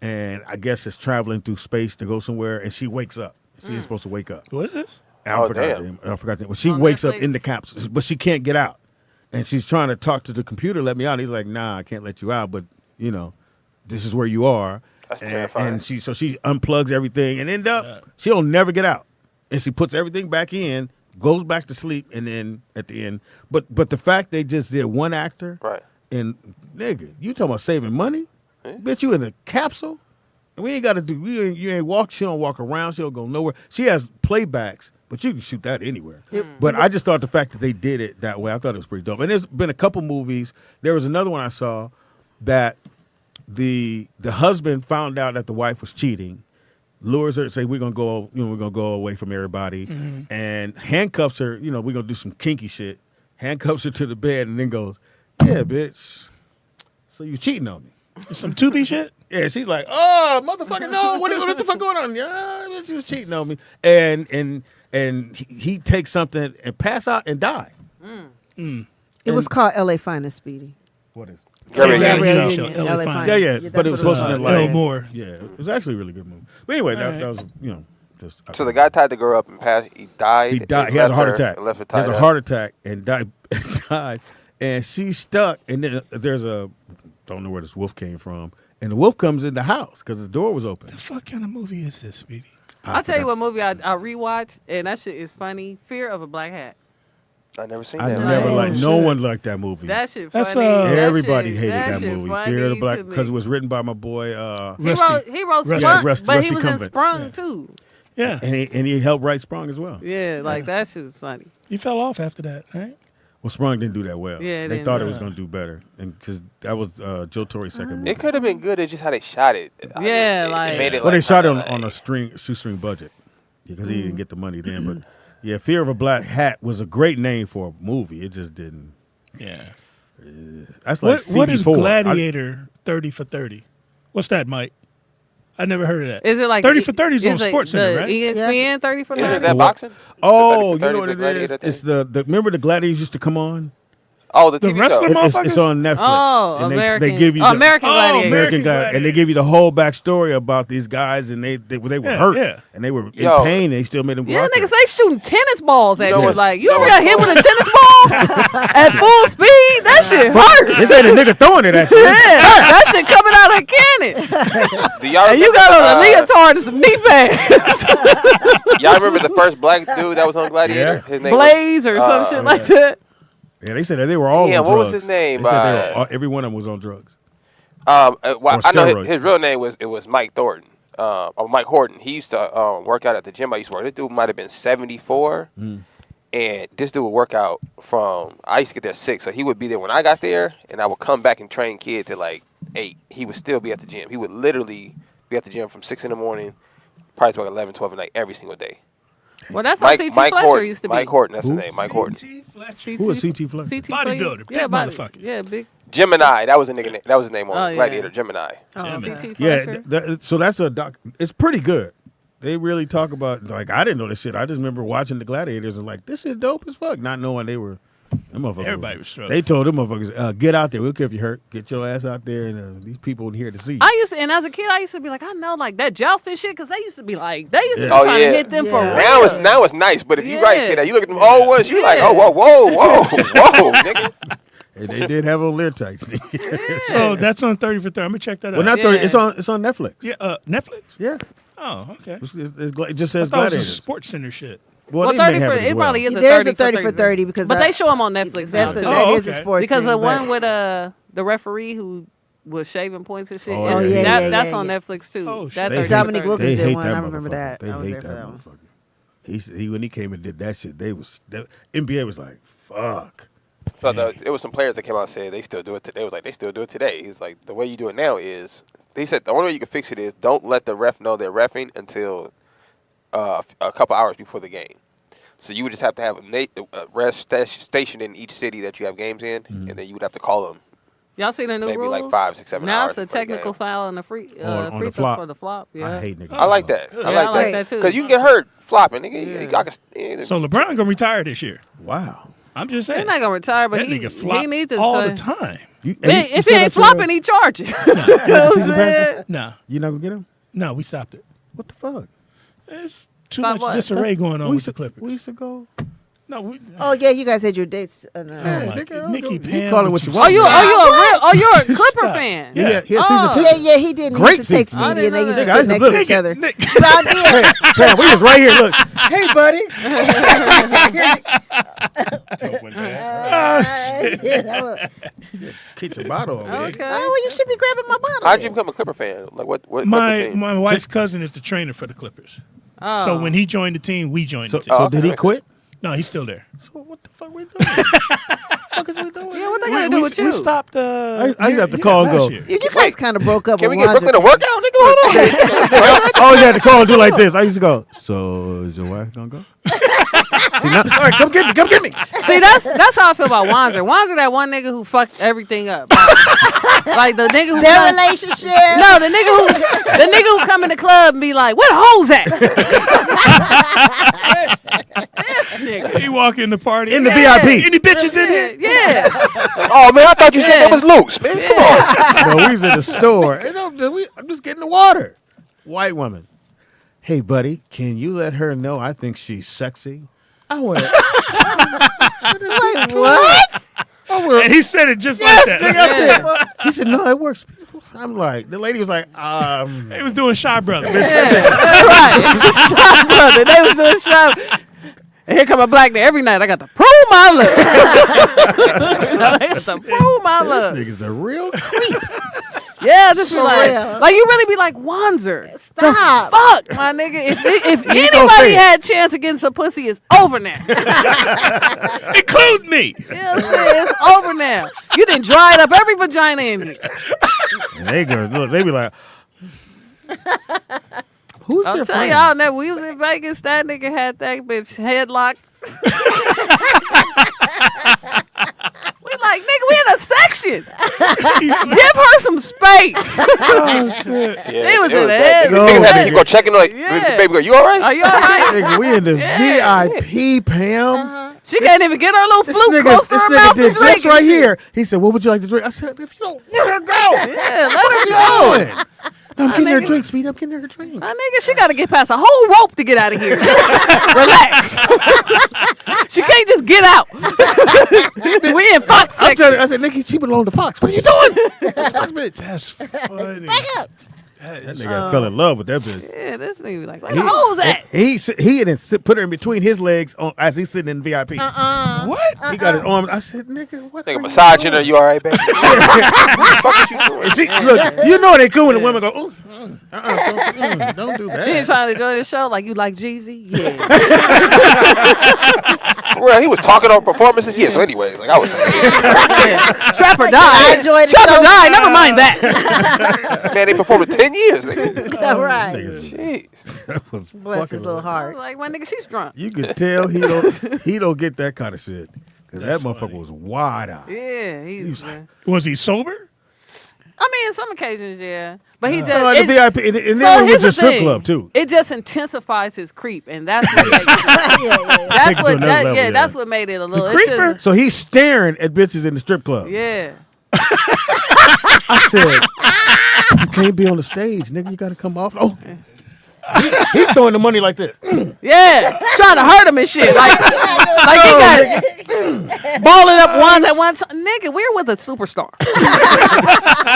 and I guess it's traveling through space to go somewhere, and she wakes up. She is supposed to wake up. What is this? I forgot that. Well, she wakes up in the capsule, but she can't get out, and she's trying to talk to the computer, let me out. He's like, nah, I can't let you out, but you know, this is where you are. That's terrifying. And she unplugs everything, and end up she'll never get out, and she puts everything back in, goes back to sleep, and then at the end, but the fact they just did one actor, right? And nigga, you talking about saving money? Bitch, you in a capsule? We ain't got to do. You ain't walk. She don't walk around. She don't go nowhere. She has playbacks, but you can shoot that anywhere. But I just thought the fact that they did it that way, I thought it was pretty dope. And there's been a couple movies. There was another one I saw that the husband found out that the wife was cheating, lures her, say we're gonna go away from everybody, and handcuffs her. You know, we're gonna do some kinky shit. Handcuffs her to the bed, and then goes, "Yeah, bitch. So you cheating on me?" Some 2B shit? Yeah, she's like, "Oh, motherfucker, no! What the fuck going on? Yeah, bitch, you was cheating on me." And he takes something and pass out and die. It was called L.A. Finest, Speedy. What is? Gabrielle Union, LA Finest. Yeah, but it was supposed to be like Elmore. Yeah, it was actually a really good movie. But anyway, that was just. So the guy tied the girl up and passed. He died. He died. He has a heart attack. Left her He has tied a up. heart attack and died. And she's stuck. And then there's don't know where this wolf came from. And the wolf comes in the house because the door was open. The fuck kind of movie is this, Speedy? I'll tell you what movie I rewatched, and that shit is funny. Fear of a Black Hat. I never seen I that. never liked. No one liked that movie. That shit That's, funny. Everybody hated that that shit movie. funny Fear of the Black, to me. because it was written by my boy. He wrote Sprung, but he was in Sprung too. Yeah, and he helped write Sprung as well. Yeah, like that shit's funny. You fell off after that, right? Well, Sprung didn't do that well. Yeah, they thought it was going to do better, and because that was Joe Torre's second movie. It could have been good. It's just how they shot it. Yeah, it made it. Well, they like, shot it kinda on a shoestring budget because he didn't get the money then. But yeah, Fear of a Black Hat was a great name for a movie. It just didn't. Yeah, that's like CB4. What is Gladiator 30 for 30? What's that, Mike? I never heard of that. Is it like 30 for 30 is on it Sports Center, the right? ESPN 30 for 30? Isn't that boxing? Oh, you 30 know what the it is? Gladiator thing? It's the remember the Gladiators used to come on. Oh, the TV wrestling show. It's on Netflix. Oh, and American. They give you American Gladiator. American Gladiator, and they give you the whole backstory about these guys, and they were hurt, and they were in pain, and they still made them go Yeah, out there. niggas, they shooting tennis balls at You know you. what's- Like, you you know ever got hit with a tennis ball at full speed? That shit hurt. This ain't a nigga throwing it at you. Yeah, that shit coming out of a cannon. Do y'all And you remember got on a the, leotard and some knee pads. Y'all remember the first black dude that was on Gladiator? His name Blaze or some shit like that. Yeah, they said that they were all Yeah, on what drugs. was his name? They said they were every one of them was on drugs. Well, Or I know steroids. his real name was Mike Thornton. Or Mike Horton. He used to work out at the gym I used to work. This dude might have been 74. And this dude would work out I used to get there at 6. So he would be there when I got there. And I would come back and train kids at like 8. He would still be at the gym. He would literally be at the gym from 6 in the morning, probably to like 11, 12 at night every single day. Well, that's how C.T. Fletcher Horton, used to be. Mike Horton, that's Who? the name. Mike Horton. Who was C.T. Fletcher? C.T. Bodybuilder, Yeah, big motherfucker. Yeah, big. Gemini. That was his name on Oh, yeah. Gladiator. Gemini. Oh, C.T. Yeah, Fletcher. so that's a doc. It's pretty good. They really talk about, like, I didn't know this shit. I just remember watching the Gladiators and like, this is dope as fuck. Not knowing they were, them motherfuckers. Everybody was struggling. They told them motherfuckers, get out there. We'll care if you hurt. Get your ass out there, and these people here to see you. And as a kid, I used to be like, I know, like that jousting shit, because they used to be like, they used to be Oh, trying yeah. to hit them for real. Now it's nice, but if you right, Yeah. kid, you look at them old ones, you like, oh, whoa, nigga. And they did have on leer tights. So that's on 30 for 30. I'm gonna check that out. Well, not 30. It's on Netflix. Yeah, Netflix. Yeah. Oh, okay. It just says I thought it was Gladiators. Sports Center shit. Well, they 30 may have for it as it well. probably is a There's 30 a 30 for 30 because but they show them on Netflix now That's too. that is a sports because the thing, one but- with the referee who was shaving points and shit. Oh, is- yeah. that's yeah, on yeah. Netflix too. Oh, That They 30 hate- Dominic for 30. Wilkins they did hate one. that I remember motherfucker. that. They I was hate there for that that one. motherfucker. He when he came and did that shit, NBA was like, fuck. So it was some players that came out and said they still do it today. They was like, they still do it today. He's like, the way you do it now is, he said the only way you can fix it is don't let the ref know they're reffing until a couple hours before the game. So you would just have to have a rest station in each city that you have games in, and then you would have to call them. Y'all see the new maybe rules? like 5, 6, 7 now hours. It's a technical foul and a free on free the throw flop. for the flop. Yeah. I hate niggas. I like that. Yeah, I like that too. Because you can get hurt flopping. Nigga. So LeBron gonna retire this year. Wow. I'm just saying. He's not gonna retire, but that he nigga flop needs to all say, the time. if he ain't flopping, he charges. No. You not gonna get him? No, we stopped it. What the fuck? There's too Stop much what? disarray going on we with the Clippers. We used to go. No, we. Oh yeah, you guys had your dates. Nikki, You call it what you want. Oh, you're a Clipper fan. Yeah, he had Oh. season tickets. Yeah, he did. He Great used to take season. Speedy and they used to Nigga, I sit used to next to look. each other. Nick. Well, I did. Pam, we was right here. Look, hey, buddy. Keep your bottle on me. Okay. Oh, well, you should be grabbing my bottle. How'd you become a Clipper fan? Like what Clipper team? My wife's cousin is the trainer for the Clippers. Oh. So when he joined the team, we joined the team. So did he quit? No, he's still there. So what the fuck we doing? What is we doing? Yeah, what they gonna do with you? We stopped. I used to have to call and go. You guys kind of broke up. Can we with get Lonzo. Brooklyn to work out, nigga? Hold on. I always had to call and do like this. I used to go. So is your wife gonna go? See, now, all right, come get me. Come get me. See, that's how I feel about Wanzer. Wanzer, that one nigga who fucked everything up. Like the nigga who Their relationship. No, the nigga who come in the club and be like, "Where the hoes at?" This nigga. He walk in the party In the VIP. Any bitches in here? Yeah. Oh man, I thought you said that was loose, man. Come on. No, we was in the store. And I'm just getting the water. White woman. Hey, buddy, can you let her know I think she's sexy? I went. Wait, what? And he said it just Yes, like nigga, that. I said. He said, no, it works. I'm like, the lady was like, He was doing Shy Brothers. Right. Shot brother. They was doing shot. And here come a black nigga every night. I got to prove my love. I got to prove my love. This nigga's a real creep. Yeah, just be For like real. you really be like Wanzer. Stop. Fuck, my nigga. If gonna anybody say it. had a chance against some pussy, it's over now. Include me. Yeah, I'm saying, it's over now. You done dried up every vagina in here. And they go, look, they be like, who's I'm your telling friend? y'all, that we was in Vegas, that nigga had that bitch headlocked. We like, nigga, we in a section. Give her some space. Oh shit. She was in the bad. head. Niggas had to keep on checking like, Yeah. baby girl, you all right? Are you all right? Nigga, we in the VIP, Pam. She can't even get her little This flute close to this her nigga mouth did to drink just and right shit. here. He said, what would you like to drink? I said, if you don't, let her go. Yeah, let her What go. are you doing? I'm getting her a drink, Speedy. I'm getting her a drink. My nigga, she got to get past a whole rope to get out of here. Just relax. She can't just get out. We in Fox I'm section. telling you, I said, Nikki, she belonged to Fox. What are you doing? That's Fox, bitch. That's funny. Back up. That nigga fell in love with that bitch. Yeah, this nigga be like, where the hoes at? He didn't put her in between his legs as he's sitting in the VIP. What? He got his arm. I said, nigga, what? Nigga massaging her, you all right, baby? What you doing? And see, look, you know they cool when the women go, ooh, don't do that. She ain't trying to enjoy the show like you like Jeezy? Yeah. Well, he was talking on performances. Yeah, so anyways, like I was Trapper I died. enjoyed the Trapper show. died. Never mind that. man, they performed in 10 years. Nigga. All right. Jeez. That was Bless fucking his little I heart. was like, my nigga, she's drunk. You could tell he don't get that kind of shit. Because that motherfucker was wide eyed. Yeah, he's. Was he sober? I mean, in some occasions, yeah, but he just No, in the VIP, and then so it was here's a the strip thing. club too. It just intensifies his creep, and that's what makes it. Take That's it to what another that, level, yeah, yeah. that's what made it a little. creeper? So he's staring at bitches in the strip club. Yeah. I said, you can't be on the stage, nigga. You got to come off. Oh, he throwing the money like this. Yeah, trying to hurt him and shit. Like he got balling up ones at one time. Nigga, we're with a superstar.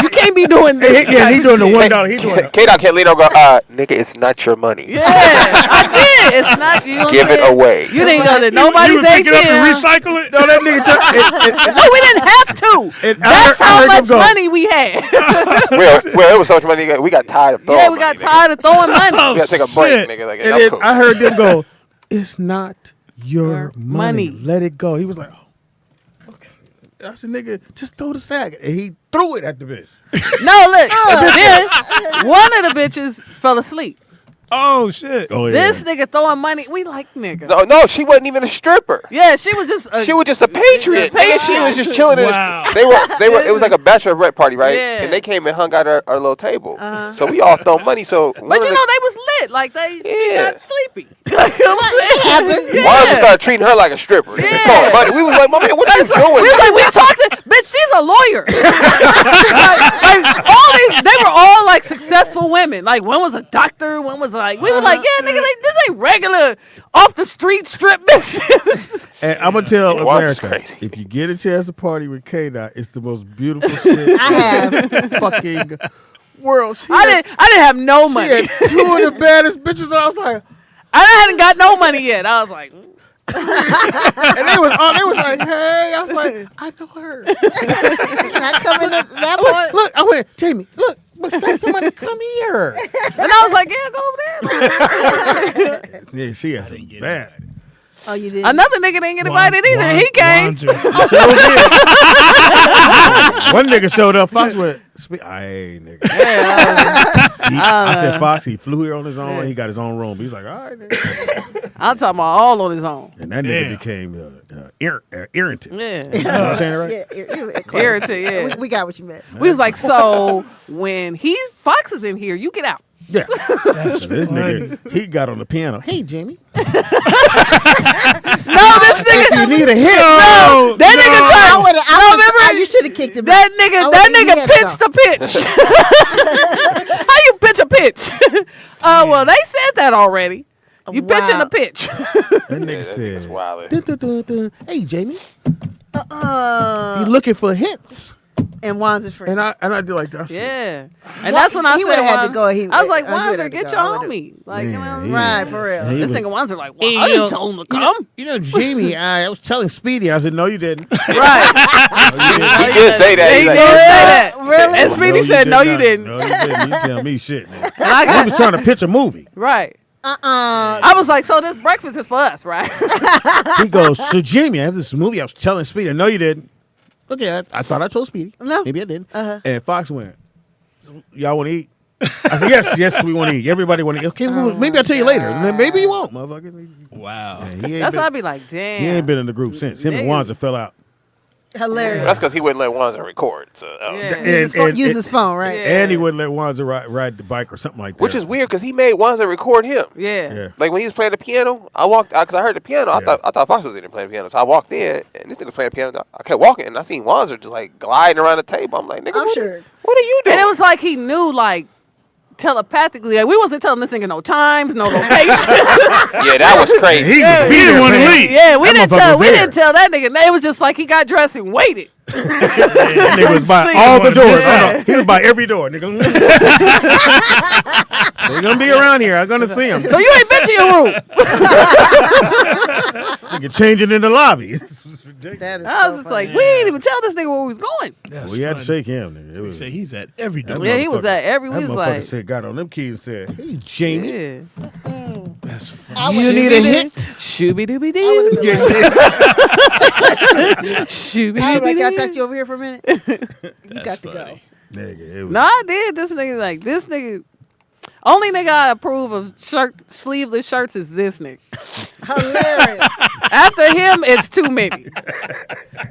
You can't be doing this. Yeah, he doing the shit. $1. He doing it. K-Dot can't lean over and go, nigga, it's not your money. Yeah, I did. It's not you. Know what Give I'm it saying? away. You didn't go to nobody's You would pick it up and ATM. recycle it? No, that nigga No, we didn't have to. That's I how heard him much go. money we had. well, it was so much money. We got tired of throwing Yeah, we got money, tired of throwing money. Oh, We got to take a break, shit. nigga. Like, And I'm then cool. I heard them go, it's not your Your money. money. Let it go. He was like, oh, okay. I said, nigga, just throw the sack. And he threw it at the bitch. No, look. Then one of the bitches fell asleep. Oh shit. Oh yeah. This nigga throwing money. We like nigga. No, she wasn't even a stripper. Yeah, she was just. She was just a patriot. Nigga, she was just chilling. Wow. They were. It was like a bachelorette party, right? Yeah. And they came and hung out at our little table. So we all throw money. So, But you know they was lit. Like she got sleepy. Like I'm saying. Wanda started treating her like a stripper. Yeah. Money. We was like, my man, what are you doing? We was like, we talked to, bitch, she's a lawyer. like all these, they were all like successful women. Like one was a doctor, one was like, we were like, yeah, nigga, this ain't regular off the street strip bitches. And I'm gonna tell Yeah, Wanda's America, if you get a chance to party with K-Dot, it's the most beautiful shit I have. fucking world. I didn't have no She money. had two of the baddest bitches. I was like, I hadn't got no money yet. I was like, and they was like, hey. I was like, I know her. Can I come in that part? Look, I went, Jamie, look, must somebody come here. and I was like, yeah, go over there. Yeah, she had some bad. Oh, you did. Another nigga didn't get invited either. He came. One nigga showed up. Fox went, hey, nigga. I said, Fox, he flew here on his own. He got his own room. He's like, all right, nigga. I'm talking about all on his own. And that nigga became irritant. Yeah. You know what I'm saying, right? Yeah, Irritant, yeah. We got what you meant. We was like, so when Fox is in here, you get out. Yeah. This nigga, he got on the piano. Hey, Jamie. No, this nigga. If you need a hit. No, that nigga tried. You should have kicked him. That nigga pitched the pitch. How you pitch a pitch? Well, they said that already. You pitching a pitch. That nigga said, hey, Jamie. You looking for hits. And Wanda's friend. And I did like that. Yeah. And that's when I he said, would've had to go. I was like, he would've Wanzer, had to get go. your I would've- homie. Like, you know what I'm saying? Right, for real. This nigga Wanzer like, well, I didn't tell him to come. You know, Jamie, I was telling Speedy. I said, no, you didn't. Right. He did say that. He did say that. Really? And Speedy said, no, you didn't. No, you didn't. You tell me shit, man. And I I was trying to pitch a movie. Right. I was like, so this breakfast is for us, right? He goes, so Jamie, I have this movie I was telling Speedy. No, you didn't. Okay, I thought I told Speedy. No. Maybe I didn't. And Fox went, y'all want to eat? I said, yes, we want to eat. Everybody want to eat. Okay, well, maybe I'll tell you later. And then maybe you won't, motherfucker. Wow. That's why I'd be like, damn. He ain't been in the group since. Him and Wanzer fell out. Hilarious. That's because he wouldn't let Wanzer record. So, Use his phone, right? And he wouldn't let Wanzer ride the bike or something like that. which is weird because he made Wanzer record him. Yeah. Like when he was playing the piano, I walked because I heard the piano. I thought Fox was in there playing the piano, so I walked in and this nigga was playing the piano. I kept walking and I seen Wanzer just like gliding around the table. I'm like, nigga, what are you doing? And it was like he knew, like, telepathically. Like, we wasn't telling this nigga no times, no location. Yeah, that was crazy. He didn't want to leave. Yeah, we That didn't motherfucker tell that nigga. It was just like he got dressed and waited. That nigga was by all the doors. Yeah. He was by every door, nigga. They're gonna be around here. I'm gonna see him. So you ain't been to your room. Nigga changing in the lobby. I was just like, we didn't even tell this nigga where we was going. We had to shake him, nigga. It was, say he's at every door. Yeah, he was at every. That We was motherfucker like, said, got on them keys and said, hey, Jamie. yeah. That's funny. You need a hit? Shooby dooby doo. Shooby Hey, dooby can I doo. talk to you over here for a minute? You got to go. Nigga, it was, No, I did. This nigga. Only nigga I approve of sleeveless shirts is this nigga. Hilarious. After him, it's too many.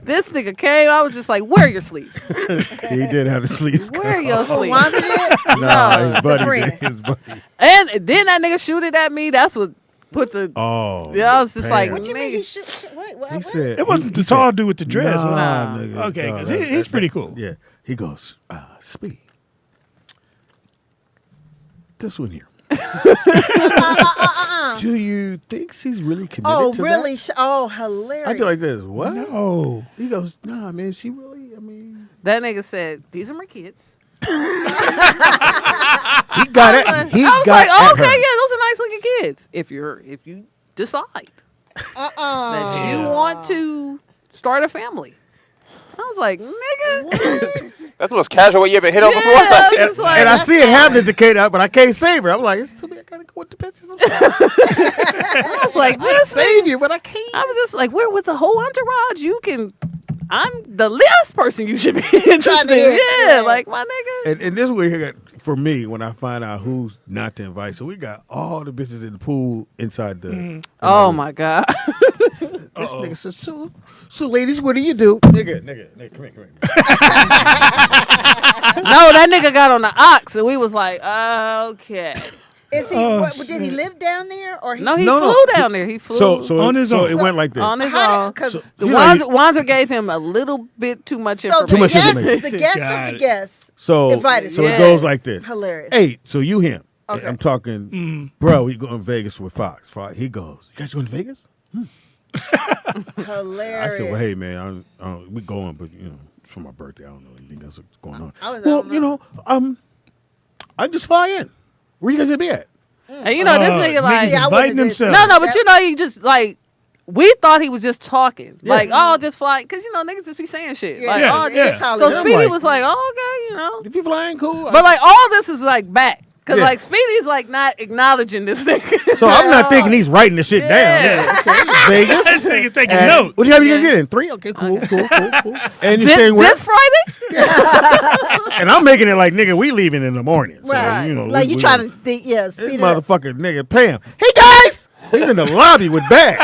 This nigga came. I was just like, "Where are your sleeves? he did have the sleeves. Where are your sleeves?" Wanda did? Nah, his buddy friend. did. His buddy. And then that nigga shooted at me. That's what put the. Oh. Yeah, I was just like, What you mean he nigga. shoot? Wait, what? He said, It wasn't he the tall said, dude with the dress. was it? Nah, nigga. Okay, No, because he's pretty cool. Yeah. He goes, Speedy. This one here. Do you think she's really committed Oh, to really? that? Oh, hilarious. I do like this. What? No. He goes, nah, man, she really, I mean. That nigga said, "These are my kids." He got it. He I was got like, at okay, her. yeah, those are nice looking kids. If you decide that you want to start a family. I was like, nigga. That's the most casual way you ever hit on before. I was just like, And I see it happening to Kate out, but I can't save her. I'm like, it's too bad I gotta go with the bitches. I was like, I save you, but I can't. I was just like, we're with the whole entourage. You can I'm the last person you should be interested in. Yeah, like my nigga. And this way, for me, when I find out who's not to invite, so we got all the bitches in the pool inside the. Oh my God. This nigga said, so ladies, what do you do? Nigga, come here. No, that nigga got on the ox, and we was like, okay. Is he? Did he live down there, or he? No, he flew down there. He flew So on his own. It went like this. On his own. So, Wanzer gave him a little bit too much information. Too much information. The guest of the guest. So invited. So it goes like this. Hilarious. Hey, so you him. Okay. I'm talking, bro, we going to Vegas with Fox. He goes, you guys going to Vegas? Hilarious. I said, well, hey, man, we going, but, it's for my birthday. I don't know anything else going on. I don't I just fly in. Where you guys going to be at? And this nigga like inviting himself. No, but he just like we thought he was just talking. Yeah. Like, just fly, because niggas just be saying shit. Yeah. Like, so Speedy was like, okay, if you flying, cool. But like all this is like back. Because like Speedy's like not acknowledging this thing. So I'm not thinking he's writing the shit down. Yeah. Okay. Vegas. This nigga's taking notes. What time you guys get in? 3? Okay, cool. And you're staying where? This Friday? And I'm making it like, nigga, we leaving in the morning. So, Right. Like you trying to think, this speed motherfucker, nigga, Pam. Hey, guys! He's in the lobby with bags.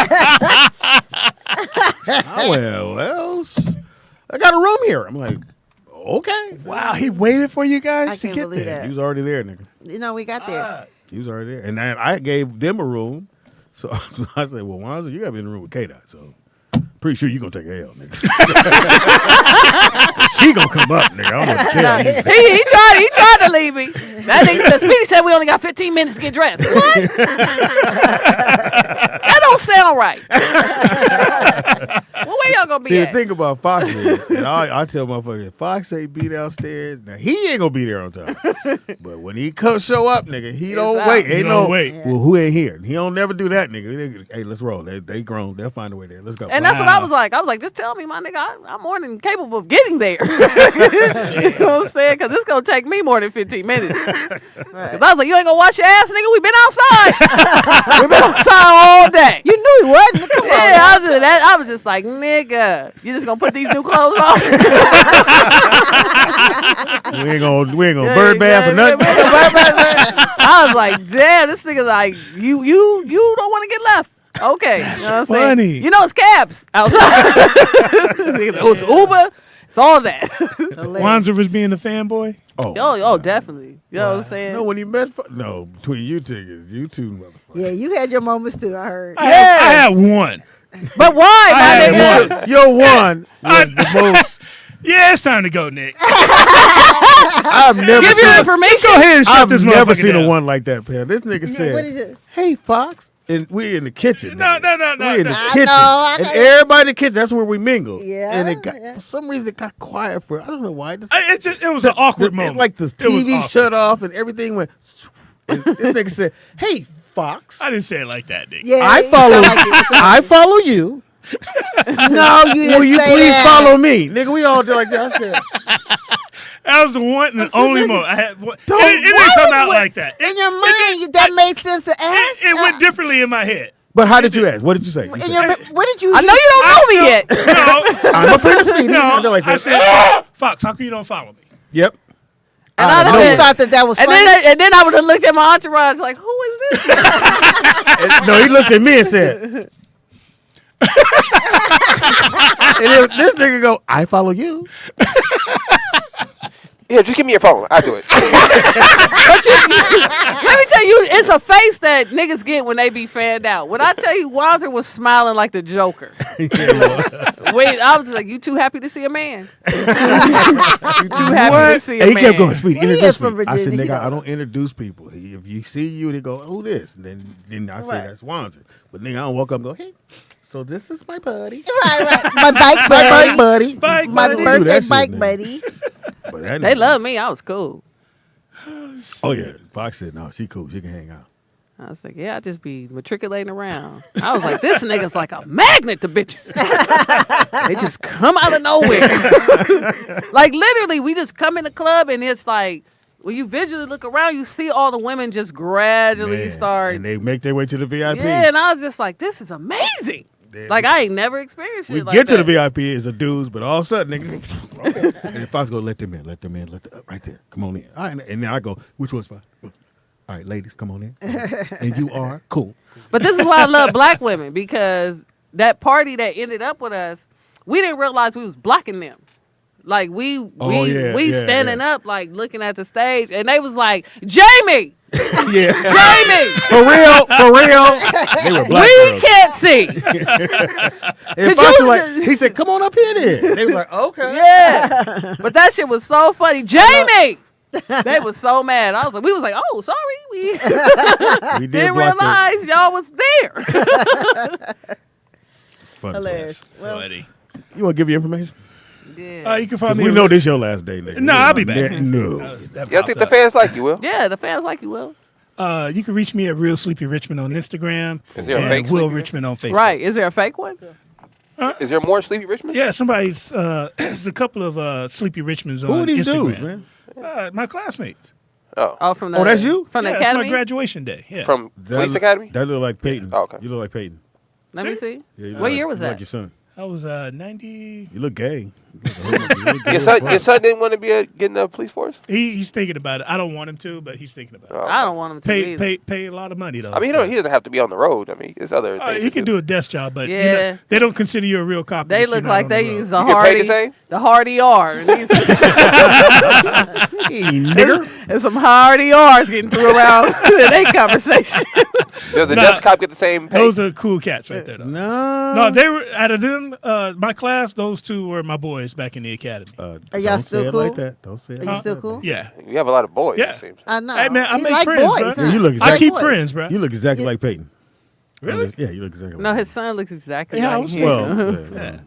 I got a room here. I'm like, okay. Wow, he waited for you guys I to can't get believe there. that. He was already there, nigga. We got there. He was already there. And then I gave them a room. So I said, well, Wanzer, you got to be in the room with K-Dot. So pretty sure you're going to take a L, nigga. She going to come up, nigga. I don't know what to tell you. He tried to leave me. That nigga said, Speedy said we only got 15 minutes to get dressed. What? That don't sound right. Well, where y'all gonna be See, at? the thing about Fox is, and I tell motherfuckers, if Fox ain't be downstairs, now he ain't gonna be there on time. But when he show up, nigga, he don't wait. He don't wait. Well, who ain't here? He don't never do that, nigga. Hey, let's roll. They grown. They'll find a way there. Let's go. And that's what I was like. I was like, just tell me, my nigga, I'm more than capable of getting there. You know what I'm saying? Because it's gonna take me more than 15 minutes. Because I was like, you ain't gonna wash your ass, nigga. We been outside. We've been outside all day. You knew he wasn't. Come on. Yeah, I was just like, nigga, you just gonna put these new clothes on? we ain't gonna bird bath or nothing. I was like, damn, this nigga like, you don't want to get left. Okay. You know what I'm saying? Funny. You know it's cabs outside. It's Uber. It's all that. Wanzer was being a fanboy? Oh, definitely. You know what I'm saying? No, when he met, between you two motherfuckers. Yeah, you had your moments too, I heard. I had one. But why, my nigga? Your one was the most. Yeah, it's time to go, Nick. I've never Give your information. Go ahead and shut this I've never motherfucker seen down. a one like that, Pam. This nigga What'd he said, do? hey, Fox. And we in the kitchen. No. We in the I kitchen. know, And everybody in the kitchen, that's where we mingle. Yeah, And it got, for some reason, it got quiet for, I don't know why. It was an awkward moment. Like the TV shut off and everything went. And this nigga said, hey, Fox. I didn't say it like that, Nick. Yeah, I follow you. No, you didn't Will you say please that. follow me? Nigga, we all did like that. I said, That was the one and only moment. I had. It Don't- didn't come out like that. In your mind, that made sense to ask. It went differently in my head. but how did you ask? What did you say? What did you? I know you don't know me yet. No, I'm a friend of Speedy. no. Like I that. said, Fox, how come you don't follow me? Yep. And I I know. You thought that was and funny. then I would have looked at my entourage like, who is this? No, he looked at me and said, and then this nigga go, I follow you. Yeah, just give me your phone. I'll do it. But let me tell you, it's a face that niggas get when they be fanned out. When I tell you, Wanzer was smiling like the Joker. Wait, I was like, you too happy to see a man? You too happy to see a And he man? kept going, Speedy, Well, he is introduce from me. I said, Virginia, nigga, you know. I don't introduce people. If you see you, they go, who this? And then I say, Right. that's Wanzer. But nigga, I don't walk up and go, hey, so this is my buddy. Right. My bike My buddy. buddy. Bike My buddy. do birthday that shit, bike man. buddy. But that They nigga- love me. I was cool. Oh, yeah. Fox said, no, she cool. She can hang out. I was like, yeah, I just be matriculating around. I was like, this nigga's like a magnet to bitches. They just come out of nowhere. Like literally, we just come in the club and it's like, when you visually look around, you see all the women just gradually Man. start. And they make their way to the VIP. Yeah, and I was just like, this is amazing. Like I ain't never experienced We shit like get to that. the VIP as a dudes, but all of a sudden, nigga, okay. And if I was going, let them in, right there, come on in. All right, and then I go, which one's fine? All right, ladies, come on in. And you are cool. But this is why I love black women, because that party that ended up with us, we didn't realize we was blocking them. Like we standing up, like looking at the stage, and they was like, Jamie. Yeah. Jamie! For real. They were black girls. Can't see. And Foster like, he said, come on up here then. They were like, okay. Yeah. But that shit was so funny. Jamie! They was so mad. We was like, oh, sorry. We didn't realize y'all was there. Fun. Hilarious. Well, Eddie. You want to give your information? Yeah. You can find me. We know this your last day, nigga. No, I'll be back. No. I think the fans like you, Will. Yeah, the fans like you, Will. You can reach me at Real Sleepy Richmond on Instagram. Is there a and fake Will Sleepy Richmond on Facebook? Right. Is there a fake one? Is there more Sleepy Richmond? Yeah, somebody's. There's a couple of Sleepy Richmonds on Who are these Instagram. dudes, man? My classmates. Oh, from the. that's you? From the Yeah, academy. it's my graduation day. Yeah. From Police Academy? That look like Peyton. Oh, okay. You look like Peyton. Let me see. Yeah, you What look year like- was you look that? Like your son. I was 90. You look gay. Your son didn't want to be get in the police force? He's thinking about it. I don't want him to, but he's thinking about it. I don't want him to either. Pay a lot of money though. I mean, he doesn't have to be on the road. I mean, there's other things. You can do a desk job, but Yeah. they don't consider you a real cop. They if you're look not like on the they road. use the You get paid the hardy, same? the hardy R. These- nigger. There's some hardy R's getting through around their conversation. Does the desk cop get the same pay? Those are cool cats right there. Though. No, they were out of them. My class, those two were my boys back in the academy. Are y'all still cool? Like that. Don't say it. Are you still cool? Yeah. You have a lot of boys, Yeah. it seems. I know. Hey man, I You make like friends, boys, bro. huh? Yeah, you look I exactly. keep boys. friends, bro. You look exactly like Peyton. Really? Yeah, you look exactly. No, like his son looks exactly Yeah, I like was him.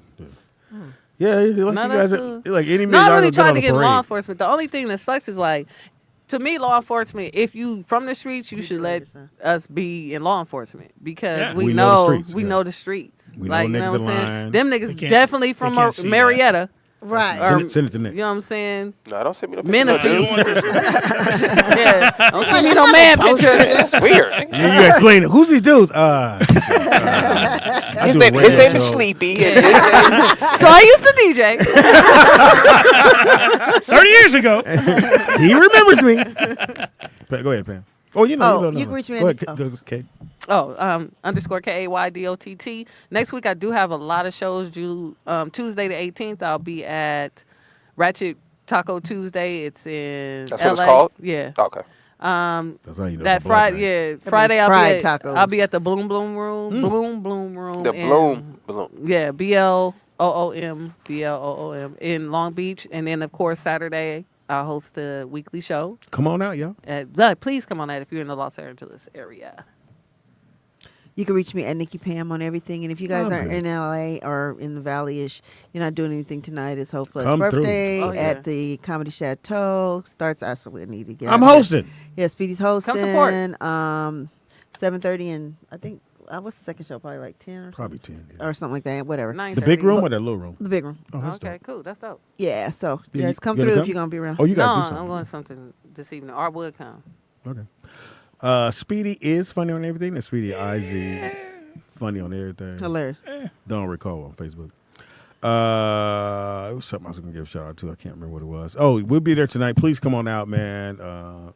Yeah, you like No, you that's guys. cool. Like any No, man. I really tried to get in law enforcement. The only thing that sucks is like, to me, law enforcement. If you from the streets, you should let us be in law enforcement because Yeah. know we the know streets, we yeah. know the streets. We know like you niggas know what I'm are saying. lying. Them niggas can't- definitely from they can't see that. Marietta. Right. Send it to Nick. You know what I'm saying? No, don't send me no Menifee. picture. Yeah, don't see me no man picture. That's weird. Yeah, you explain it. Who's these dudes? His name is Sleepy. and So I used to DJ. 30 years ago. He remembers me. Go ahead, Pam. Oh, you know. Oh, you can reach me Go at- ahead. Go, okay. _KAYDOTT. Next week I do have a lot of shows due. Tuesday the 18th I'll be at Ratchet Taco Tuesday. It's in That's LA. what it's called? Yeah. Okay. That's how you know That it's a black Friday, man. yeah, Friday fried I'll be tacos. at the Bloom room. Bloom room. The in- Bloom. Yeah, BLOOM in Long Beach, and then of course Saturday I'll host a weekly show. Come on out, y'all. Please come on out if you're in the Los Angeles area. You can reach me at Nikki Pam on everything. And if you guys aren't in LA or in the Valley-ish, you're not doing anything tonight. It's Hope Flood's Come through. birthday Oh, yeah. at the Comedy Chateau. Starts, I still need to get I'm out there. hosting. Yeah, Speedy's hosting. Come support. 7:30 and I think, what's the second show? Probably like 10 or something. Probably 10. Yeah. Or something like that. Whatever. 9:30. The big room or that little room? The big room. Oh, that's Okay, dope. cool. That's dope. Yeah, so Yeah, just come you gonna through come? if you're going to be around. Oh, you got to No, do something. I'm going to something this evening. Art would come. Okay. Speedy is funny on everything. That's Speedy IZ. Funny on everything. Hilarious. Don't recall on Facebook. It was something I was going to give a shout out to. I can't remember what it was. Oh, we'll be there tonight. Please come on out, man.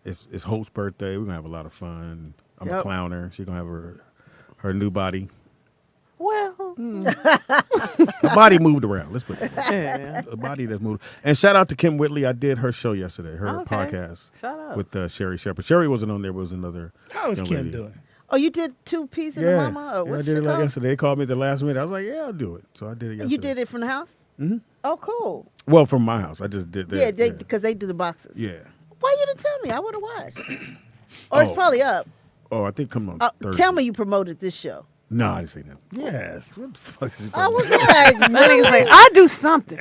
It's Holt's birthday. We're going to have a lot of fun. I'm a clowner. She's going to have her new body. Well, Her body moved around. Let's put it that way. yeah. A body that's moved. And shout out to Kim Whitley. I did her show yesterday, her Okay. podcast Shout out. with Sherry Shepard. Sherry wasn't on there. It was another. How is young Kim lady. doing? Oh, you did 2 P's in the Yeah. mama? Or Yeah, I what's did it it like called? yesterday. They called me at the last minute. I was like, yeah, I'll do it. So I did it yesterday. You did it from the house? Mm-hmm. Oh, cool. Well, from my house. I just did that. Yeah, because they do the boxes. Yeah. Why you didn't tell me? I would have watched. Or it's Oh. probably up. Oh, I think come on Thursday. Tell me you promoted this show. No, I didn't say that. Yes. What the fuck is he I talking was about? like, That nigga's like, I do something.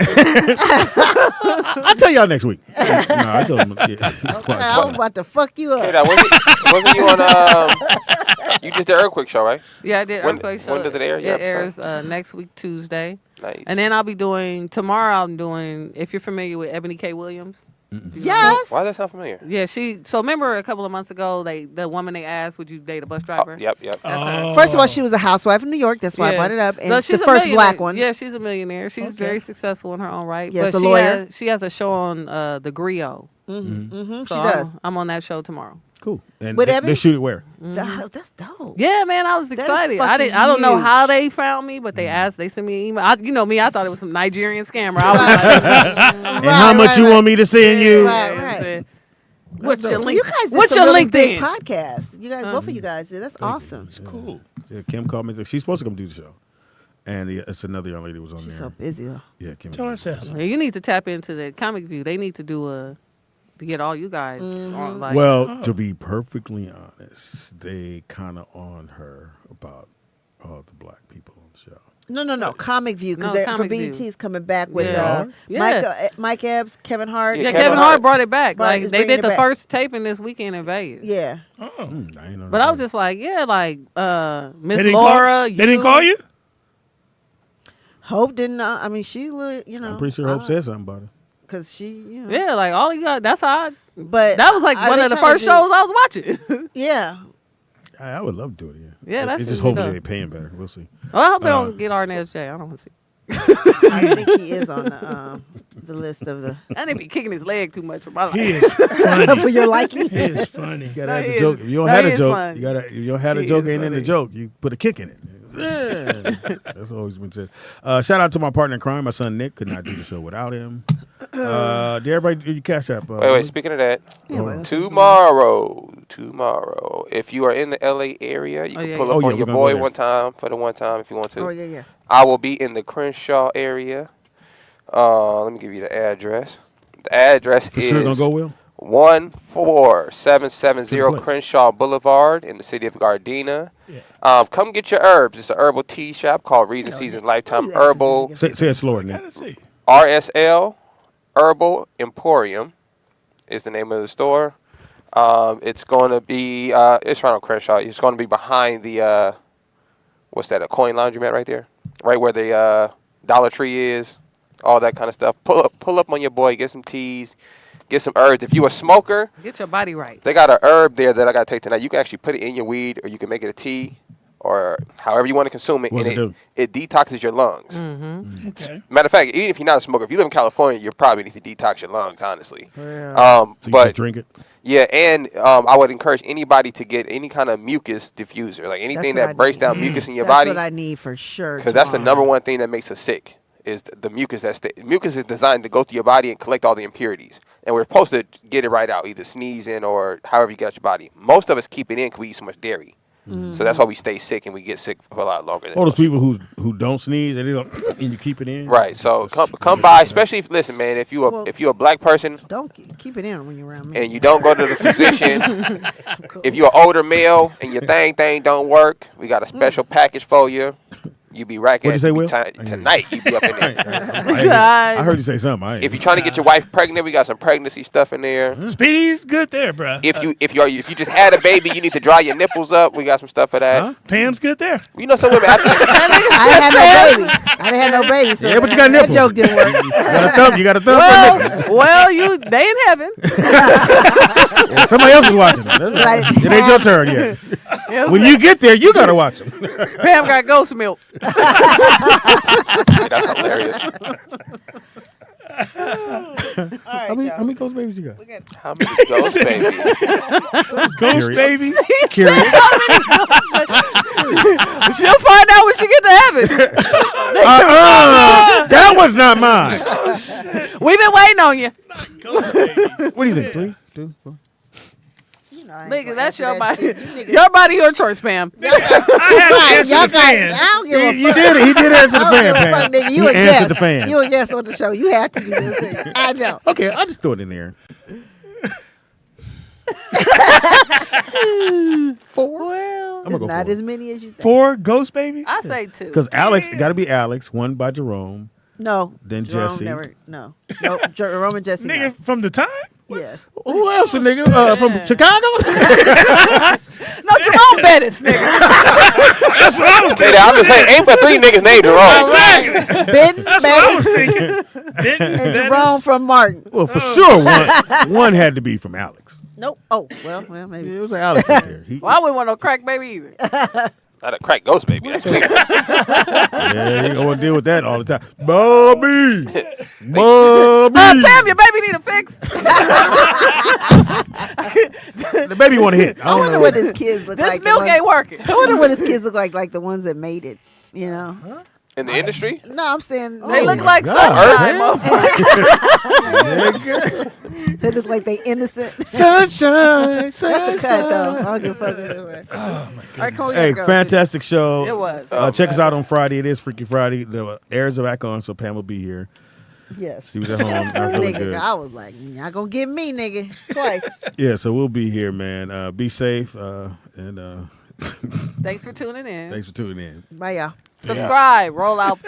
I'll tell y'all next week. No, I told him. Yeah. I was about to fuck you up. Hey, now, wasn't you on? You just did Earthquake show, right? Yeah, I did When- Earthquake Show. when does it air, your It airs episode? next week, Tuesday. Nice. And then I'll be doing, tomorrow I'm doing, if you're familiar with Ebony K. Williams, Yes. Why does that sound familiar? Yeah, so remember a couple of months ago, the woman they asked, would you date a bus driver? Yep. That's her. First of all, she was a housewife in New York. That's why I brought it up. And No, the she's a first millionaire. black one. Yeah, she's a millionaire. She's very successful in her own right. Yes, but a lawyer. She has a show on the Griot. Mm-hmm. So She does. I'm on that show tomorrow. Cool. And With they shoot it where? That's dope. Yeah, man, I was That is excited. fucking I don't know huge. how they found me, but they sent me an email. You know me, I thought it was some Nigerian scammer. I was like, And how much you want me to send you? Right. What's your So link? you guys did What's some your really big LinkedIn? podcast. You guys, both of you guys did. That's awesome. It's cool. Yeah, Kim called me. She's supposed to come do the show. And it's another young lady who was on She's there. so busy though. Yeah, Kim. Tell her to say hello. Yeah, you need to tap into the Comic View. They need to do to get all you guys on. Like, Well, to be perfectly honest, they kind of on her about all the black people on the show. No. Comic View because No, for Comic BET's View. coming back with Yeah. Mike Epps, Kevin Hart. Yeah, Kevin Hart brought it back. Hart Like is they bringing did it the back. first taping this weekend in Vegas. Yeah. But I was just like, Miss They didn't Laura. They didn't call you? Hope didn't. I mean, she, you know. I'm pretty sure Hope said something about it. Because she, you know. Yeah, like all you got. That's how. But that was like are one they of the trying to first do- shows I was watching. Yeah. I would love to do it again. Yeah, that's it's just what we hopefully do. they're paying better. We'll see. Well, I hope they don't get RNSJ. I don't want to see. I think he is on the list of the. That nigga be kicking his leg too much for my life. He is funny. For your liking. He is funny. You gotta No, have he the joke. is- If you don't no, have he a is joke, fun. if you don't have a He joke is ain't in the funny. joke, you put a kick in it. Yeah. That's always been said. Shout out to my partner in crime, my son Nick. Could not do the show without him. Did everybody do your cash app? Wait. Speaking of that, Yeah, tomorrow, if you are in the LA area, you can pull up Oh, yeah, on we're your gonna boy go there. one time for the one time if you want to. Oh, yeah. I will be in the Crenshaw area. Let me give you the address. The address For is sure gonna go, Will? 14770 Crenshaw Boulevard in the city of Gardena. Yeah. Come get your herbs. It's a herbal tea shop called Reason Seasons Lifetime Herbal. Say it slower, Nick. RSL Herbal Emporium is the name of the store. It's going to be it's right on Crenshaw. It's going to be behind the what's that? A coin laundromat right there, right where the Dollar Tree is. All that kind of stuff. Pull up on your boy. Get some teas. Get some herbs. If you a smoker, Get your body right. they got an herb there that I got to take tonight. You can actually put it in your weed, or you can make it a tea, or however you want to consume it. What's and it do? it detoxes your lungs. Okay. Matter of fact, even if you're not a smoker, if you live in California, you probably need to detox your lungs, honestly. So you But just drink it? yeah, and I would encourage anybody to get any kind of mucus diffuser, like anything That's what that I breaks need. down mucus in your That's body. what I need for sure. Because that's the tomorrow. number one thing that makes us sick is the mucus. Mucus is designed to go through your body and collect all the impurities, and we're supposed to get it right out, either sneezing or however you get out your body. Most of us keep it in because we eat so much dairy, so that's why we stay sick and we get sick for a lot longer. Than All those most. people who don't sneeze and they don't, and you keep it in. Right. So come by, especially if listen, man. If you a black person Don't keep it in when you're around me. and you don't go to the physician, if you're an older male and your thing don't work, we got a special package for you. You be racking. What'd you say, Will? Tonight you be up in there. I heard you say something. If you're trying to get your wife pregnant, we got some pregnancy stuff in there. Speedy's good there, bro. If you just had a baby, you need to dry your nipples up. We got some stuff for that. Pam's good there. You know some women. I didn't have no baby. So Yeah, but you got that nipples. joke didn't work. You got a thumb for a nipple. Well, they in heaven. Yeah, somebody else is watching it. It ain't your turn yet. When you get there, you gotta watch them. Pam got ghost milk. That's hilarious. How many ghost babies you got? How many ghost babies? Ghost baby. Curious. She'll find out when she get to heaven. That was not mine. We've been waiting on you. What do you think? 3, 2, 4? Nigga, that's your body. Your body, your choice, Pam. I had to answer the fan. I don't give a You fuck. did it. He did answer the I don't fan, give a Pam. fuck, nigga. He You a answered guest. the fan. You a guest on the show. You have to do this thing. I know. Okay, I'll just throw it in there. 4? Well, I'm gonna go not 4. as many as you think. 4 ghost babies? I say 2. Because Alex, it got to be Alex. 1 by Jerome. No. Then Jerome Jesse. Never, no. No, Jerome and Jesse. Nigga No. from the time? Yes. Who else, nigga? From Chicago? No, Jerome Bettis, nigga. That's what I was thinking. I'm just saying, ain't but 3 niggas named Jerome. Exactly. Benton, That's what I was thinking. and Jerome from Martin. Well, for sure, one had to be from Alex. Nope. Oh, well, maybe. Yeah, it was Alex up there. Well, I wouldn't want no crack baby either. Not a crack ghost baby. That's weird. Yeah, you don't want to deal with that all the time. Bobby! Bobby! Pam, your baby need a fix. The baby want to hit. I wonder what his kids look This like. milk ain't working. I wonder what his kids look like the ones that made it, you know? In the industry? No, I'm saying. They look my like God, sunshine, man. motherfucker. They look like they innocent. Sunshine, That's the cut, though. I don't give a fuck anyway. Oh, my goodness. All right, come on, Hey, girl. fantastic show. It was. Check us out on Friday. It is Freaky Friday. The airs are back on, so Pam will be here. Yes. She was at home. Not feeling Nigga, good. I was like, you're not going to get me, nigga. Twice. Yeah, so we'll be here, man. Be safe. And Thanks for tuning in. thanks for tuning in. Bye, y'all. Subscribe. Roll Out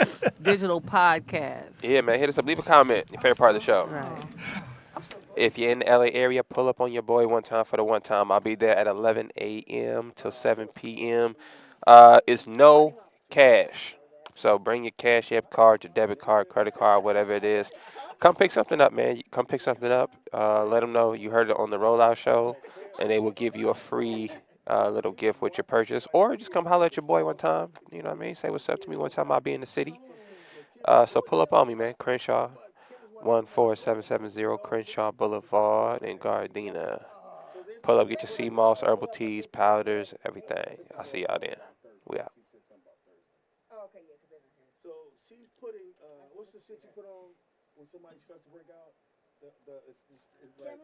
Digital Podcast. Yeah, man. Hit us up. Leave a comment. Your favorite part of the show. Right. If you're in the LA area, pull up on your boy one time for the one time. I'll be there at 11 a.m. till 7 p.m. It's no cash. So bring your Cash App card, your debit card, credit card, whatever it is. Come pick something up, man. Come pick something up. Let them know you heard it on the Rollout Show, and they will give you a free little gift with your purchase. Or just come holler at your boy one time. You know what I mean? Say what's up to me one time. I'll be in the city. So pull up on me, man. Crenshaw, 14770 Crenshaw Boulevard in Gardena. Pull up, get your sea moss, herbal teas, powders, everything. I'll see y'all then. We out. So she's putting, what's the shit you put on when somebody starts to break out? It's like,